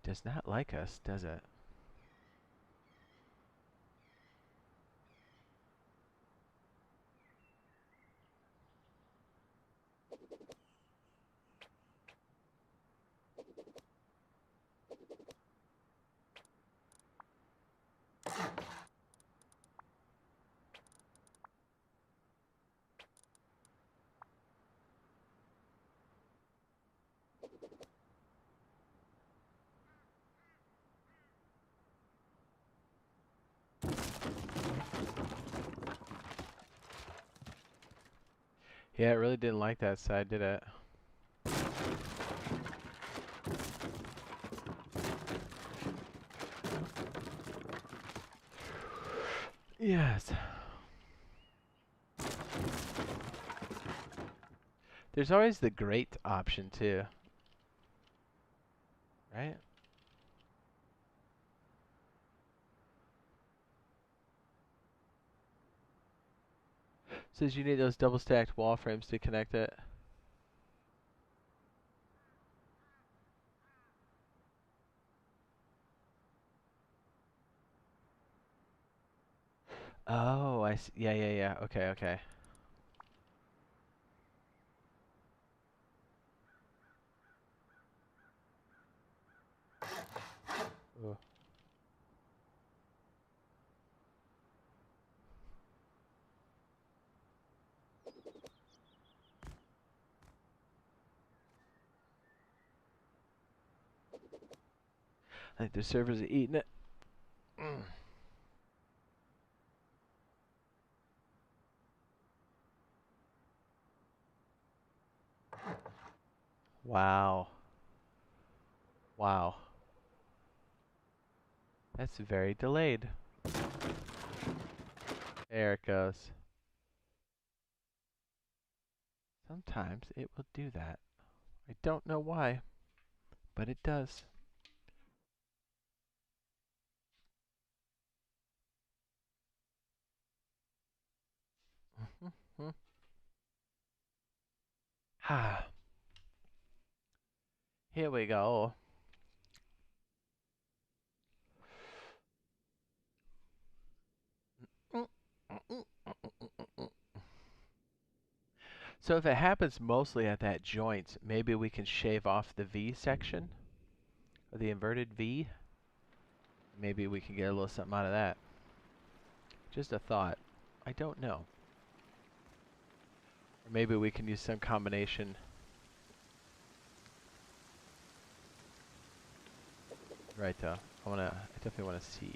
Does not like us, does it? Yeah, it really didn't like that side, did it? Yes. There's always the great option too. Right? Says you need those double stacked wall frames to connect it. Oh, I see. Yeah. Okay. Ooh. I think the servers are eating it. Mm. Wow. Wow. That's very delayed. There it goes. Sometimes it will do that. I don't know why, but it does. Ha. Here we go. So if it happens mostly at that joint, maybe we can shave off the V section, or the inverted V. Maybe we can get a little something out of that. Just a thought. I don't know. Or maybe we can use some combination. Right though. I definitely wanna see.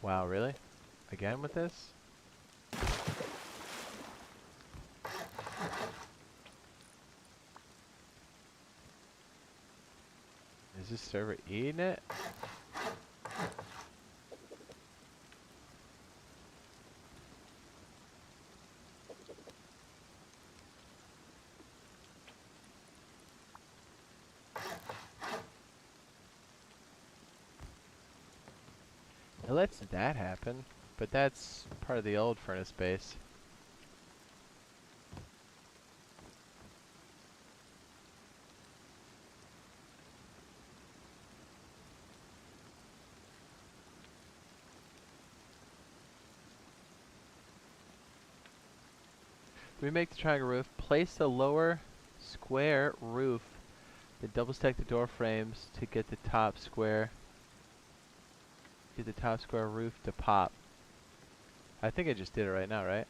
Wow, really? Again with this? Is this server eating it? It lets that happen, but that's part of the old furnace base. We make the triangle roof. Place the lower square roof. Then double stack the door frames to get the top square. Get the top square roof to pop. I think I just did it right now, right?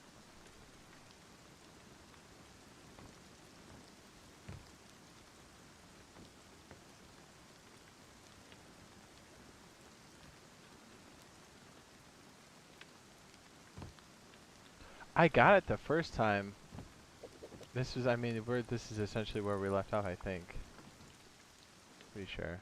I got it the first time. This is, I mean, this is essentially where we left off, I think. Pretty sure.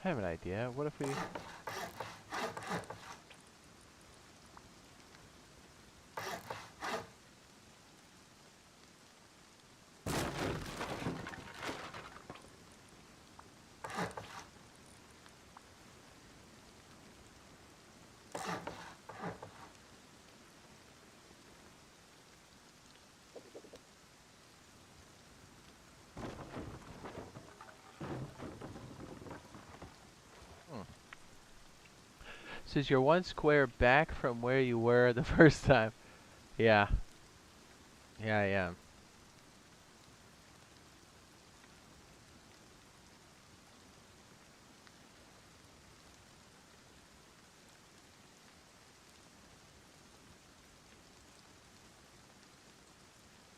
I have an idea. What if we... Says you're one square back from where you were the first time. Yeah. Yeah, I am.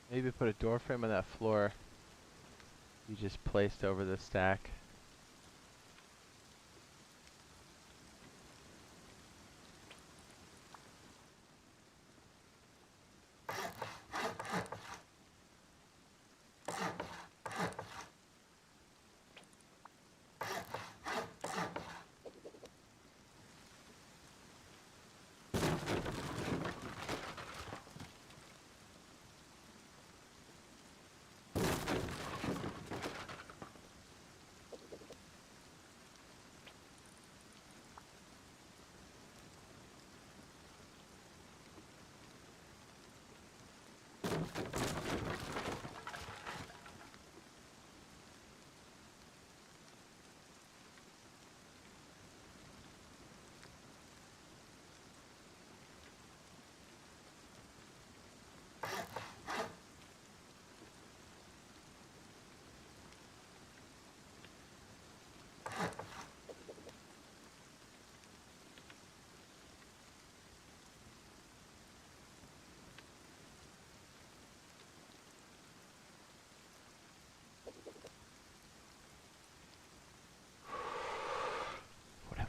Maybe put a door frame on that floor you just placed over the stack.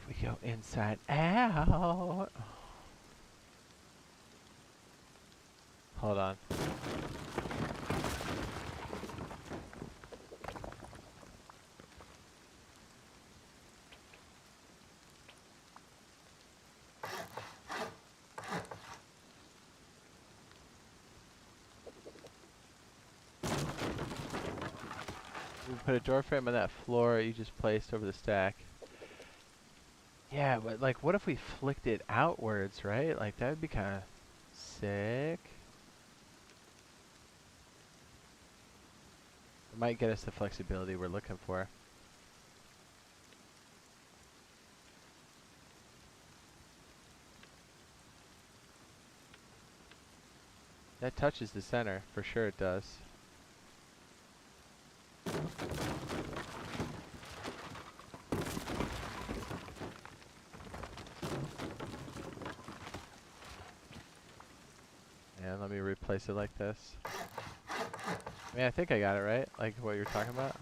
We go inside out. Hold on. We put a door frame on that floor you just placed over the stack. Yeah, but like, what if we flicked it outwards, right? Like, that would be kind of sick. It might get us the flexibility we're looking for. That touches the center, for sure it does. replace it like this. I mean, I think I got it right, like what you're talking about.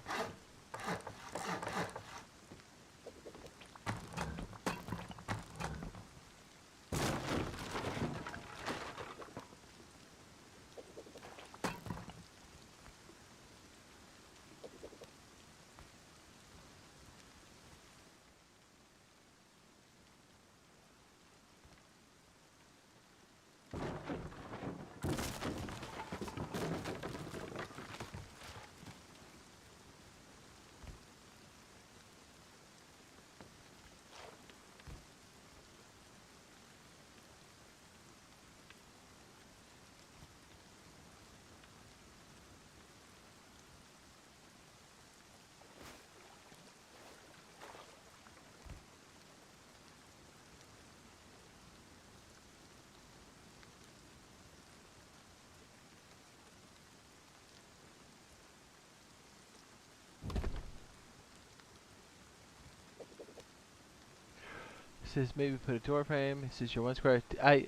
Says maybe put a door frame. This is your 1 square. I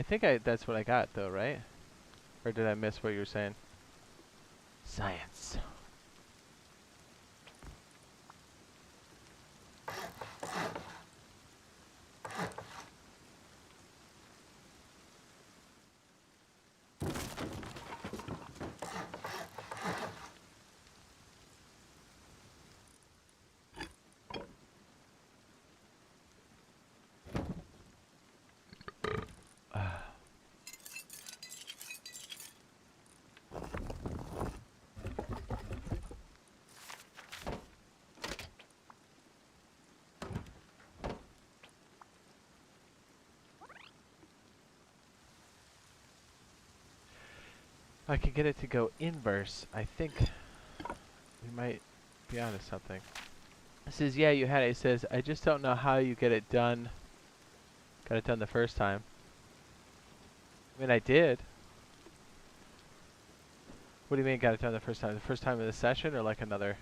think that's what I got though, right? Or did I miss what you were saying? Science. I can get it to go inverse. I think we might be onto something. It says, yeah, you had it. It says, I just don't know how you get it done. Got it done the first time. I mean, I did. What do you mean got it done the first time? The first time of the session or like another?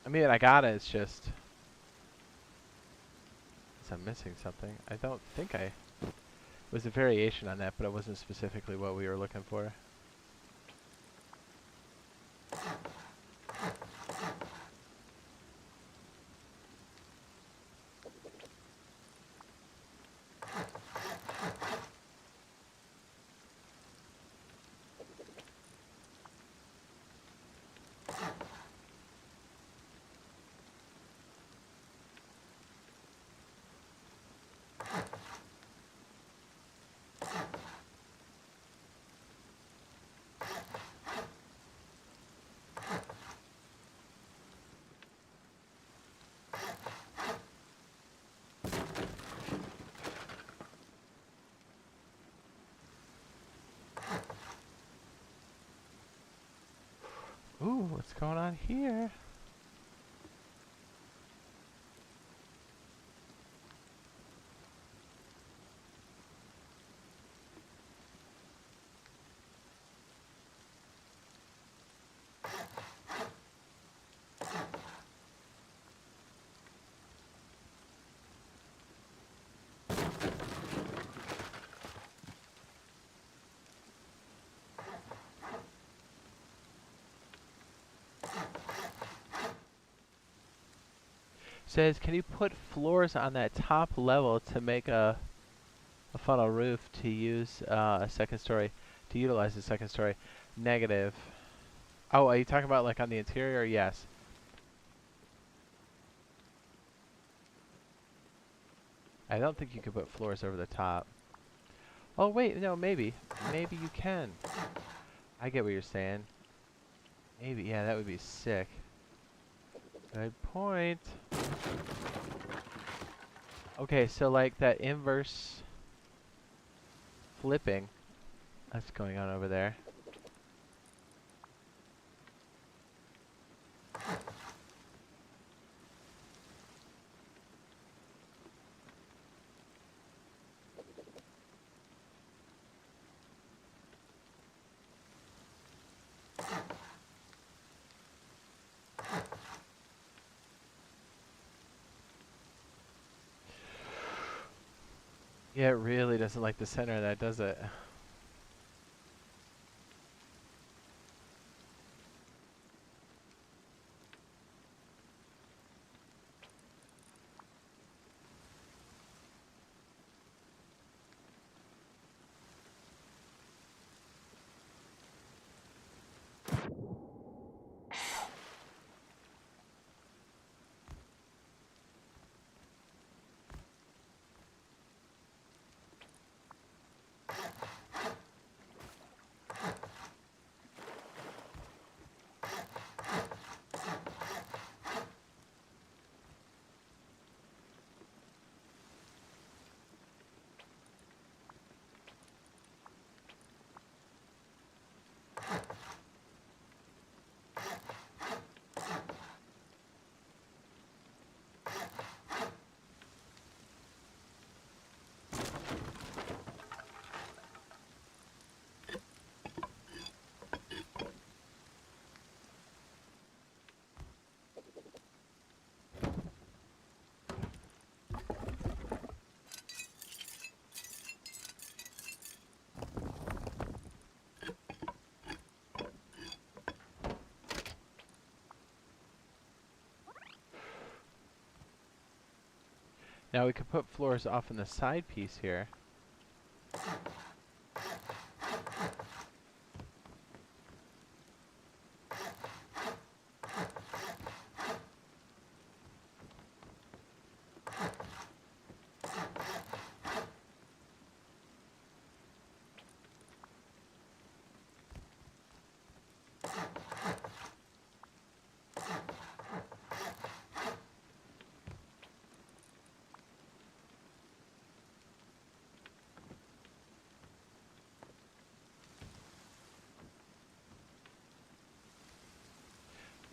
I mean, I got it. It's just... I'm missing something. I don't think I... It was a variation on that, but it wasn't specifically what we were looking for. Ooh, what's going on here? Says, can you put floors on that top level to make a funnel roof to use a second story, to utilize the second story? Negative. Oh, are you talking about like on the interior? Yes. I don't think you could put floors over the top. Oh wait, no, maybe. Maybe you can. I get what you're saying. Maybe, yeah, that would be sick. Good point. Okay, so like that inverse flipping that's going on over there. Yeah, it really doesn't like the center of that, does it? Now we could put floors off in the side piece here.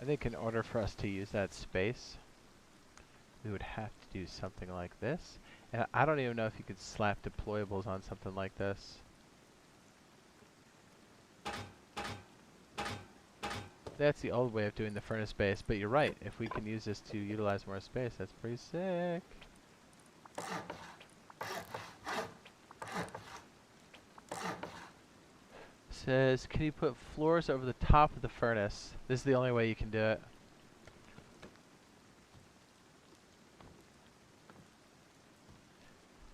I think in order for us to use that space, we would have to do something like this. And I don't even know if you could slap deployables on something like this. That's the old way of doing the furnace base, but you're right. If we can use this to utilize more space, that's pretty sick. Says, can you put floors over the top of the furnace? This is the only way you can do it.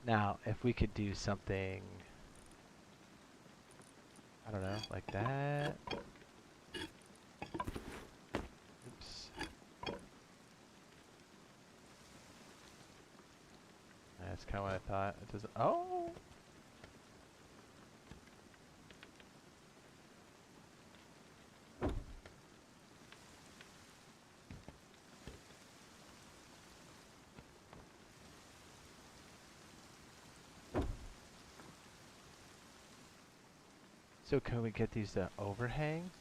Now, if we could do something, I don't know, like that. Oops. That's kind of what I thought. It doesn't. Oh! So can we get these to overhang?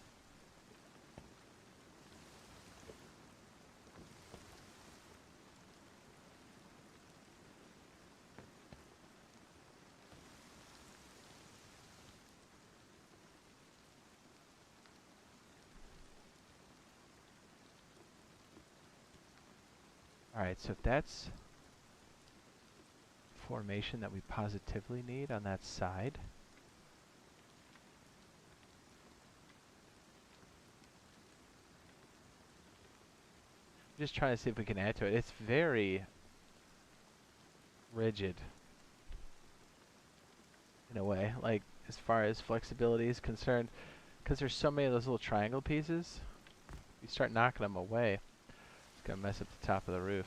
Alright, so if that's formation that we positively need on that side. Just trying to see if we can add to it. It's very rigid in a way, like as far as flexibility is concerned, because there's so many of those little triangle pieces. You start knocking them away, it's gonna mess up the top of the roof.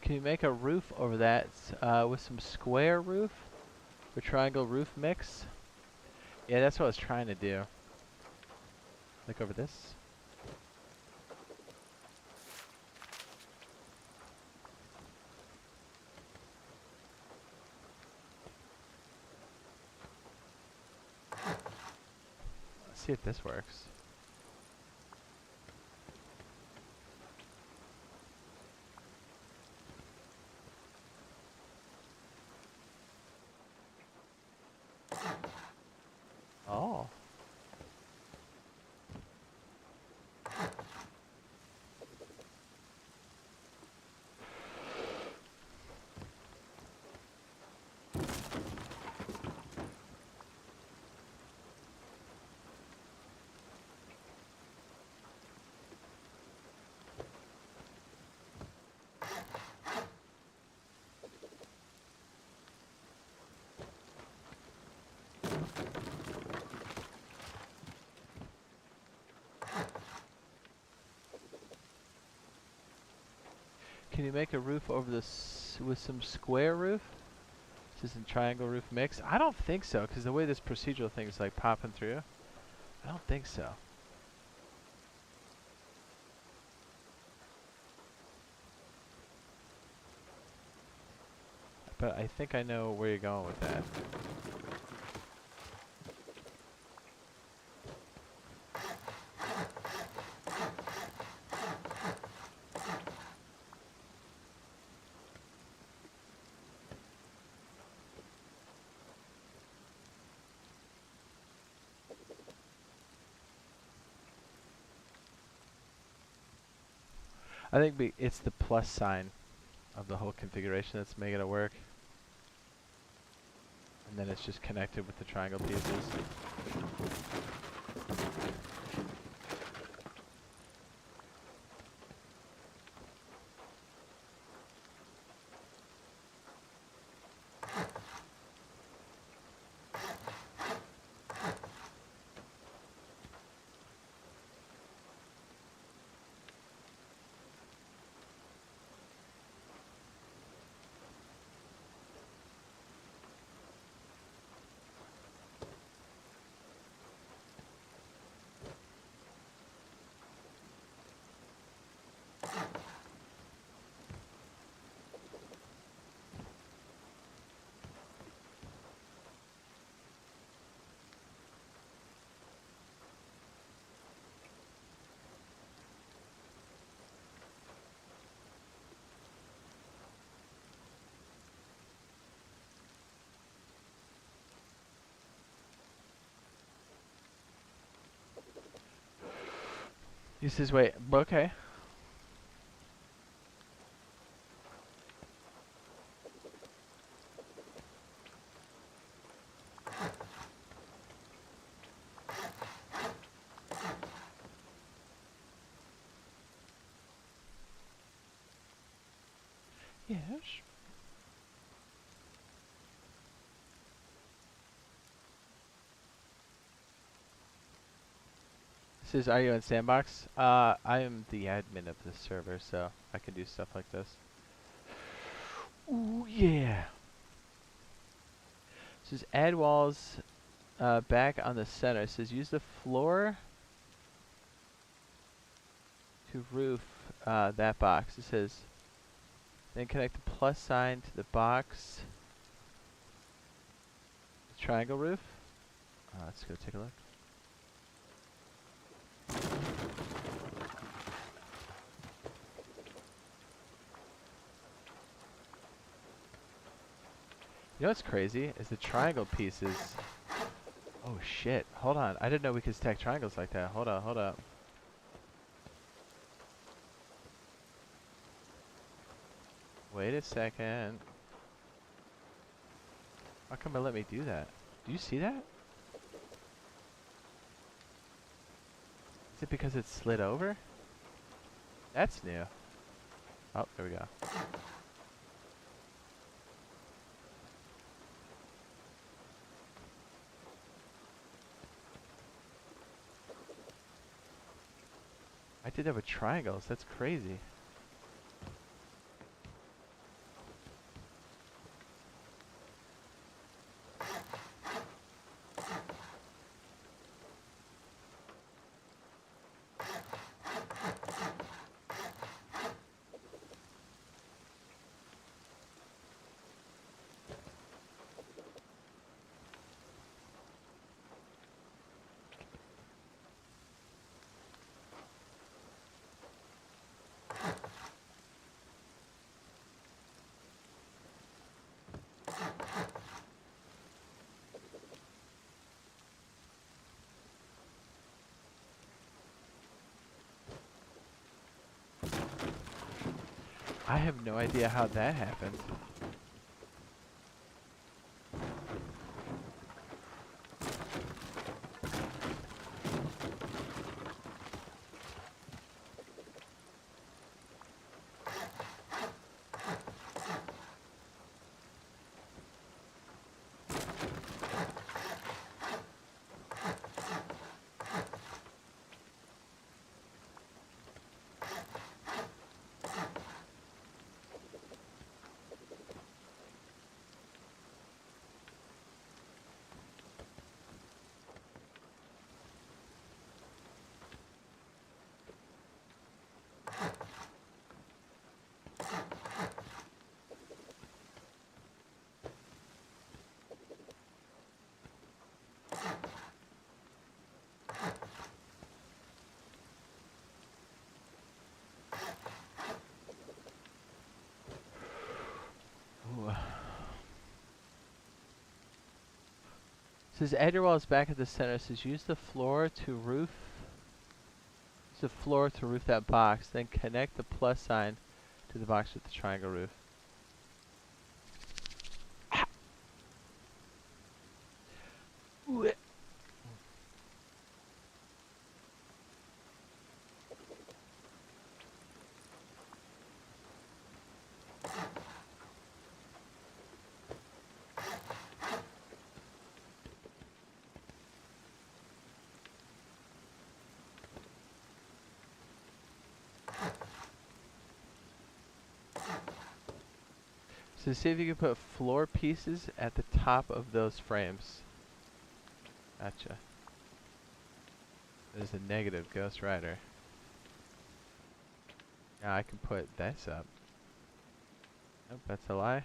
Can you make a roof over that with some square roof or triangle roof mix? Yeah, that's what I was trying to do. Like over this. Let's see if this works. Oh. Can you make a roof over this with some square roof? This isn't triangle roof mix? I don't think so, because the way this procedural thing is like popping through. I don't think so. But I think I know where you're going with that. I think it's the plus sign of the whole configuration that's making it work. And then it's just connected with the triangle pieces. He says, wait, okay. Yes. Says, are you in Sandbox? I am the admin of this server, so I can do stuff like this. Ooh, yeah. Says, add walls back on the center. Says, use the floor to roof that box. It says, then connect the plus sign to the box. Triangle roof. Let's go take a look. You know what's crazy is the triangle pieces. Oh shit! Hold on, I didn't know we could stack triangles like that. Hold up. Wait a second. How come it let me do that? Do you see that? Is it because it slid over? That's new. Oh, there we go. I did that with triangles. That's crazy. I have no idea how that happened. Ooh. Says add your walls back at the center. Says use the floor to roof. Use the floor to roof that box. Then connect the plus sign to the box with the triangle roof. Ooh. So see if you can put floor pieces at the top of those frames. Gotcha. There's a negative Ghost Rider. Now I can put this up. Nope, that's a lie.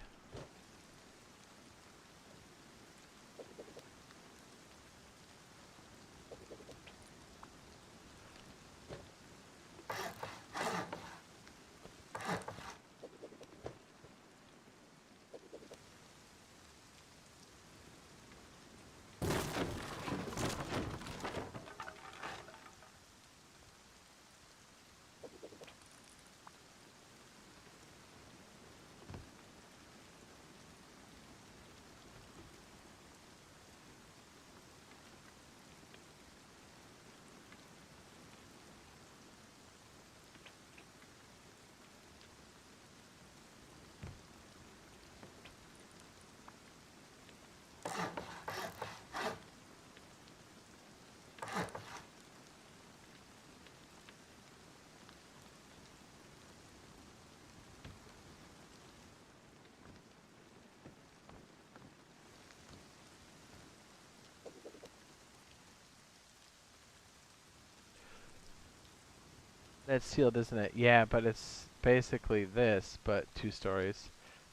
That's sealed, isn't it? Yeah, but it's basically this, but 2 stories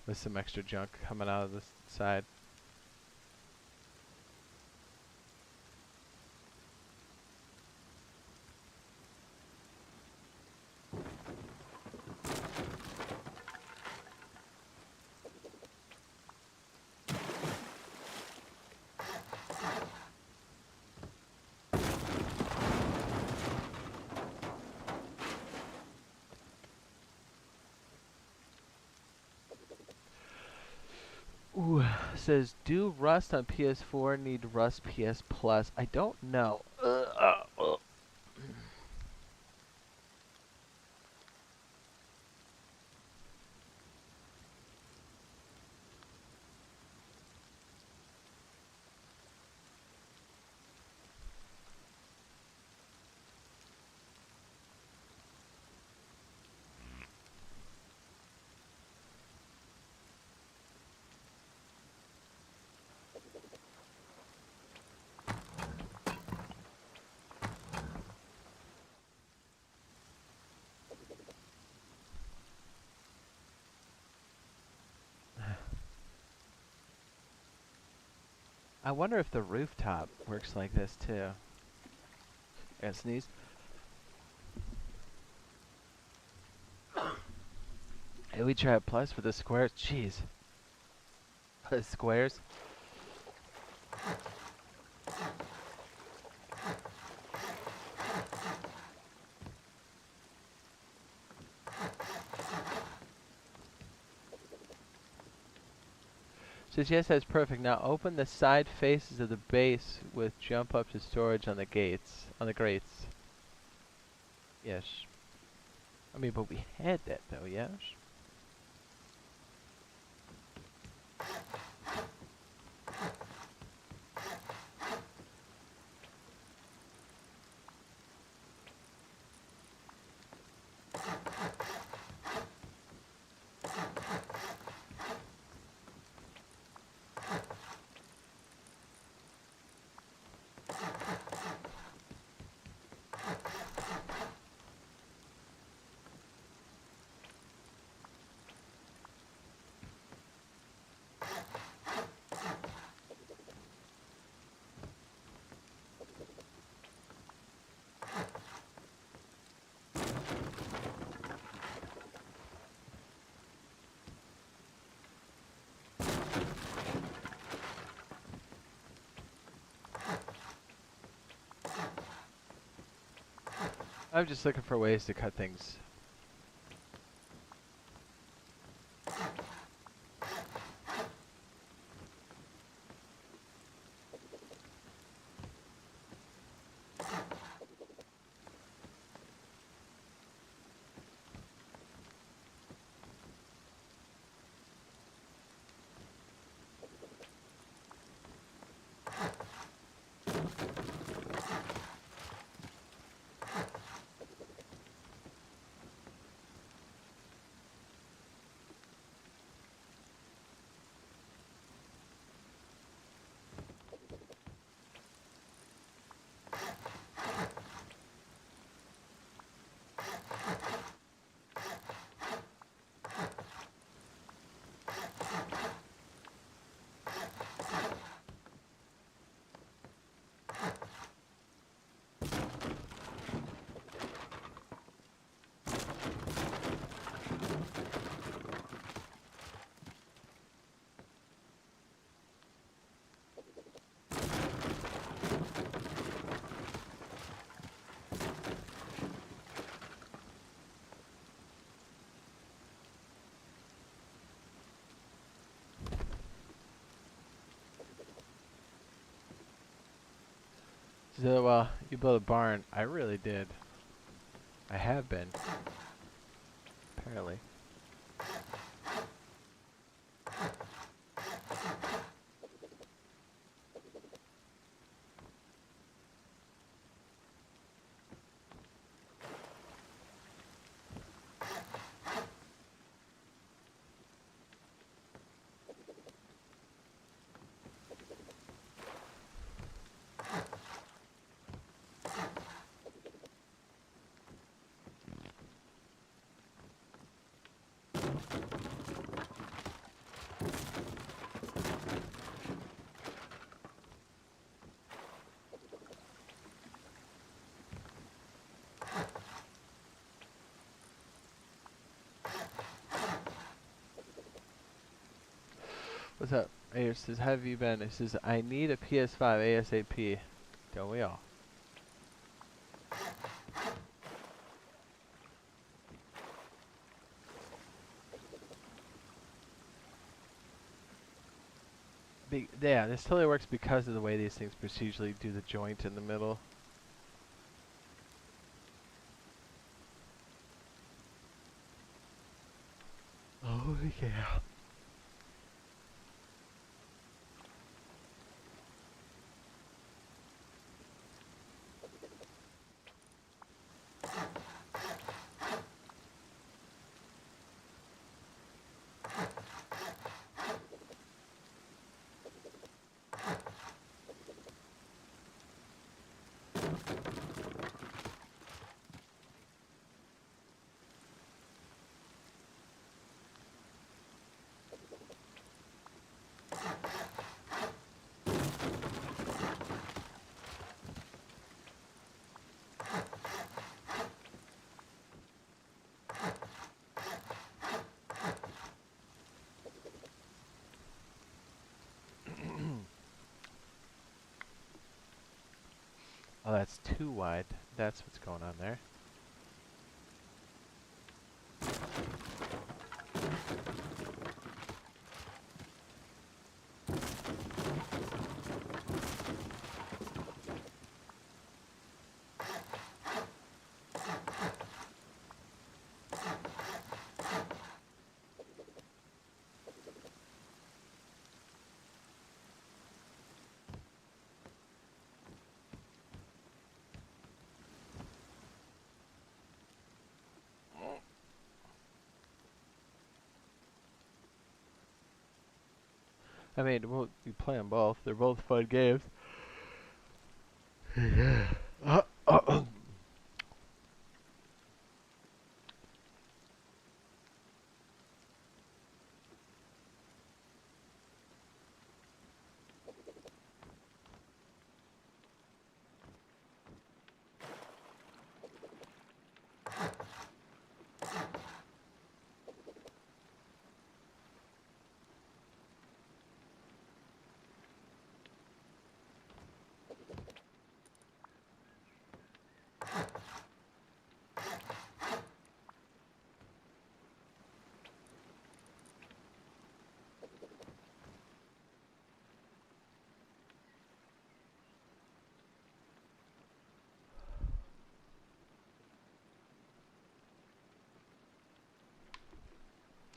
with some extra junk coming out of the side. Ooh, says do Rust on PS4 need Rust PS Plus? I don't know. I wonder if the rooftop works like this too. I sneeze. Hey, we try Plus for the squares. Jeez. The squares. Says yes, that's perfect. Now open the side faces of the base with jump up to storage on the gates, on the grates. Yes. I mean, but we had that though, yes? I'm just looking for ways to cut things. So, you built a barn. I really did. I have been. Apparently. What's up? Ayer says, how have you been? It says, I need a PS5 ASAP. Don't we all? Yeah, this totally works because of the way these things procedurally do the joint in the middle. Oh, yeah. Oh, that's too wide. That's what's going on there. I mean, you play them both. They're both fun games.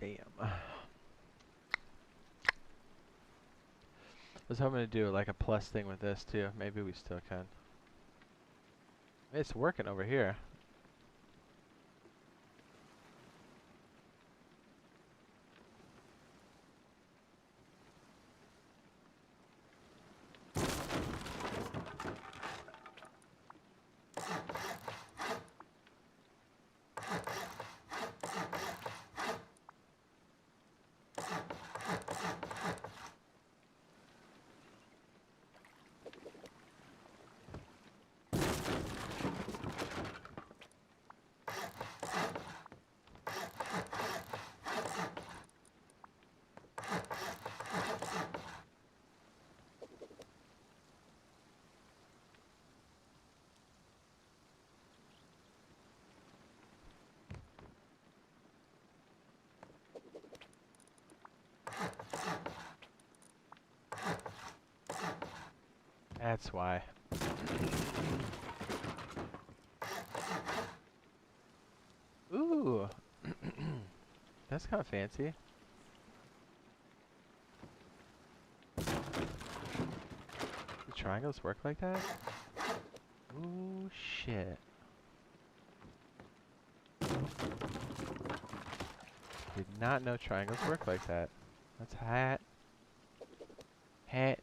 Damn. I was hoping to do like a plus thing with this too. Maybe we still can. It's working over here. That's why. Ooh. That's kind of fancy. Do triangles work like that? Ooh, shit. Did not know triangles work like that. That's hat. Hat.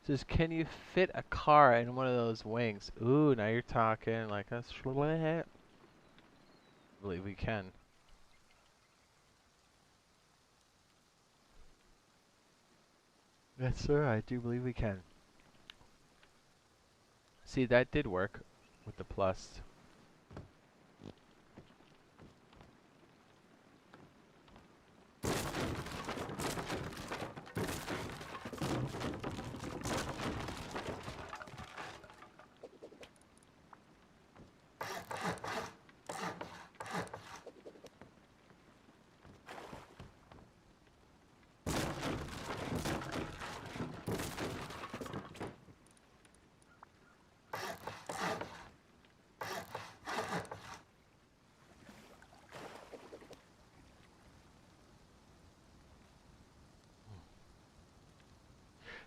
Says, can you fit a car in one of those wings? Ooh, now you're talking like a schlit. I believe we can. Yes, sir, I do believe we can. See, that did work with the plus.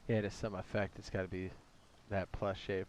Yeah, to some effect, it's got to be that plus shape.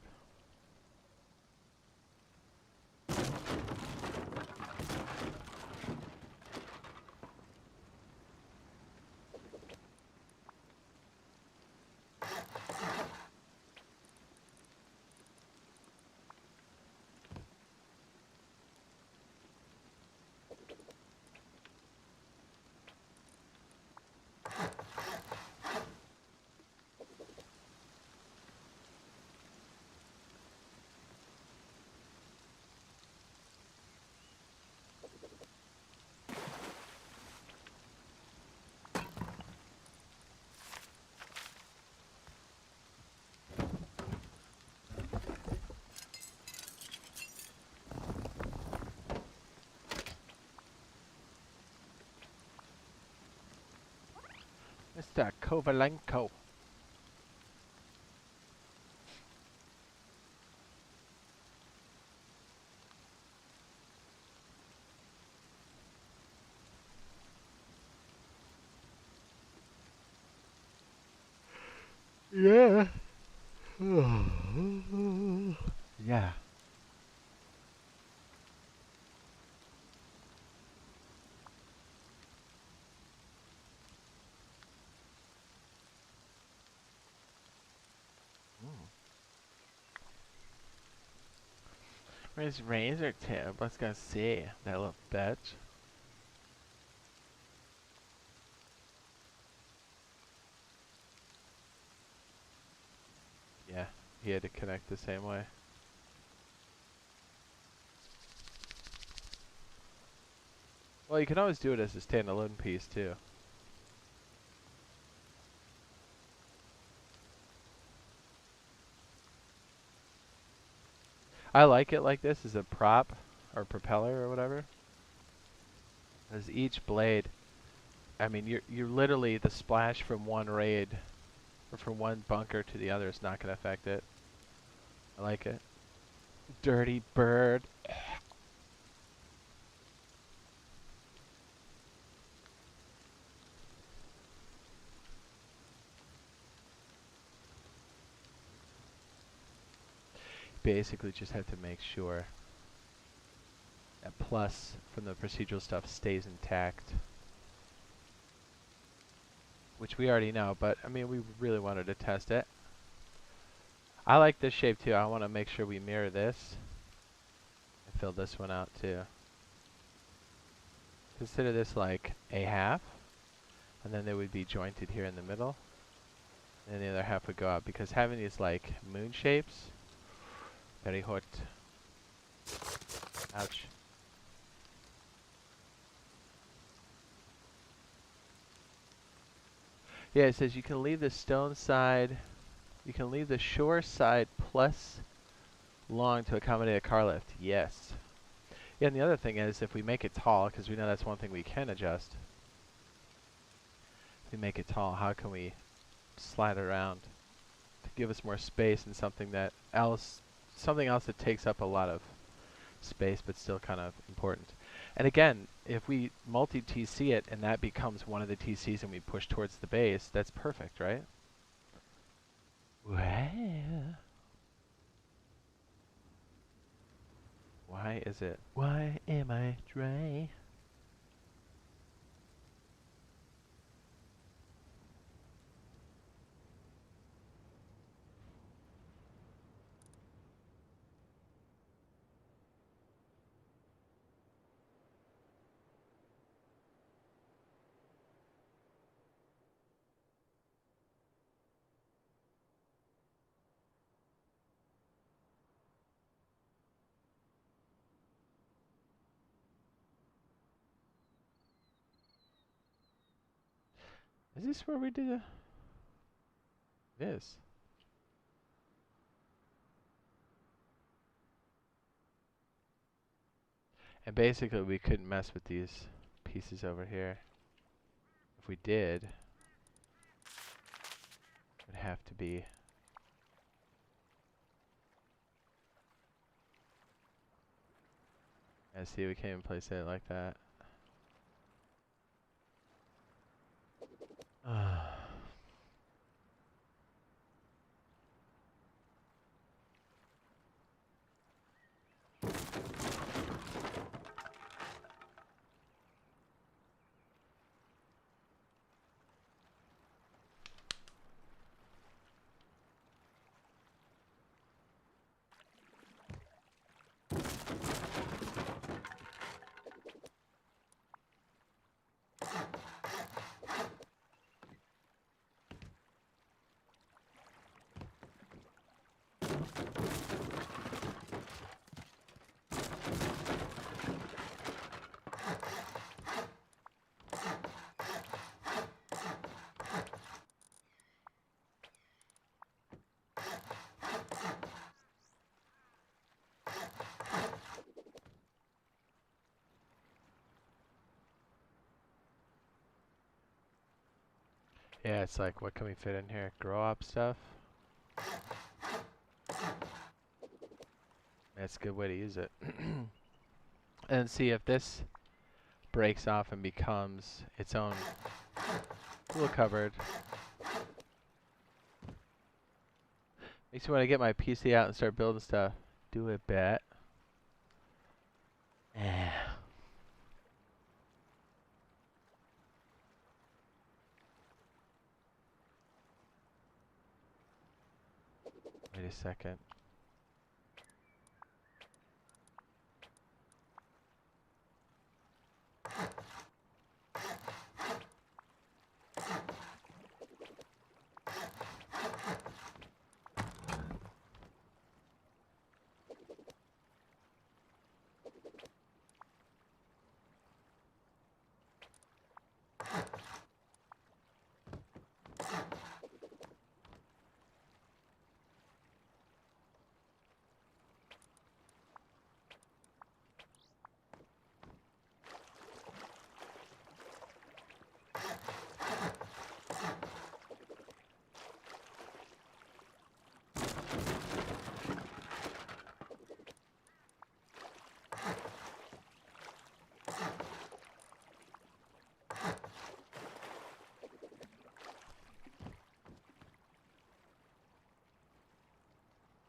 Mr. Kovalenko. Yeah. Yeah. Where's Razor Tip? Let's go see that little bitch. Yeah, he had to connect the same way. Well, you can always do it as a standalone piece too. I like it like this as a prop or propeller or whatever. As each blade, I mean, you're literally the splash from one raid or from one bunker to the other is not going to affect it. I like it. Dirty bird. Basically just have to make sure that plus from the procedural stuff stays intact. Which we already know, but I mean we really wanted to test it. I like this shape too. I want to make sure we mirror this. And fill this one out too. Consider this like a half. And then they would be jointed here in the middle. And the other half would go out because having these like moon shapes, very hot. Ouch. Yeah, it says you can leave the stone side, you can leave the shore side plus long to accommodate a car lift. Yes. Yeah, and the other thing is if we make it tall, because we know that's one thing we can adjust. If we make it tall, how can we slide it around to give us more space and something else that takes up a lot of space but still kind of important. And again, if we multi-TC it and that becomes one of the TCs and we push towards the base, that's perfect, right? Well, why is it? Why am I dry? Is this where we did it? It is. And basically we couldn't mess with these pieces over here. If we did, it would have to be... I see, we can't even place it like that. Yeah, it's like, what can we fit in here? Grow up stuff? That's a good way to use it. And see if this breaks off and becomes its own little cupboard. Makes me want to get my PC out and start building stuff. Do a bet. Yeah. Wait a second.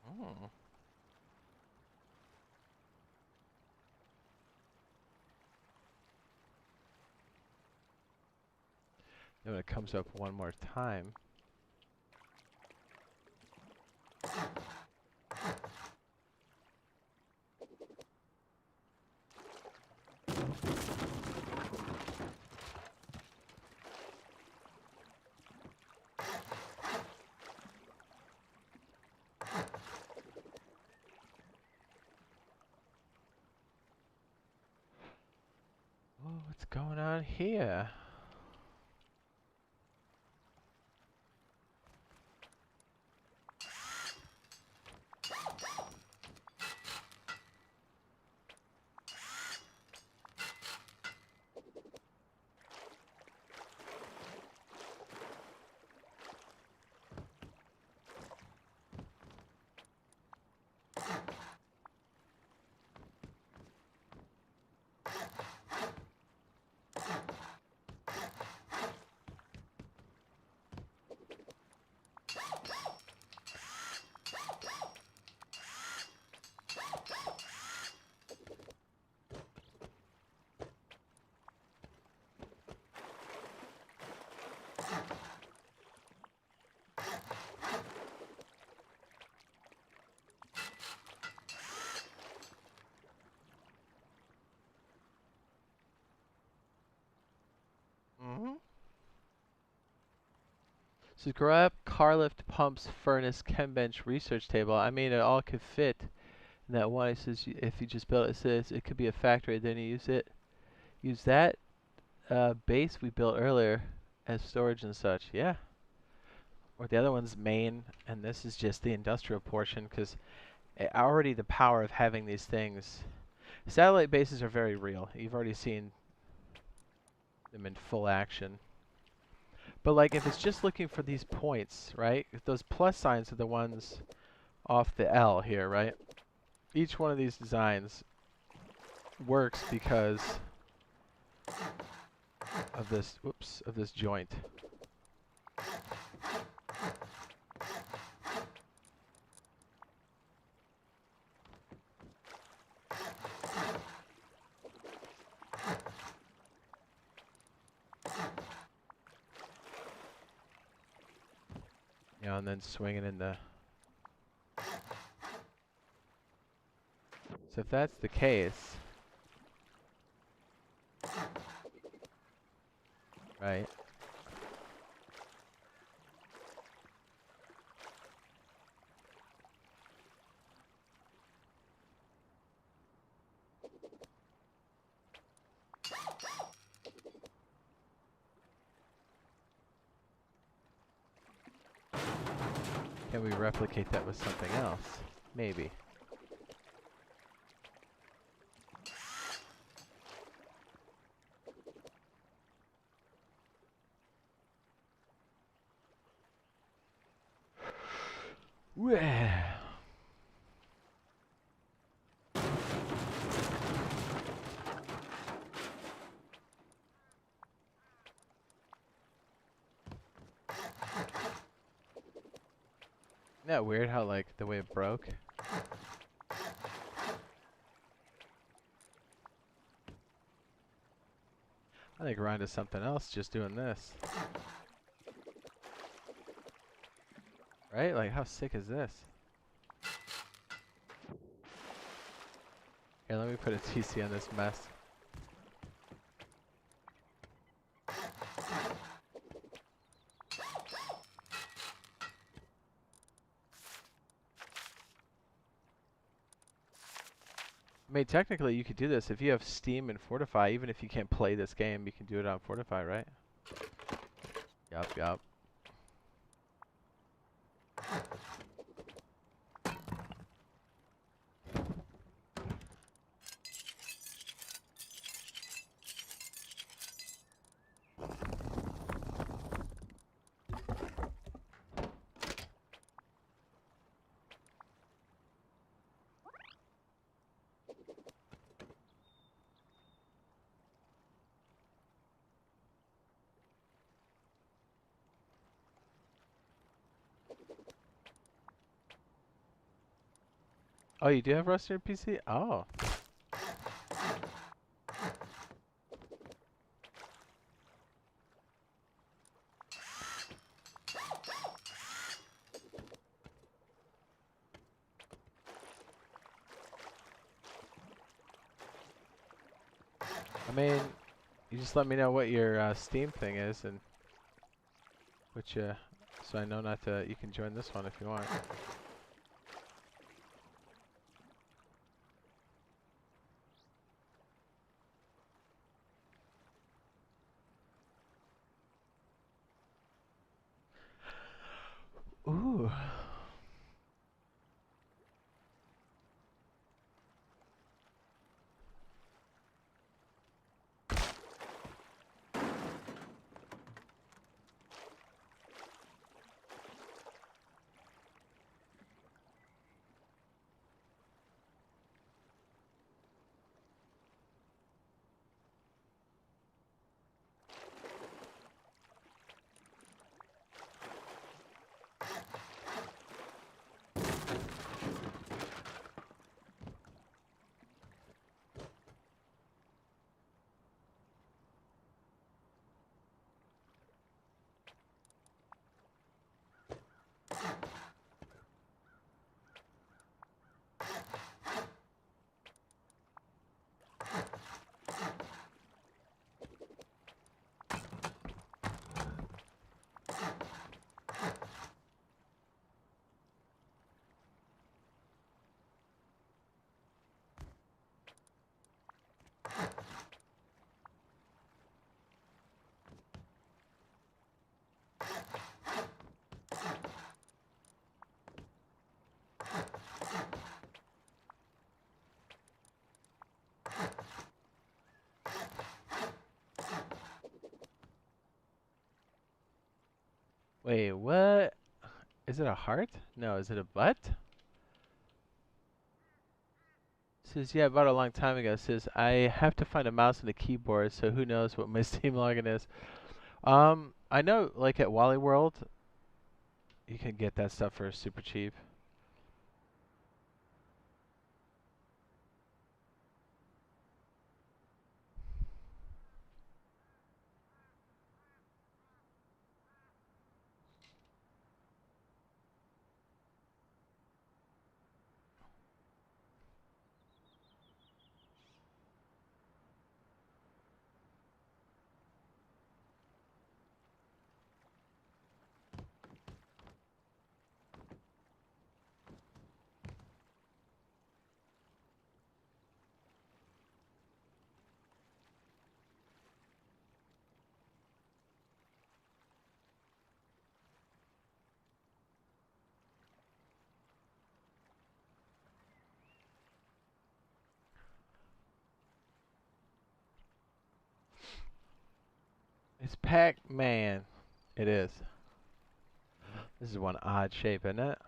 Hmm. Then when it comes up one more time. Oh, what's going on here? Mm-hmm. So grab car lift, pumps, furnace, chem bench, research table. I mean, it all could fit in that one. It says if you just built it, says it could be a factory. Then you use it. Use that base we built earlier as storage and such. Yeah. Or the other one's main, and this is just the industrial portion because already the power of having these things. Satellite bases are very real. You've already seen them in full action. But like if it's just looking for these points, right? If those plus signs are the ones off the L here, right? Each one of these designs works because of this, whoops, of this joint. You know, and then swinging in the... So if that's the case, right? Can we replicate that with something else? Maybe. Well. that weird how like the way it broke? I think we're onto something else just doing this. Right? Like how sick is this? Here, let me put a TC on this mess. I mean, technically, you could do this if you have Steam and Fortify. Even if you can't play this game, you can do it on Fortify, right? Yup, yup. Oh, you do have Rust on your PC? Oh. I mean, you just let me know what your Steam thing is, and which so I know not to. You can join this one if you want. Ooh. Wait, what? Is it a heart? No, is it a butt? Says, yeah, I bought it a long time ago. Says, I have to find a mouse and a keyboard, so who knows what my Steam login is. I know, like at Wally World, you can get that stuff for super cheap. It's Pac-Man. It is. This is one odd shape, isn't it?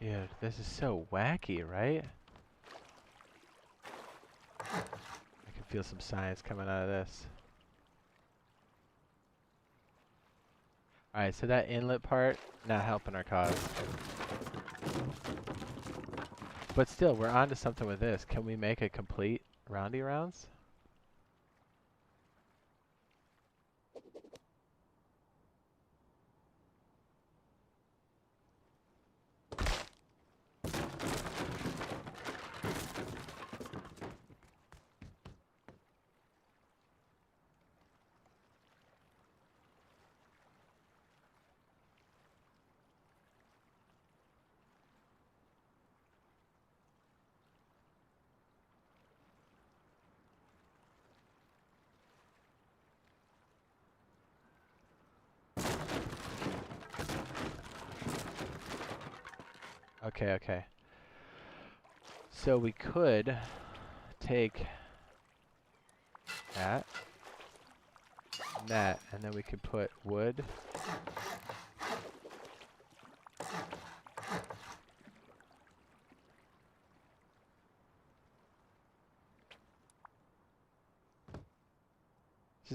Dude, this is so wacky, right? I can feel some science coming out of this. Alright, so that inlet part, not helping our cause. But still, we're onto something with this. Can we make a complete roundy rounds? Okay, okay. So we could take that, and that, and then we could put wood.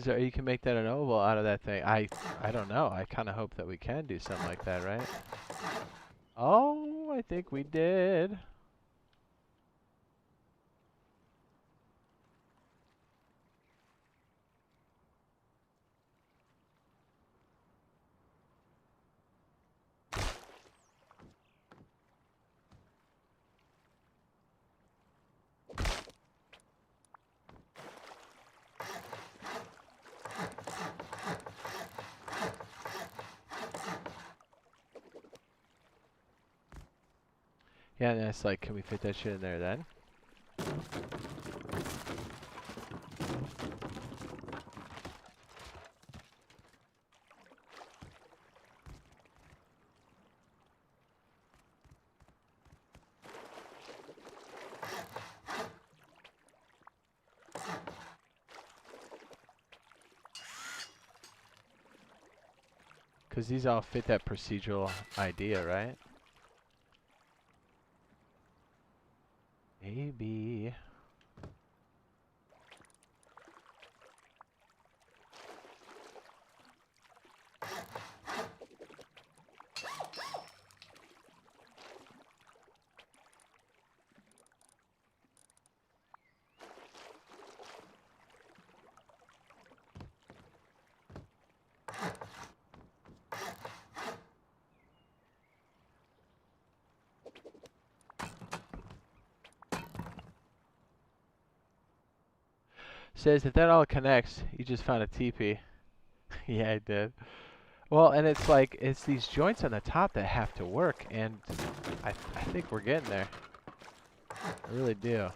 So you can make that an oval out of that thing. I don't know. I kind of hope that we can do something like that, right? Oh, I think we did. Yeah, and it's like, can we fit that shit in there then? Because these all fit that procedural idea, right? Maybe. Says that all connects. You just found a teepee. Yeah, I did. Well, and it's like, it's these joints on the top that have to work, and I think we're getting there. I really do.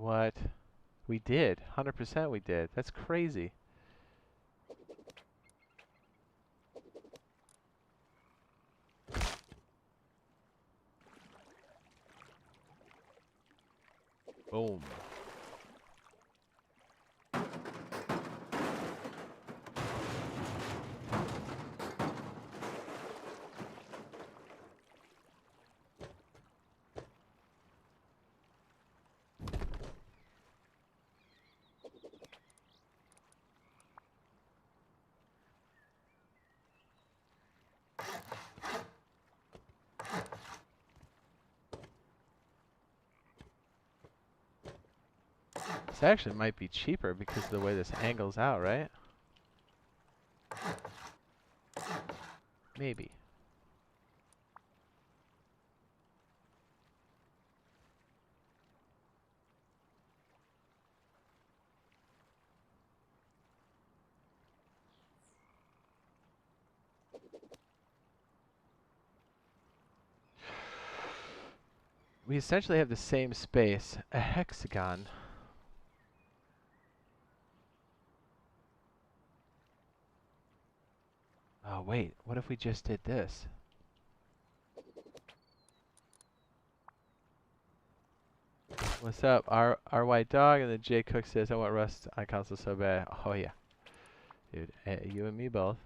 What? We did. 100% we did. That's crazy. Boom. This actually might be cheaper because of the way this angles out, right? Maybe. We essentially have the same space, a hexagon. Oh, wait. What if we just did this? What's up? Our white dog, and then Jay Cook says, I want Rust on console so bad. Oh, yeah. Dude, you and me both.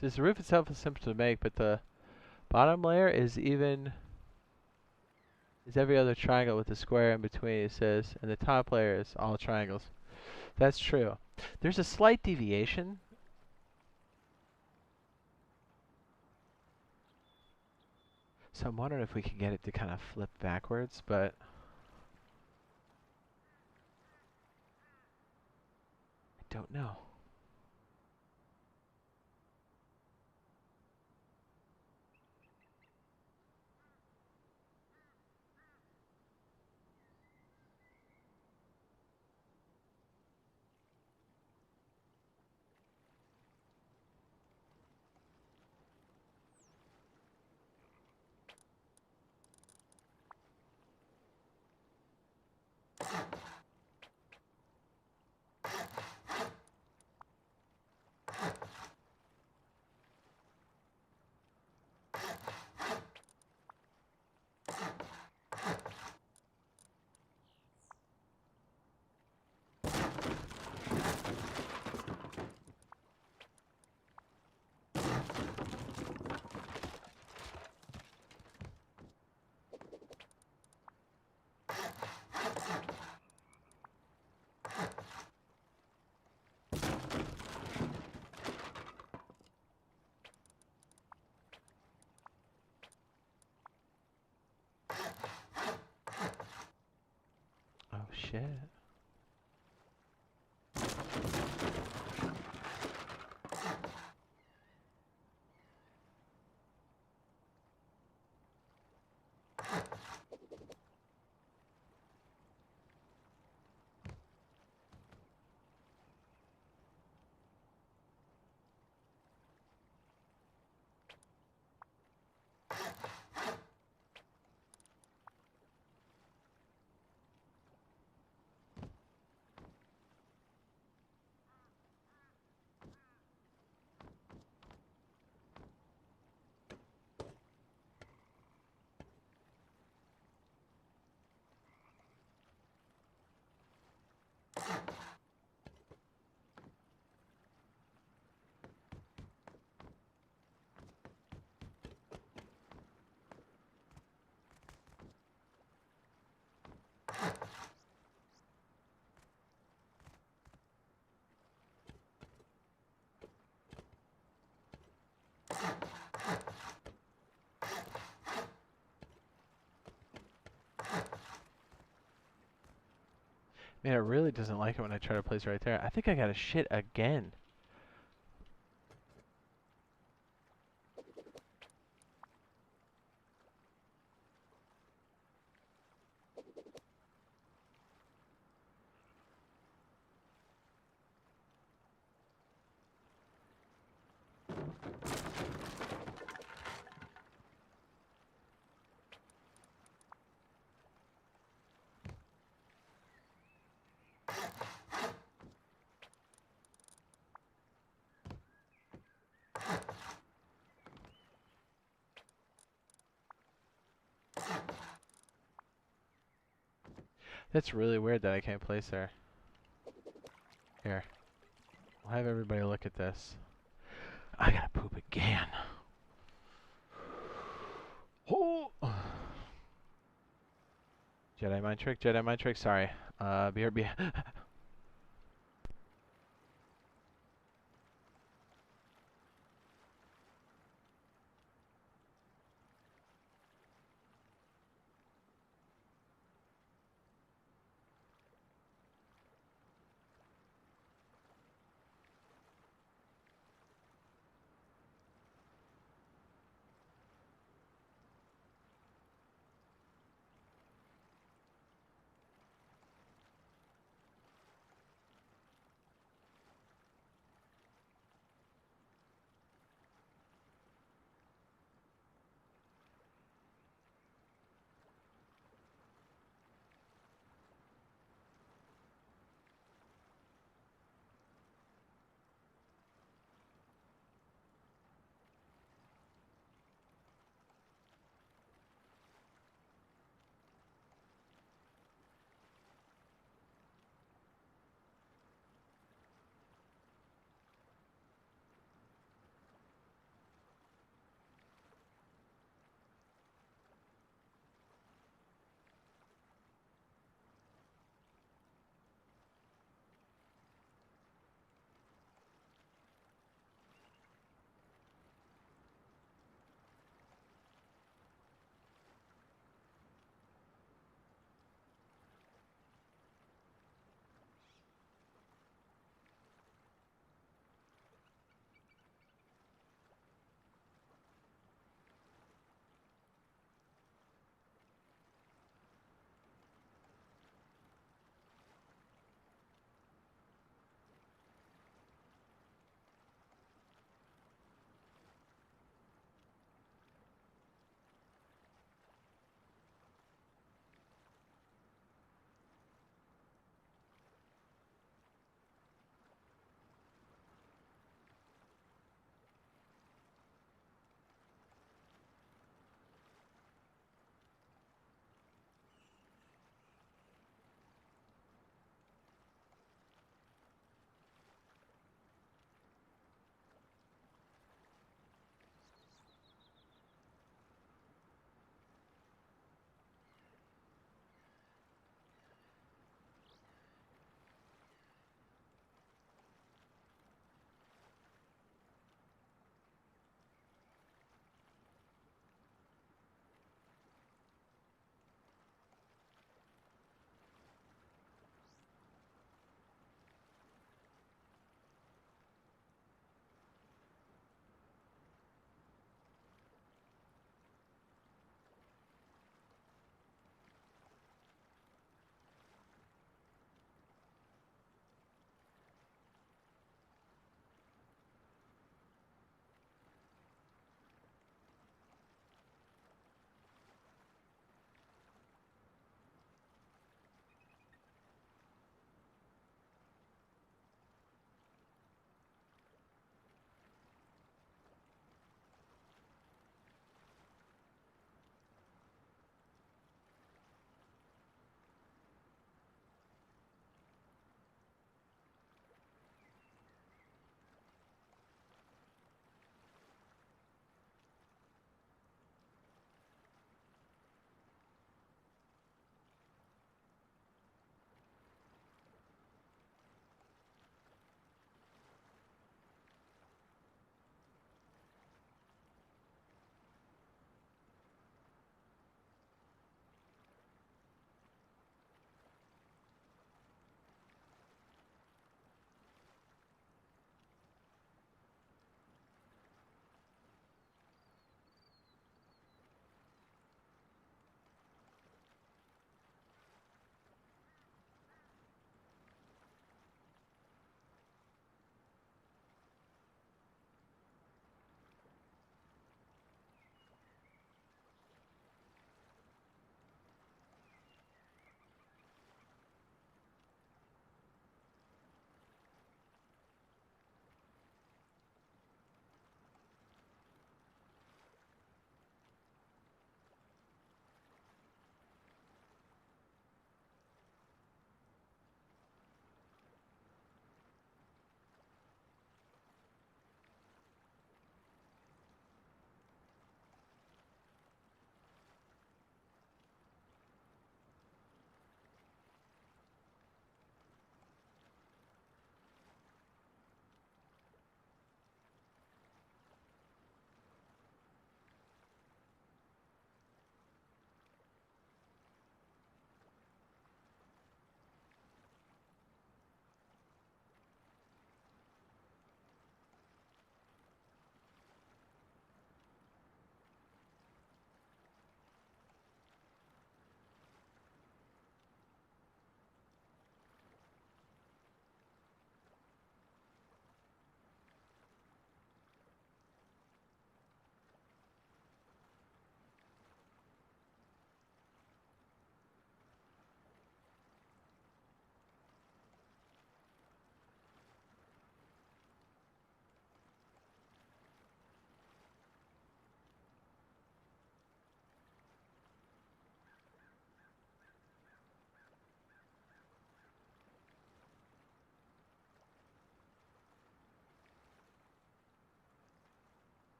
Says the roof itself is simple to make, but the bottom layer is every other triangle with a square in between, it says, and the top layer is all triangles. That's true. There's a slight deviation. So I'm wondering if we can get it to kind of flip backwards, but I don't know. Oh shit. Man, it really doesn't like it when I try to place it right there. I think I gotta shit again. That's really weird that I can't place there. Here. I'll have everybody look at this. I gotta poop again. Oh! Jedi mind trick, Jedi mind trick, sorry. BRB.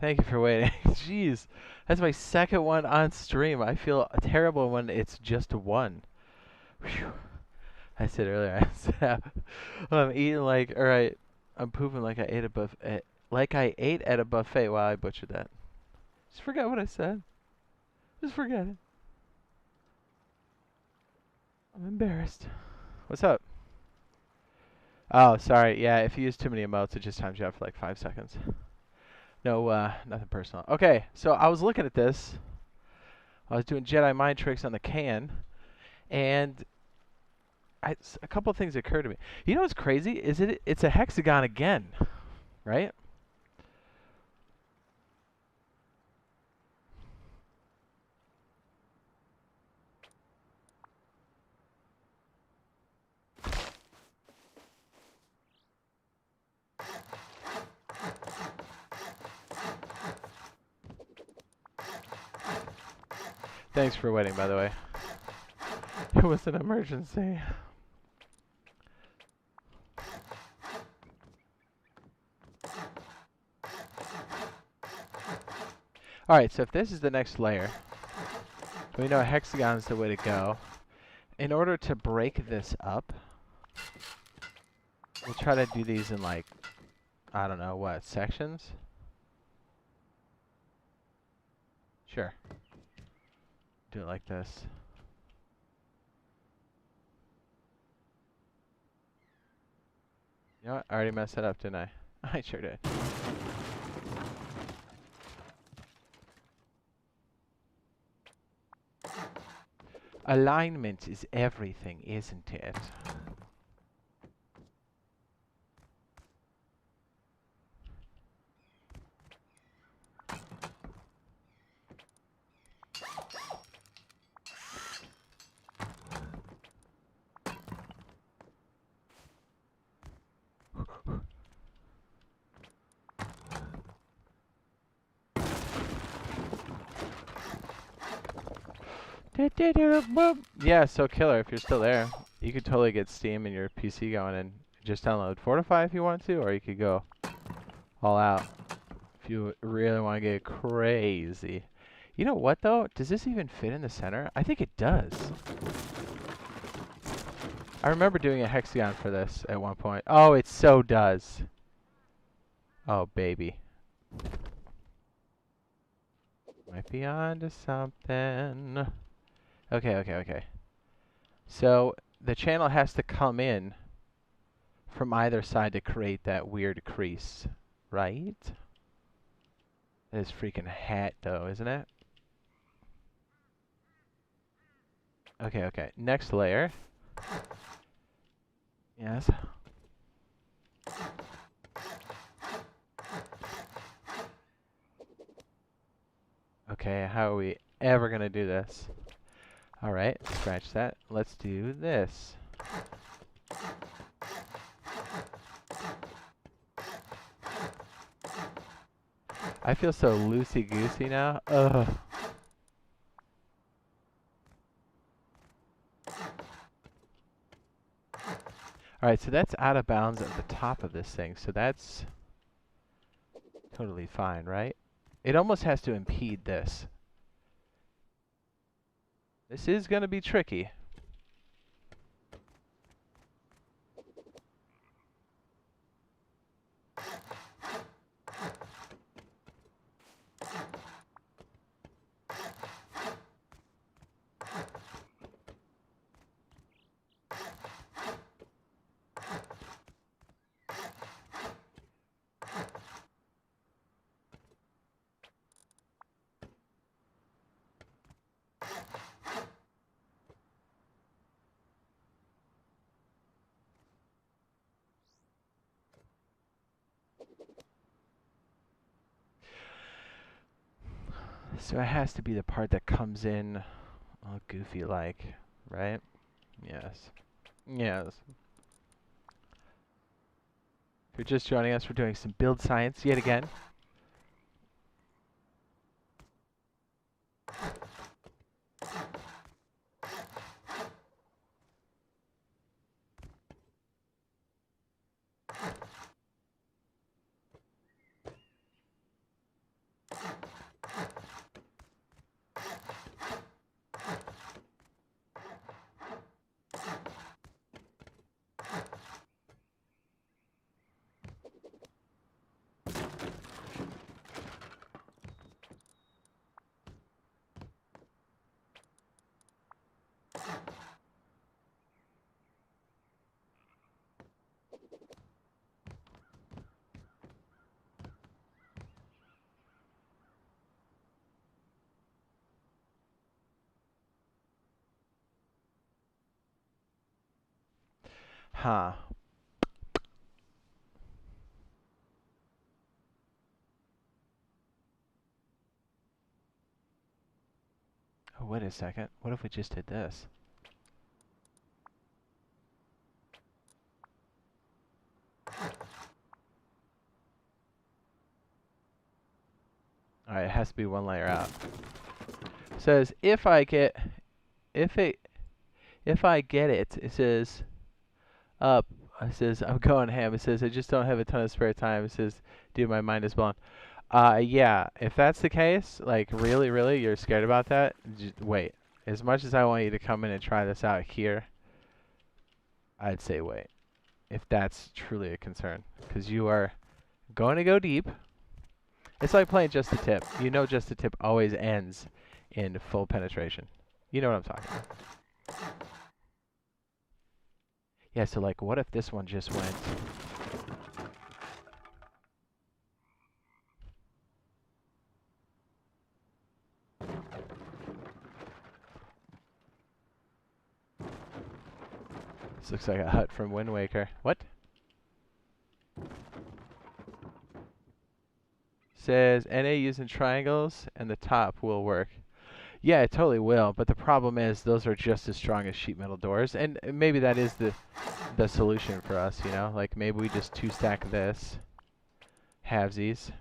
Thank you for waiting. Jeez, that's my second one on stream. I feel terrible when it's just one. Whew. I said earlier, I said, I'm eating like, all right, I'm pooping like I ate a buffet, like I ate at a buffet. Wow, I butchered that. Just forget what I said. Just forget it. I'm embarrassed. What's up? Oh, sorry. Yeah, if you use too many emotes, it just times you out for like 5 seconds. No, nothing personal. Okay, so I was looking at this. I was doing Jedi mind tricks on the can, and a couple of things occurred to me. You know what's crazy? It's a hexagon again, right? Thanks for waiting, by the way. It was an emergency. Alright, so if this is the next layer, we know a hexagon is the way to go. In order to break this up, we'll try to do these in like, I don't know, what, sections? Sure. Do it like this. You know what? I already messed that up, didn't I? I sure did. Alignment is everything, isn't it? Yeah, so killer, if you're still there, you could totally get Steam and your PC going and just download Fortify if you want to, or you could go all out if you really want to get crazy. You know what, though? Does this even fit in the center? I think it does. I remember doing a hexagon for this at one point. Oh, it so does. Oh, baby. Might be onto something. Okay. So the channel has to come in from either side to create that weird crease, right? That is freaking hat, though, isn't it? Okay. Next layer. Yes. Okay, how are we ever gonna do this? Alright, scratch that. Let's do this. I feel so loosey-goosey now. Ugh. Alright, so that's out of bounds at the top of this thing, so that's totally fine, right? It almost has to impede this. This is gonna be tricky. So it has to be the part that comes in all goofy-like, right? Yes. Yes. If you're just joining us, we're doing some build science yet again. Huh. Oh, wait a second. What if we just did this? Alright, it has to be one layer out. It says if I get it, it says up. It says I'm going ham. It says I just don't have a ton of spare time. It says, dude, my mind is blown. Yeah, if that's the case, like really, really, you're scared about that, just wait. As much as I want you to come in and try this out here, I'd say wait. If that's truly a concern, because you are going to go deep. It's like playing Just the Tip. You know Just the Tip always ends in full penetration. You know what I'm talking about. Yeah, so like, what if this one just went... This looks like a hut from Wind Waker. What? Says NA using triangles and the top will work. Yeah, it totally will, but the problem is those are just as strong as sheet metal doors, and maybe that is the solution for us, you know? Like maybe we just two-stack this, halvesies,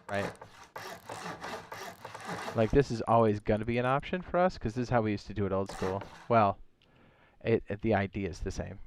right? Like this is always going to be an option for us, because this is how we used to do it old school. Well, the idea is the same.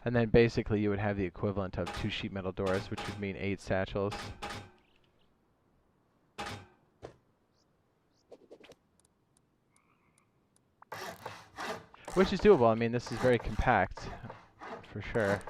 And then basically you would have the equivalent of 2 sheet metal doors, which would mean 8 satchels. Which is doable. I mean, this is very compact, for sure.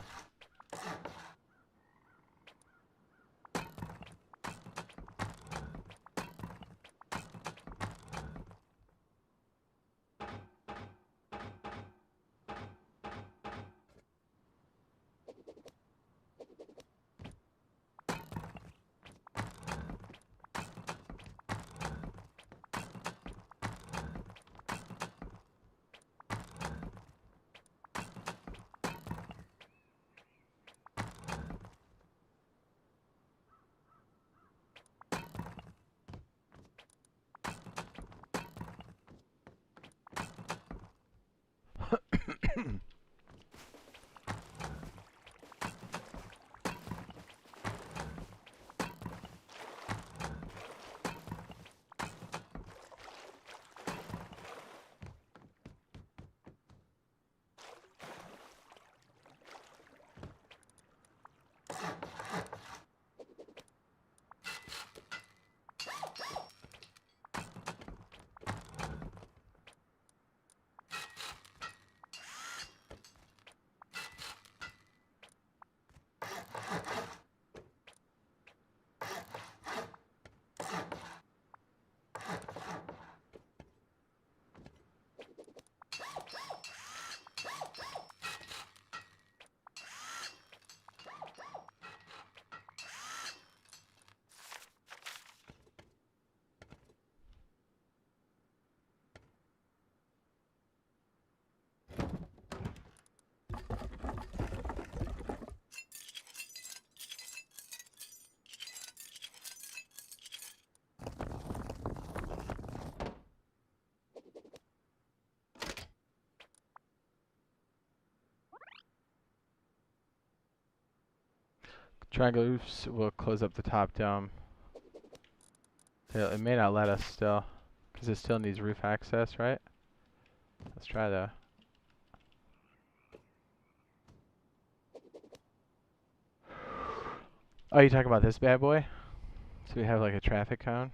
Triangle roofs will close up the top dome. It may not let us still, because it still needs roof access, right? Let's try that. Oh, you talking about this bad boy? So we have like a traffic cone?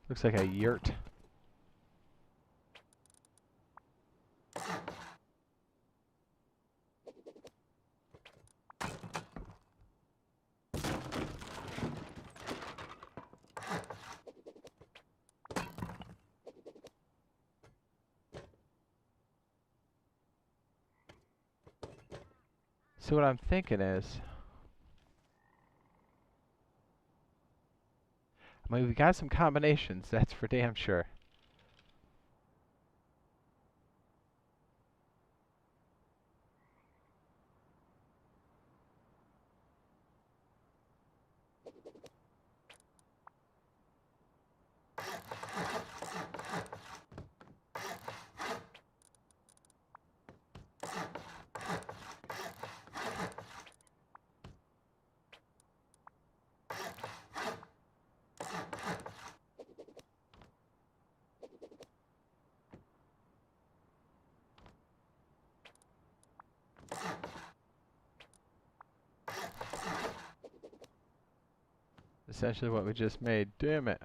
Looks like a yurt. So what I'm thinking is, I mean, we got some combinations, that's for damn sure. Essentially what we just made. Damn it.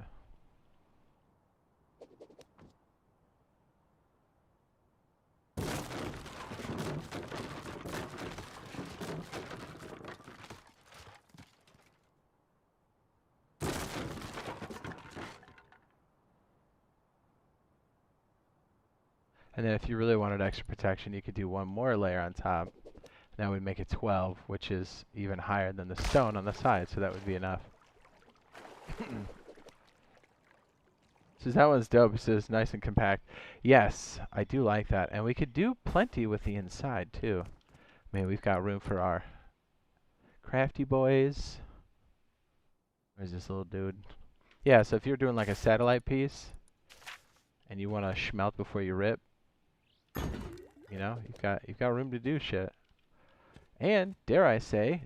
And then if you really wanted extra protection, you could do one more layer on top. That would make it 12, which is even higher than the stone on the side, so that would be enough. So that one's dope. It says nice and compact. Yes, I do like that. And we could do plenty with the inside, too. Man, we've got room for our crafty boys. Where's this little dude? Yeah, so if you're doing like a satellite piece, and you want to schmelt before you rip, you know, you've got room to do shit. And dare I say,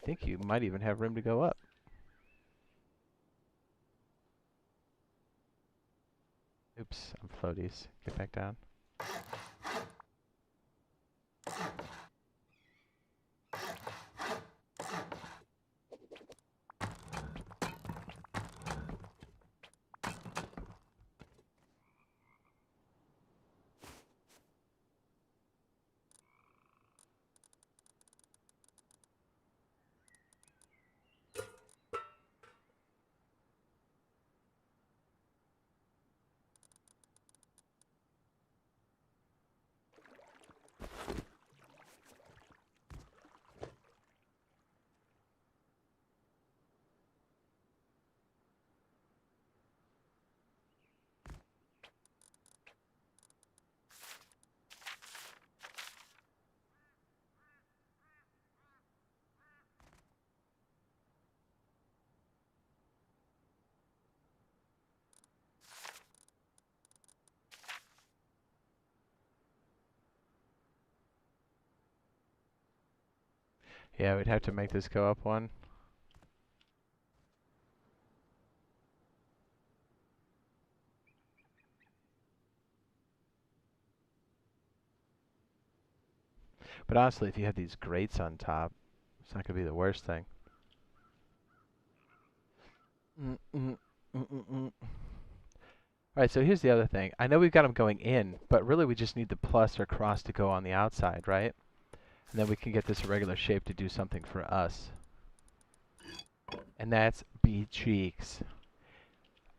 I think you might even have room to go up. Oops, I'm floaties. Get back down. Yeah, we'd have to make this go up one. But honestly, if you had these grates on top, it's not going to be the worst thing. Alright, so here's the other thing. I know we've got them going in, but really we just need the plus or cross to go on the outside, right? And then we can get this irregular shape to do something for us. And that's B-cheeks.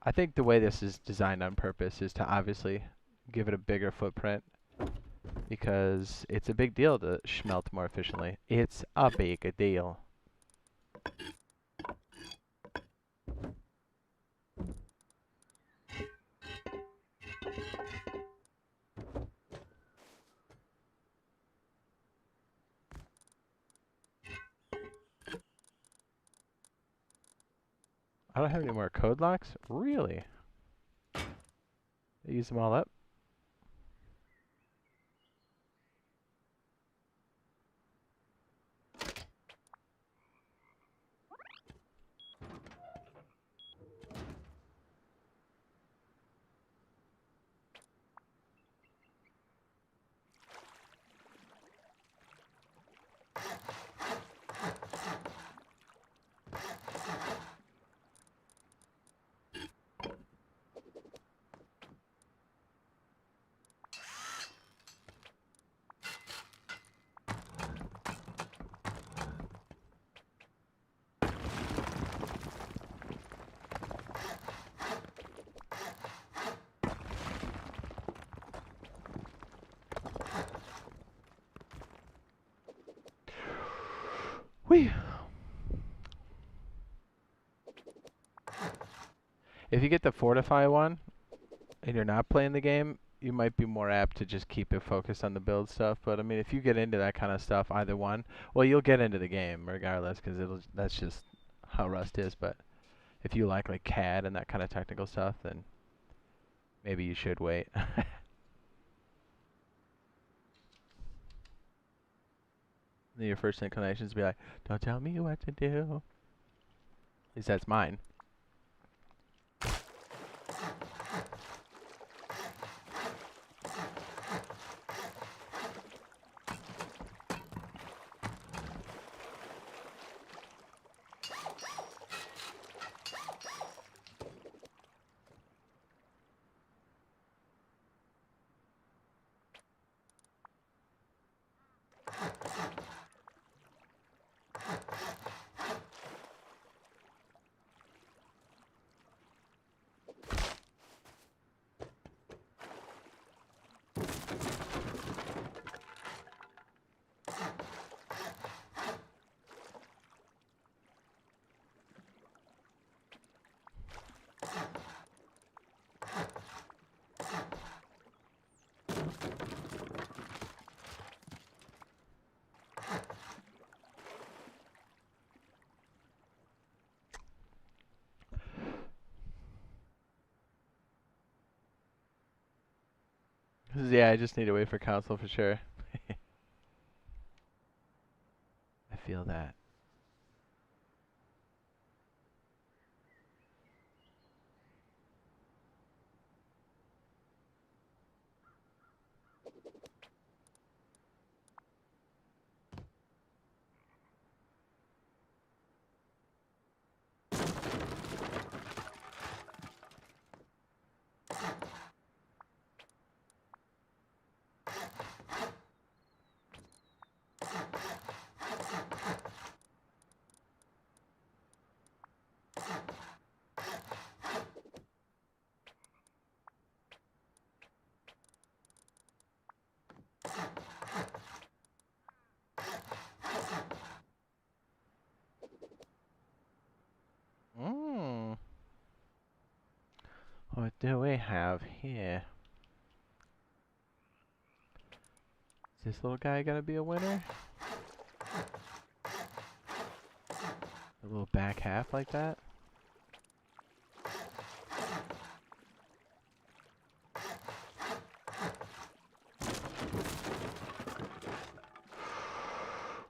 I think the way this is designed on purpose is to obviously give it a bigger footprint, because it's a big deal to schmelt more efficiently. It's a big deal. I don't have any more code locks? Really? I use them all up? Whee! If you get the Fortify one, and you're not playing the game, you might be more apt to just keep it focused on the build stuff. But I mean, if you get into that kind of stuff, either one, well, you'll get into the game regardless, because that's just how Rust is. But if you like CAD and that kind of technical stuff, then maybe you should wait. Then your first inclination is to be like, "Don't tell me what to do." At least that's mine. Yeah, I just need to wait for console for sure. I feel that. Mm. What do we have here? Is this little guy gonna be a winner? A little back half like that?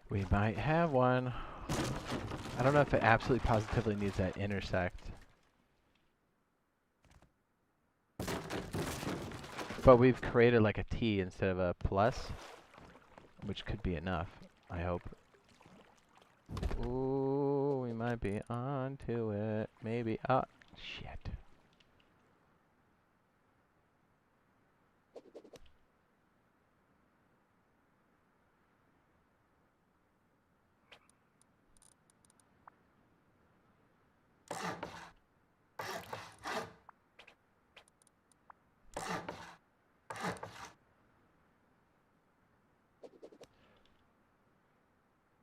We might have one. I don't know if it absolutely positively needs that intersect. But we've created like a T instead of a plus, which could be enough, I hope. Ooh, we might be onto it. Maybe. Oh, shit.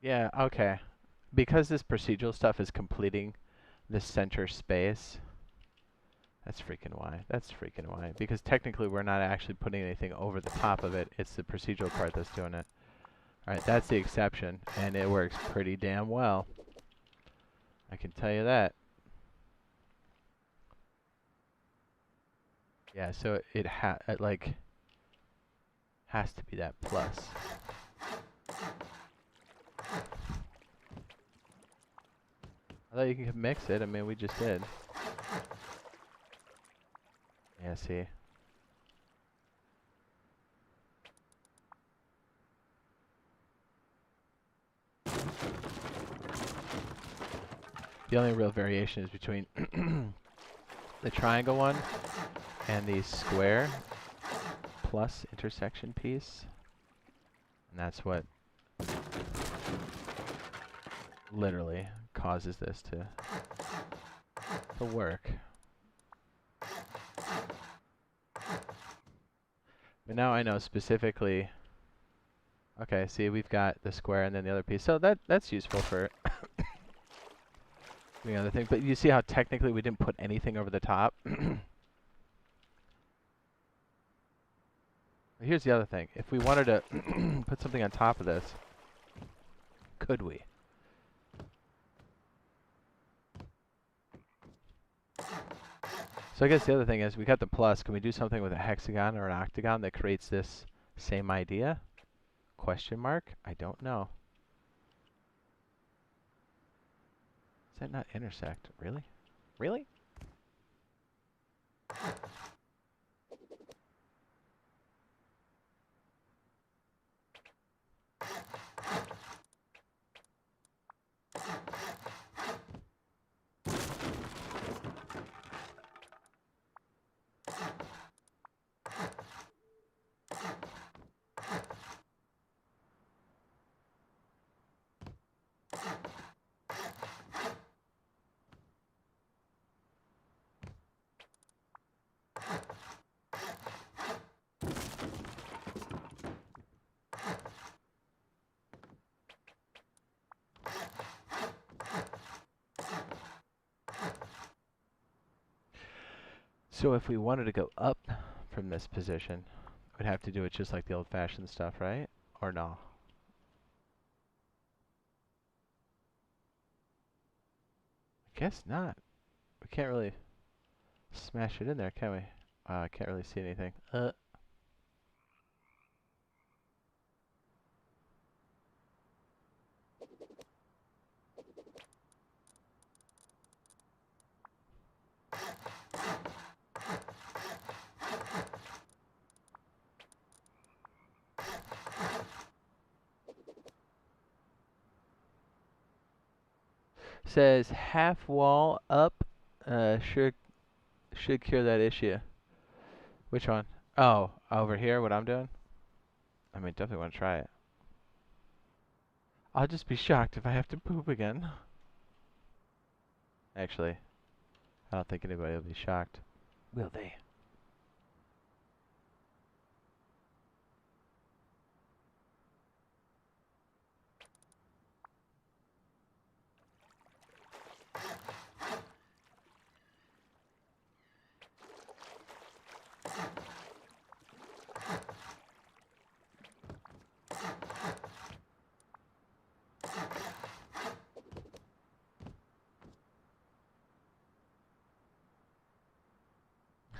Yeah, okay. Because this procedural stuff is completing the center space, that's freaking why. That's freaking why. Because technically we're not actually putting anything over the top of it. It's the procedural part that's doing it. Alright, that's the exception, and it works pretty damn well. I can tell you that. Yeah, so it like has to be that plus. I thought you could mix it. I mean, we just did. Yeah, see. The only real variation is between the triangle one and the square plus intersection piece. And that's what literally causes this to work. But now I know specifically Okay, see, we've got the square and then the other piece. So that's useful for the other thing. But you see how technically we didn't put anything over the top? Here's the other thing. If we wanted to put something on top of this, could we? So I guess the other thing is we got the plus. Can we do something with a hexagon or an octagon that creates this same idea? Question mark? I don't know. Does that not intersect? Really? Really? So if we wanted to go up from this position, we'd have to do it just like the old-fashioned stuff, right? Or no? I guess not. We can't really smash it in there, can we? I can't really see anything. Says half wall up should cure that issue. Which one? Oh, over here, what I'm doing? I mean, definitely want to try it. I'll just be shocked if I have to poop again. Actually, I don't think anybody will be shocked. Will they?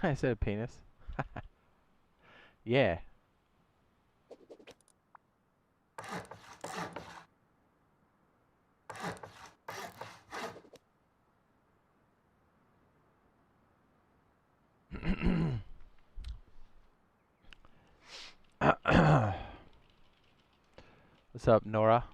I said penis. Yeah. What's up, Nora?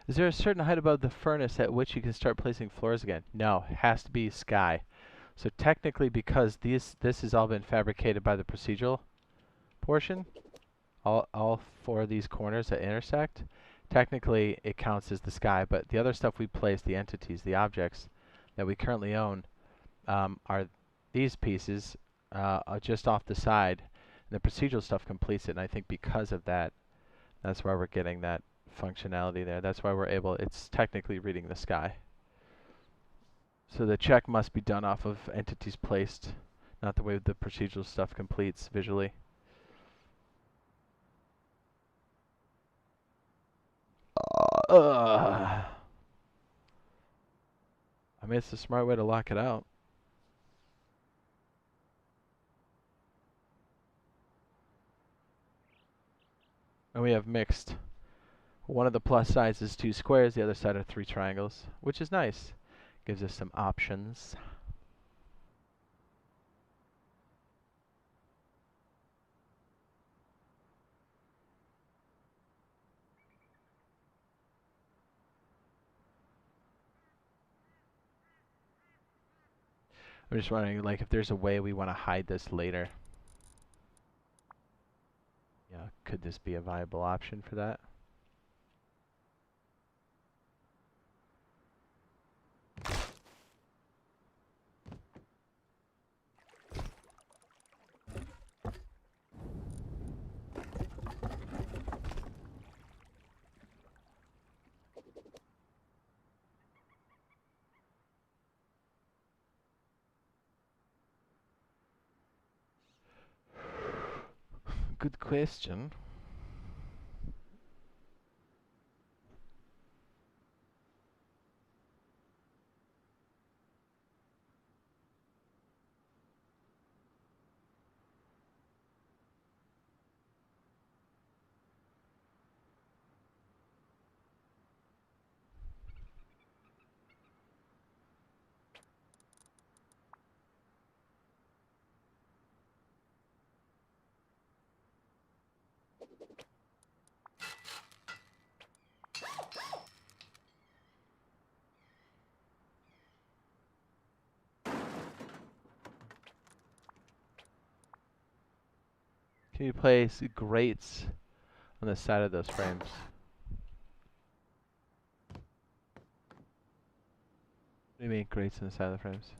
Is there a certain height above the furnace at which you can start placing floors again? No, it has to be sky. So technically, because this has all been fabricated by the procedural portion, all four of these corners that intersect, technically it counts as the sky, but the other stuff we place, the entities, the objects that we currently own, are these pieces are just off the side. And the procedural stuff completes it, and I think because of that, that's why we're getting that functionality there. That's why we're able, it's technically reading the sky. So the check must be done off of entities placed, not the way the procedural stuff completes visually. I mean, it's a smart way to lock it out. And we have mixed. One of the plus sides is 2 squares, the other side are 3 triangles, which is nice. Gives us some options. I'm just wondering, like, if there's a way we want to hide this later. Yeah, could this be a viable option for that? Good question. Can you place grates on the side of those frames? What do you mean grates on the side of the frames?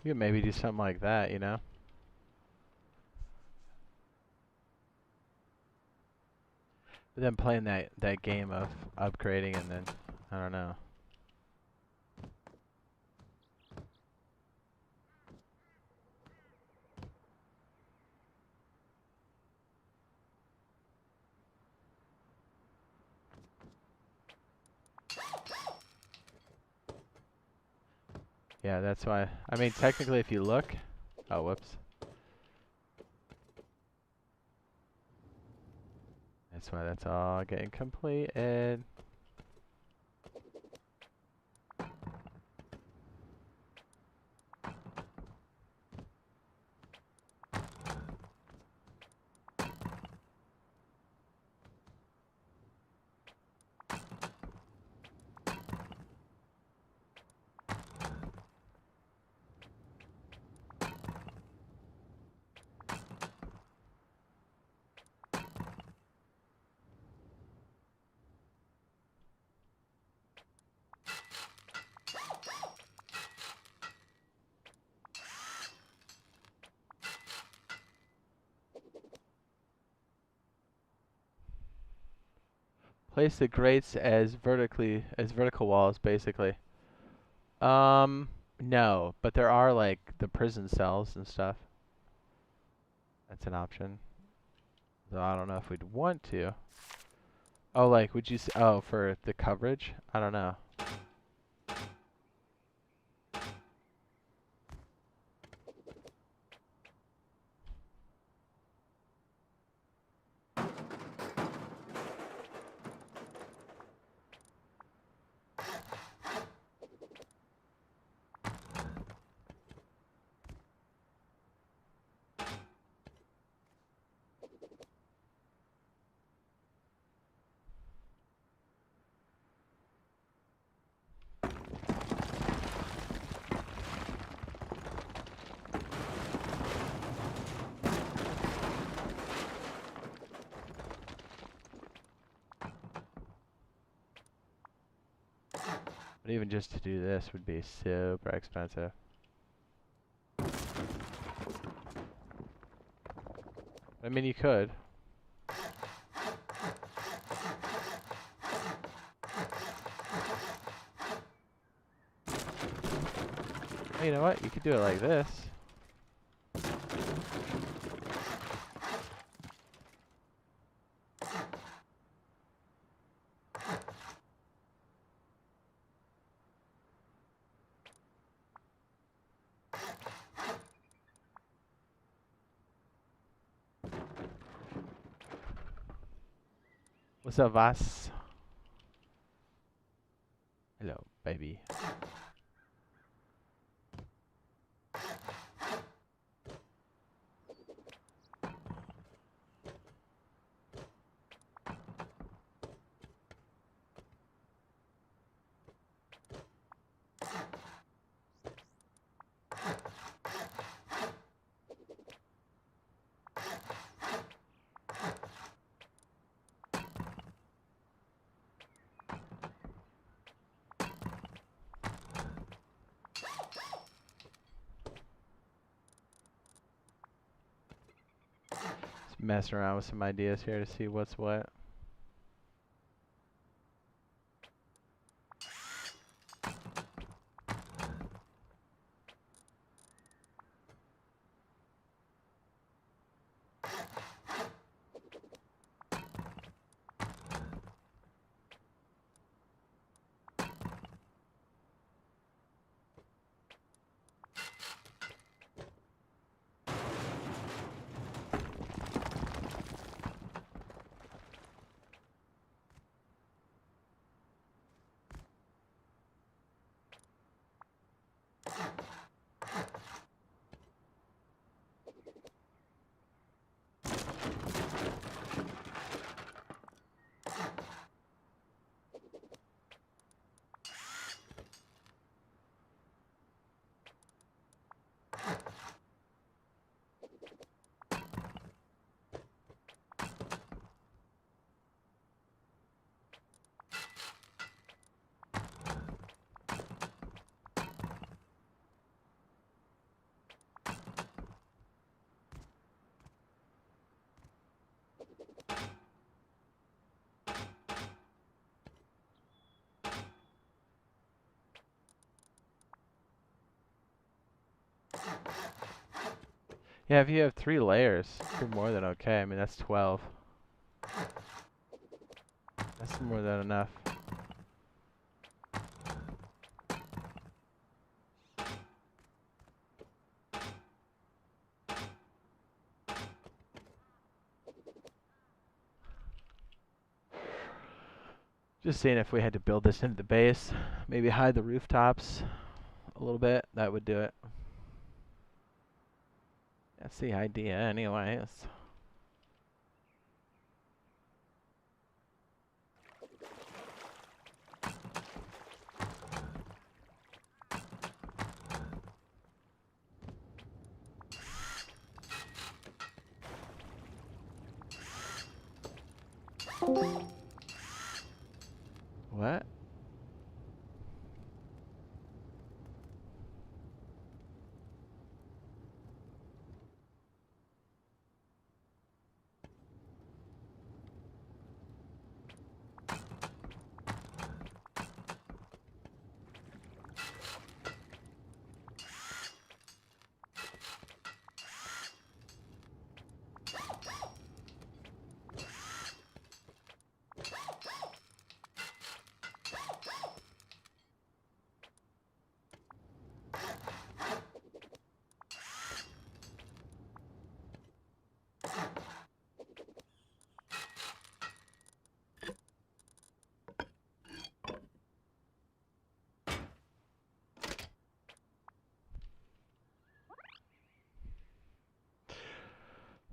You could maybe do something like that, you know? But then playing that game of upgrading and then, I don't know. Yeah, that's why. I mean, technically, if you look. Oh, whoops. That's why that's all getting completed. Place the grates as vertical walls, basically. No, but there are like the prison cells and stuff. That's an option. Though I don't know if we'd want to. Oh, like, would you oh, for the coverage? I don't know. But even just to do this would be super expensive. I mean, you could. Hey, you know what? You could do it like this. What's up, Vas? Hello, baby. Messing around with some ideas here to see what's what. Yeah, if you have 3 layers, you're more than okay. I mean, that's 12. That's more than enough. Just seeing if we had to build this into the base, maybe hide the rooftops a little bit, that would do it. That's the idea anyways. What?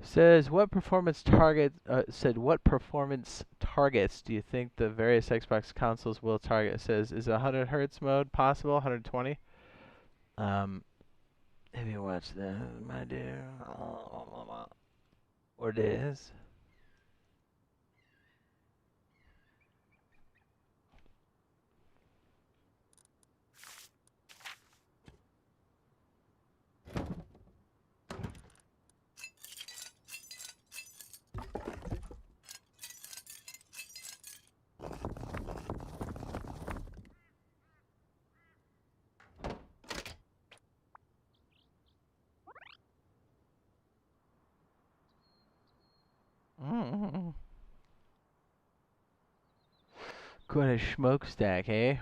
Says what performance targets do you think the various Xbox consoles will target? It says is 100 hertz mode possible? 120? Have you watched this, my dear? Or it is? Quite a smokestack, eh?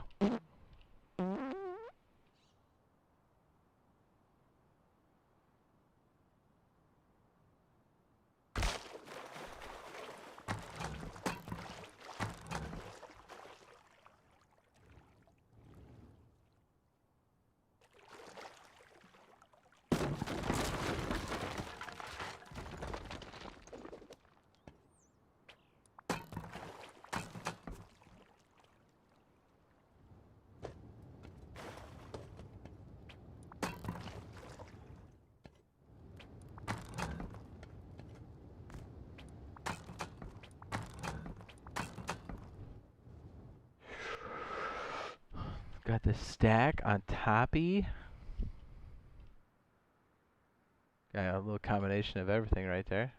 Got the stack on toppy. Got a little combination of everything right there.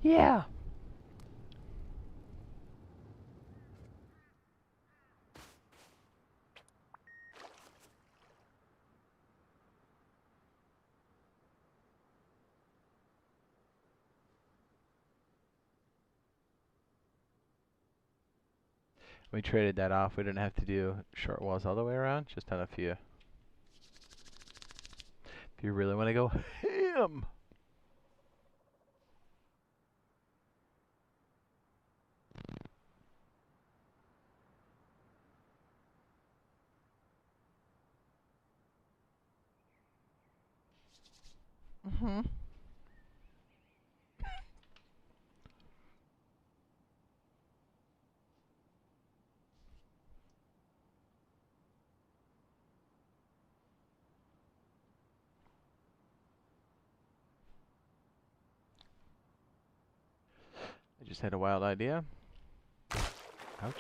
Yeah. We traded that off. We didn't have to do short walls all the way around, just on a few. If you really want to go ham. Mm-hmm. I just had a wild idea. Ouch.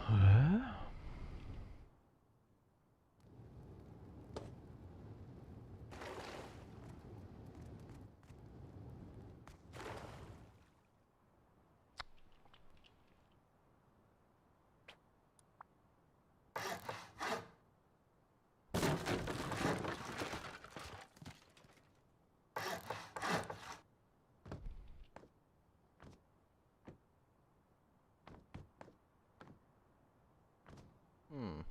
Ah. Hmm.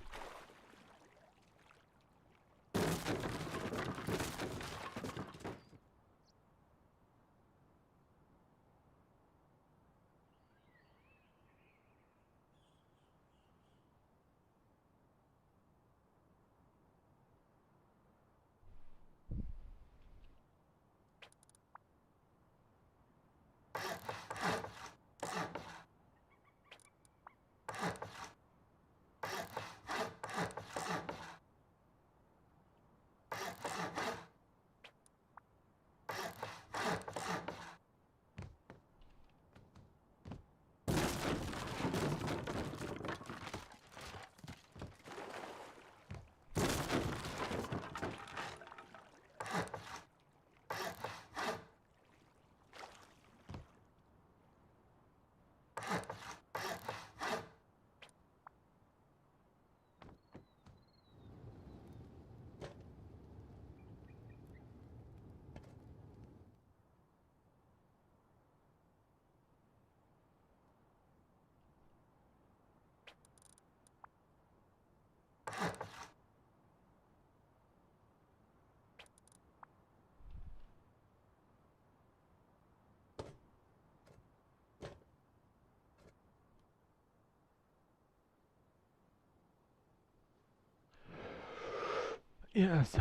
Yes.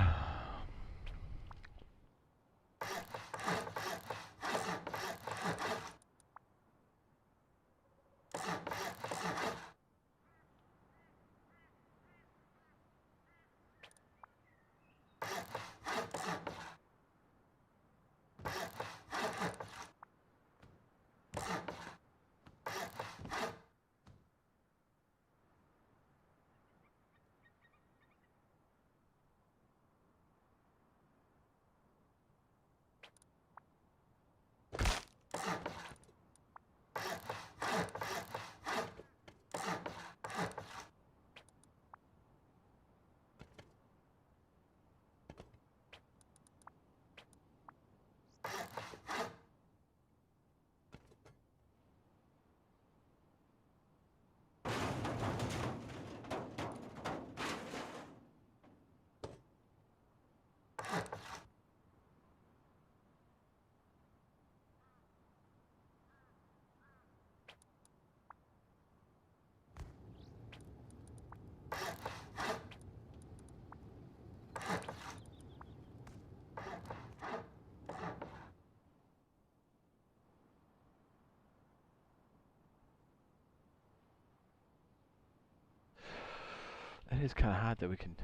It is kind of hot that we can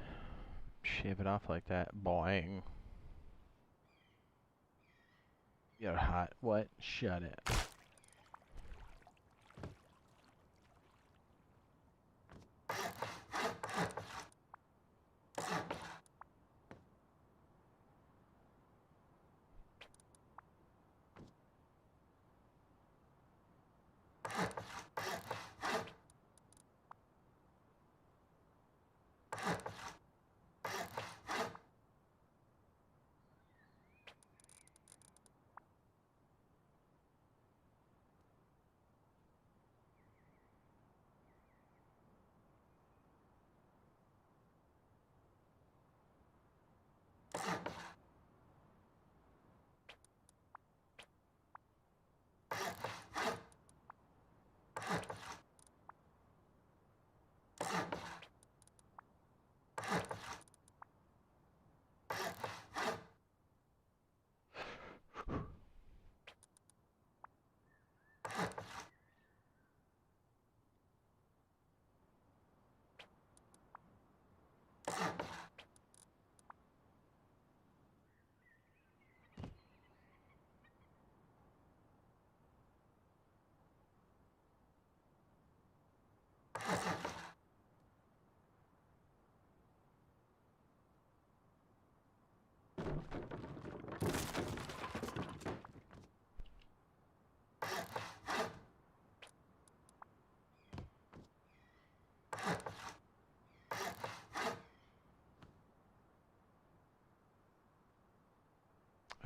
shave it off like that. Boing. You're hot. What? Shut it.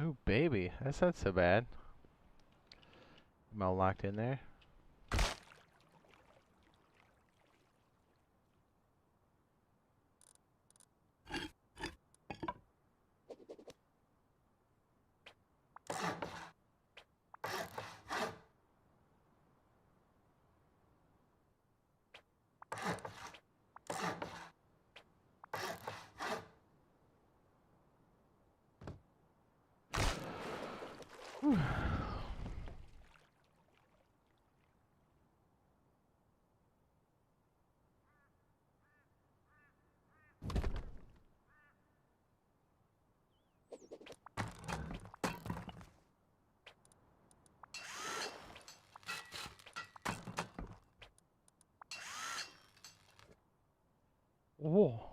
Oh, baby. That's not so bad. I'm all locked in there. Whew. Whoa.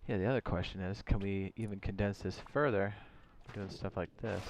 Yeah, the other question is, can we even condense this further, doing stuff like this?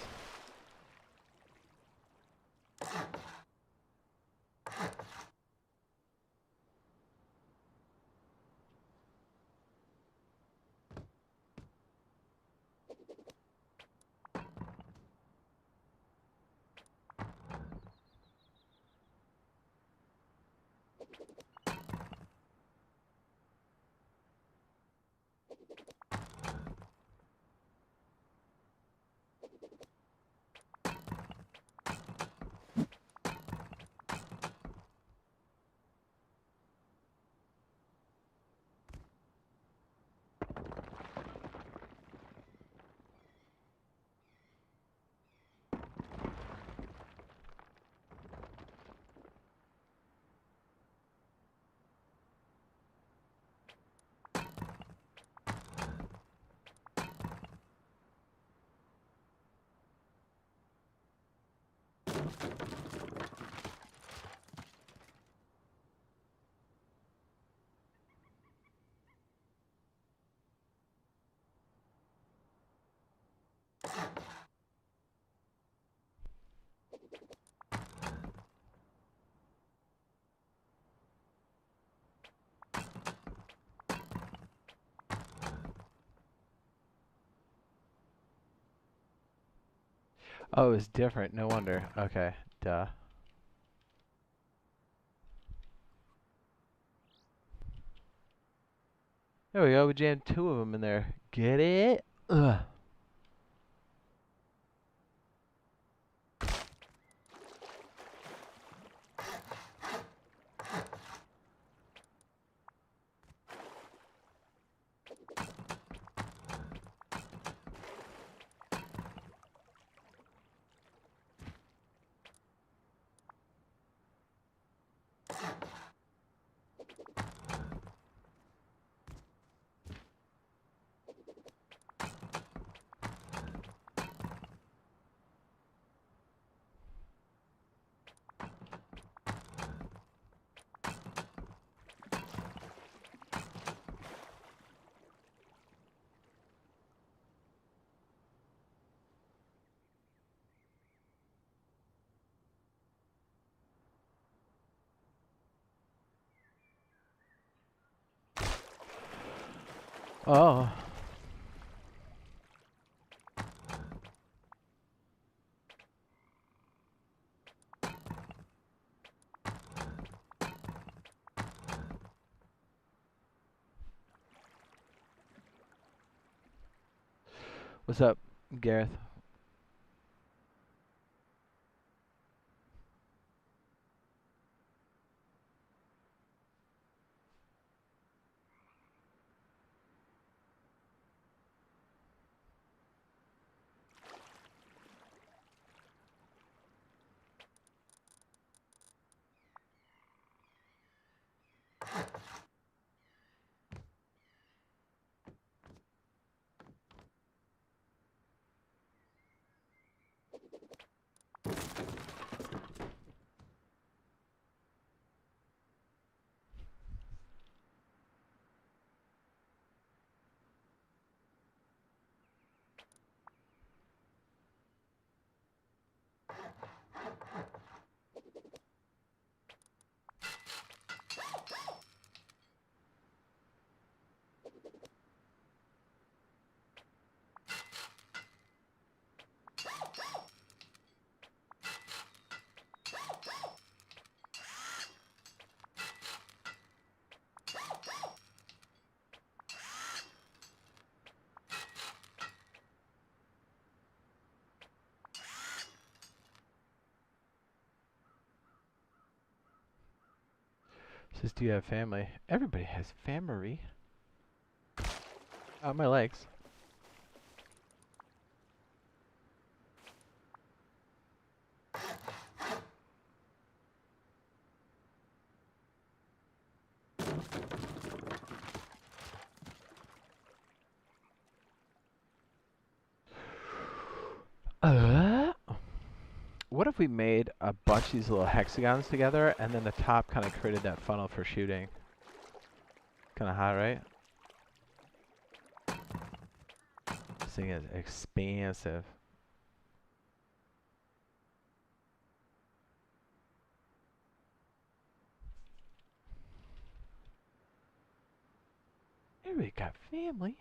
Oh, it's different. No wonder. Okay, duh. There we go. We jammed two of them in there. Get it? Ugh. Oh. What's up, Gareth? Says, do you have family? Everybody has family. Oh, my legs. What if we made a bunch of these little hexagons together, and then the top kind of created that funnel for shooting? Kind of hot, right? This thing is expansive. Everybody got family.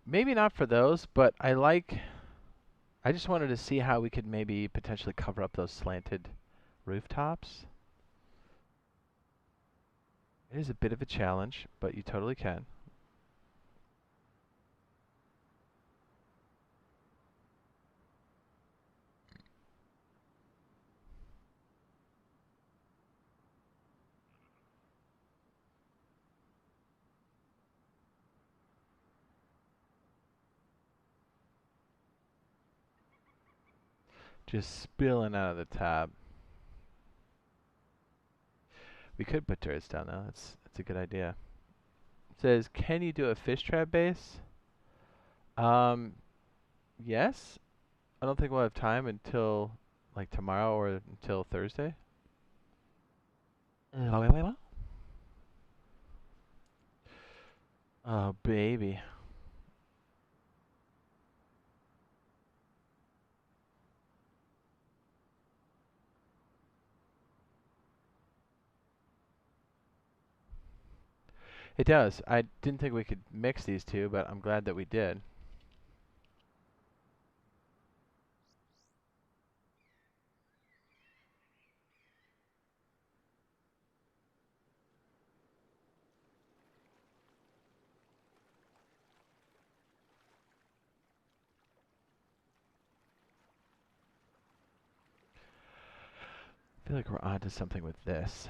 Maybe not for those, but I just wanted to see how we could maybe potentially cover up those slanted rooftops. It is a bit of a challenge, but you totally can. Just spilling out of the top. We could put turrets down though. That's a good idea. It says, can you do a fish trap base? Yes. I don't think we'll have time until like tomorrow or until Thursday. Oh, baby. It does. I didn't think we could mix these two, but I'm glad that we did. I feel like we're onto something with this.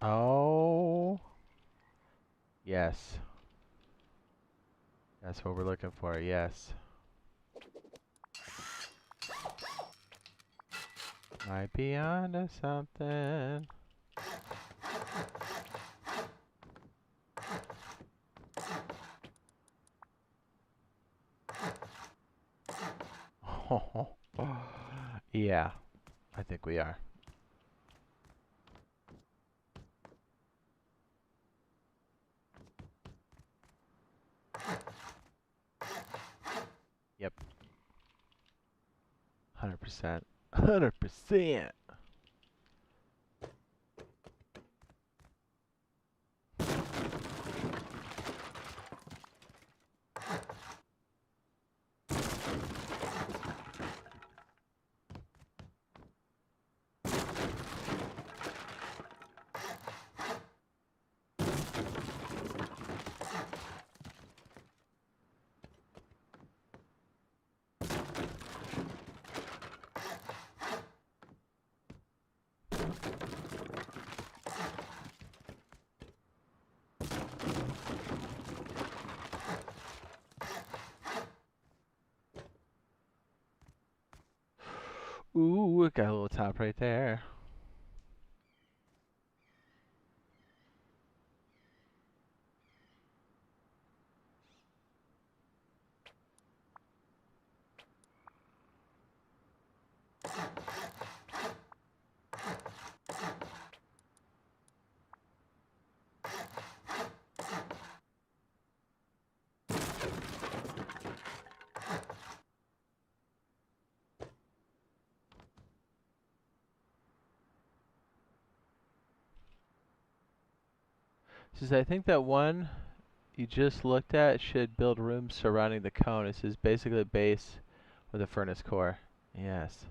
Oh, yes. That's what we're looking for, yes. Might be onto something. Yeah, I think we are. Yep. 100%. 100%. Ooh, got a little top right there. Says I think that one you just looked at should build rooms surrounding the cone. This is basically a base with a furnace core. Yes.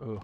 Ooh.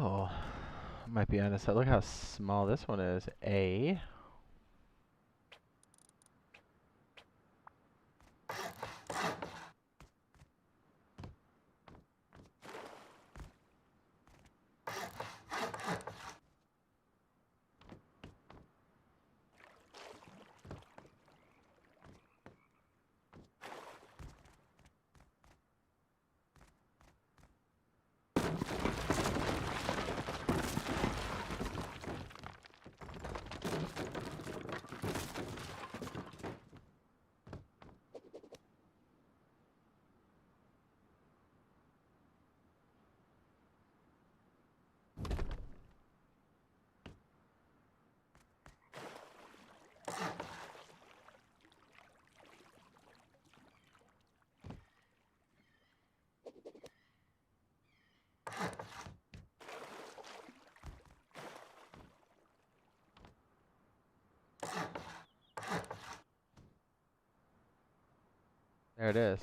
Oh, might be honest. Look how small this one is. A. There it is.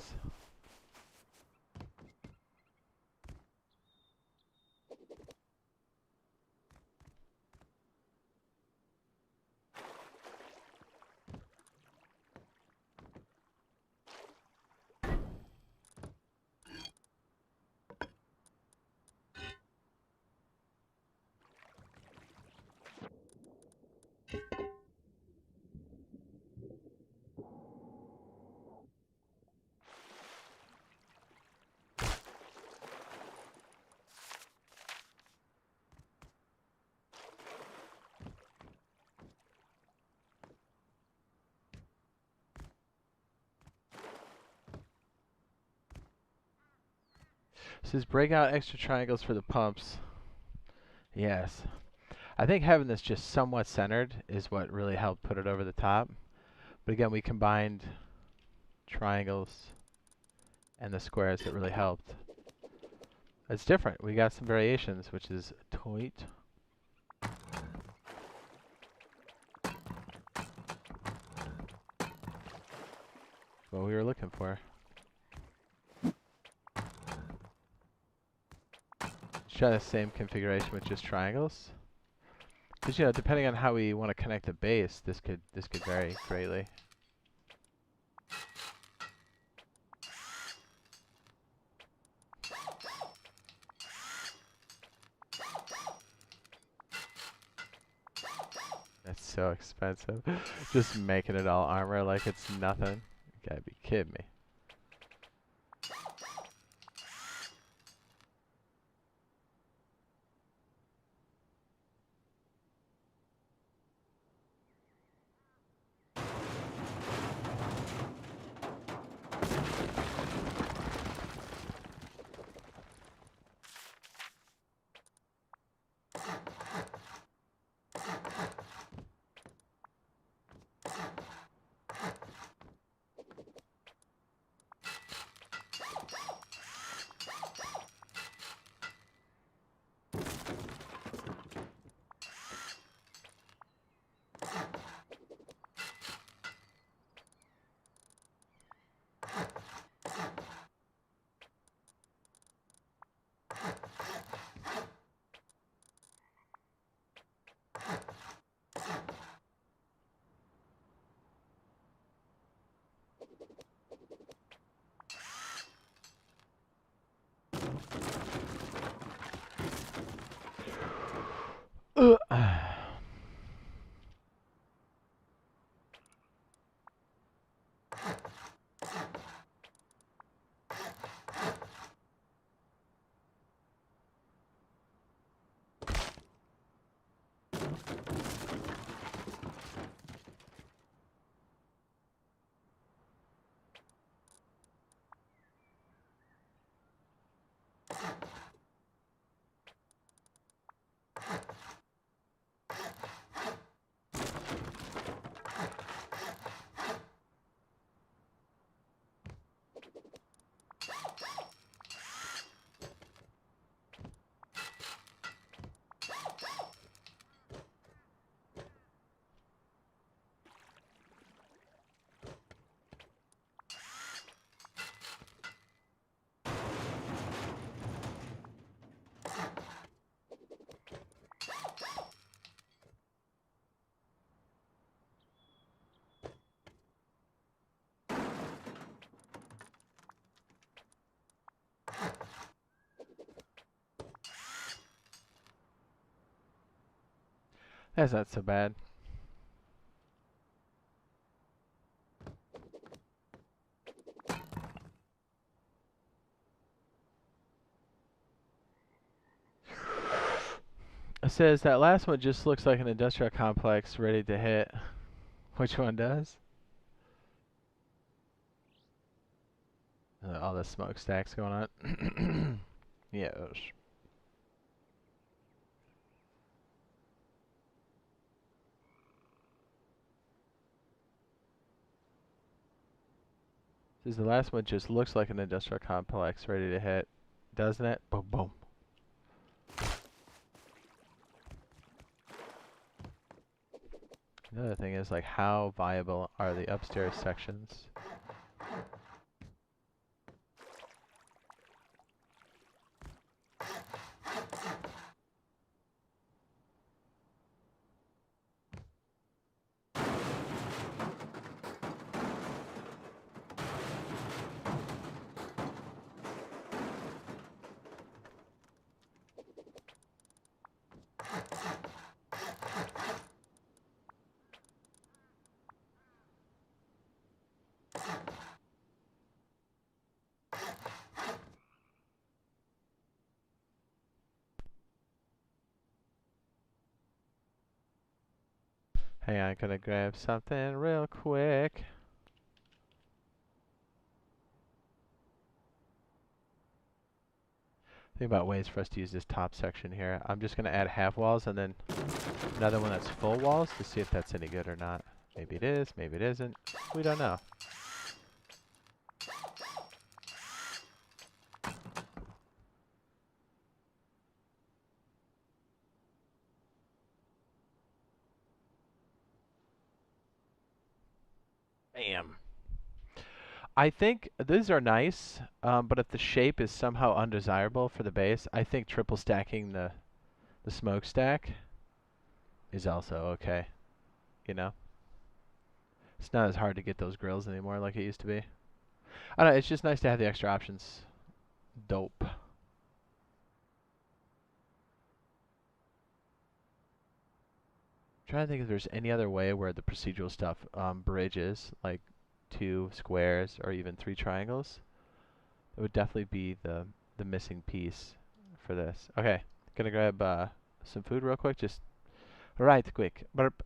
Says break out extra triangles for the pumps. Yes. I think having this just somewhat centered is what really helped put it over the top. But again, we combined triangles and the squares that really helped. It's different. We got some variations, which is toit. What we were looking for. Let's try the same configuration with just triangles. Because, you know, depending on how we want to connect the base, this could vary greatly. That's so expensive. Just making it all armor like it's nothing. You gotta be kidding me. That's not so bad. It says that last one just looks like an industrial complex ready to hit. Which one does? All the smokestacks going on. Yes. Says the last one just looks like an industrial complex ready to hit, doesn't it? Boom, boom. Another thing is like, how viable are the upstairs sections? Hang on, gonna grab something real quick. Think about ways for us to use this top section here. I'm just gonna add half walls and then another one that's full walls to see if that's any good or not. Maybe it is, maybe it isn't. We don't know. Bam. I think these are nice, but if the shape is somehow undesirable for the base, I think triple stacking the smokestack is also okay. You know? It's not as hard to get those grills anymore like it used to be. I don't know, it's just nice to have the extra options. Dope. Trying to think if there's any other way where the procedural stuff bridges, like 2 squares or even 3 triangles. It would definitely be the missing piece for this. Okay, gonna grab some food real quick, just right quick. Burp.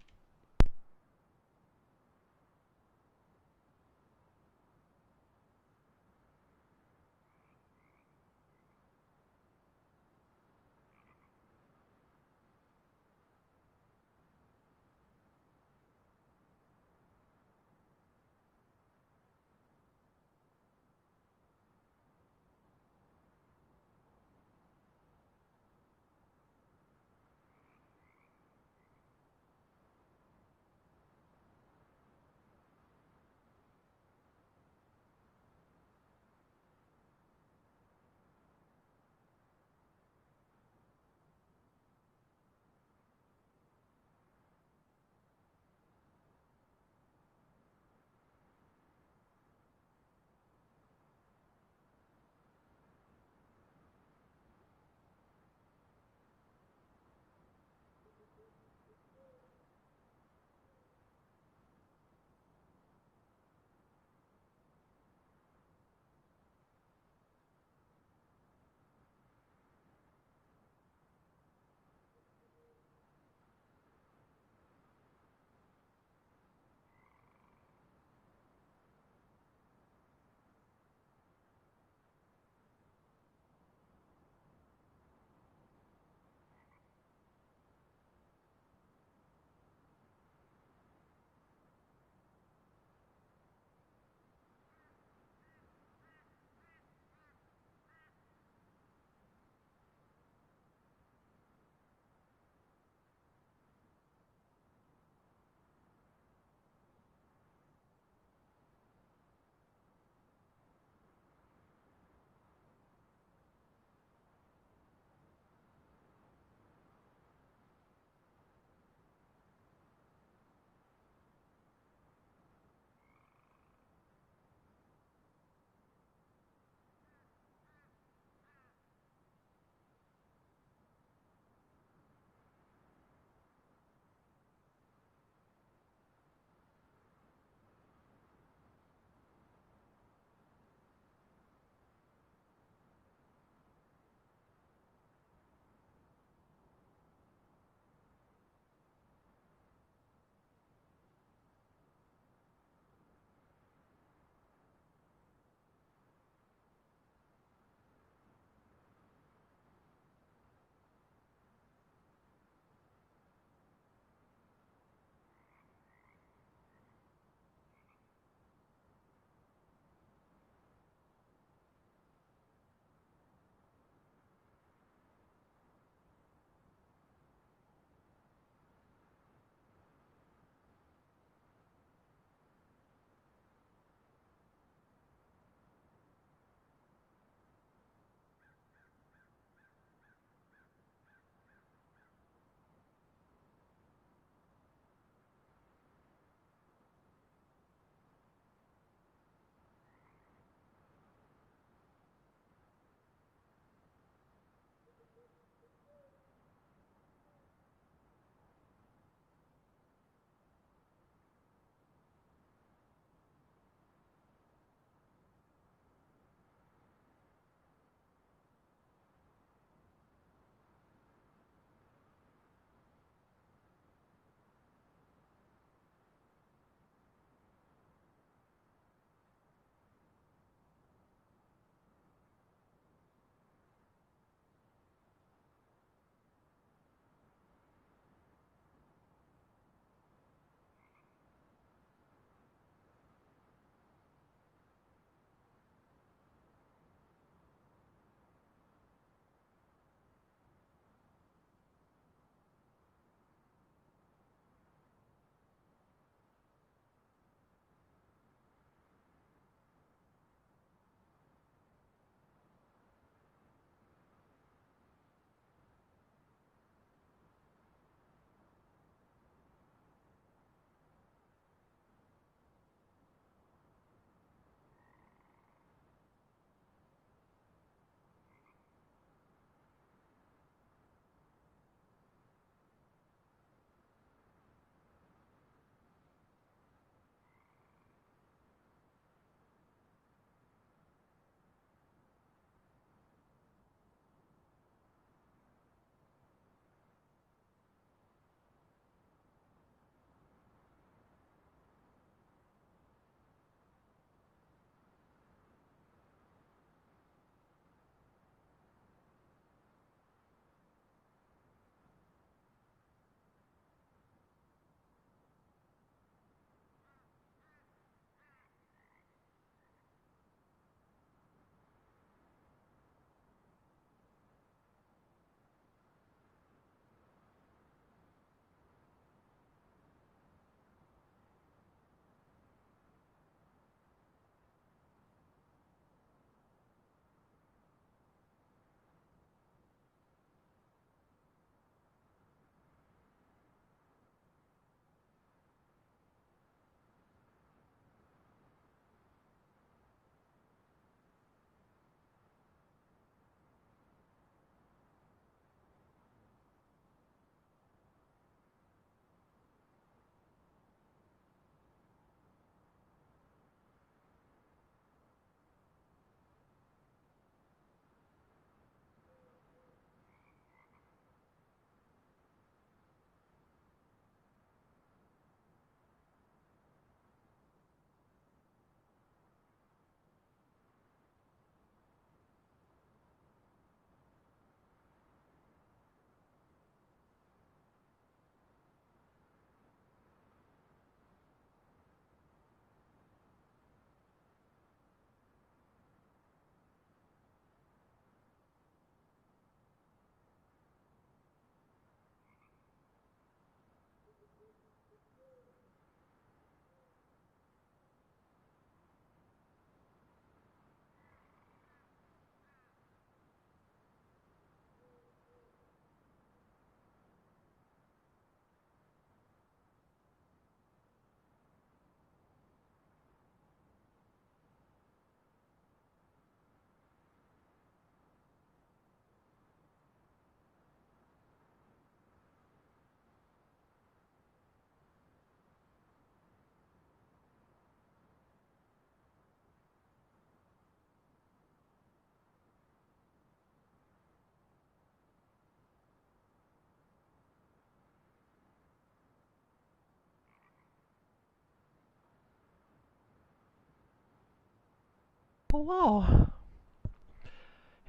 below.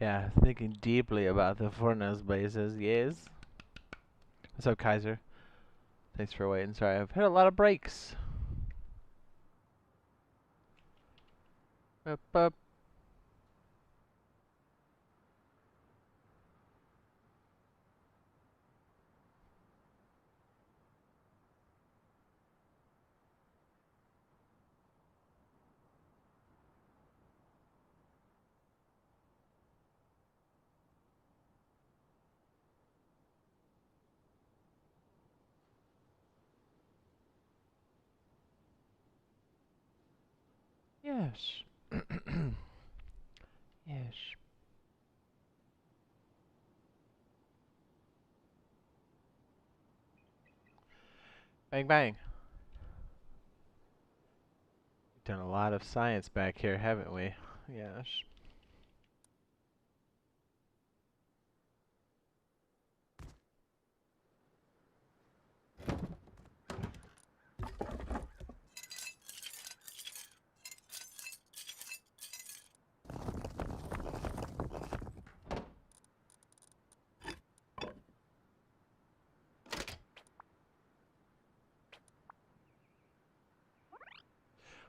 Yeah, thinking deeply about the furnace bases, yes. What's up, Kaiser? Thanks for waiting. Sorry, I've hit a lot of breaks. Up, up. Yes. Yes. Bang, bang. We've done a lot of science back here, haven't we? Yes.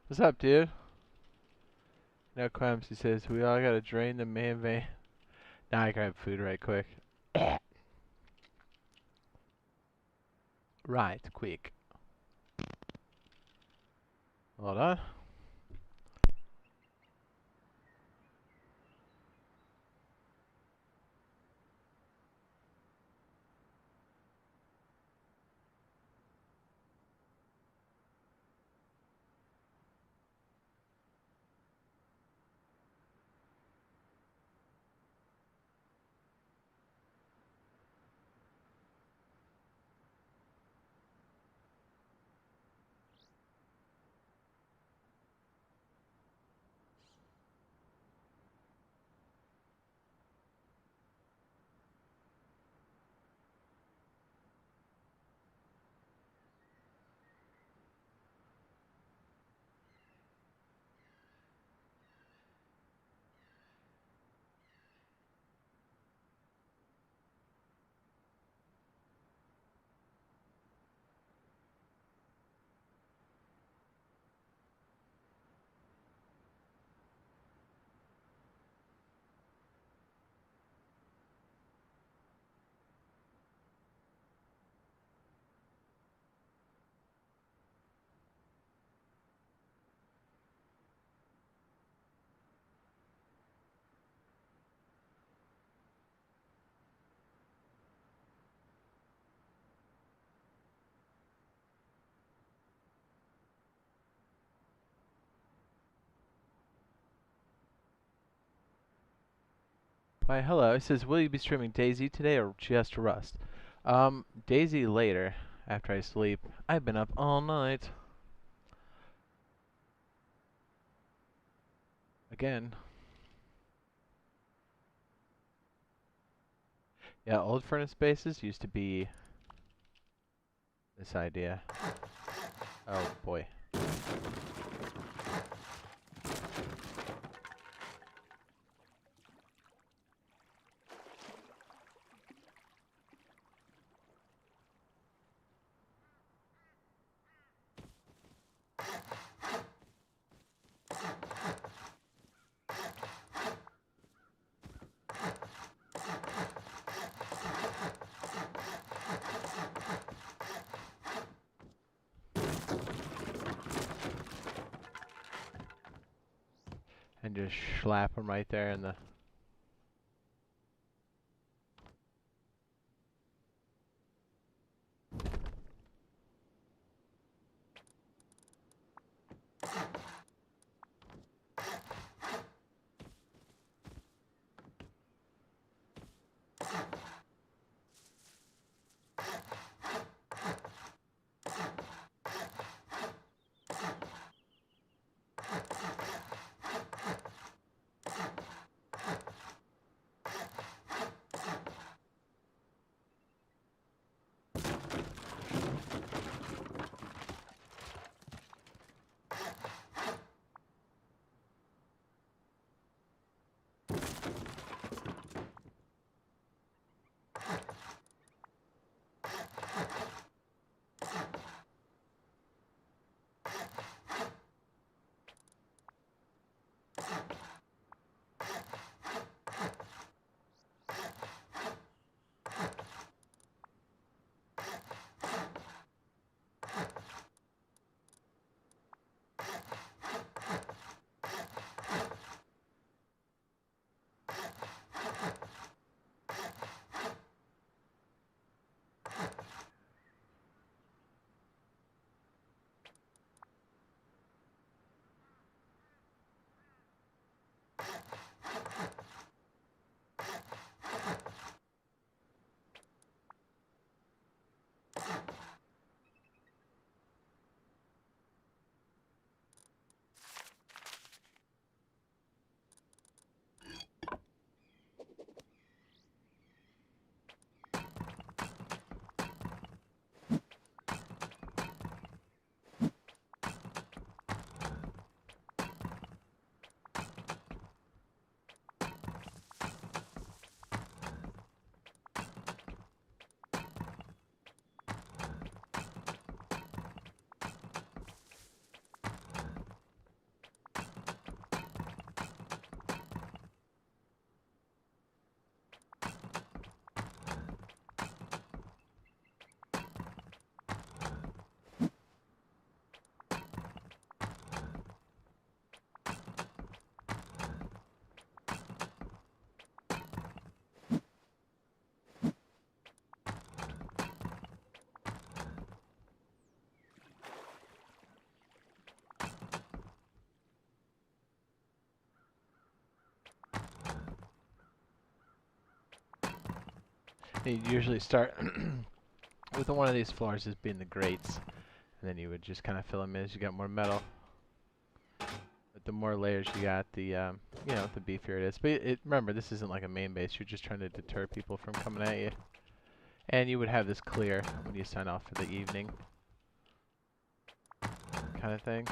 What's up, dude? No crumbs, he says. We all gotta drain the main vein. Now I grab food right quick. Right, quick. Hold on. Why, hello. It says, will you be streaming DayZ today or just Rust? DayZ later, after I sleep. I've been up all night. Again. Yeah, old furnace bases used to be this idea. Oh boy. And just slap them right there in the... You usually start with one of these floors as being the grates, and then you would just kind of fill them in as you got more metal. But the more layers you got, the you know, the beefier it is. But remember, this isn't like a main base. You're just trying to deter people from coming at you. And you would have this clear when you sign off for the evening, kind of thing.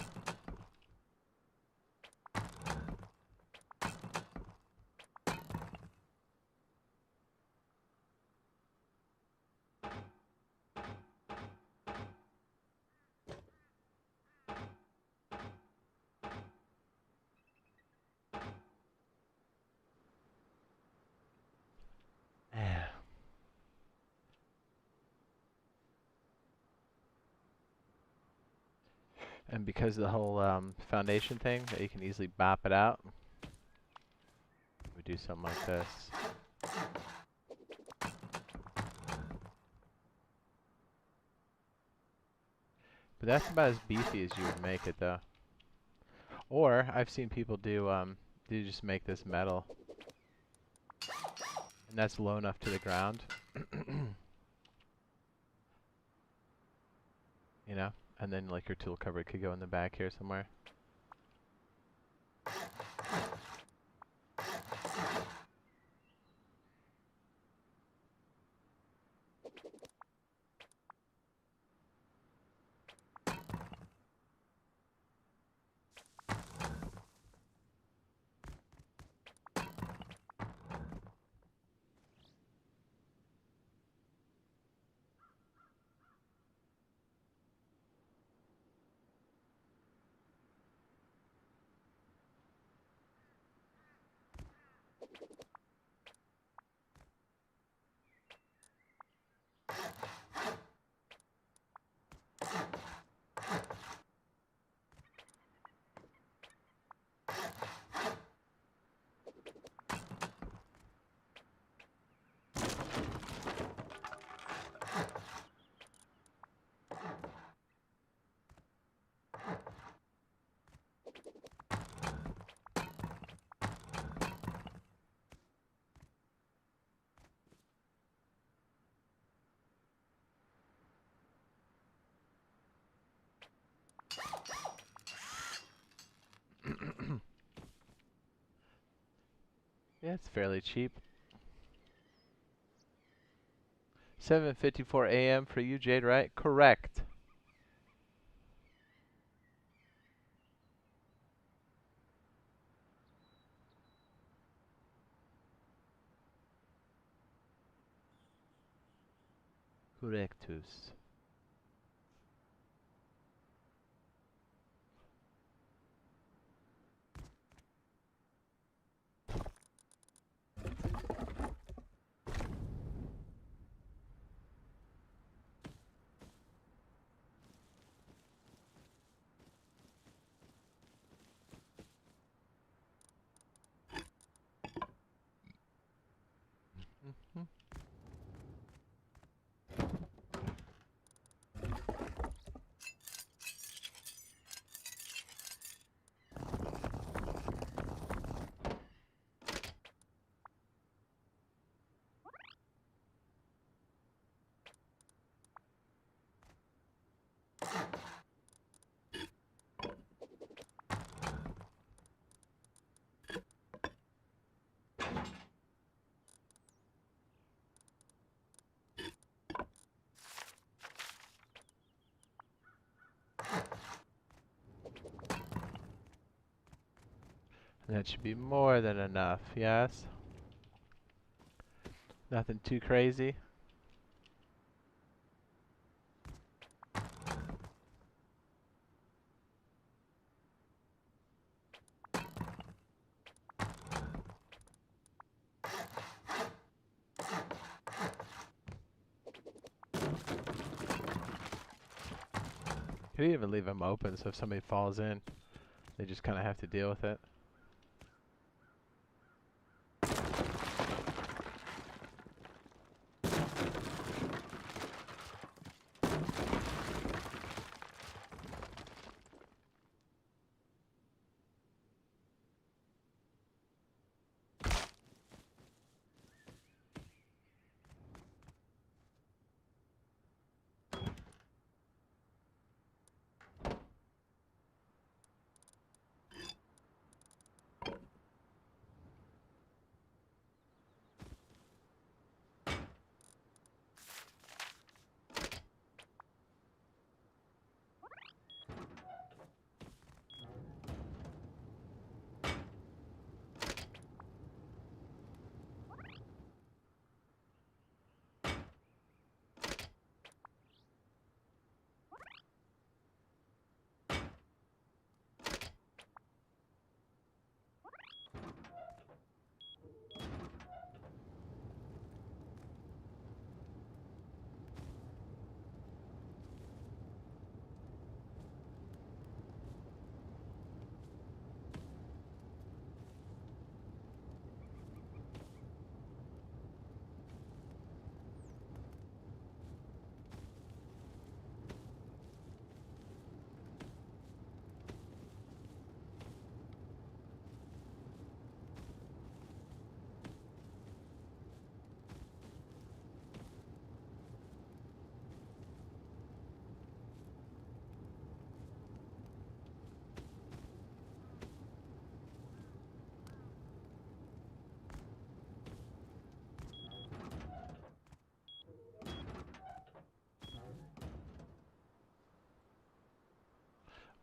And because of the whole foundation thing, that you can easily bop it out, we do something like this. But that's about as beefy as you would make it, though. Or I've seen people do just make this metal, and that's low enough to the ground, you know. And then like your tool cupboard could go in the back here somewhere. Yeah, it's fairly cheap. 7:54 a.m. for you, Jade, right? Correct. Correctus. Mhm. That should be more than enough, yes? Nothing too crazy. Could even leave them open so if somebody falls in, they just kind of have to deal with it.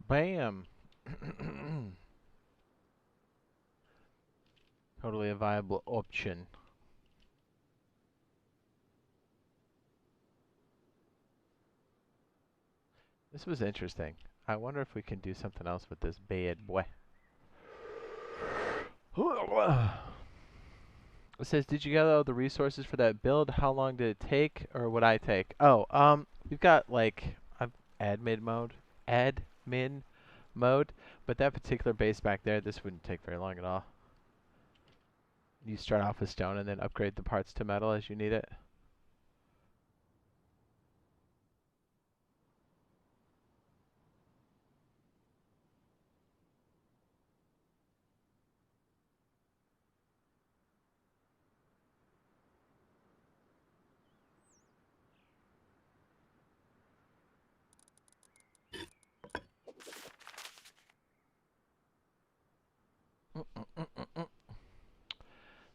Bam. Totally a viable option. This was interesting. I wonder if we can do something else with this bad boy. It says, did you gather all the resources for that build? How long did it take, or would I take? Oh, we've got like admin mode, but that particular base back there, this wouldn't take very long at all. You start off with stone and then upgrade the parts to metal as you need it.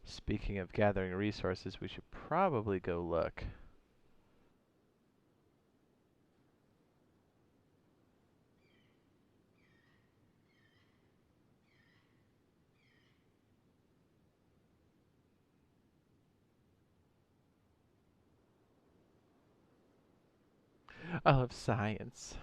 Speaking of gathering resources, we should probably go look. I love science.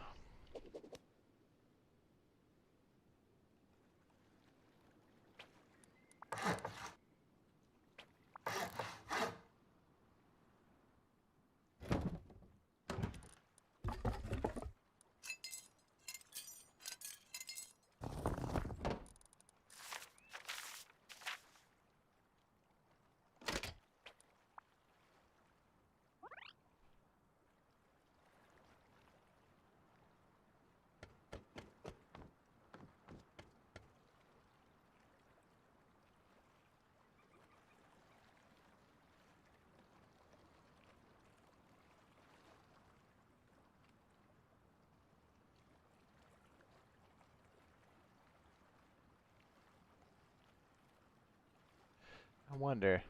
I wonder.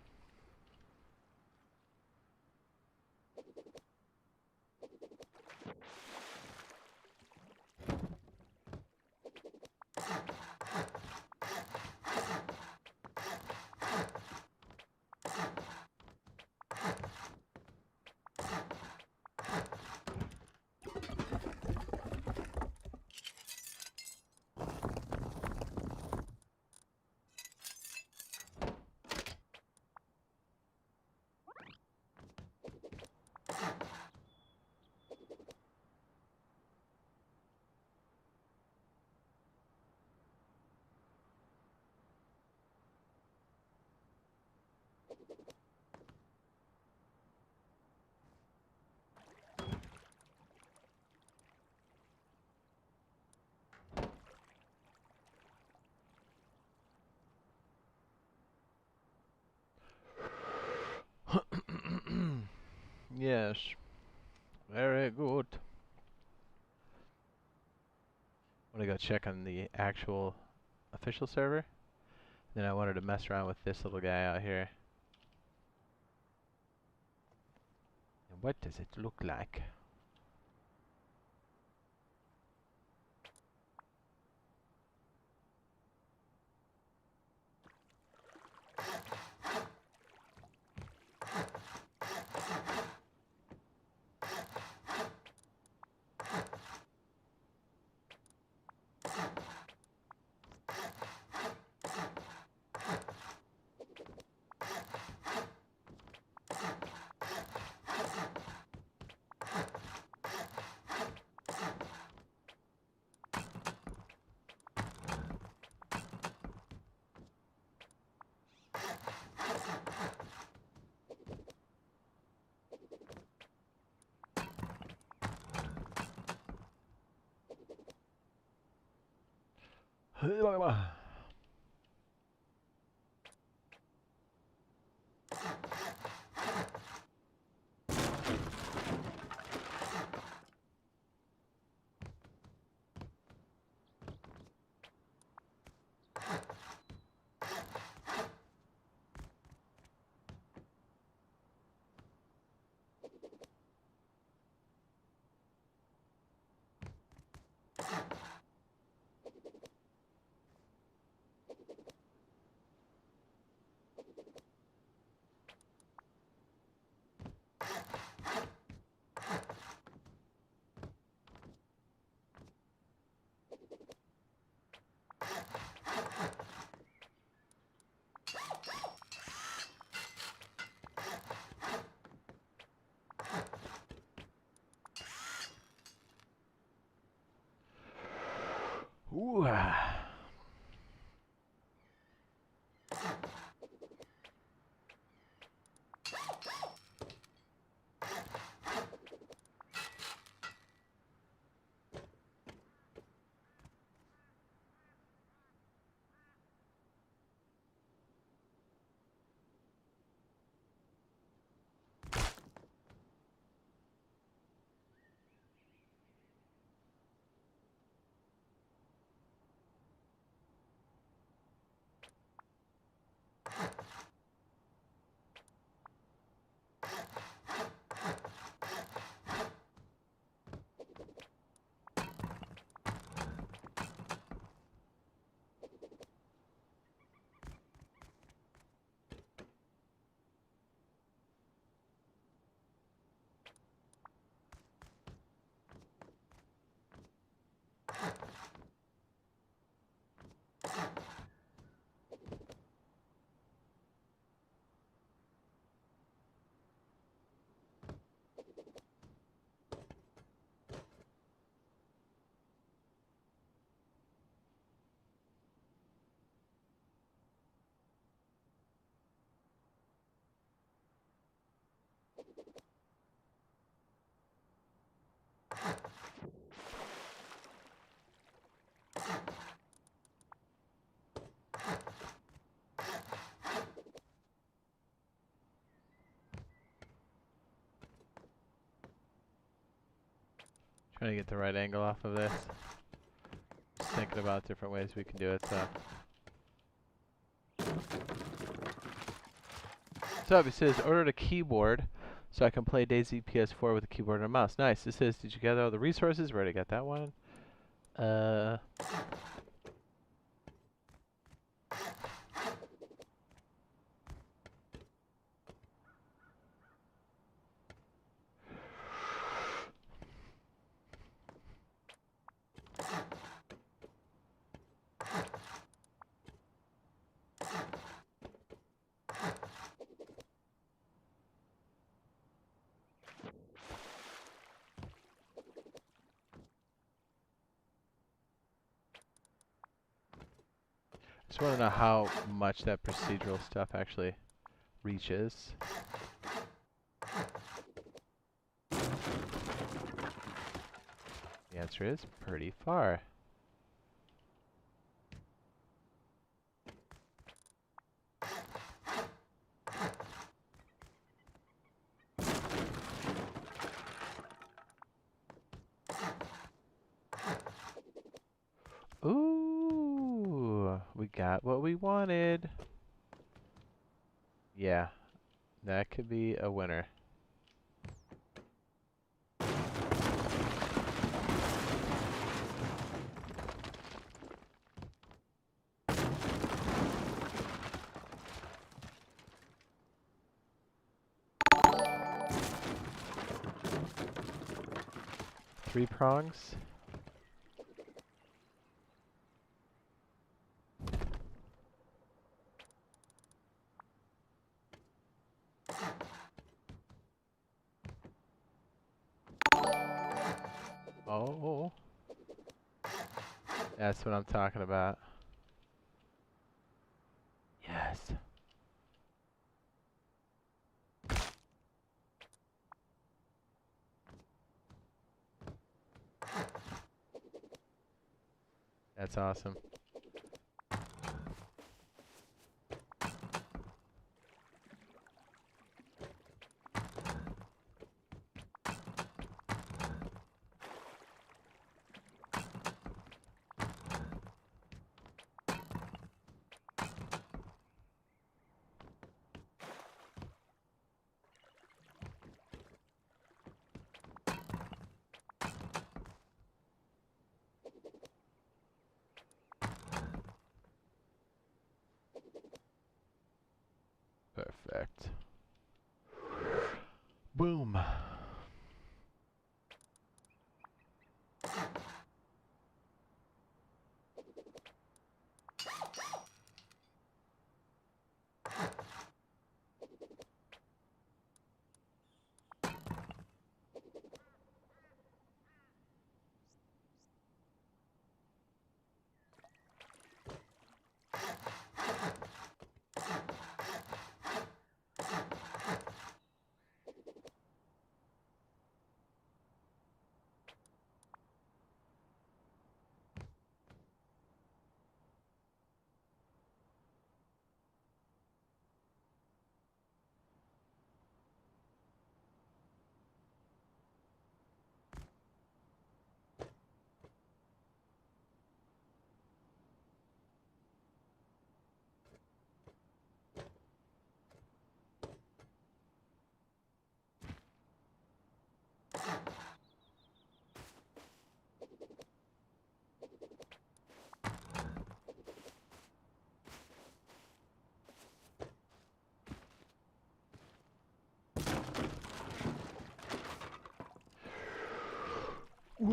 Yes. Very good. I want to go check on the actual official server. Then I wanted to mess around with this little guy out here. And what does it look like? Ooh. Trying to get the right angle off of this. Just thinking about different ways we can do it. So it says ordered a keyboard so I can play DayZ PS4 with a keyboard and a mouse. Nice. This says, did you gather all the resources? We already got that one. Just want to know how much that procedural stuff actually reaches. The answer is pretty far. Ooh, we got what we wanted. Yeah, that could be a winner. Three prongs. Oh, that's what I'm talking about. Yes. That's awesome.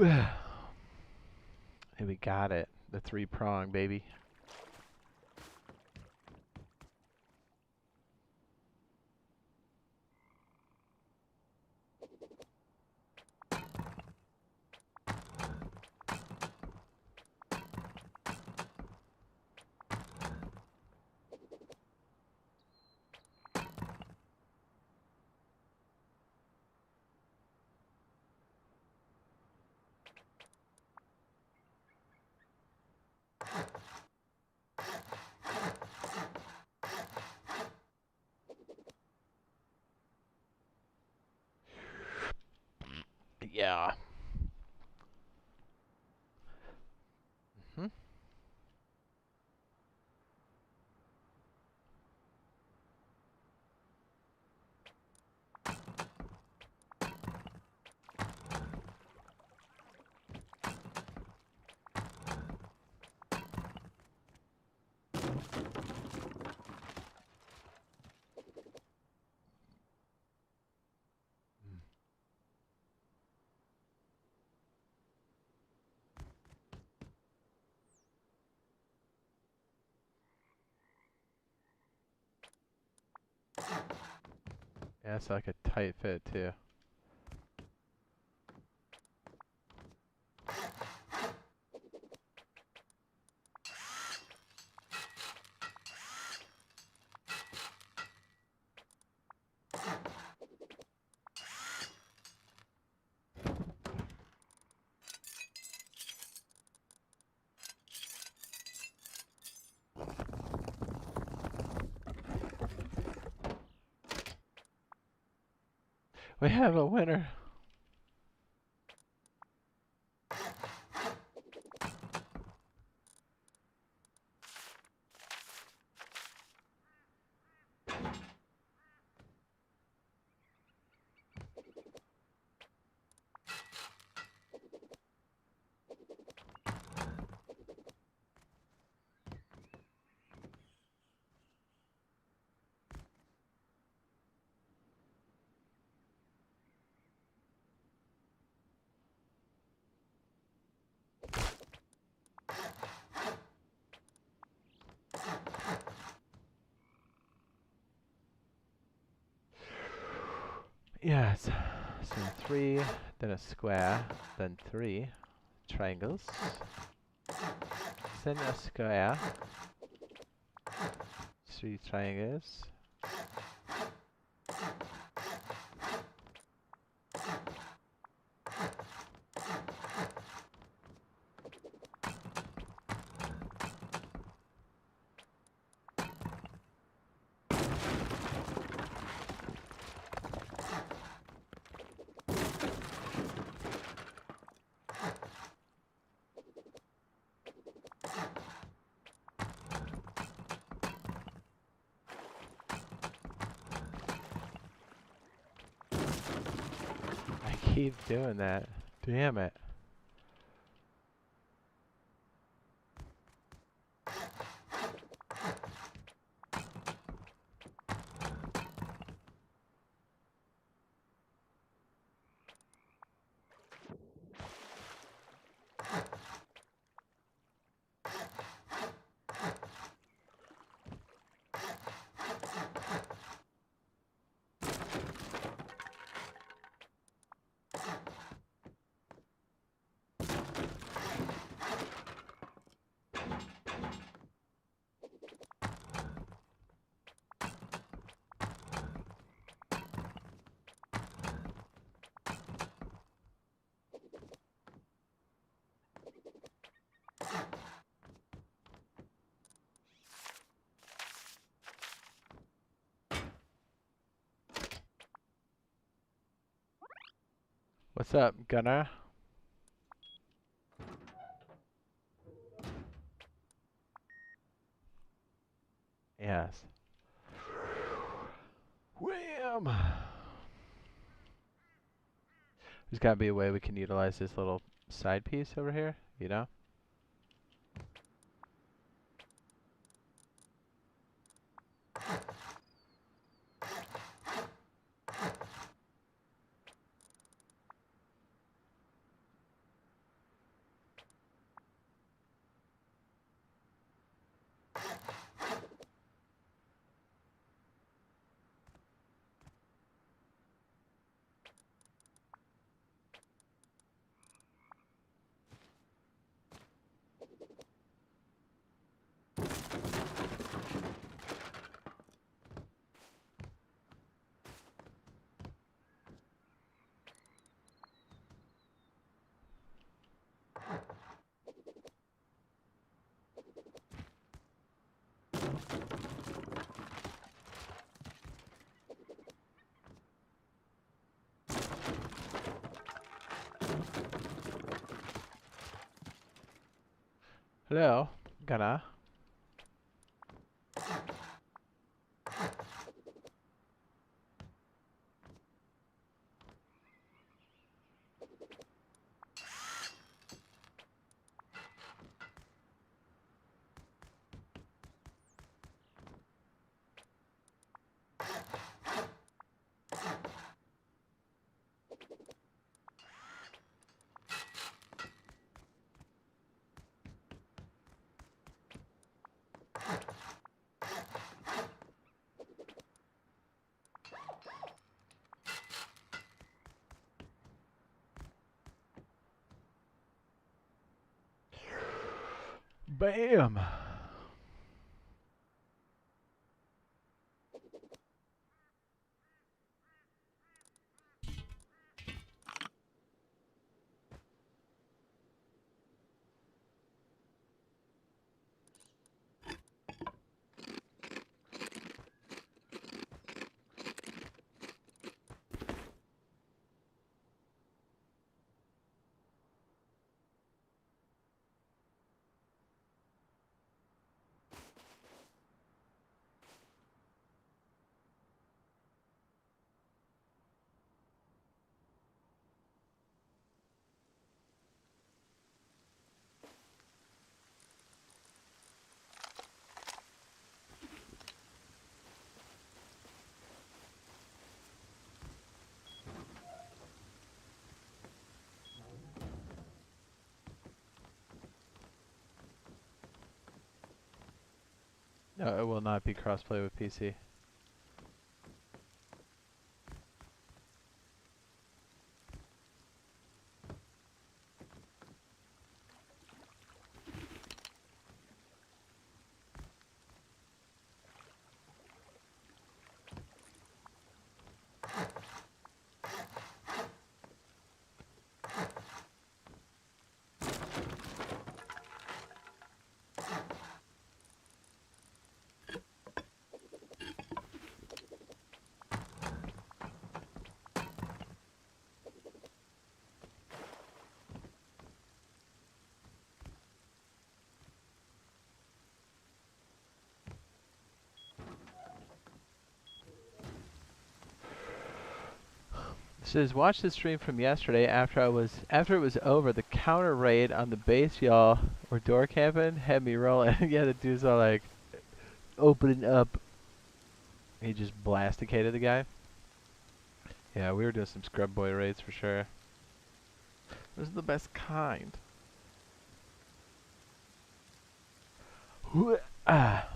Hey, we got it. The 3-prong, baby. Yeah. Hmm. Yeah, it's like a tight fit too. We have a winner. Yes. So 3, then a square, then 3 triangles, then a square, 3 triangles. I keep doing that. Damn it. What's up, Gunnar? Yes. Wham! There's gotta be a way we can utilize this little side piece over here, you know? Hello, gonna. Bam! No, it will not be crossplay with PC. Says watch the stream from yesterday after it was over. The counter raid on the base y'all were door camping had me rolling. Yeah, the dude's all like opening up. He just blasticated the guy. Yeah, we were doing some scrub boy raids for sure. Those are the best kind. Ah.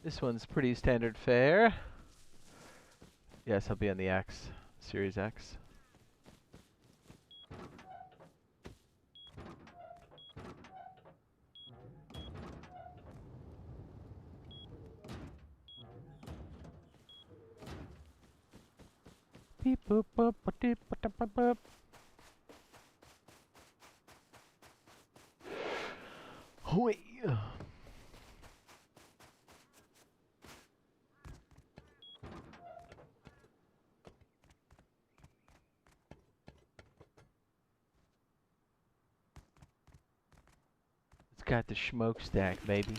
This one's pretty standard fare. Yes, I'll be on the X, Series X. Beep boop boop boop boop boop boop boop. Hoi. It's got the smokestack, baby.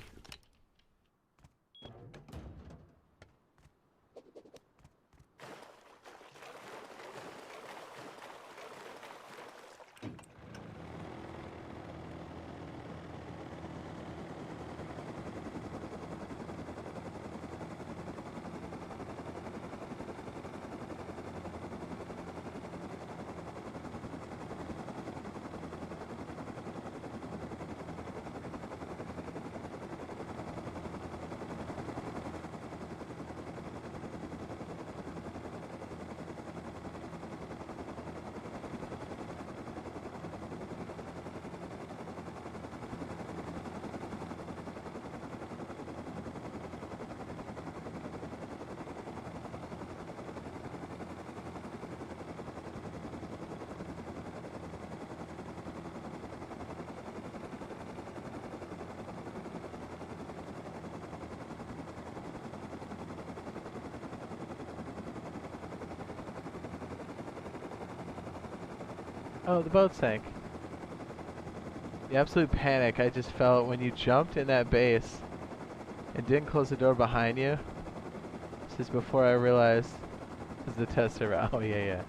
Oh, the boat sank. The absolute panic I just felt when you jumped in that base and didn't close the door behind you. This is before I realized this is the test server. Oh, yeah, yeah.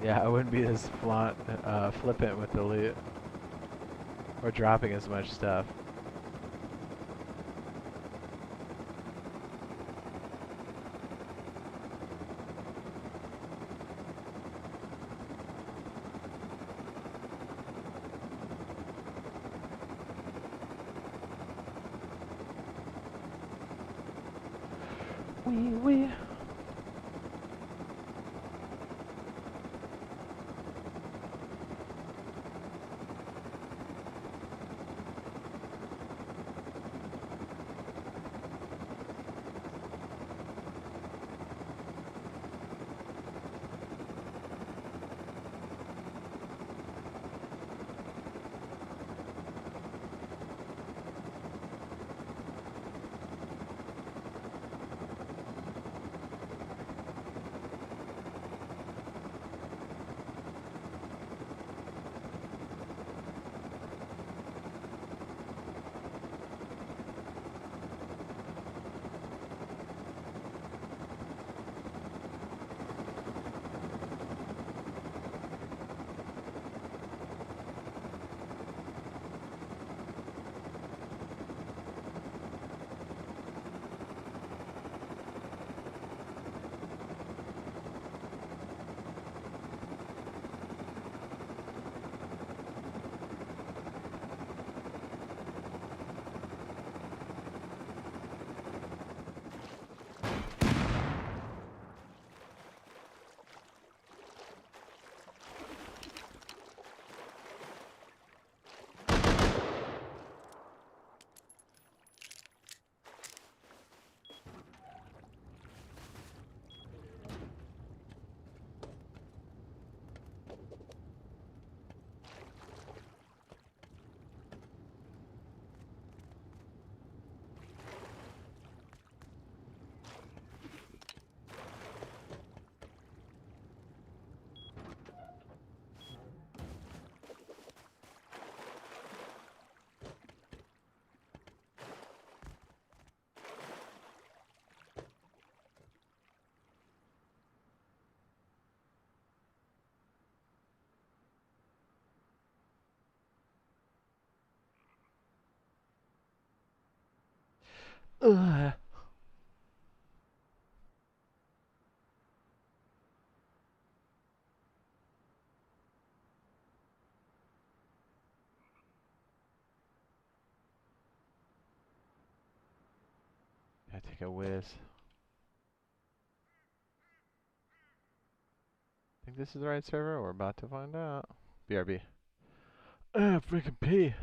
Yeah, I wouldn't be this flippant with the loot. Or dropping as much stuff. Wee. Ugh. I take a whiz. Think this is the right server? We're about to find out. BRB. Freaking pee.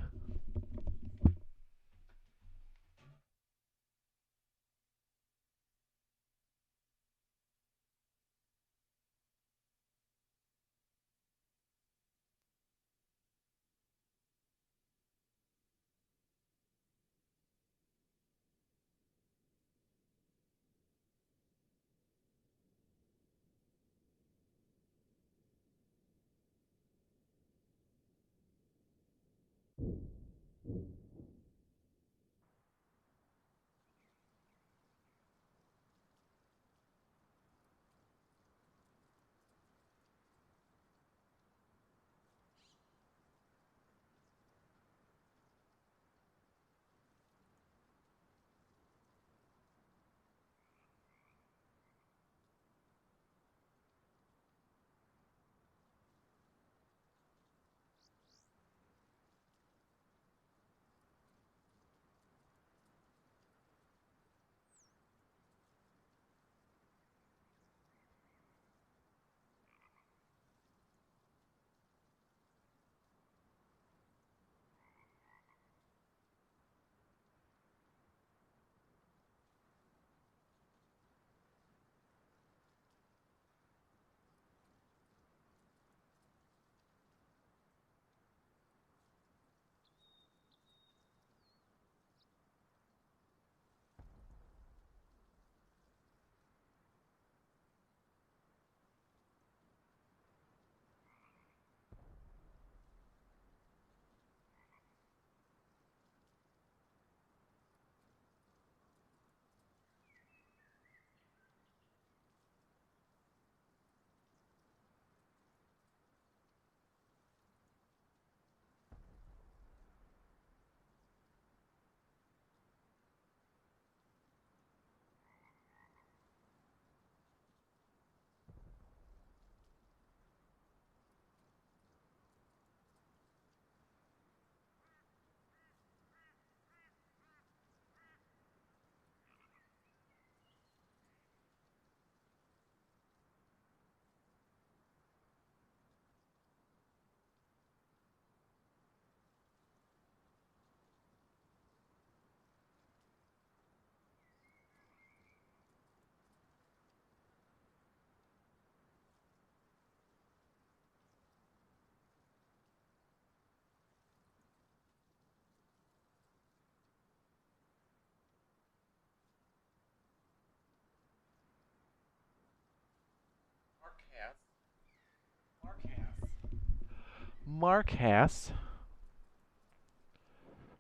Marcas.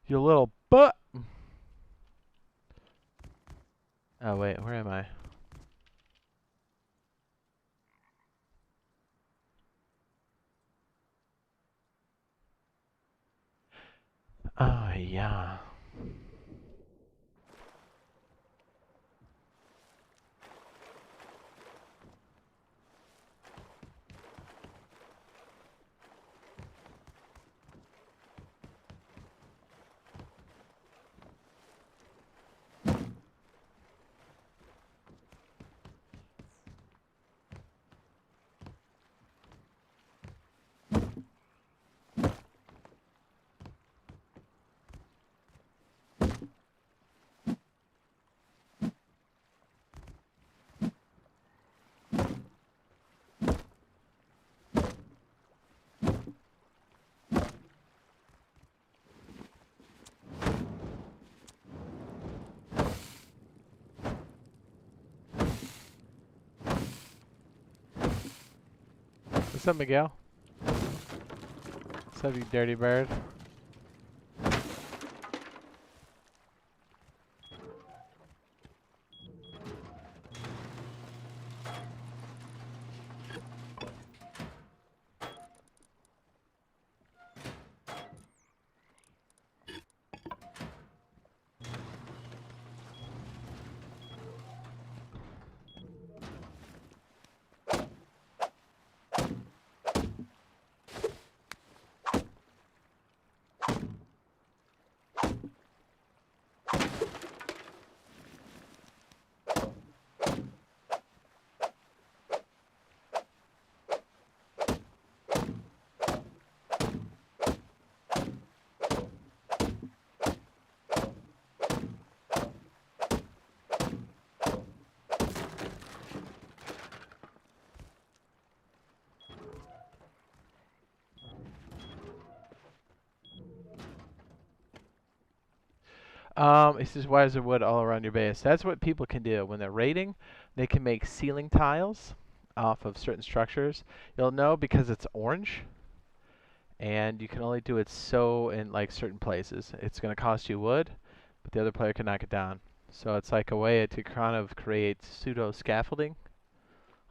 You little butt. Oh, wait, where am I? Oh, yeah. What's up, Miguel? What's up, you dirty bird? It says why is there wood all around your base? That's what people can do when they're raiding. They can make ceiling tiles off of certain structures. You'll know because it's orange, and you can only do it so in like certain places. It's going to cost you wood, but the other player can knock it down. So it's like a way to kind of create pseudo scaffolding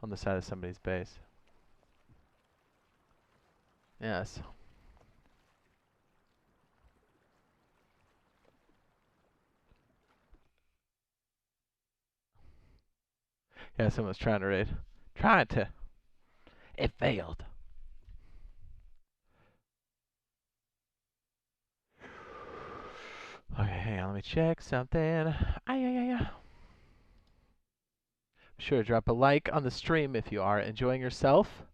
on the side of somebody's base. Yes. Yeah, someone's trying to raid. Trying to. It failed. Okay, hang on, let me check something. Be sure to drop a like on the stream if you are enjoying yourself,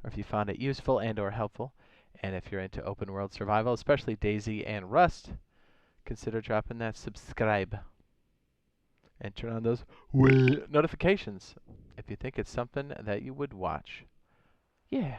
or if you found it useful and or helpful. And if you're into open world survival, especially DayZ and Rust, consider dropping that subscribe. And turn on those notifications if you think it's something that you would watch. Yeah.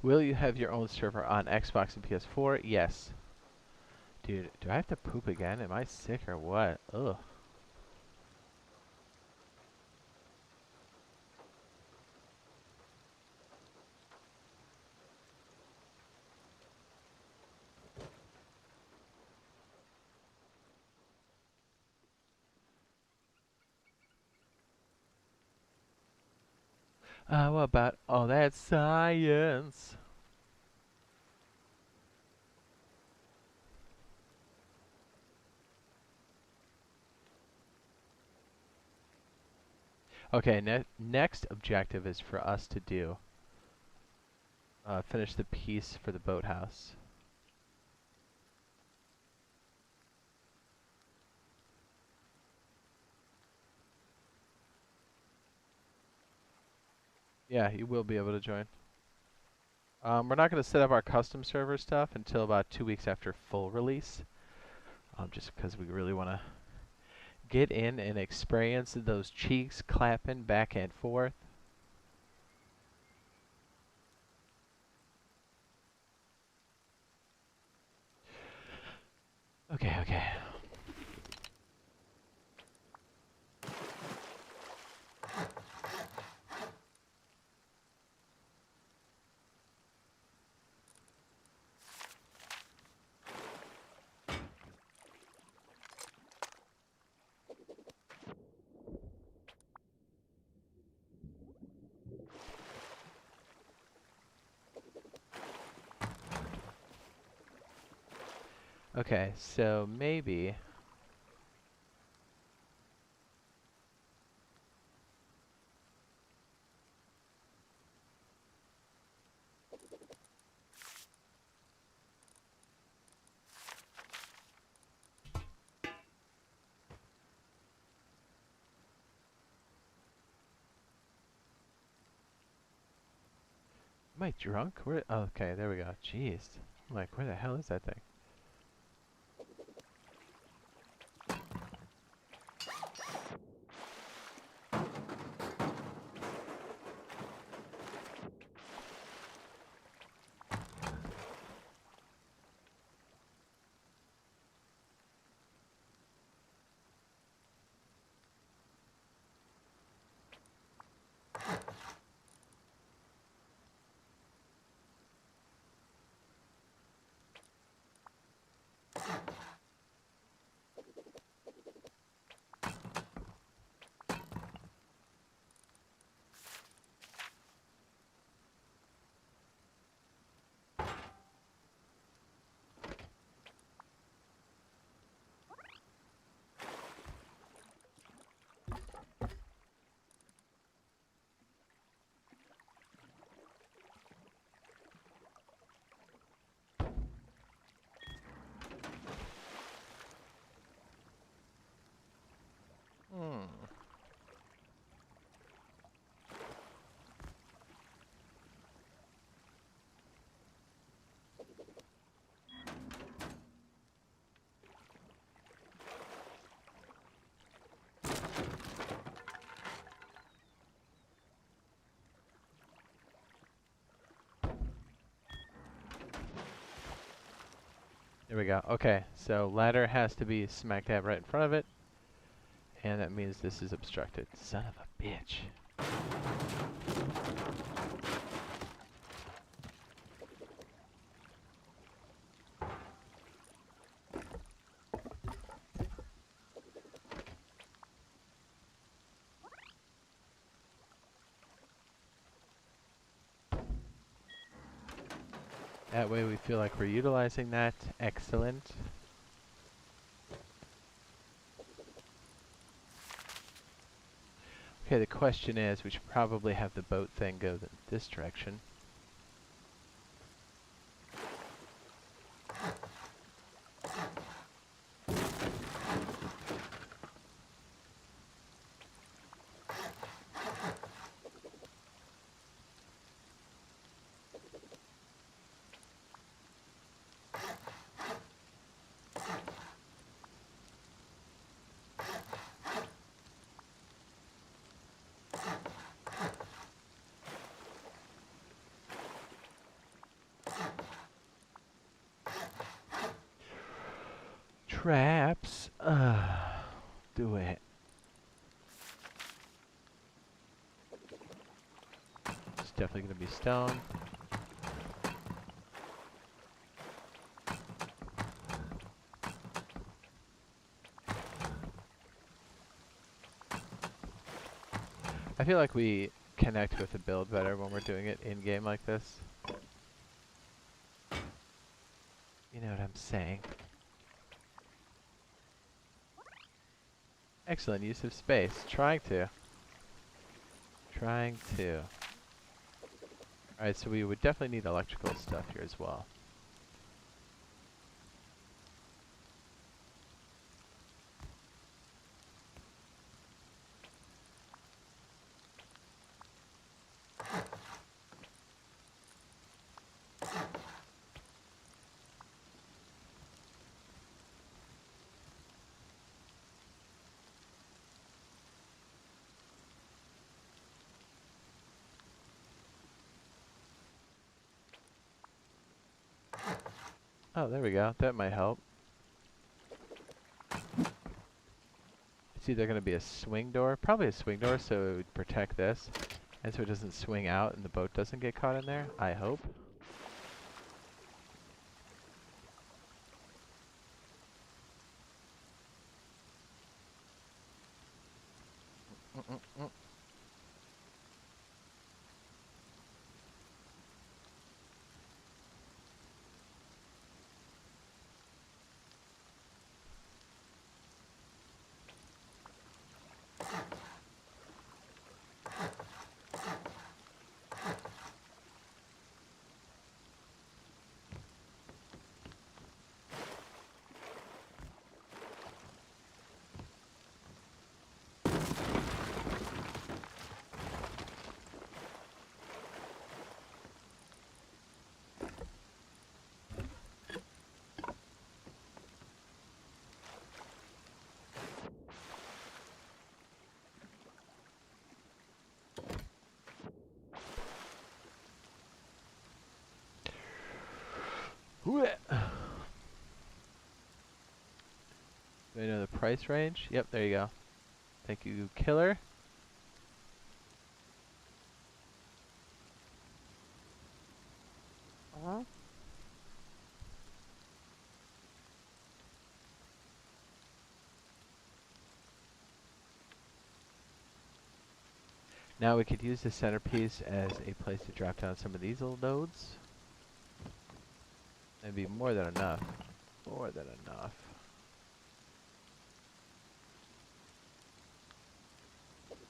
Will you have your own server on Xbox and PS4? Yes. Dude, do I have to poop again? Am I sick or what? Ugh. What about all that science? Okay, next objective is for us to do finish the piece for the boathouse. Yeah, you will be able to join. We're not going to set up our custom server stuff until about 2 weeks after full release. Just because we really want to get in and experience those cheeks clapping back and forth. Okay. Okay, so maybe... Am I drunk? Where? Oh, okay, there we go. Jeez. I'm like, where the hell is that thing? Hmm. There we go. Okay, so ladder has to be smack dab right in front of it. And that means this is obstructed. Son of a bitch. That way we feel like we're utilizing that. Excellent. Okay, the question is, we should probably have the boat thing go this direction. traps. Do it. It's definitely gonna be stone. I feel like we connect with the build better when we're doing it in-game like this. You know what I'm saying. Excellent use of space. Trying to. Alright, so we would definitely need electrical stuff here as well. Oh, there we go. That might help. It's either going to be a swing door, probably a swing door, so it would protect this, and so it doesn't swing out and the boat doesn't get caught in there, I hope. Do I know the price range? Yep, there you go. Thank you, killer. Now we could use the centerpiece as a place to drop down some of these little nodes. That'd be more than enough. More than enough.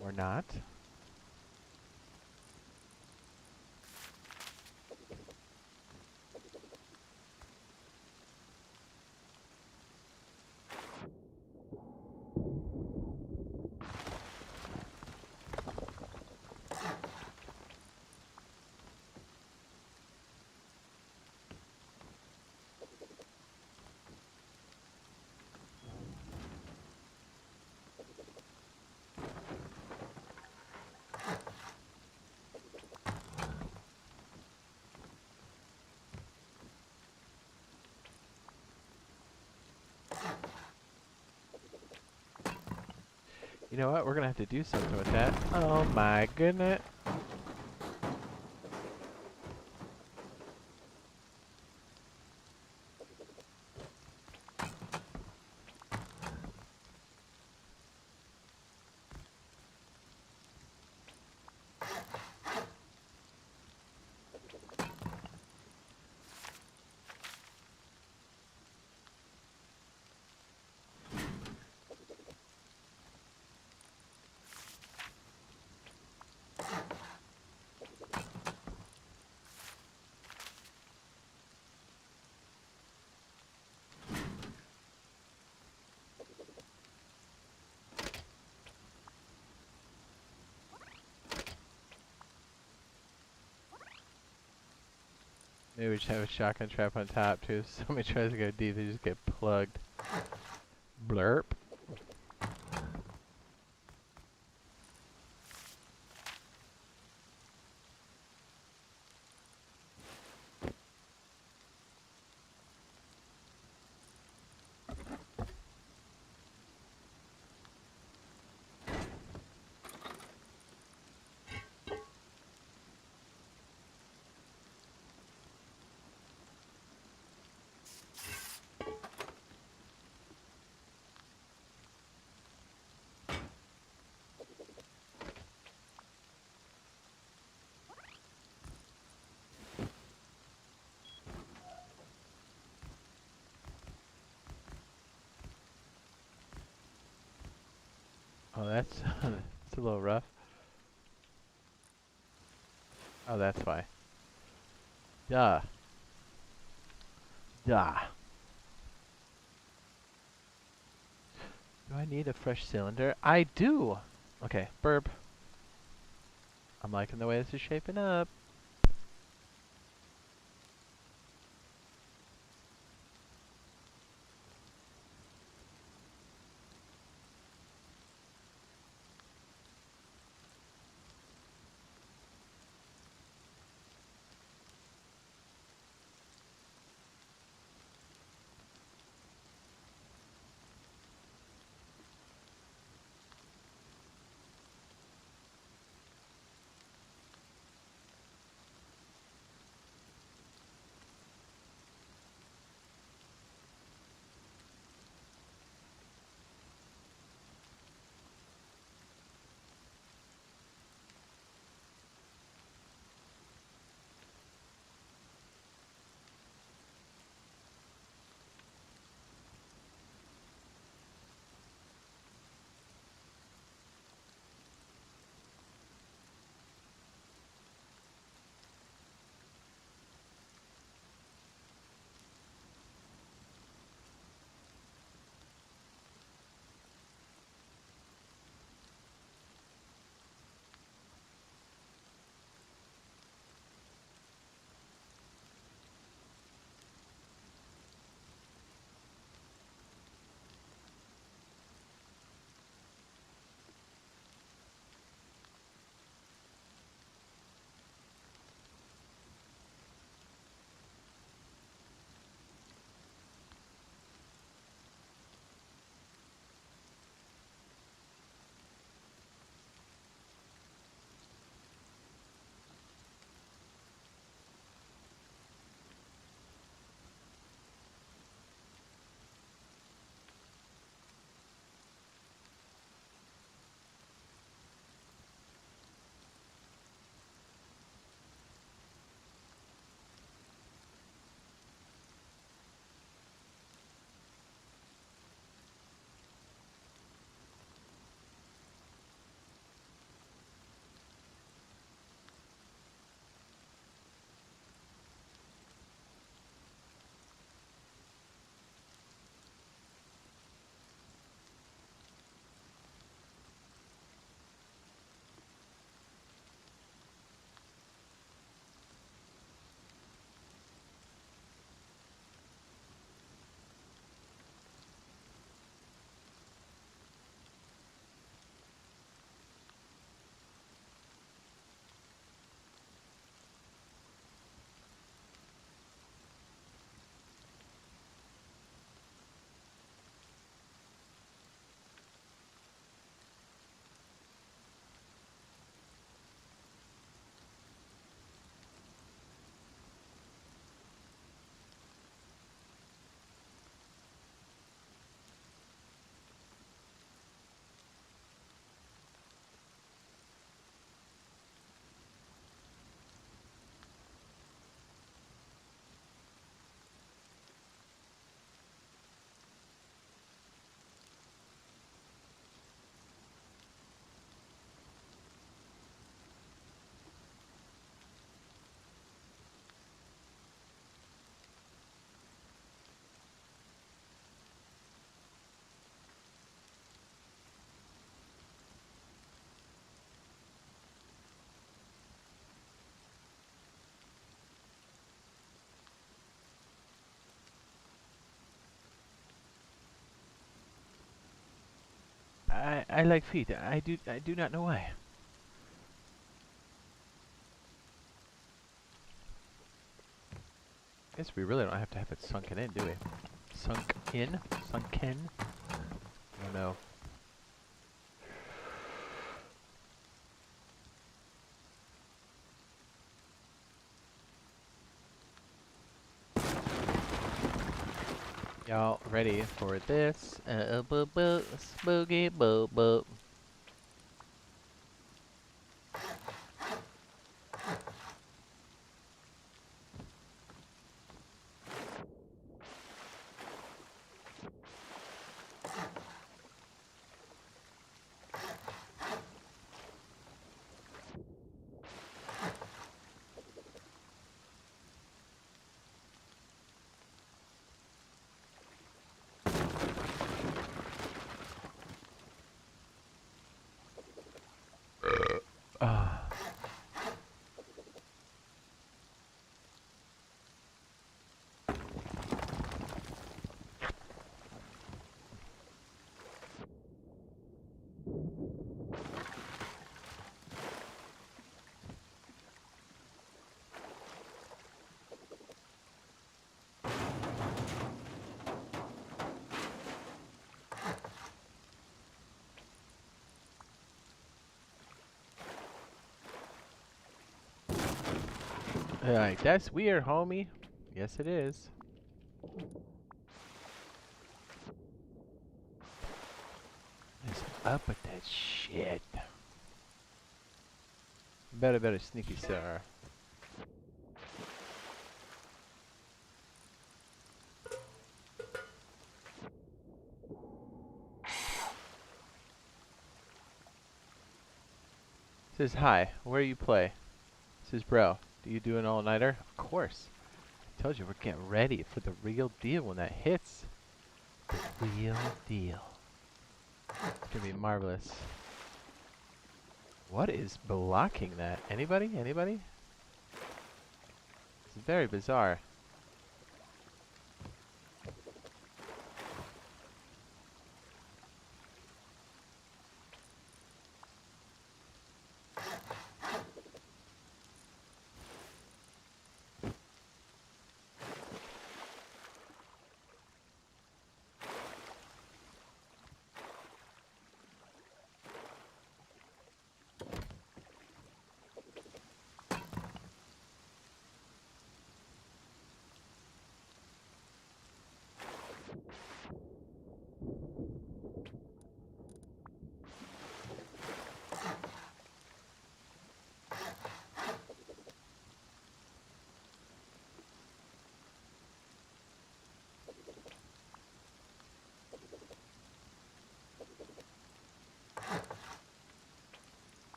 Or not. You know what? We're gonna have to do something with that. Oh my goodness. Maybe we should have a shotgun trap on top too. So somebody tries to go deep, they just get plugged. Blurp. Oh, that's it's a little rough. Oh, that's why. Duh. Duh. Do I need a fresh cylinder? I do! Okay, burp. I'm liking the way this is shaping up. I like feet. I do not know why. Guess we really don't have to have it sunken in, do we? Sunk in? Sunken? I don't know. Y'all ready for this? Spooky boo boo. Like, that's weird, homie. Yes, it is. What's up with that shit? Better, sneaky sir. Says, hi, where you play? Says, bro, do you do an all-nighter? Of course. I told you we're getting ready for the real deal when that hits. The real deal. It's gonna be marvelous. What is blocking that? Anybody? Anybody? It's very bizarre.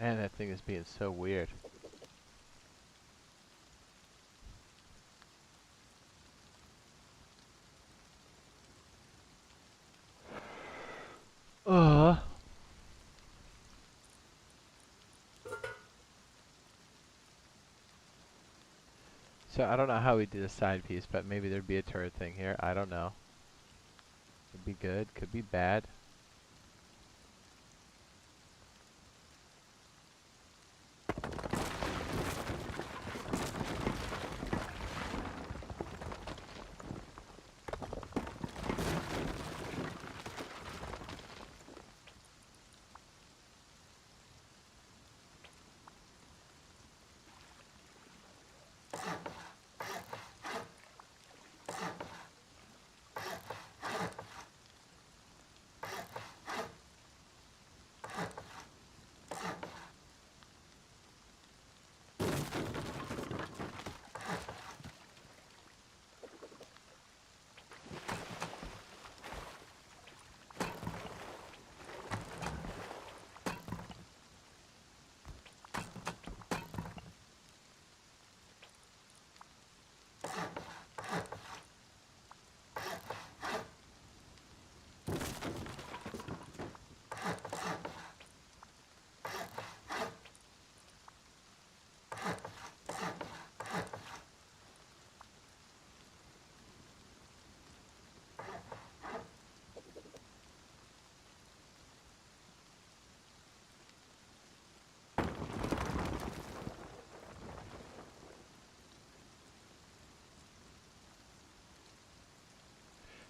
Man, that thing is being so weird. Uh. So I don't know how we did a side piece, but maybe there'd be a turret thing here. I don't know. Could be good, could be bad.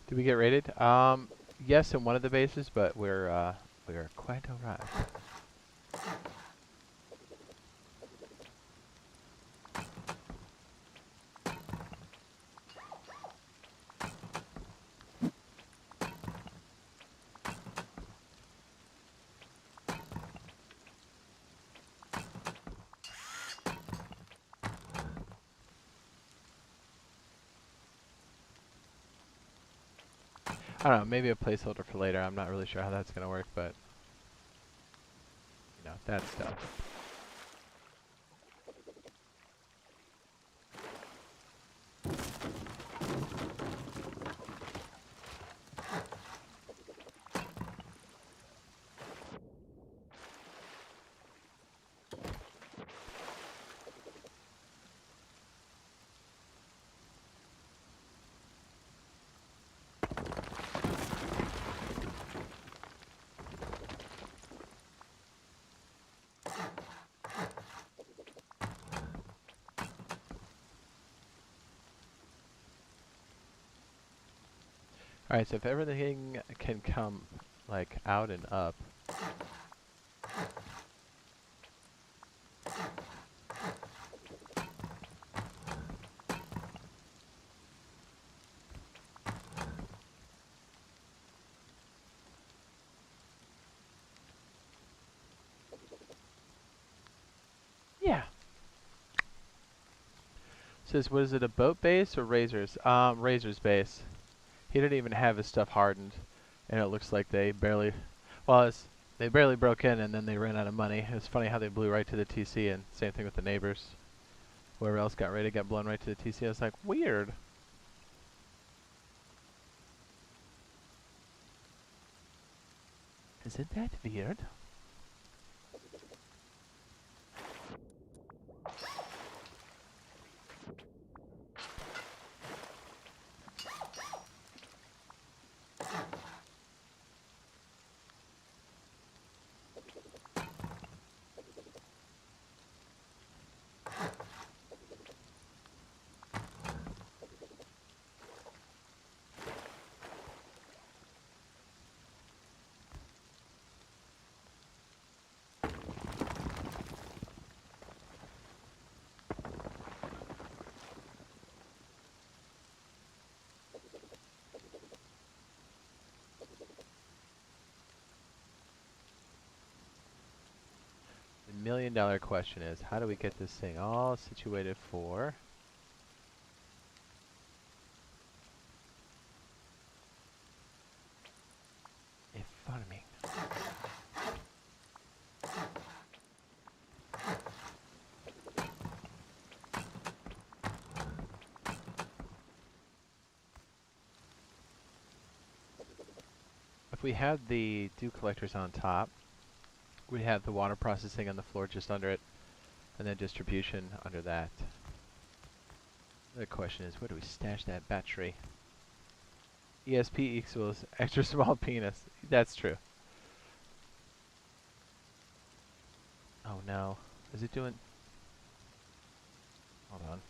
Did we get raided? Yes, in one of the bases, but we're quite alright. I don't know, maybe a placeholder for later. I'm not really sure how that's gonna work, but you know, that stuff. Alright, so if everything can come, like, out and up. Yeah. Says, was it a boat base or Razor's? Razor's base. He didn't even have his stuff hardened, and it looks like they barely, well, they barely broke in, and then they ran out of money. It was funny how they blew right to the TC, and same thing with the neighbors. Whoever else got raided got blown right to the TC. I was like, weird. Isn't that weird? The $1,000,000 question is, how do we get this thing all situated for a farming? If we had the dew collectors on top, we have the water processing on the floor just under it, and then distribution under that. The question is, where do we stash that battery? ESP equals extra small penis. That's true. Oh no. Is it doing... Hold on.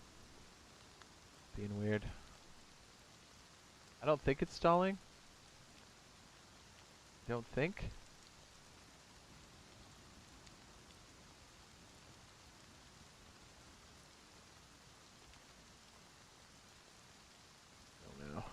Being weird. I don't think it's stalling. Don't think. Don't know.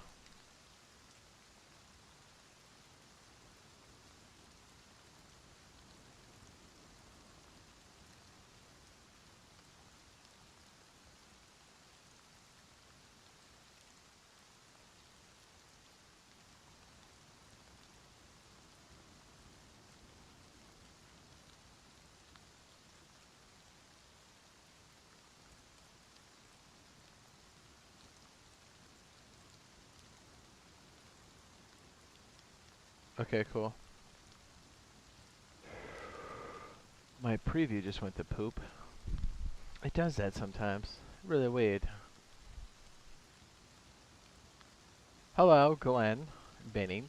Okay, cool. My preview just went to poop. It does that sometimes. Really weird. Hello, Glenn. Bennett.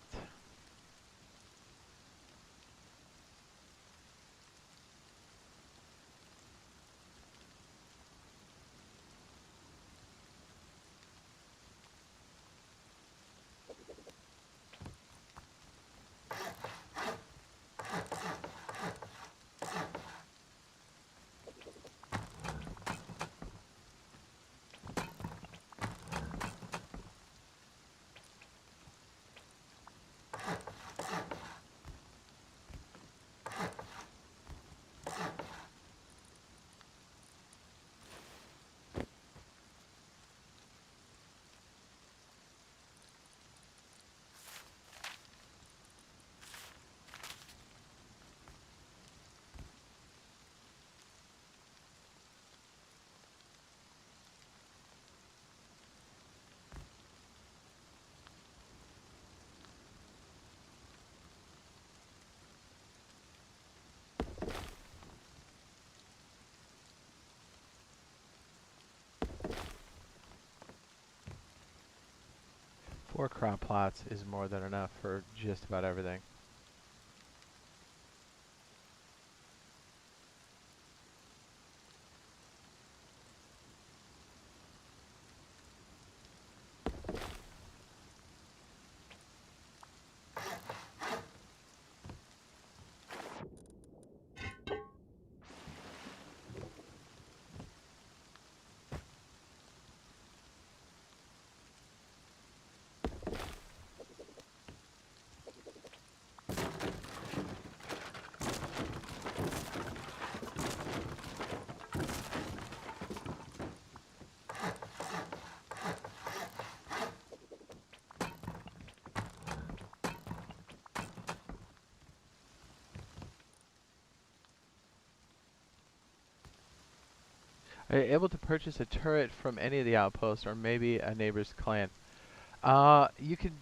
4 crop plots is more than enough for just about everything. Are you able to purchase a turret from any of the outposts or maybe a neighbor's clan? You can,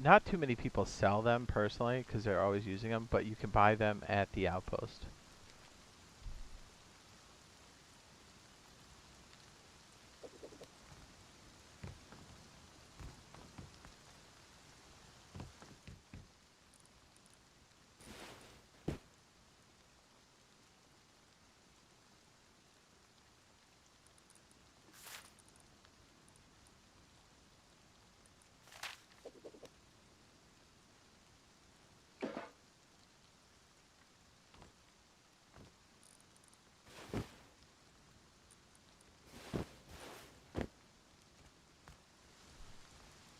not too many people sell them personally because they're always using them, but you can buy them at the outpost.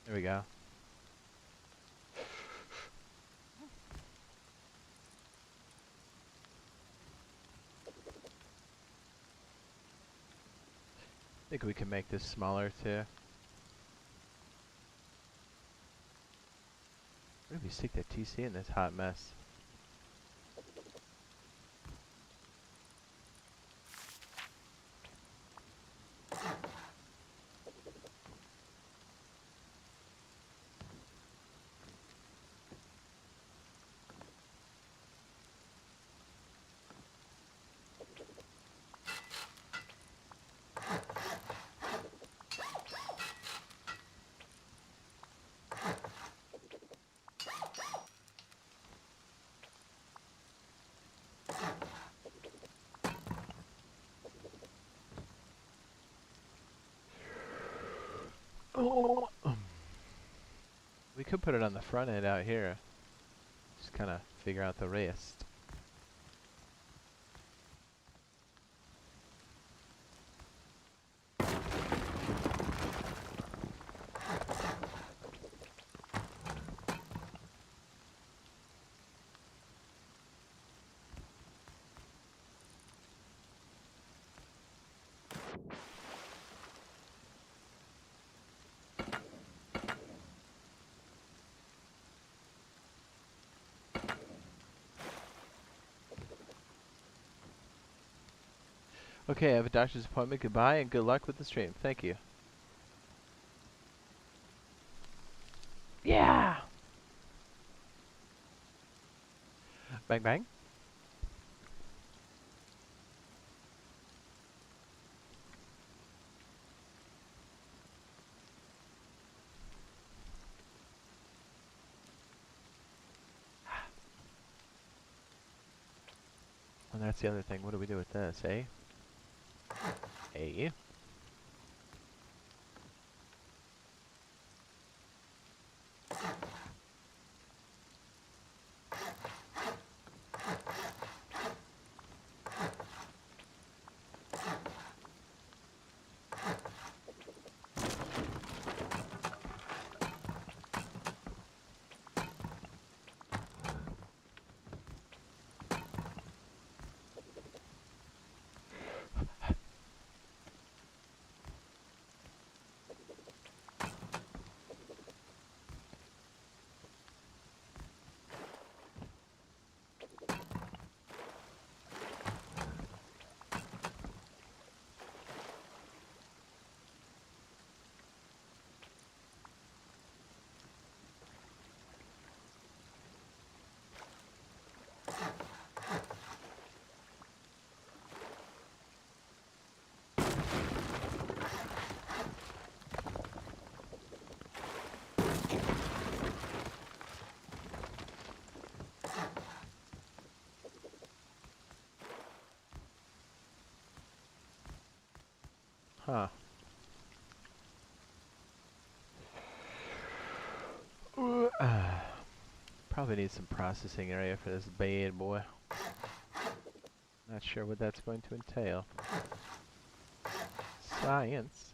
There we go. I think we can make this smaller too. Where did we stick that TC in this hot mess? Oh. We could put it on the front end out here. Just kind of figure out the rest. Okay, I have a doctor's appointment. Goodbye and good luck with the stream. Thank you. Yeah! Bang bang. And that's the other thing. What do we do with this, eh? Eh? Huh. Probably need some processing area for this bad boy. Not sure what that's going to entail. Science.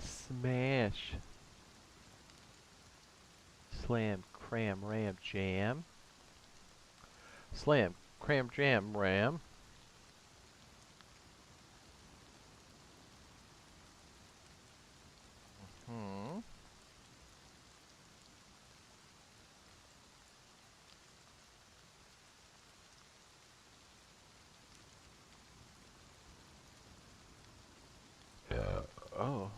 Smash. Slam, cram, ram, jam. Slam, cram, jam, ram. Hmm. Oh.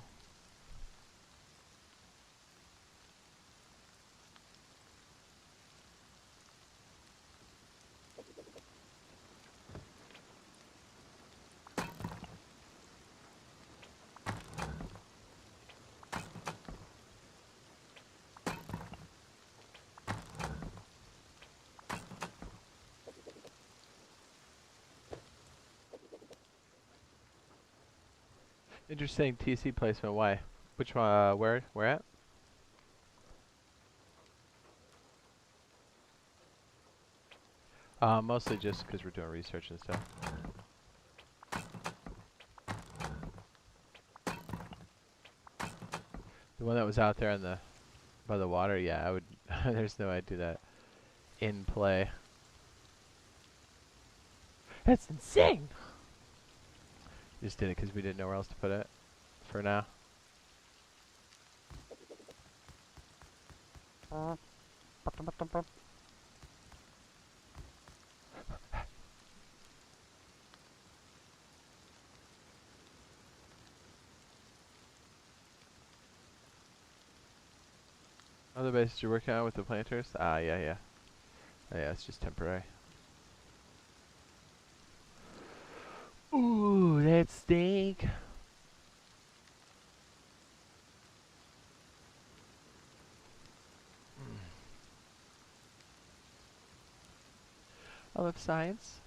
Interesting TC placement. Why? Which one? Where at? Mostly just because we're doing research and stuff. The one that was out there by the water. Yeah, I would. There's no way I'd do that in play. That's insane. Just did it because we didn't know where else to put it. For now. Other bases you're working on with the planters? Ah, yeah. Oh, yeah, it's just temporary. Ooh, that stink. I love science.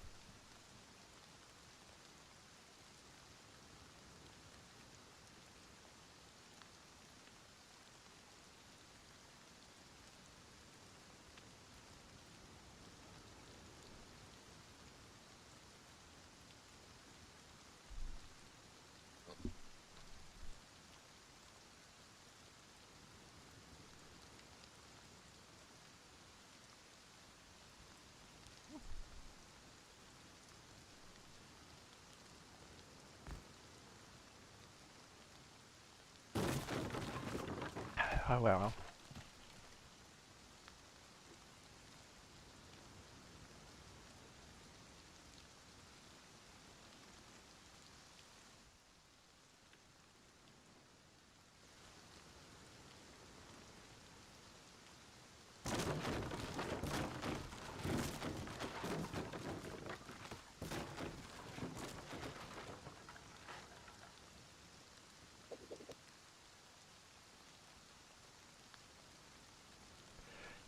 Oh, wow.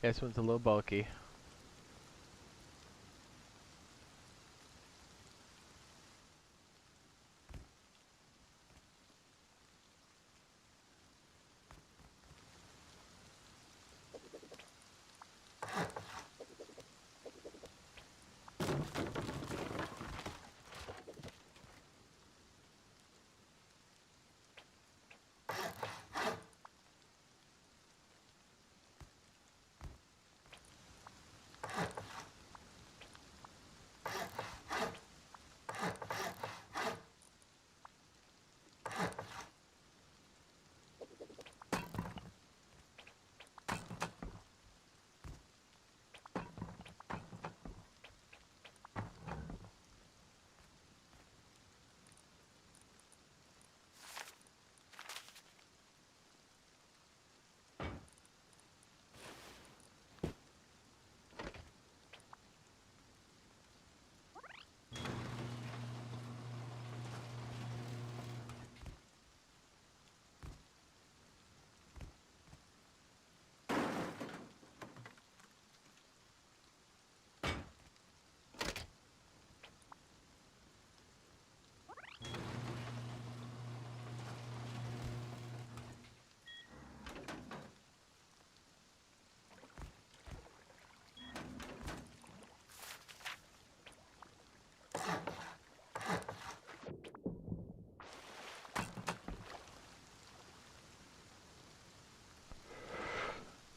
Yeah, this one's a little bulky.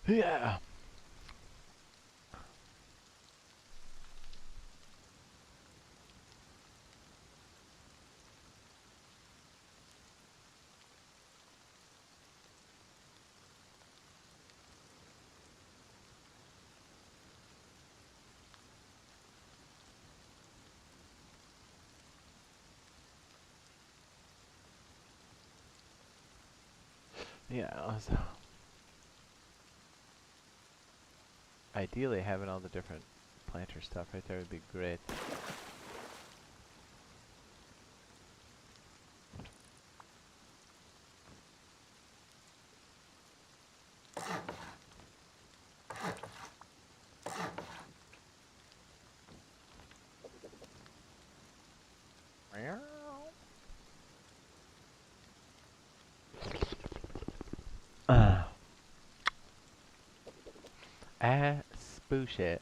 Yeah. Yeah. Ideally, having all the different planter stuff right there would be great. Bullshit.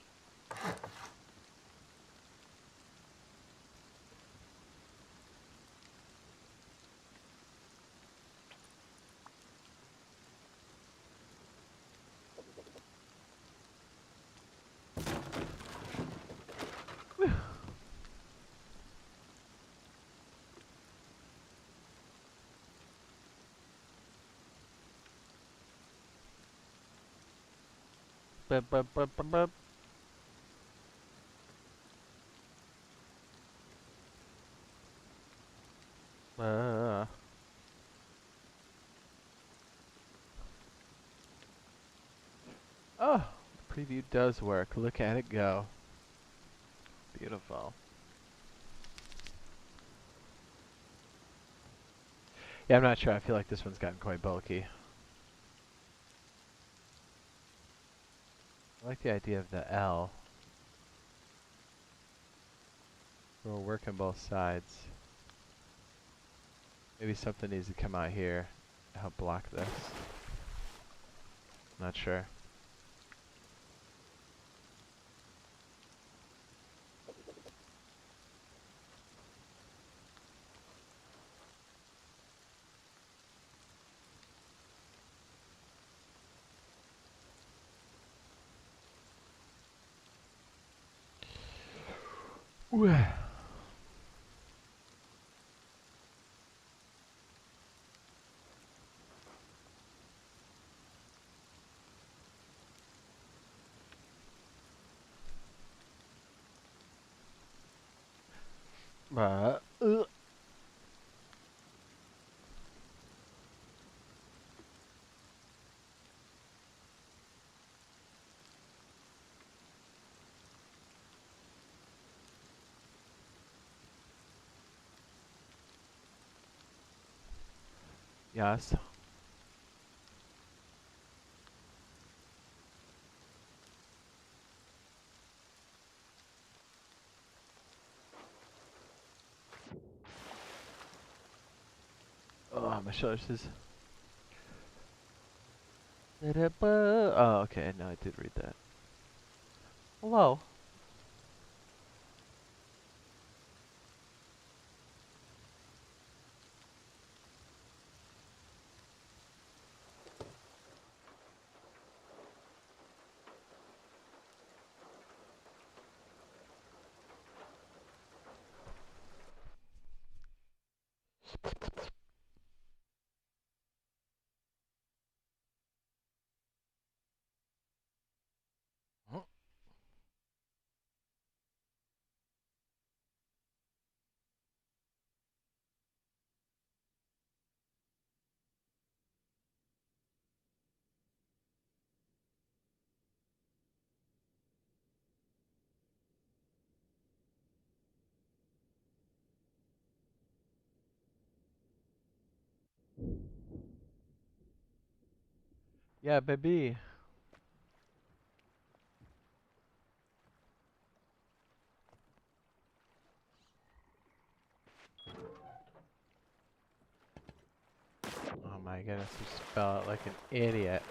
Bup, bup, bup, bup, bup. Oh, the preview does work. Look at it go. Beautiful. Yeah, I'm not sure. I feel like this one's gotten quite bulky. I like the idea of the L. We're working both sides. Maybe something needs to come out here to help block this. Not sure. uh, uh. Yes. Oh, my shoulders is. Oh, okay. No, I did read that. Hello. Yeah, baby. Oh my goodness, you spell it like an idiot.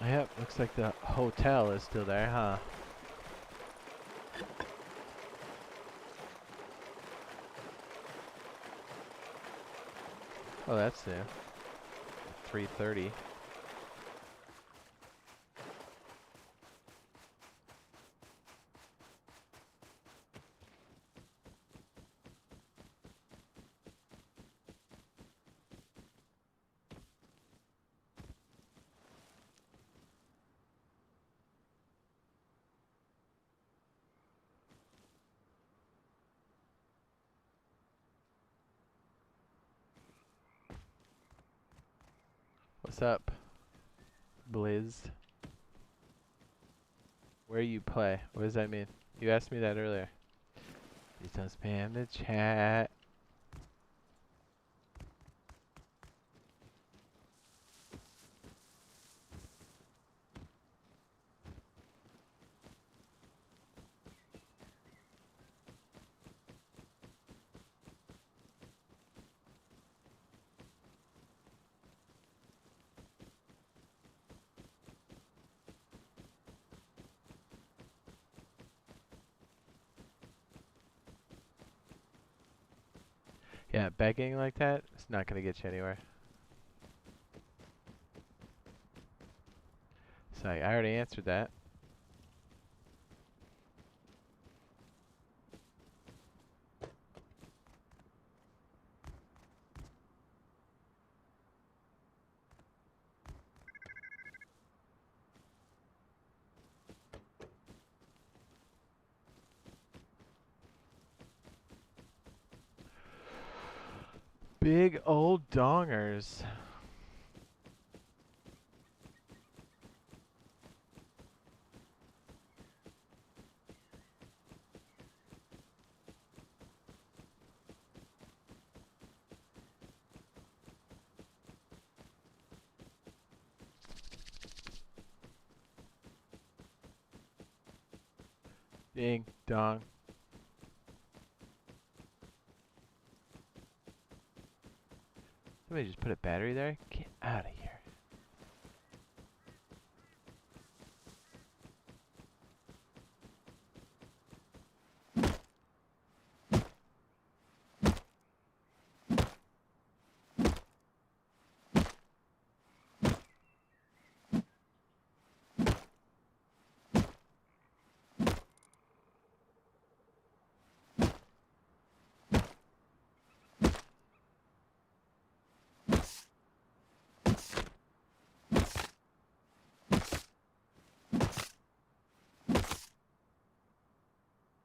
Yep, looks like the hotel is still there, huh? Oh, that's new. 3:30. What's up, Blizz? Where you play? What does that mean? You asked me that earlier. Please don't spam the chat. Yeah, begging like that, it's not gonna get you anywhere. So I already answered that. Big old dongers. Ding dong. Somebody just put a battery there? Get out of here.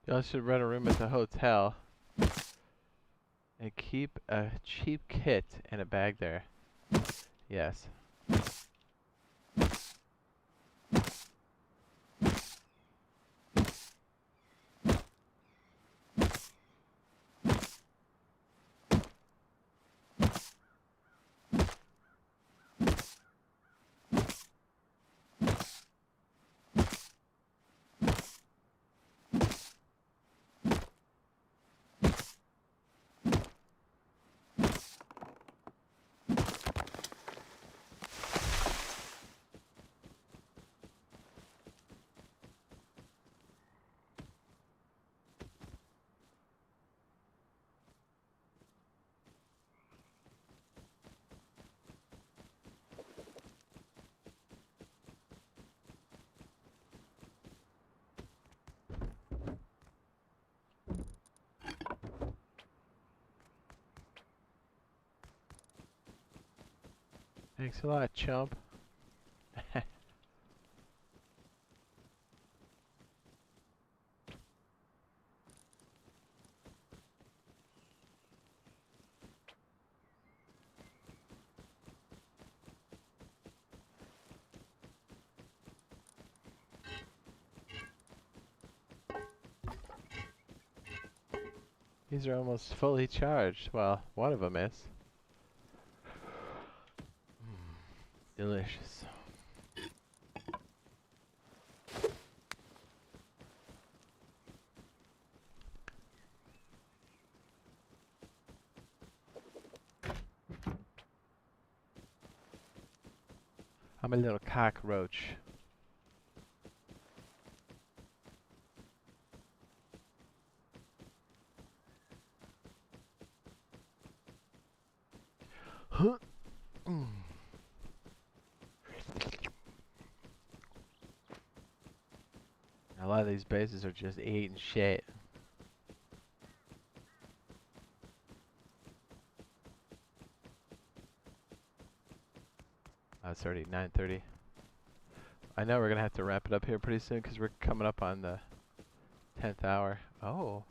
Y'all should rent a room at the hotel and keep a cheap kit and a bag there. Yes. Thanks a lot, chump. These are almost fully charged. Well, one of them is. Delicious. I'm a little cockroach. Huh. A lot of these bases are just eating shit. Oh, it's already 9:30. I know we're gonna have to wrap it up here pretty soon because we're coming up on the 10th hour. Oh.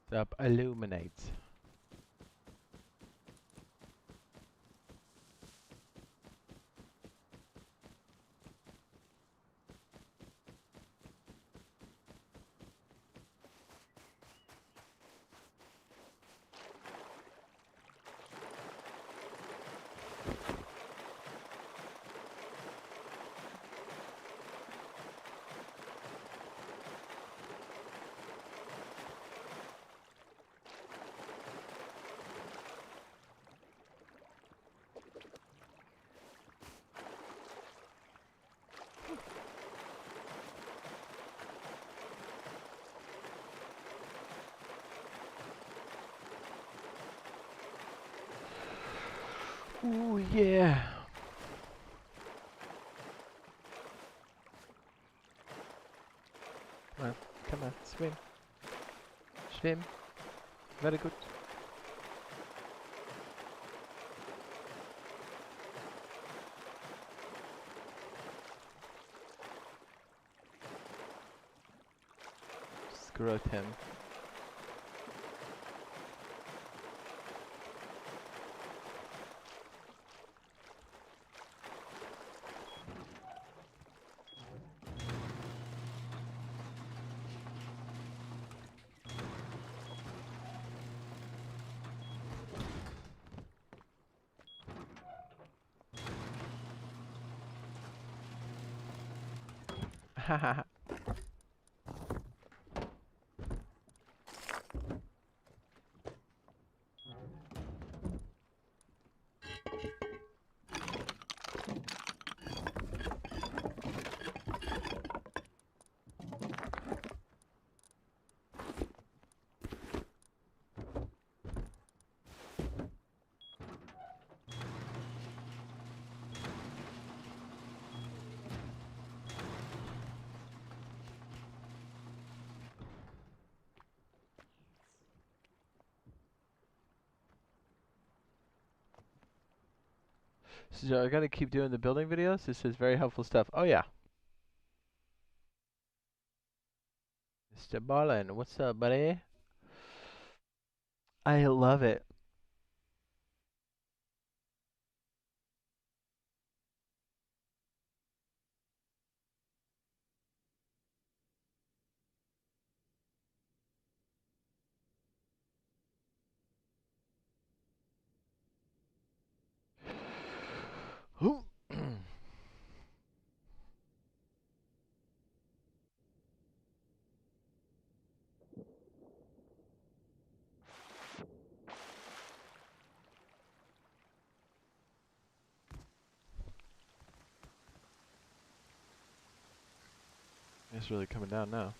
Up illuminates. Ooh, yeah. Come on, swim. Swim. Very good. Screw him. Haha. So I gotta keep doing the building videos. This is very helpful stuff. Oh yeah. Mr. Ballin, what's up, buddy? I love it. Ooh. It's really coming down now.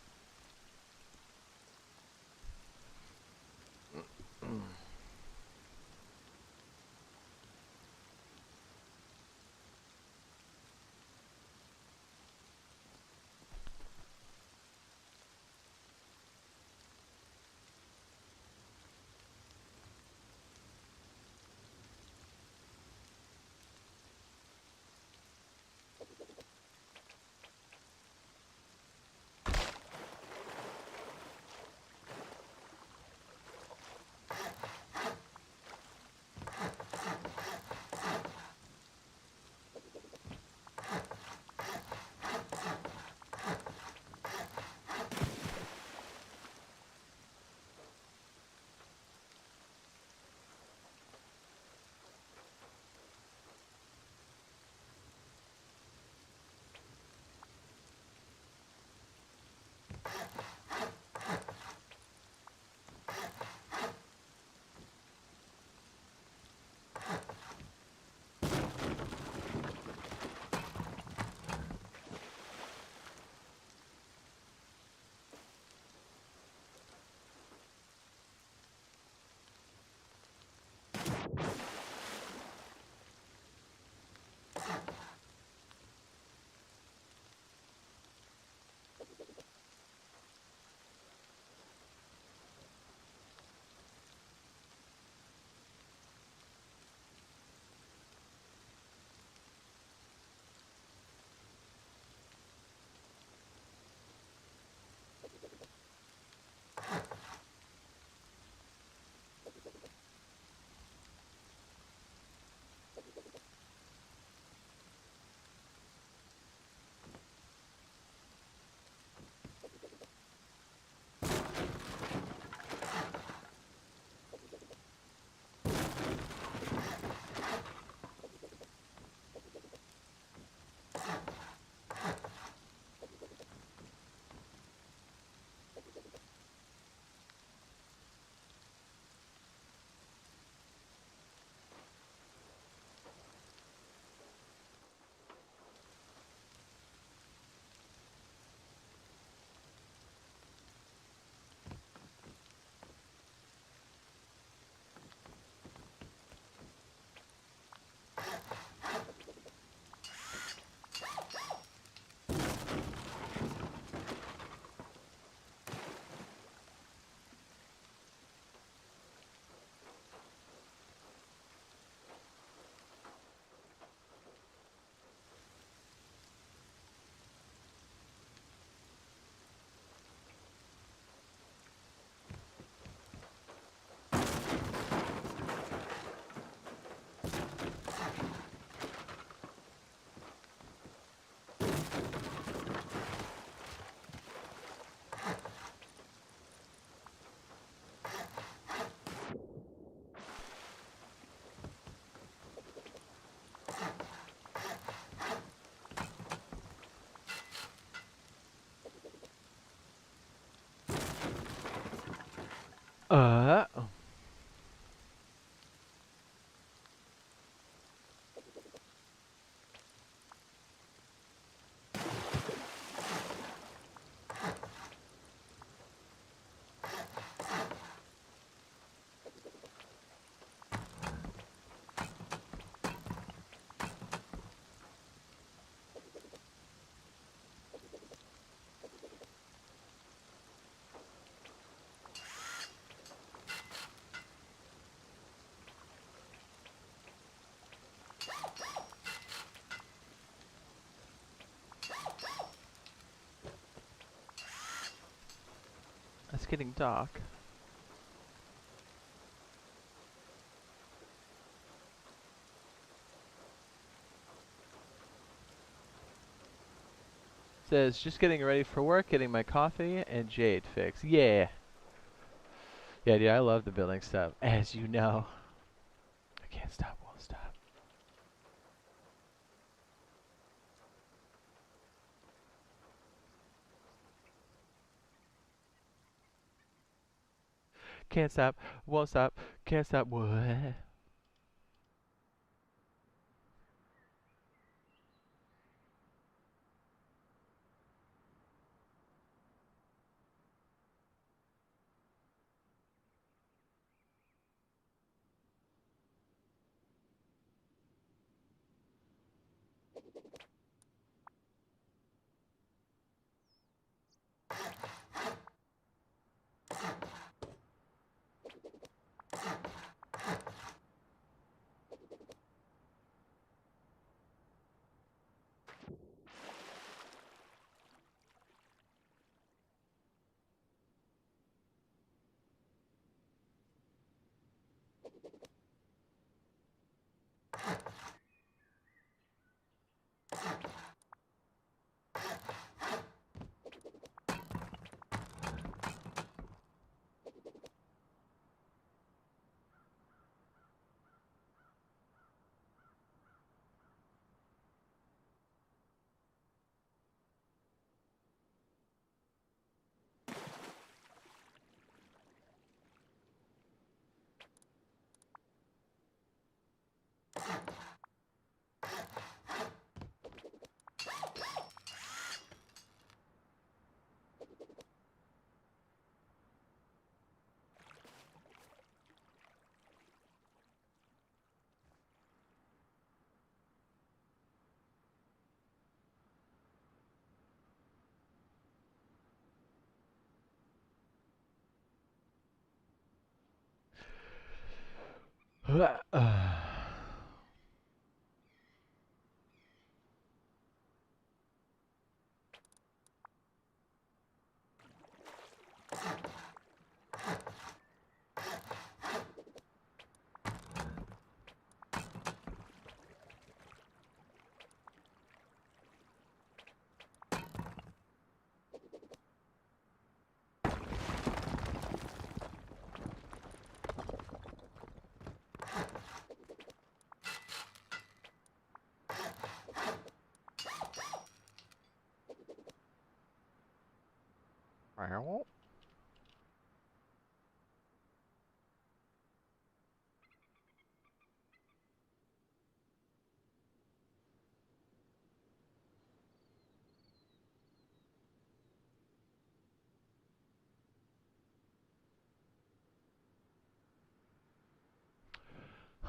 Uh. It's getting dark. Says just getting ready for work, getting my coffee and Jade fixed. Yeah. Yeah, dude, I love the building stuff, as you know. I can't stop, won't stop. Can't stop, won't stop, can't stop. What?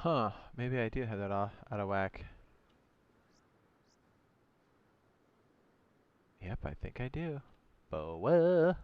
Huh, maybe I do have that all out of whack. Yep, I think I do. Boa.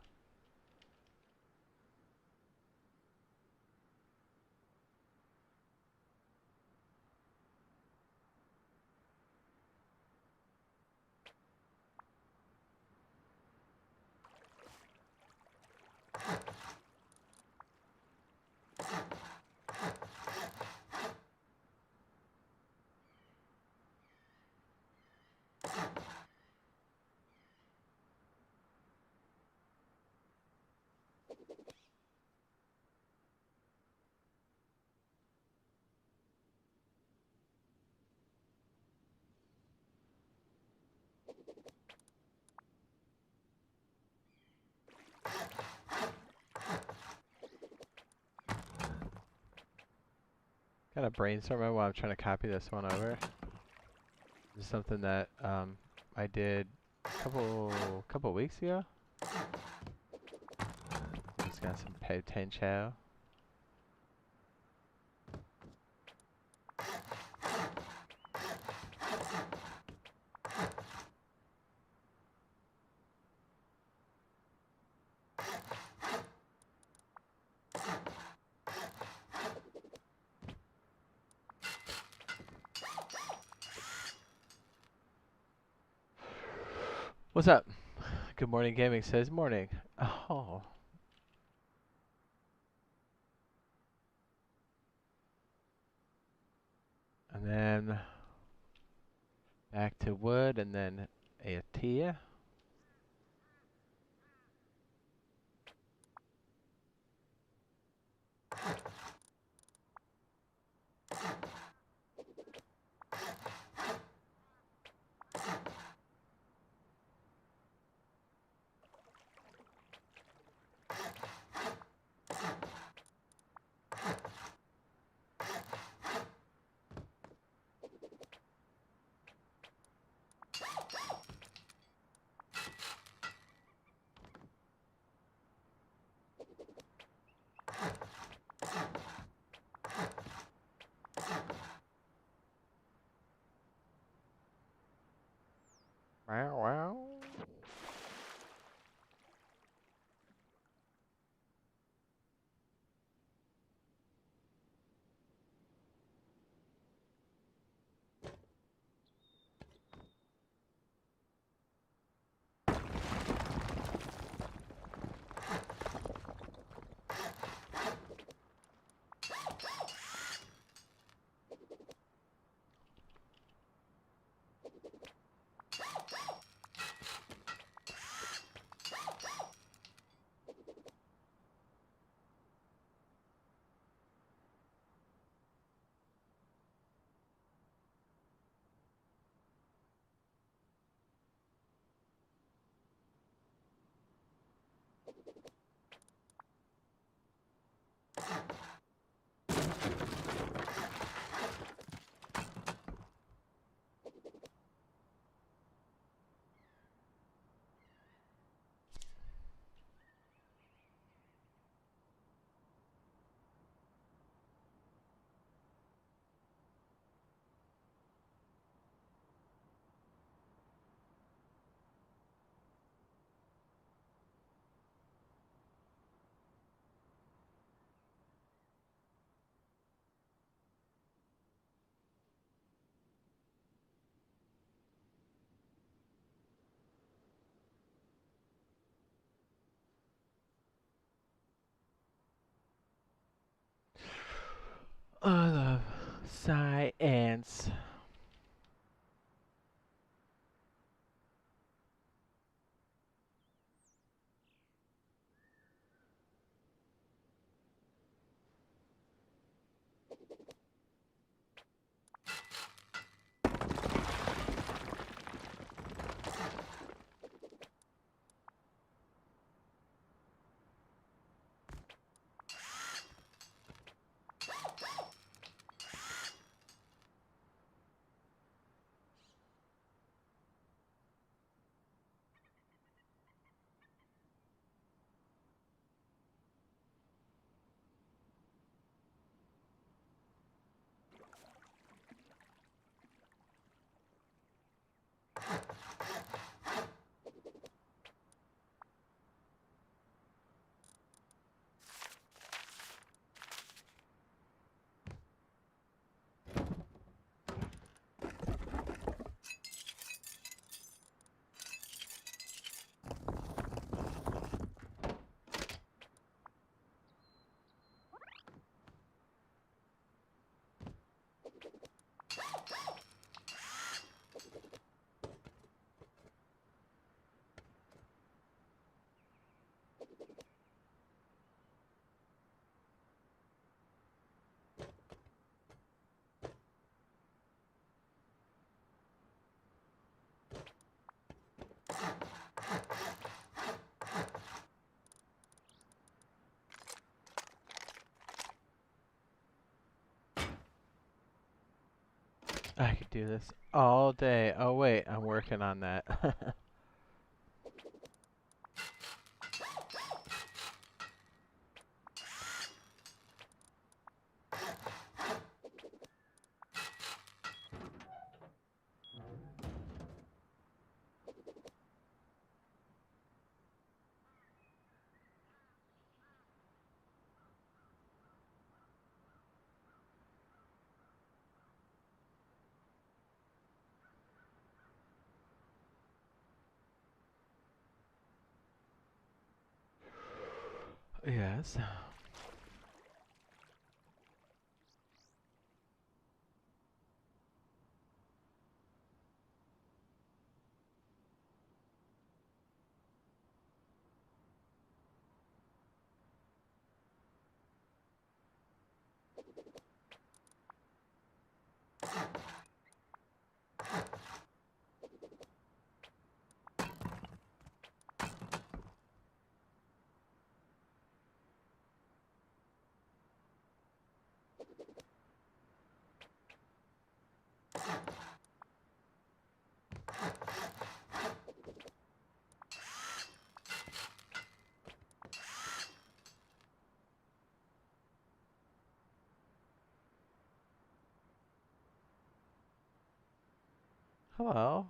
Gotta brainstorm it while I'm trying to copy this one over. This is something that I did a couple weeks ago. Just got some potential. What's up? Good morning gaming says morning. Oh. And then back to wood and then a tia. Wow, wow. I love science. I could do this all day. Oh wait, I'm working on that. Yes. Hello.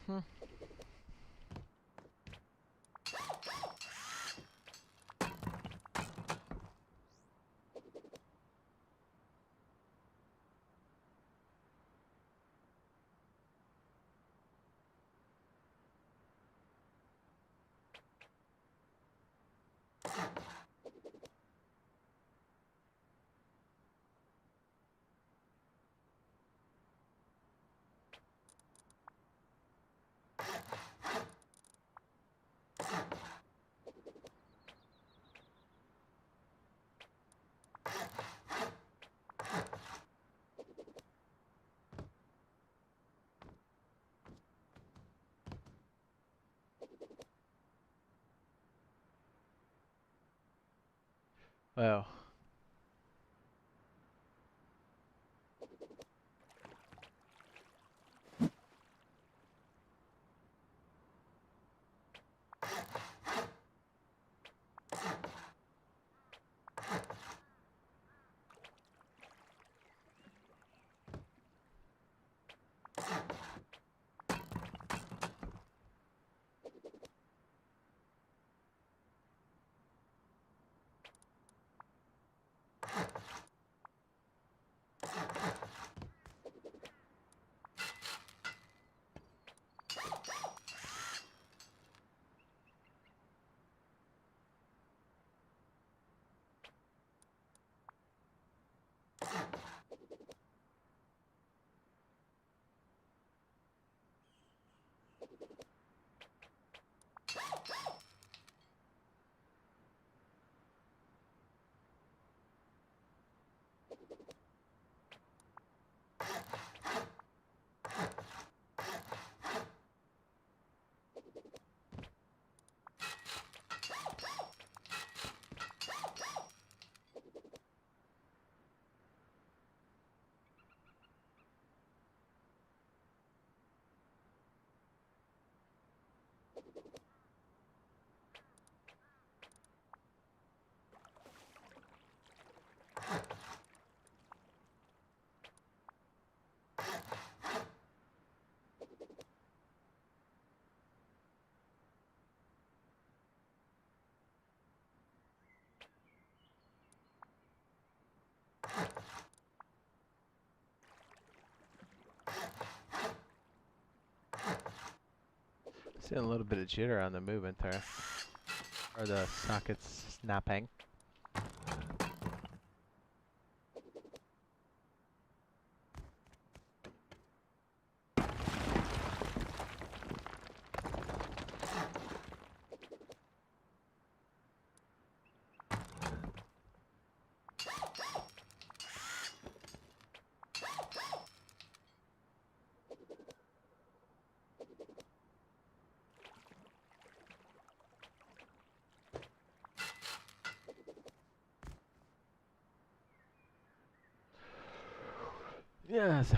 Hmm. Well. Seeing a little bit of jitter on the movement there. Or the sockets snapping. Yes.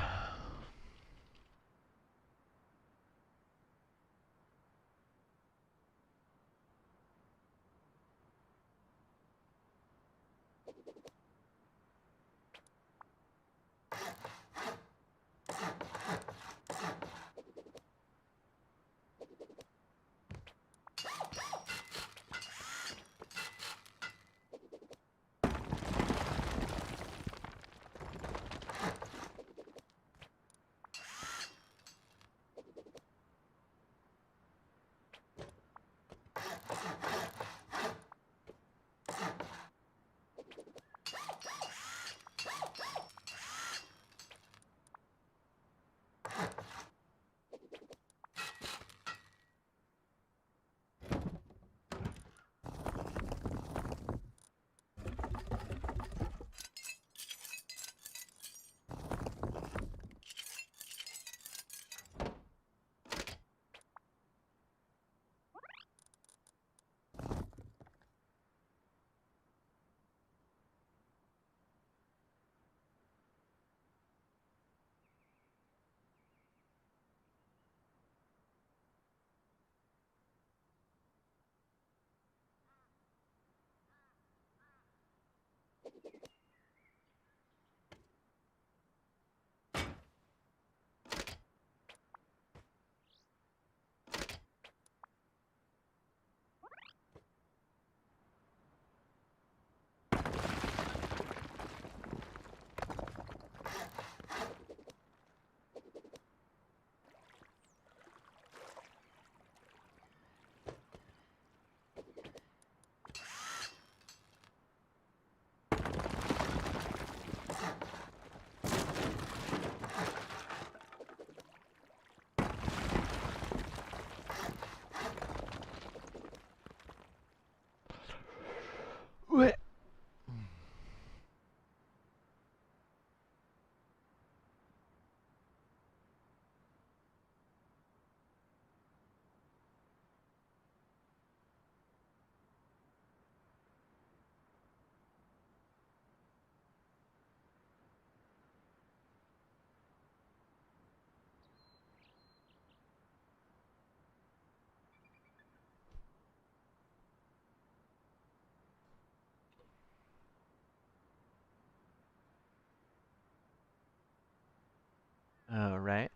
All right.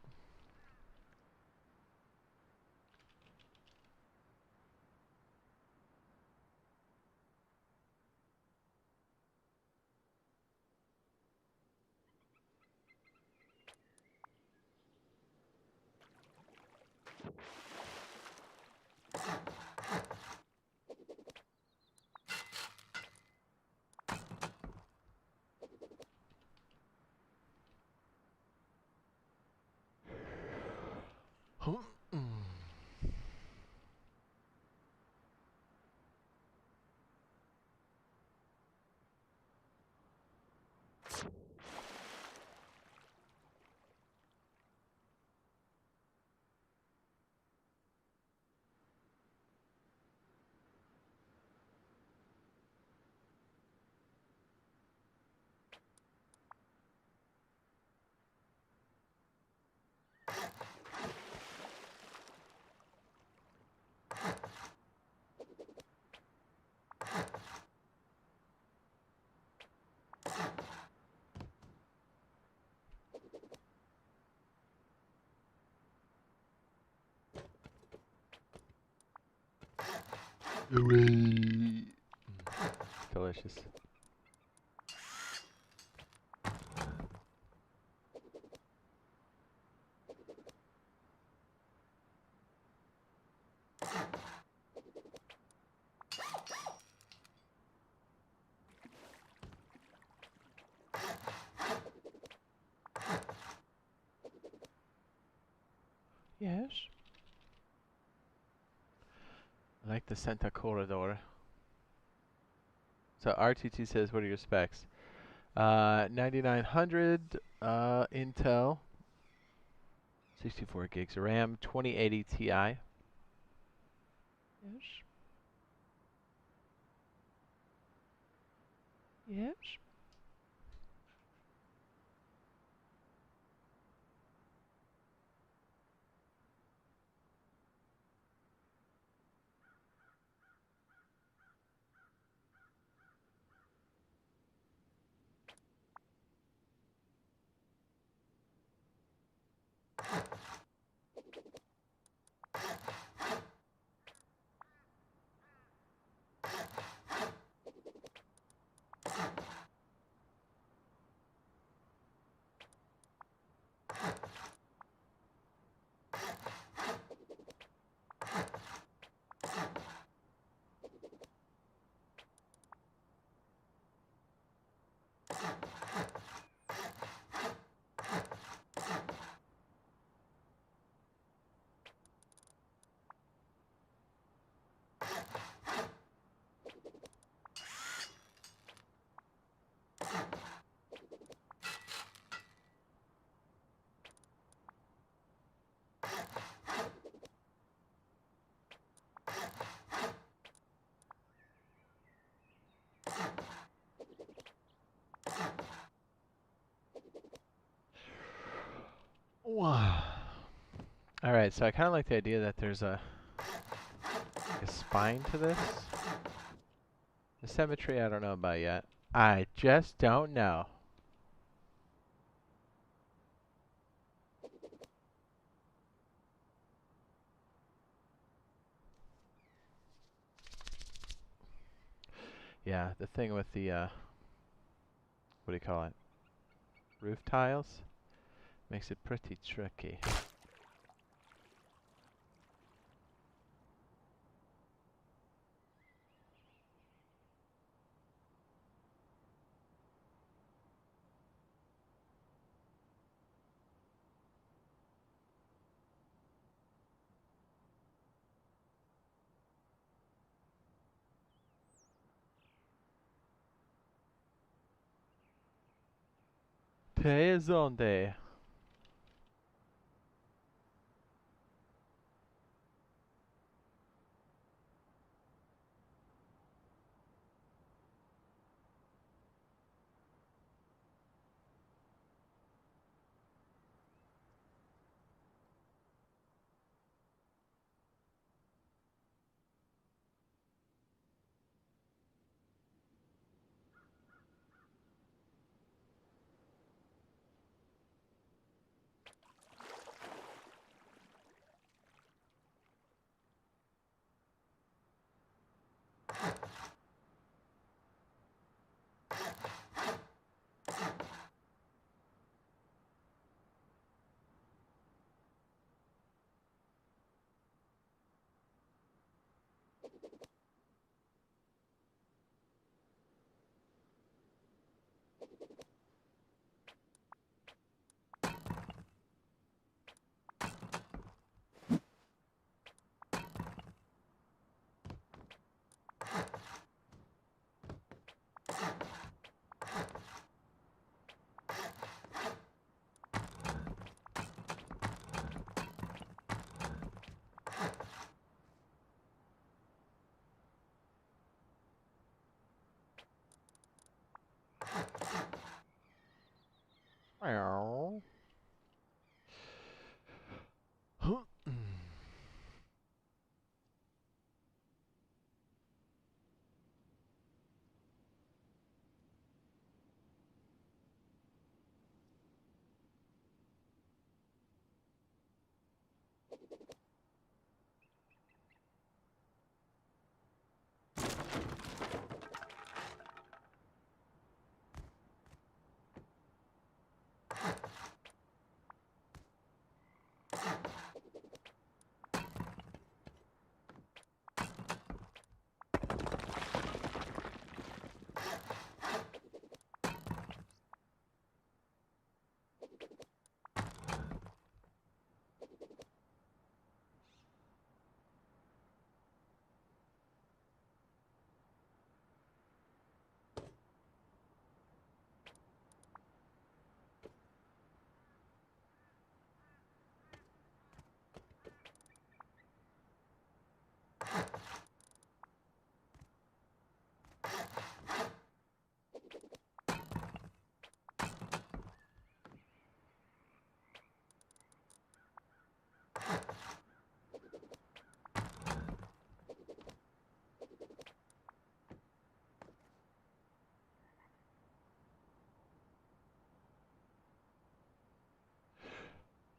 Delicious. Yes. I like the Santa Corridor. So RTT says, what are your specs? 9900 Intel, 64 gigs of RAM, 2080 Ti. Yes. Yes. Wow. All right, so I kind of like the idea that there's a spine to this. The symmetry, I don't know about yet. I just don't know. Yeah, the thing with the, what do you call it? Roof tiles makes it pretty tricky. DayZ.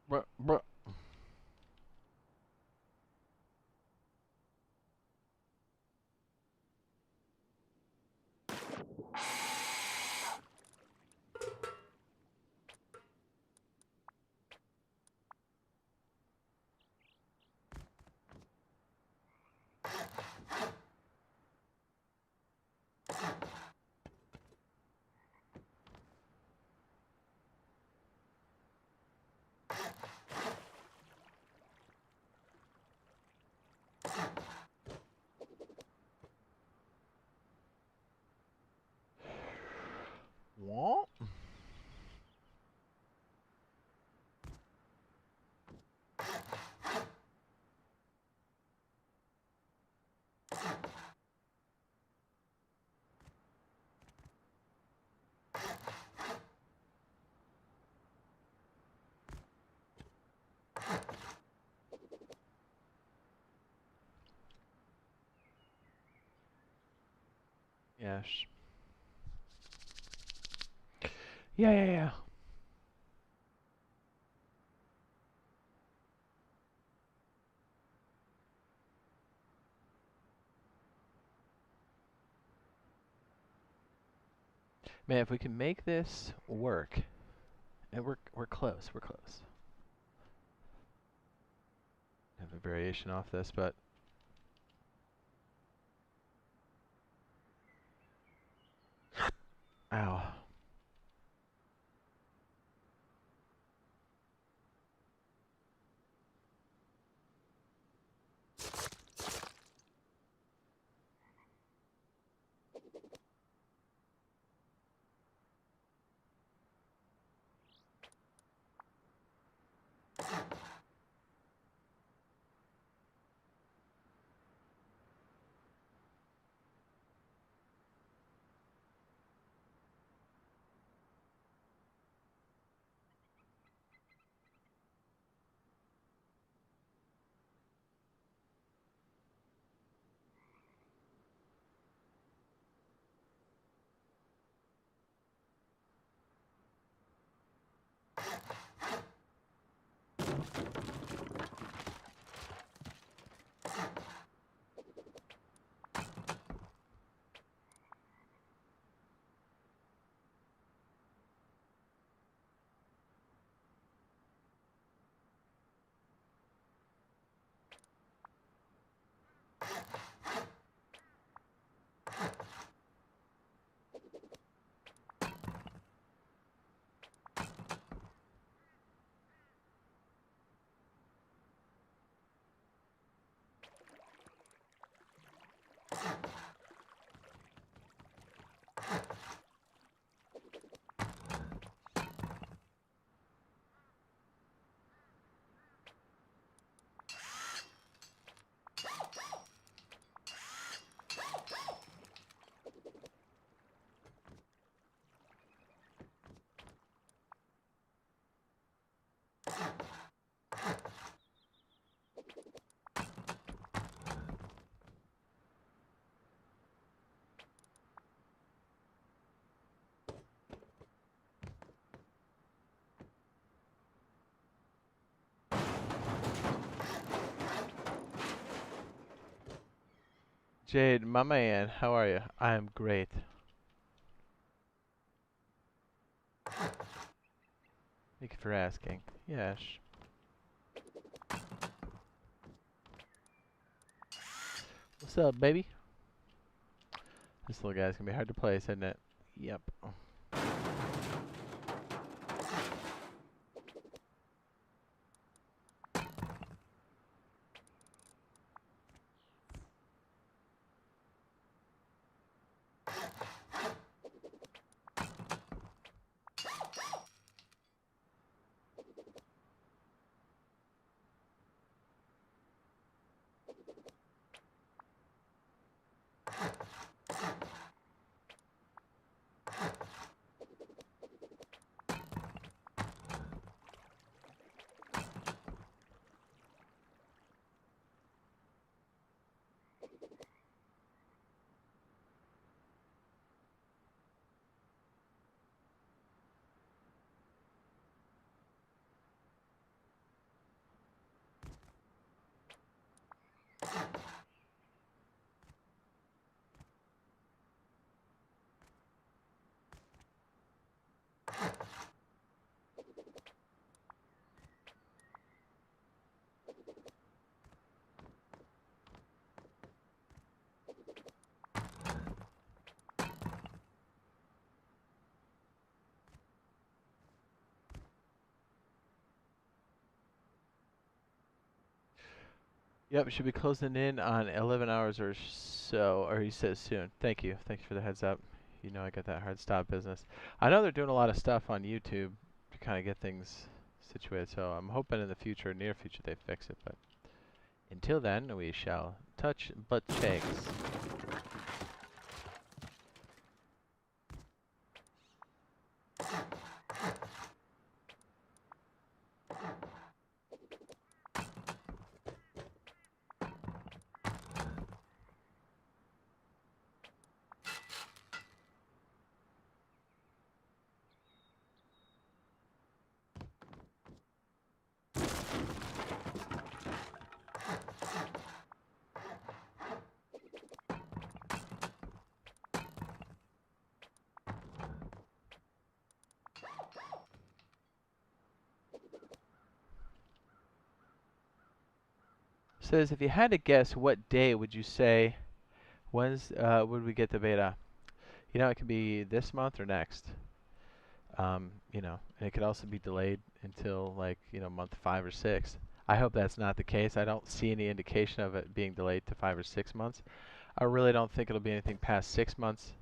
Bruh, bruh. What? Yes. Yeah, yeah, yeah. Man, if we can make this work, and we're close, we're close. Have a variation off this, but ow. Jade, my man, how are you? I am great. Thank you for asking. Yes. What's up, baby? This little guy's gonna be hard to place, isn't it? Yep. Yep, should be closing in on 11 hours or so, or he says soon. Thank you. Thank you for the heads up. You know I got that hard stop business. I know they're doing a lot of stuff on YouTube to kind of get things situated, so I'm hoping in the future, near future, they fix it. But until then, we shall touch butt cheeks. Says, if you had to guess, what day would you say would we get the beta? You know, it could be this month or next. You know, and it could also be delayed until like, you know, month 5 or 6. I hope that's not the case. I don't see any indication of it being delayed to 5 or 6 months. I really don't think it'll be anything past 6 months,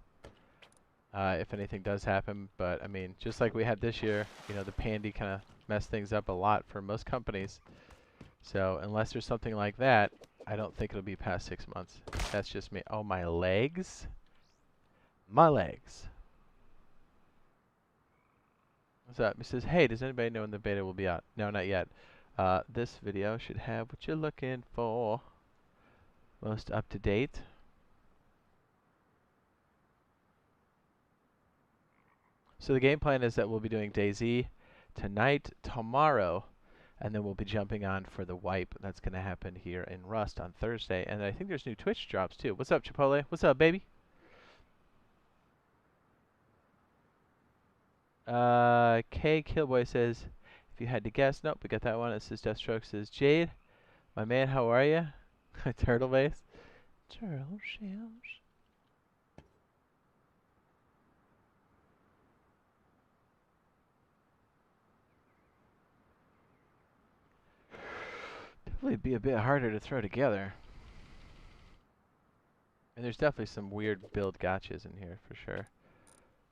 if anything does happen. But I mean, just like we had this year, you know, the pandy kind of messed things up a lot for most companies. So unless there's something like that, I don't think it'll be past 6 months. That's just me. Oh, my legs. My legs. What's up? He says, hey, does anybody know when the beta will be out? No, not yet. This video should have what you're looking for. Most up to date. So the game plan is that we'll be doing DayZ tonight, tomorrow, and then we'll be jumping on for the wipe. That's going to happen here in Rust on Thursday. And I think there's new Twitch drops too. What's up, Chipotle? What's up, baby? K Killboy says, if you had to guess, nope, we got that one. It says Deathstroke says, Jade, my man, how are ya? Turtle base. Turtle shells. Definitely be a bit harder to throw together. And there's definitely some weird build gotchas in here for sure.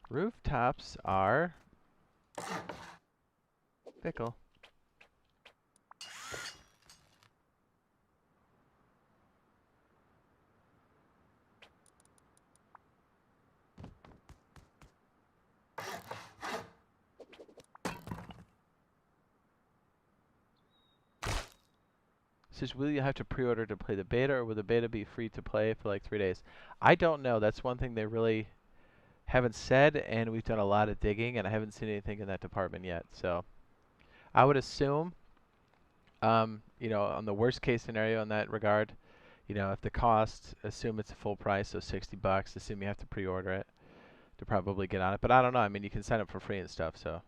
Rooftops are fickle. Says, will you have to pre-order to play the beta, or will the beta be free to play for like 3 days? I don't know. That's one thing they really haven't said, and we've done a lot of digging, and I haven't seen anything in that department yet. So I would assume, you know, on the worst case scenario in that regard, you know, if the cost, assume it's a full price, so $60, assume you have to pre-order it to probably get on it. But I don't know. I mean, you can sign up for free and stuff, so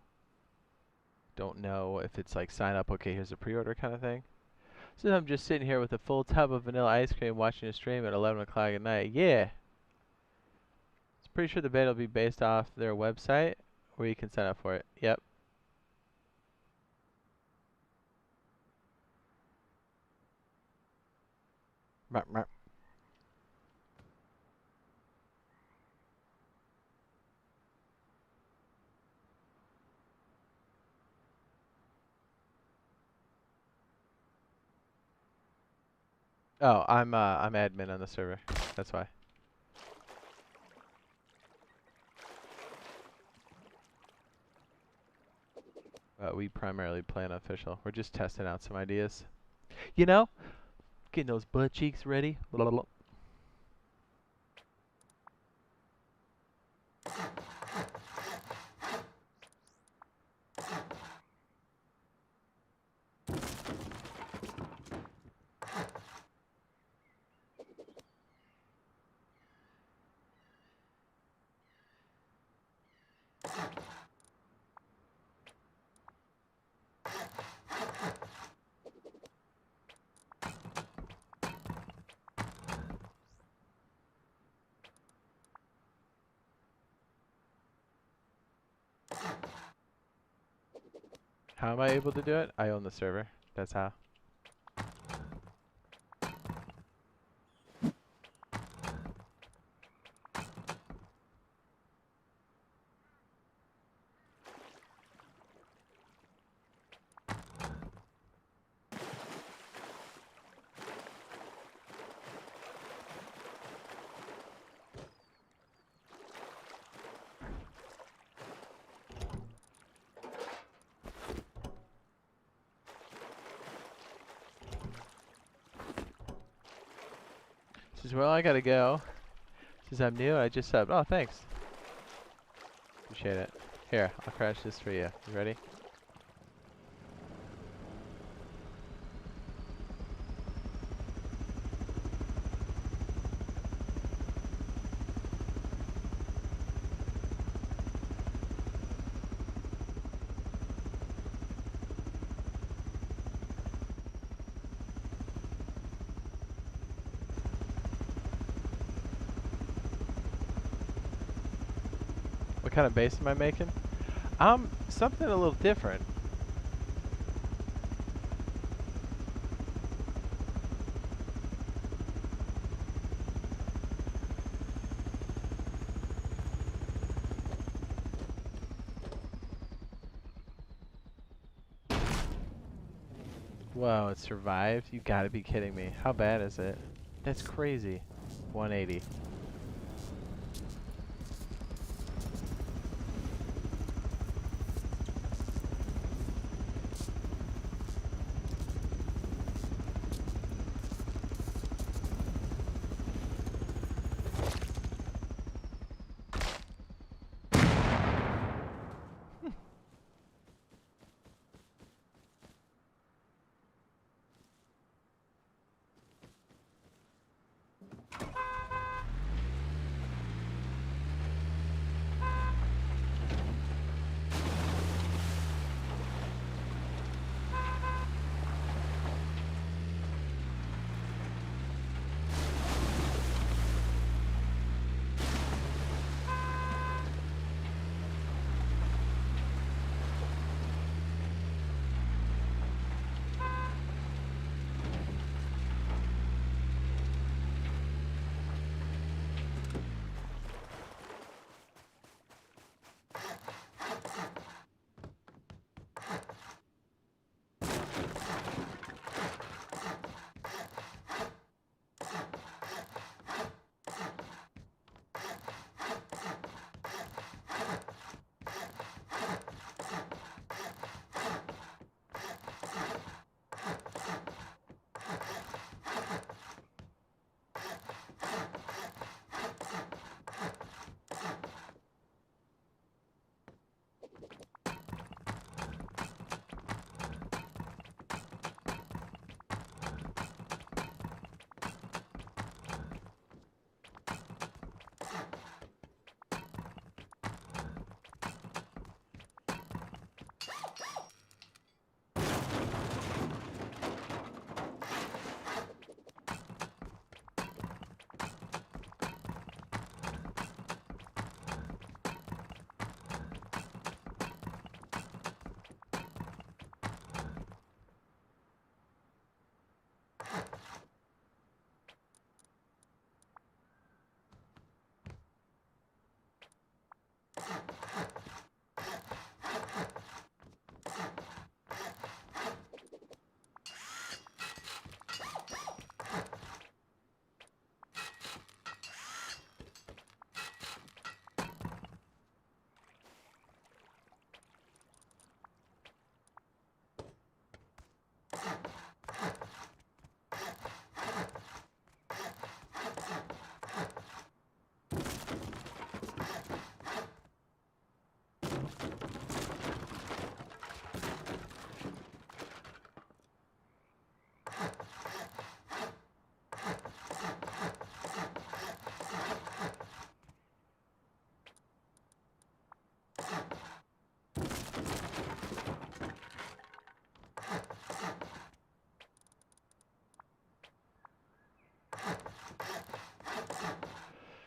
don't know if it's like sign up, okay, here's a pre-order kind of thing. So I'm just sitting here with a full tub of vanilla ice cream watching a stream at 11 o'clock at night. Yeah. It's pretty sure the beta will be based off their website where you can sign up for it. Yep. Ruh, ruh. Oh, I'm admin on the server. That's why. We primarily play unofficial. We're just testing out some ideas. You know, getting those butt cheeks ready. Blah, blah, blah. How am I able to do it? I own the server. That's how. says, well, I gotta go. Says, I'm new. I just subbed. Oh, thanks. Appreciate it. Here, I'll crash this for you. You ready? What kind of base am I making? Something a little different. Whoa, it survived? You gotta be kidding me. How bad is it? That's crazy. 180.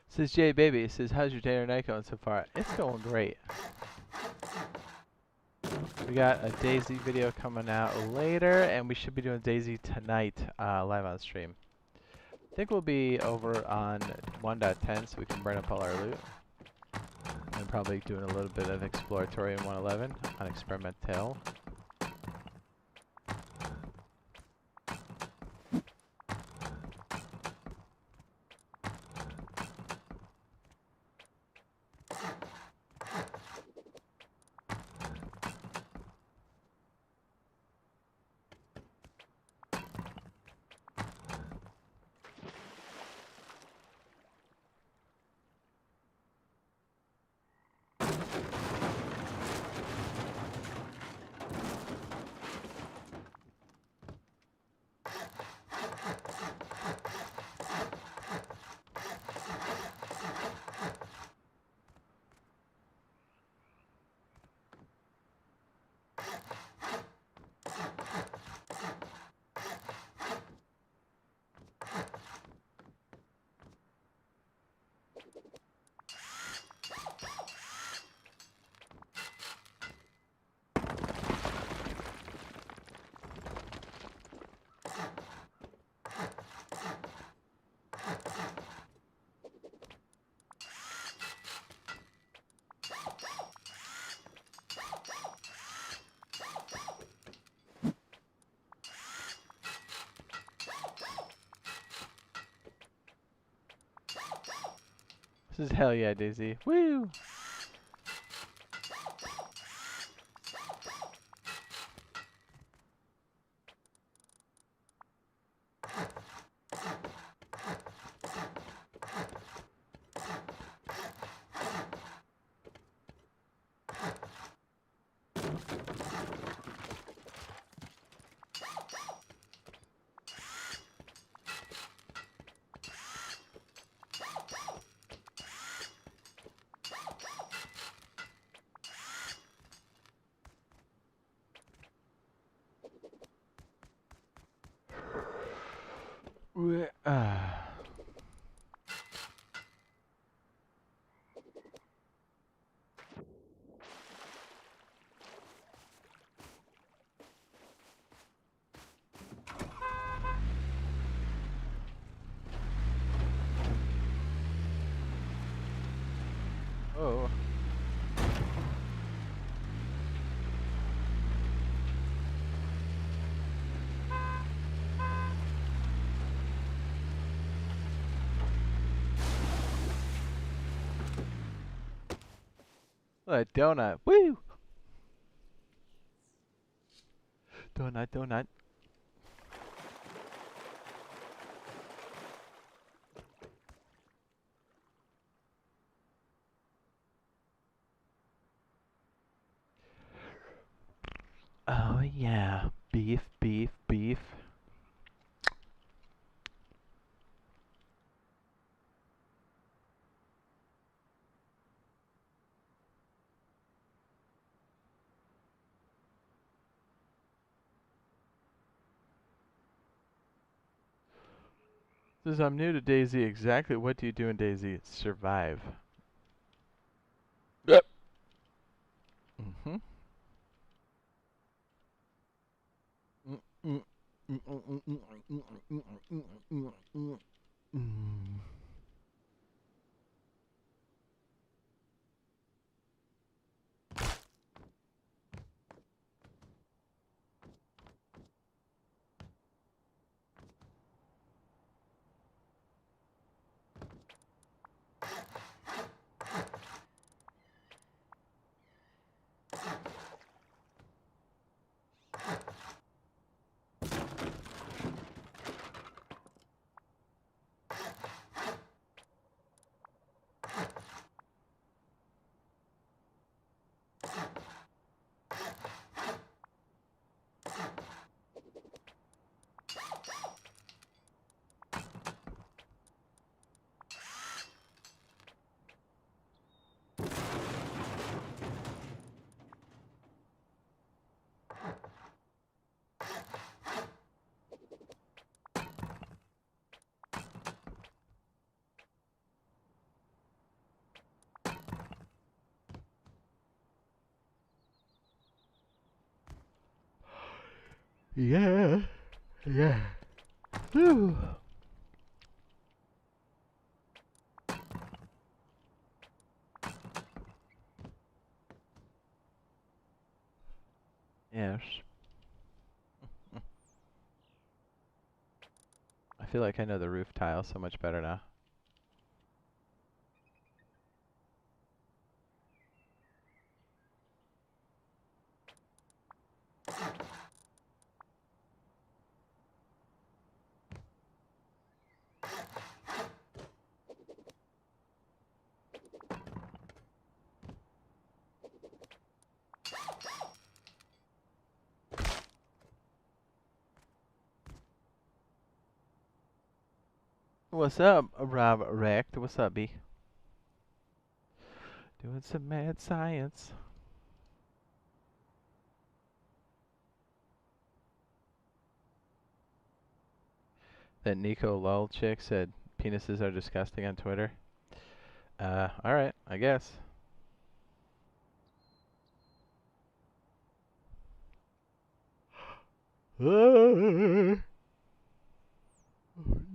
Says Jade Baby, says, how's your day or night going so far? It's going great. We got a DayZ video coming out later, and we should be doing DayZ tonight live on stream. I think we'll be over on 1.10 so we can burn up all our loot. And probably doing a little bit of exploratory in 1.11 on experimental. This is hell yeah, DayZ. Woo! Oh. A donut. Woo! Donut, donut. Oh yeah, beef, beef, beef. Says I'm new to DayZ. Exactly what do you do in DayZ? Survive. Yep. Mhm. Yeah. Yeah. Whew. Yes. I feel like I know the roof tile so much better now. What's up, Rob Recht? What's up, B? Doing some mad science. That Nico Lull chick said penises are disgusting on Twitter. Alright, I guess.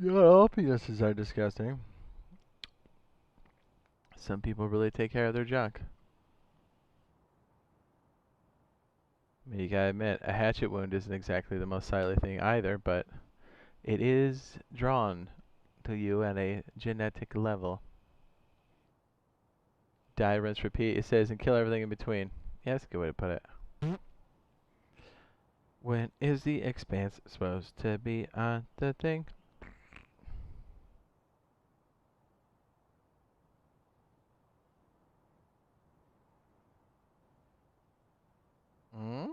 Not all penises are disgusting. Some people really take care of their junk. I mean, you gotta admit, a hatchet wound isn't exactly the most sightly thing either, but it is drawn to you at a genetic level. Die, rinse, repeat. It says, and kill everything in between. Yeah, that's a good way to put it. When is the expanse supposed to be on the thing? Hmm?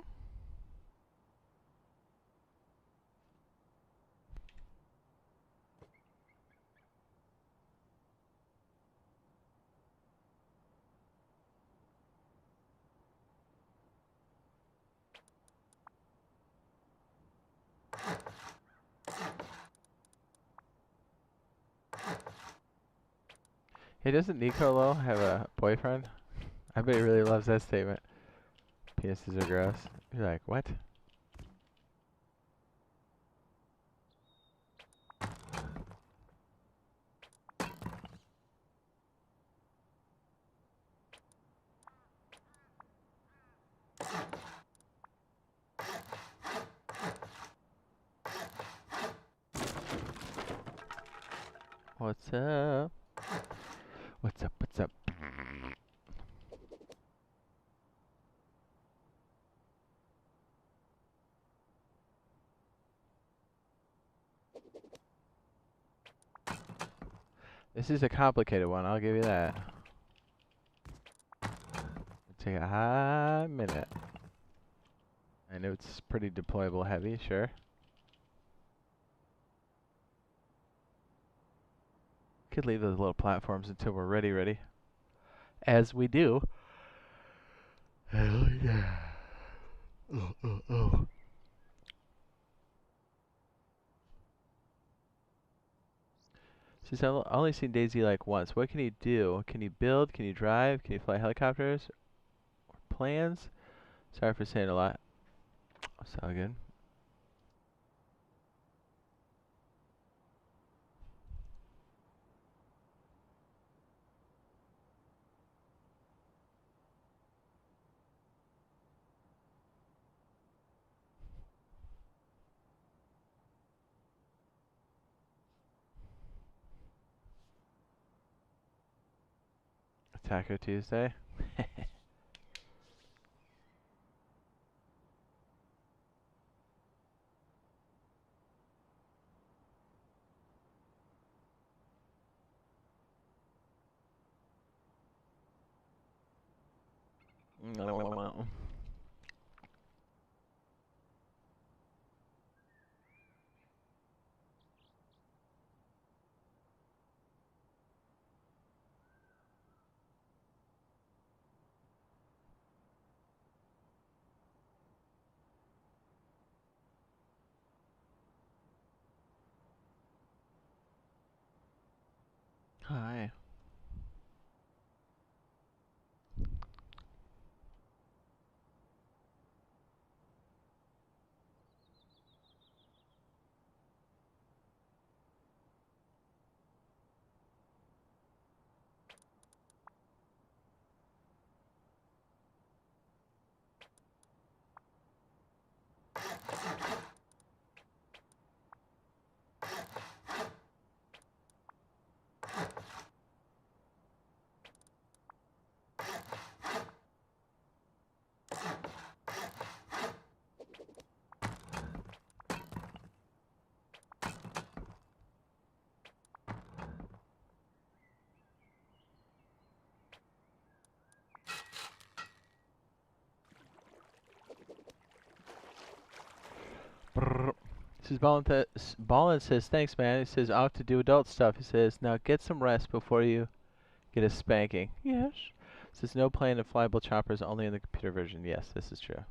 Hey, doesn't Nicolo have a boyfriend? I bet he really loves that statement. Penises are gross. You're like, what? What's up? What's up? What's up? This is a complicated one, I'll give you that. It'll take a hot minute. I know it's pretty deployable heavy, sure. Could leave those little platforms until we're ready. As we do. Hell yeah. Oh. Since I've only seen DayZ like once, what can you do? Can you build? Can you drive? Can you fly helicopters? Or plans? Sorry for saying a lot. Sound good. Taco Tuesday. Hi. This is Ballin says, thanks, man. He says, off to do adult stuff. He says, now get some rest before you get a spanking. Yes. Says, no plane of flyable choppers, only in the computer version. Yes, this is true.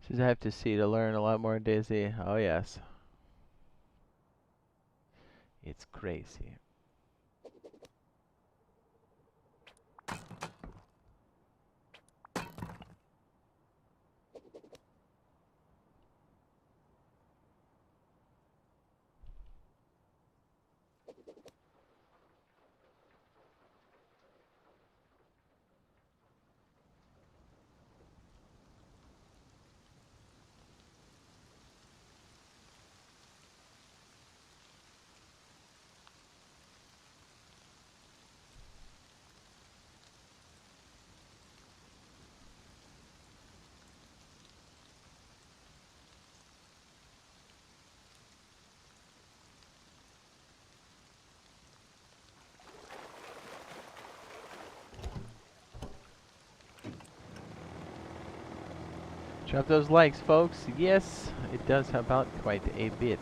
Just have to see to learn a lot more in DayZ. Oh yes. It's crazy. Drop those likes, folks. Yes, it does help out quite a bit.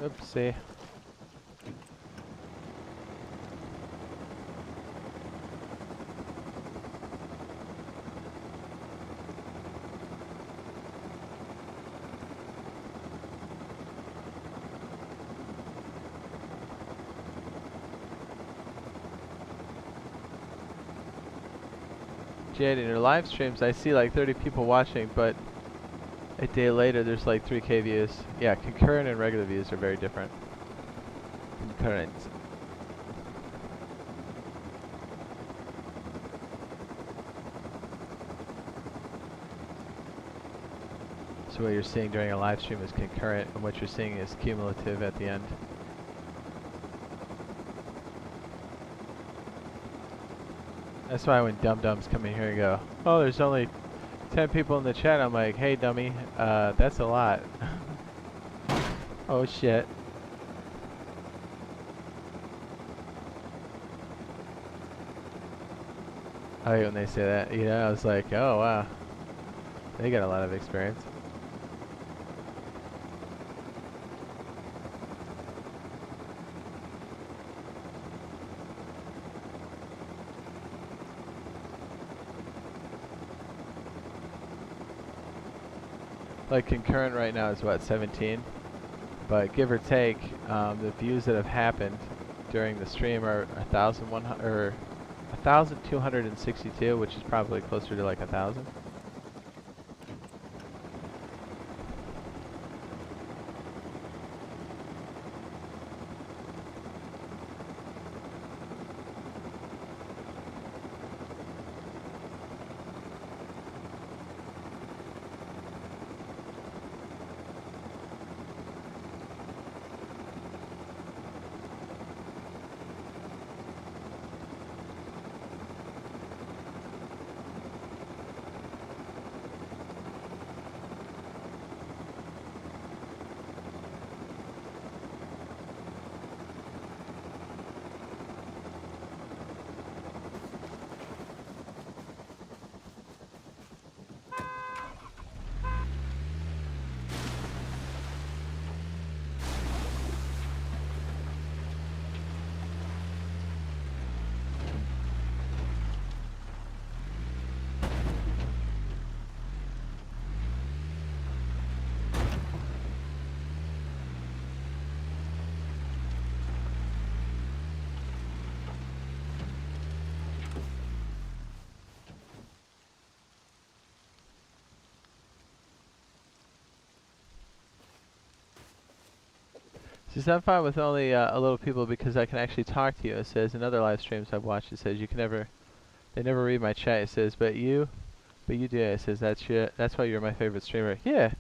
Oopsie. Jade, in your live streams, I see like 30 people watching, but a day later, there's like 3K views. Yeah, concurrent and regular views are very different. Concurrent. So what you're seeing during a live stream is concurrent, and what you're seeing is cumulative at the end. That's why when dum-dums come in here and go, oh, there's only 10 people in the chat, I'm like, hey dummy, that's a lot. Oh shit. I hate when they say that, you know, I was like, oh wow. They got a lot of experience. Like concurrent right now is what, 17? But give or take, the views that have happened during the stream are 1,262, which is probably closer to like 1,000. Says I'm fine with only a little people because I can actually talk to you. It says in other live streams I've watched. It says you can never, they never read my chat. It says but you do. It says that's why you're my favorite streamer. Yeah,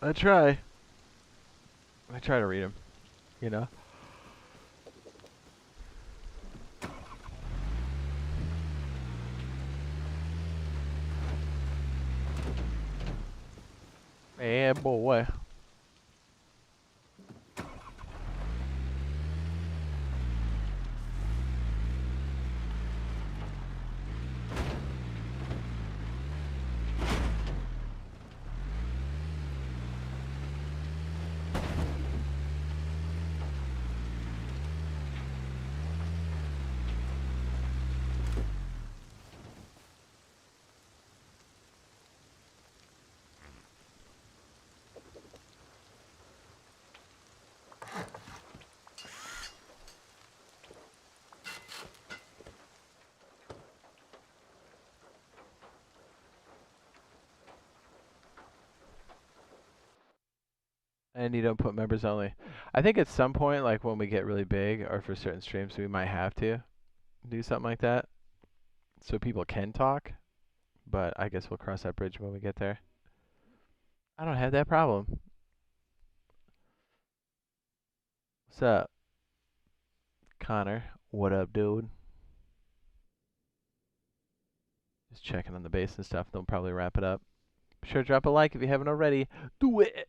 I try. I try to read them. You know. Yeah, boy. And you don't put members only. I think at some point, like when we get really big, or for certain streams, we might have to do something like that, so people can talk. But I guess we'll cross that bridge when we get there. I don't have that problem. What's up, Connor? What up, dude? Just checking on the base and stuff. They'll probably wrap it up. Be sure to drop a like if you haven't already. Do it.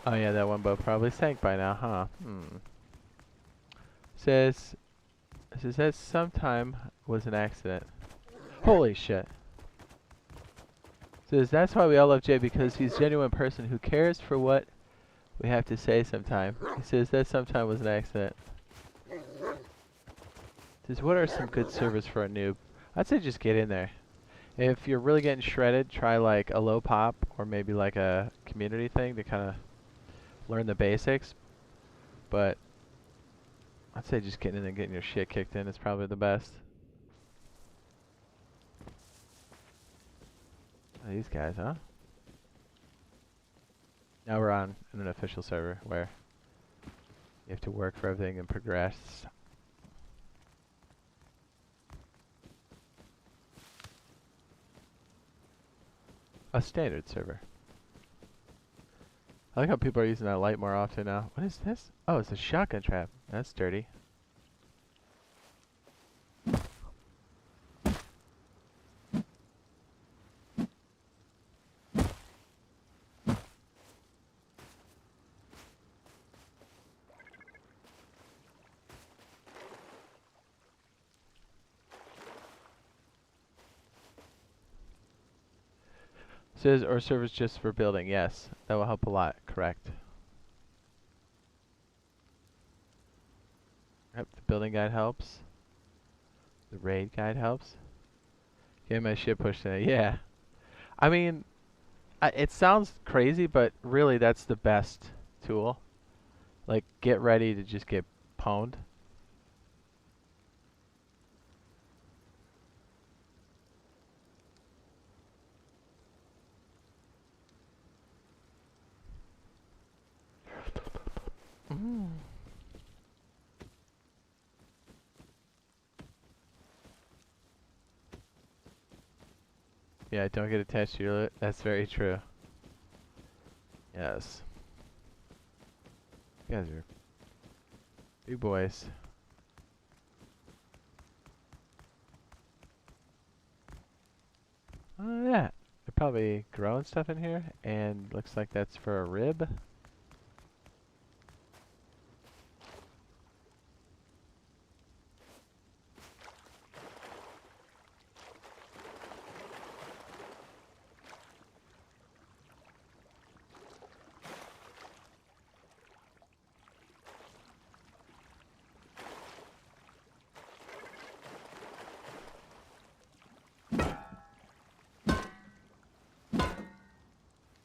Oh yeah, that one boat probably sank by now, huh? Says that sometime was an accident. Holy shit. Says that's why we all love Jay, because he's a genuine person who cares for what we have to say sometime. He says that sometime was an accident. Says what are some good servers for a noob? I'd say just get in there. If you're really getting shredded, try like a low pop or maybe like a community thing to kind of learn the basics. But I'd say just getting in and getting your shit kicked in is probably the best. Oh, these guys, huh? Now we're on an official server where you have to work for everything and progress. A standard server. I like how people are using that light more often now. What is this? Oh, it's a shotgun trap. That's dirty. Says or servers just for building. Yes, that will help a lot. Correct. Yep, the building guide helps. The raid guide helps. Get my shit pushed in. Yeah. I mean, it sounds crazy, but really that's the best tool. Like, get ready to just get pwned. Yeah, don't get attached to your loot. That's very true. Yes. You guys are big boys. Oh yeah. They're probably growing stuff in here, and looks like that's for a rib.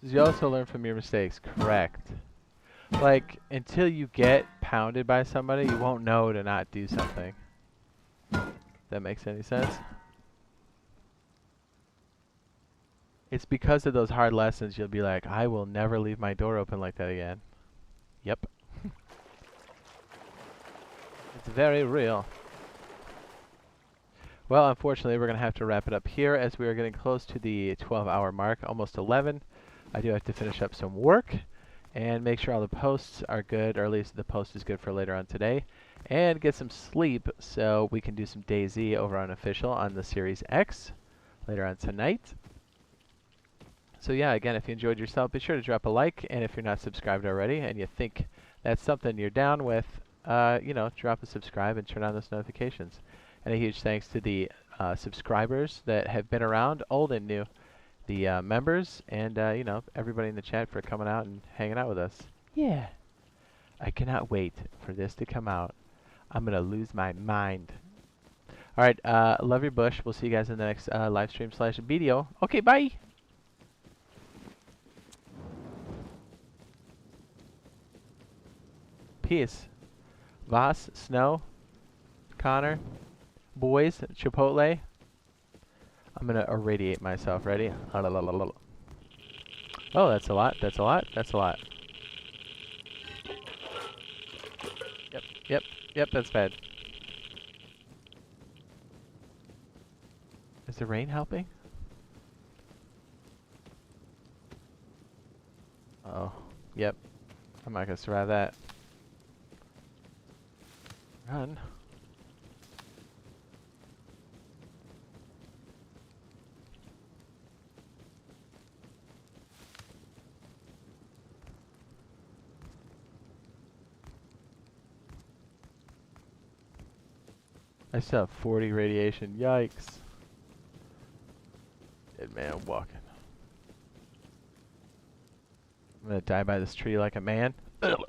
You also learn from your mistakes. Correct. Like, until you get pounded by somebody, you won't know to not do something. That makes any sense? It's because of those hard lessons you'll be like, I will never leave my door open like that again. Yep. It's very real. Well, unfortunately, we're going to have to wrap it up here as we are getting close to the 12-hour mark, almost 11. I do have to finish up some work and make sure all the posts are good, or at least the post is good for later on today, and get some sleep so we can do some DayZ over on Official on the Series X later on tonight. So yeah, again, if you enjoyed yourself, be sure to drop a like, and if you're not subscribed already and you think that's something you're down with, you know, drop a subscribe and turn on those notifications. And a huge thanks to the subscribers that have been around, old and new, the members, and you know, everybody in the chat for coming out and hanging out with us. Yeah, I cannot wait for this to come out. I'm gonna lose my mind. All right, love your bush. We'll see you guys in the next live stream / video. Okay, bye. Peace. Voss, Snow, Connor, boys, Chipotle. I'm gonna irradiate myself. Ready? Oh, that's a lot. That's a lot. That's a lot. Yep. Yep. Yep. That's bad. Is the rain helping? Oh. Yep. I'm not gonna survive that. Run. I still have 40 radiation. Yikes. Dead man walking. I'm gonna die by this tree like a man. Ugh.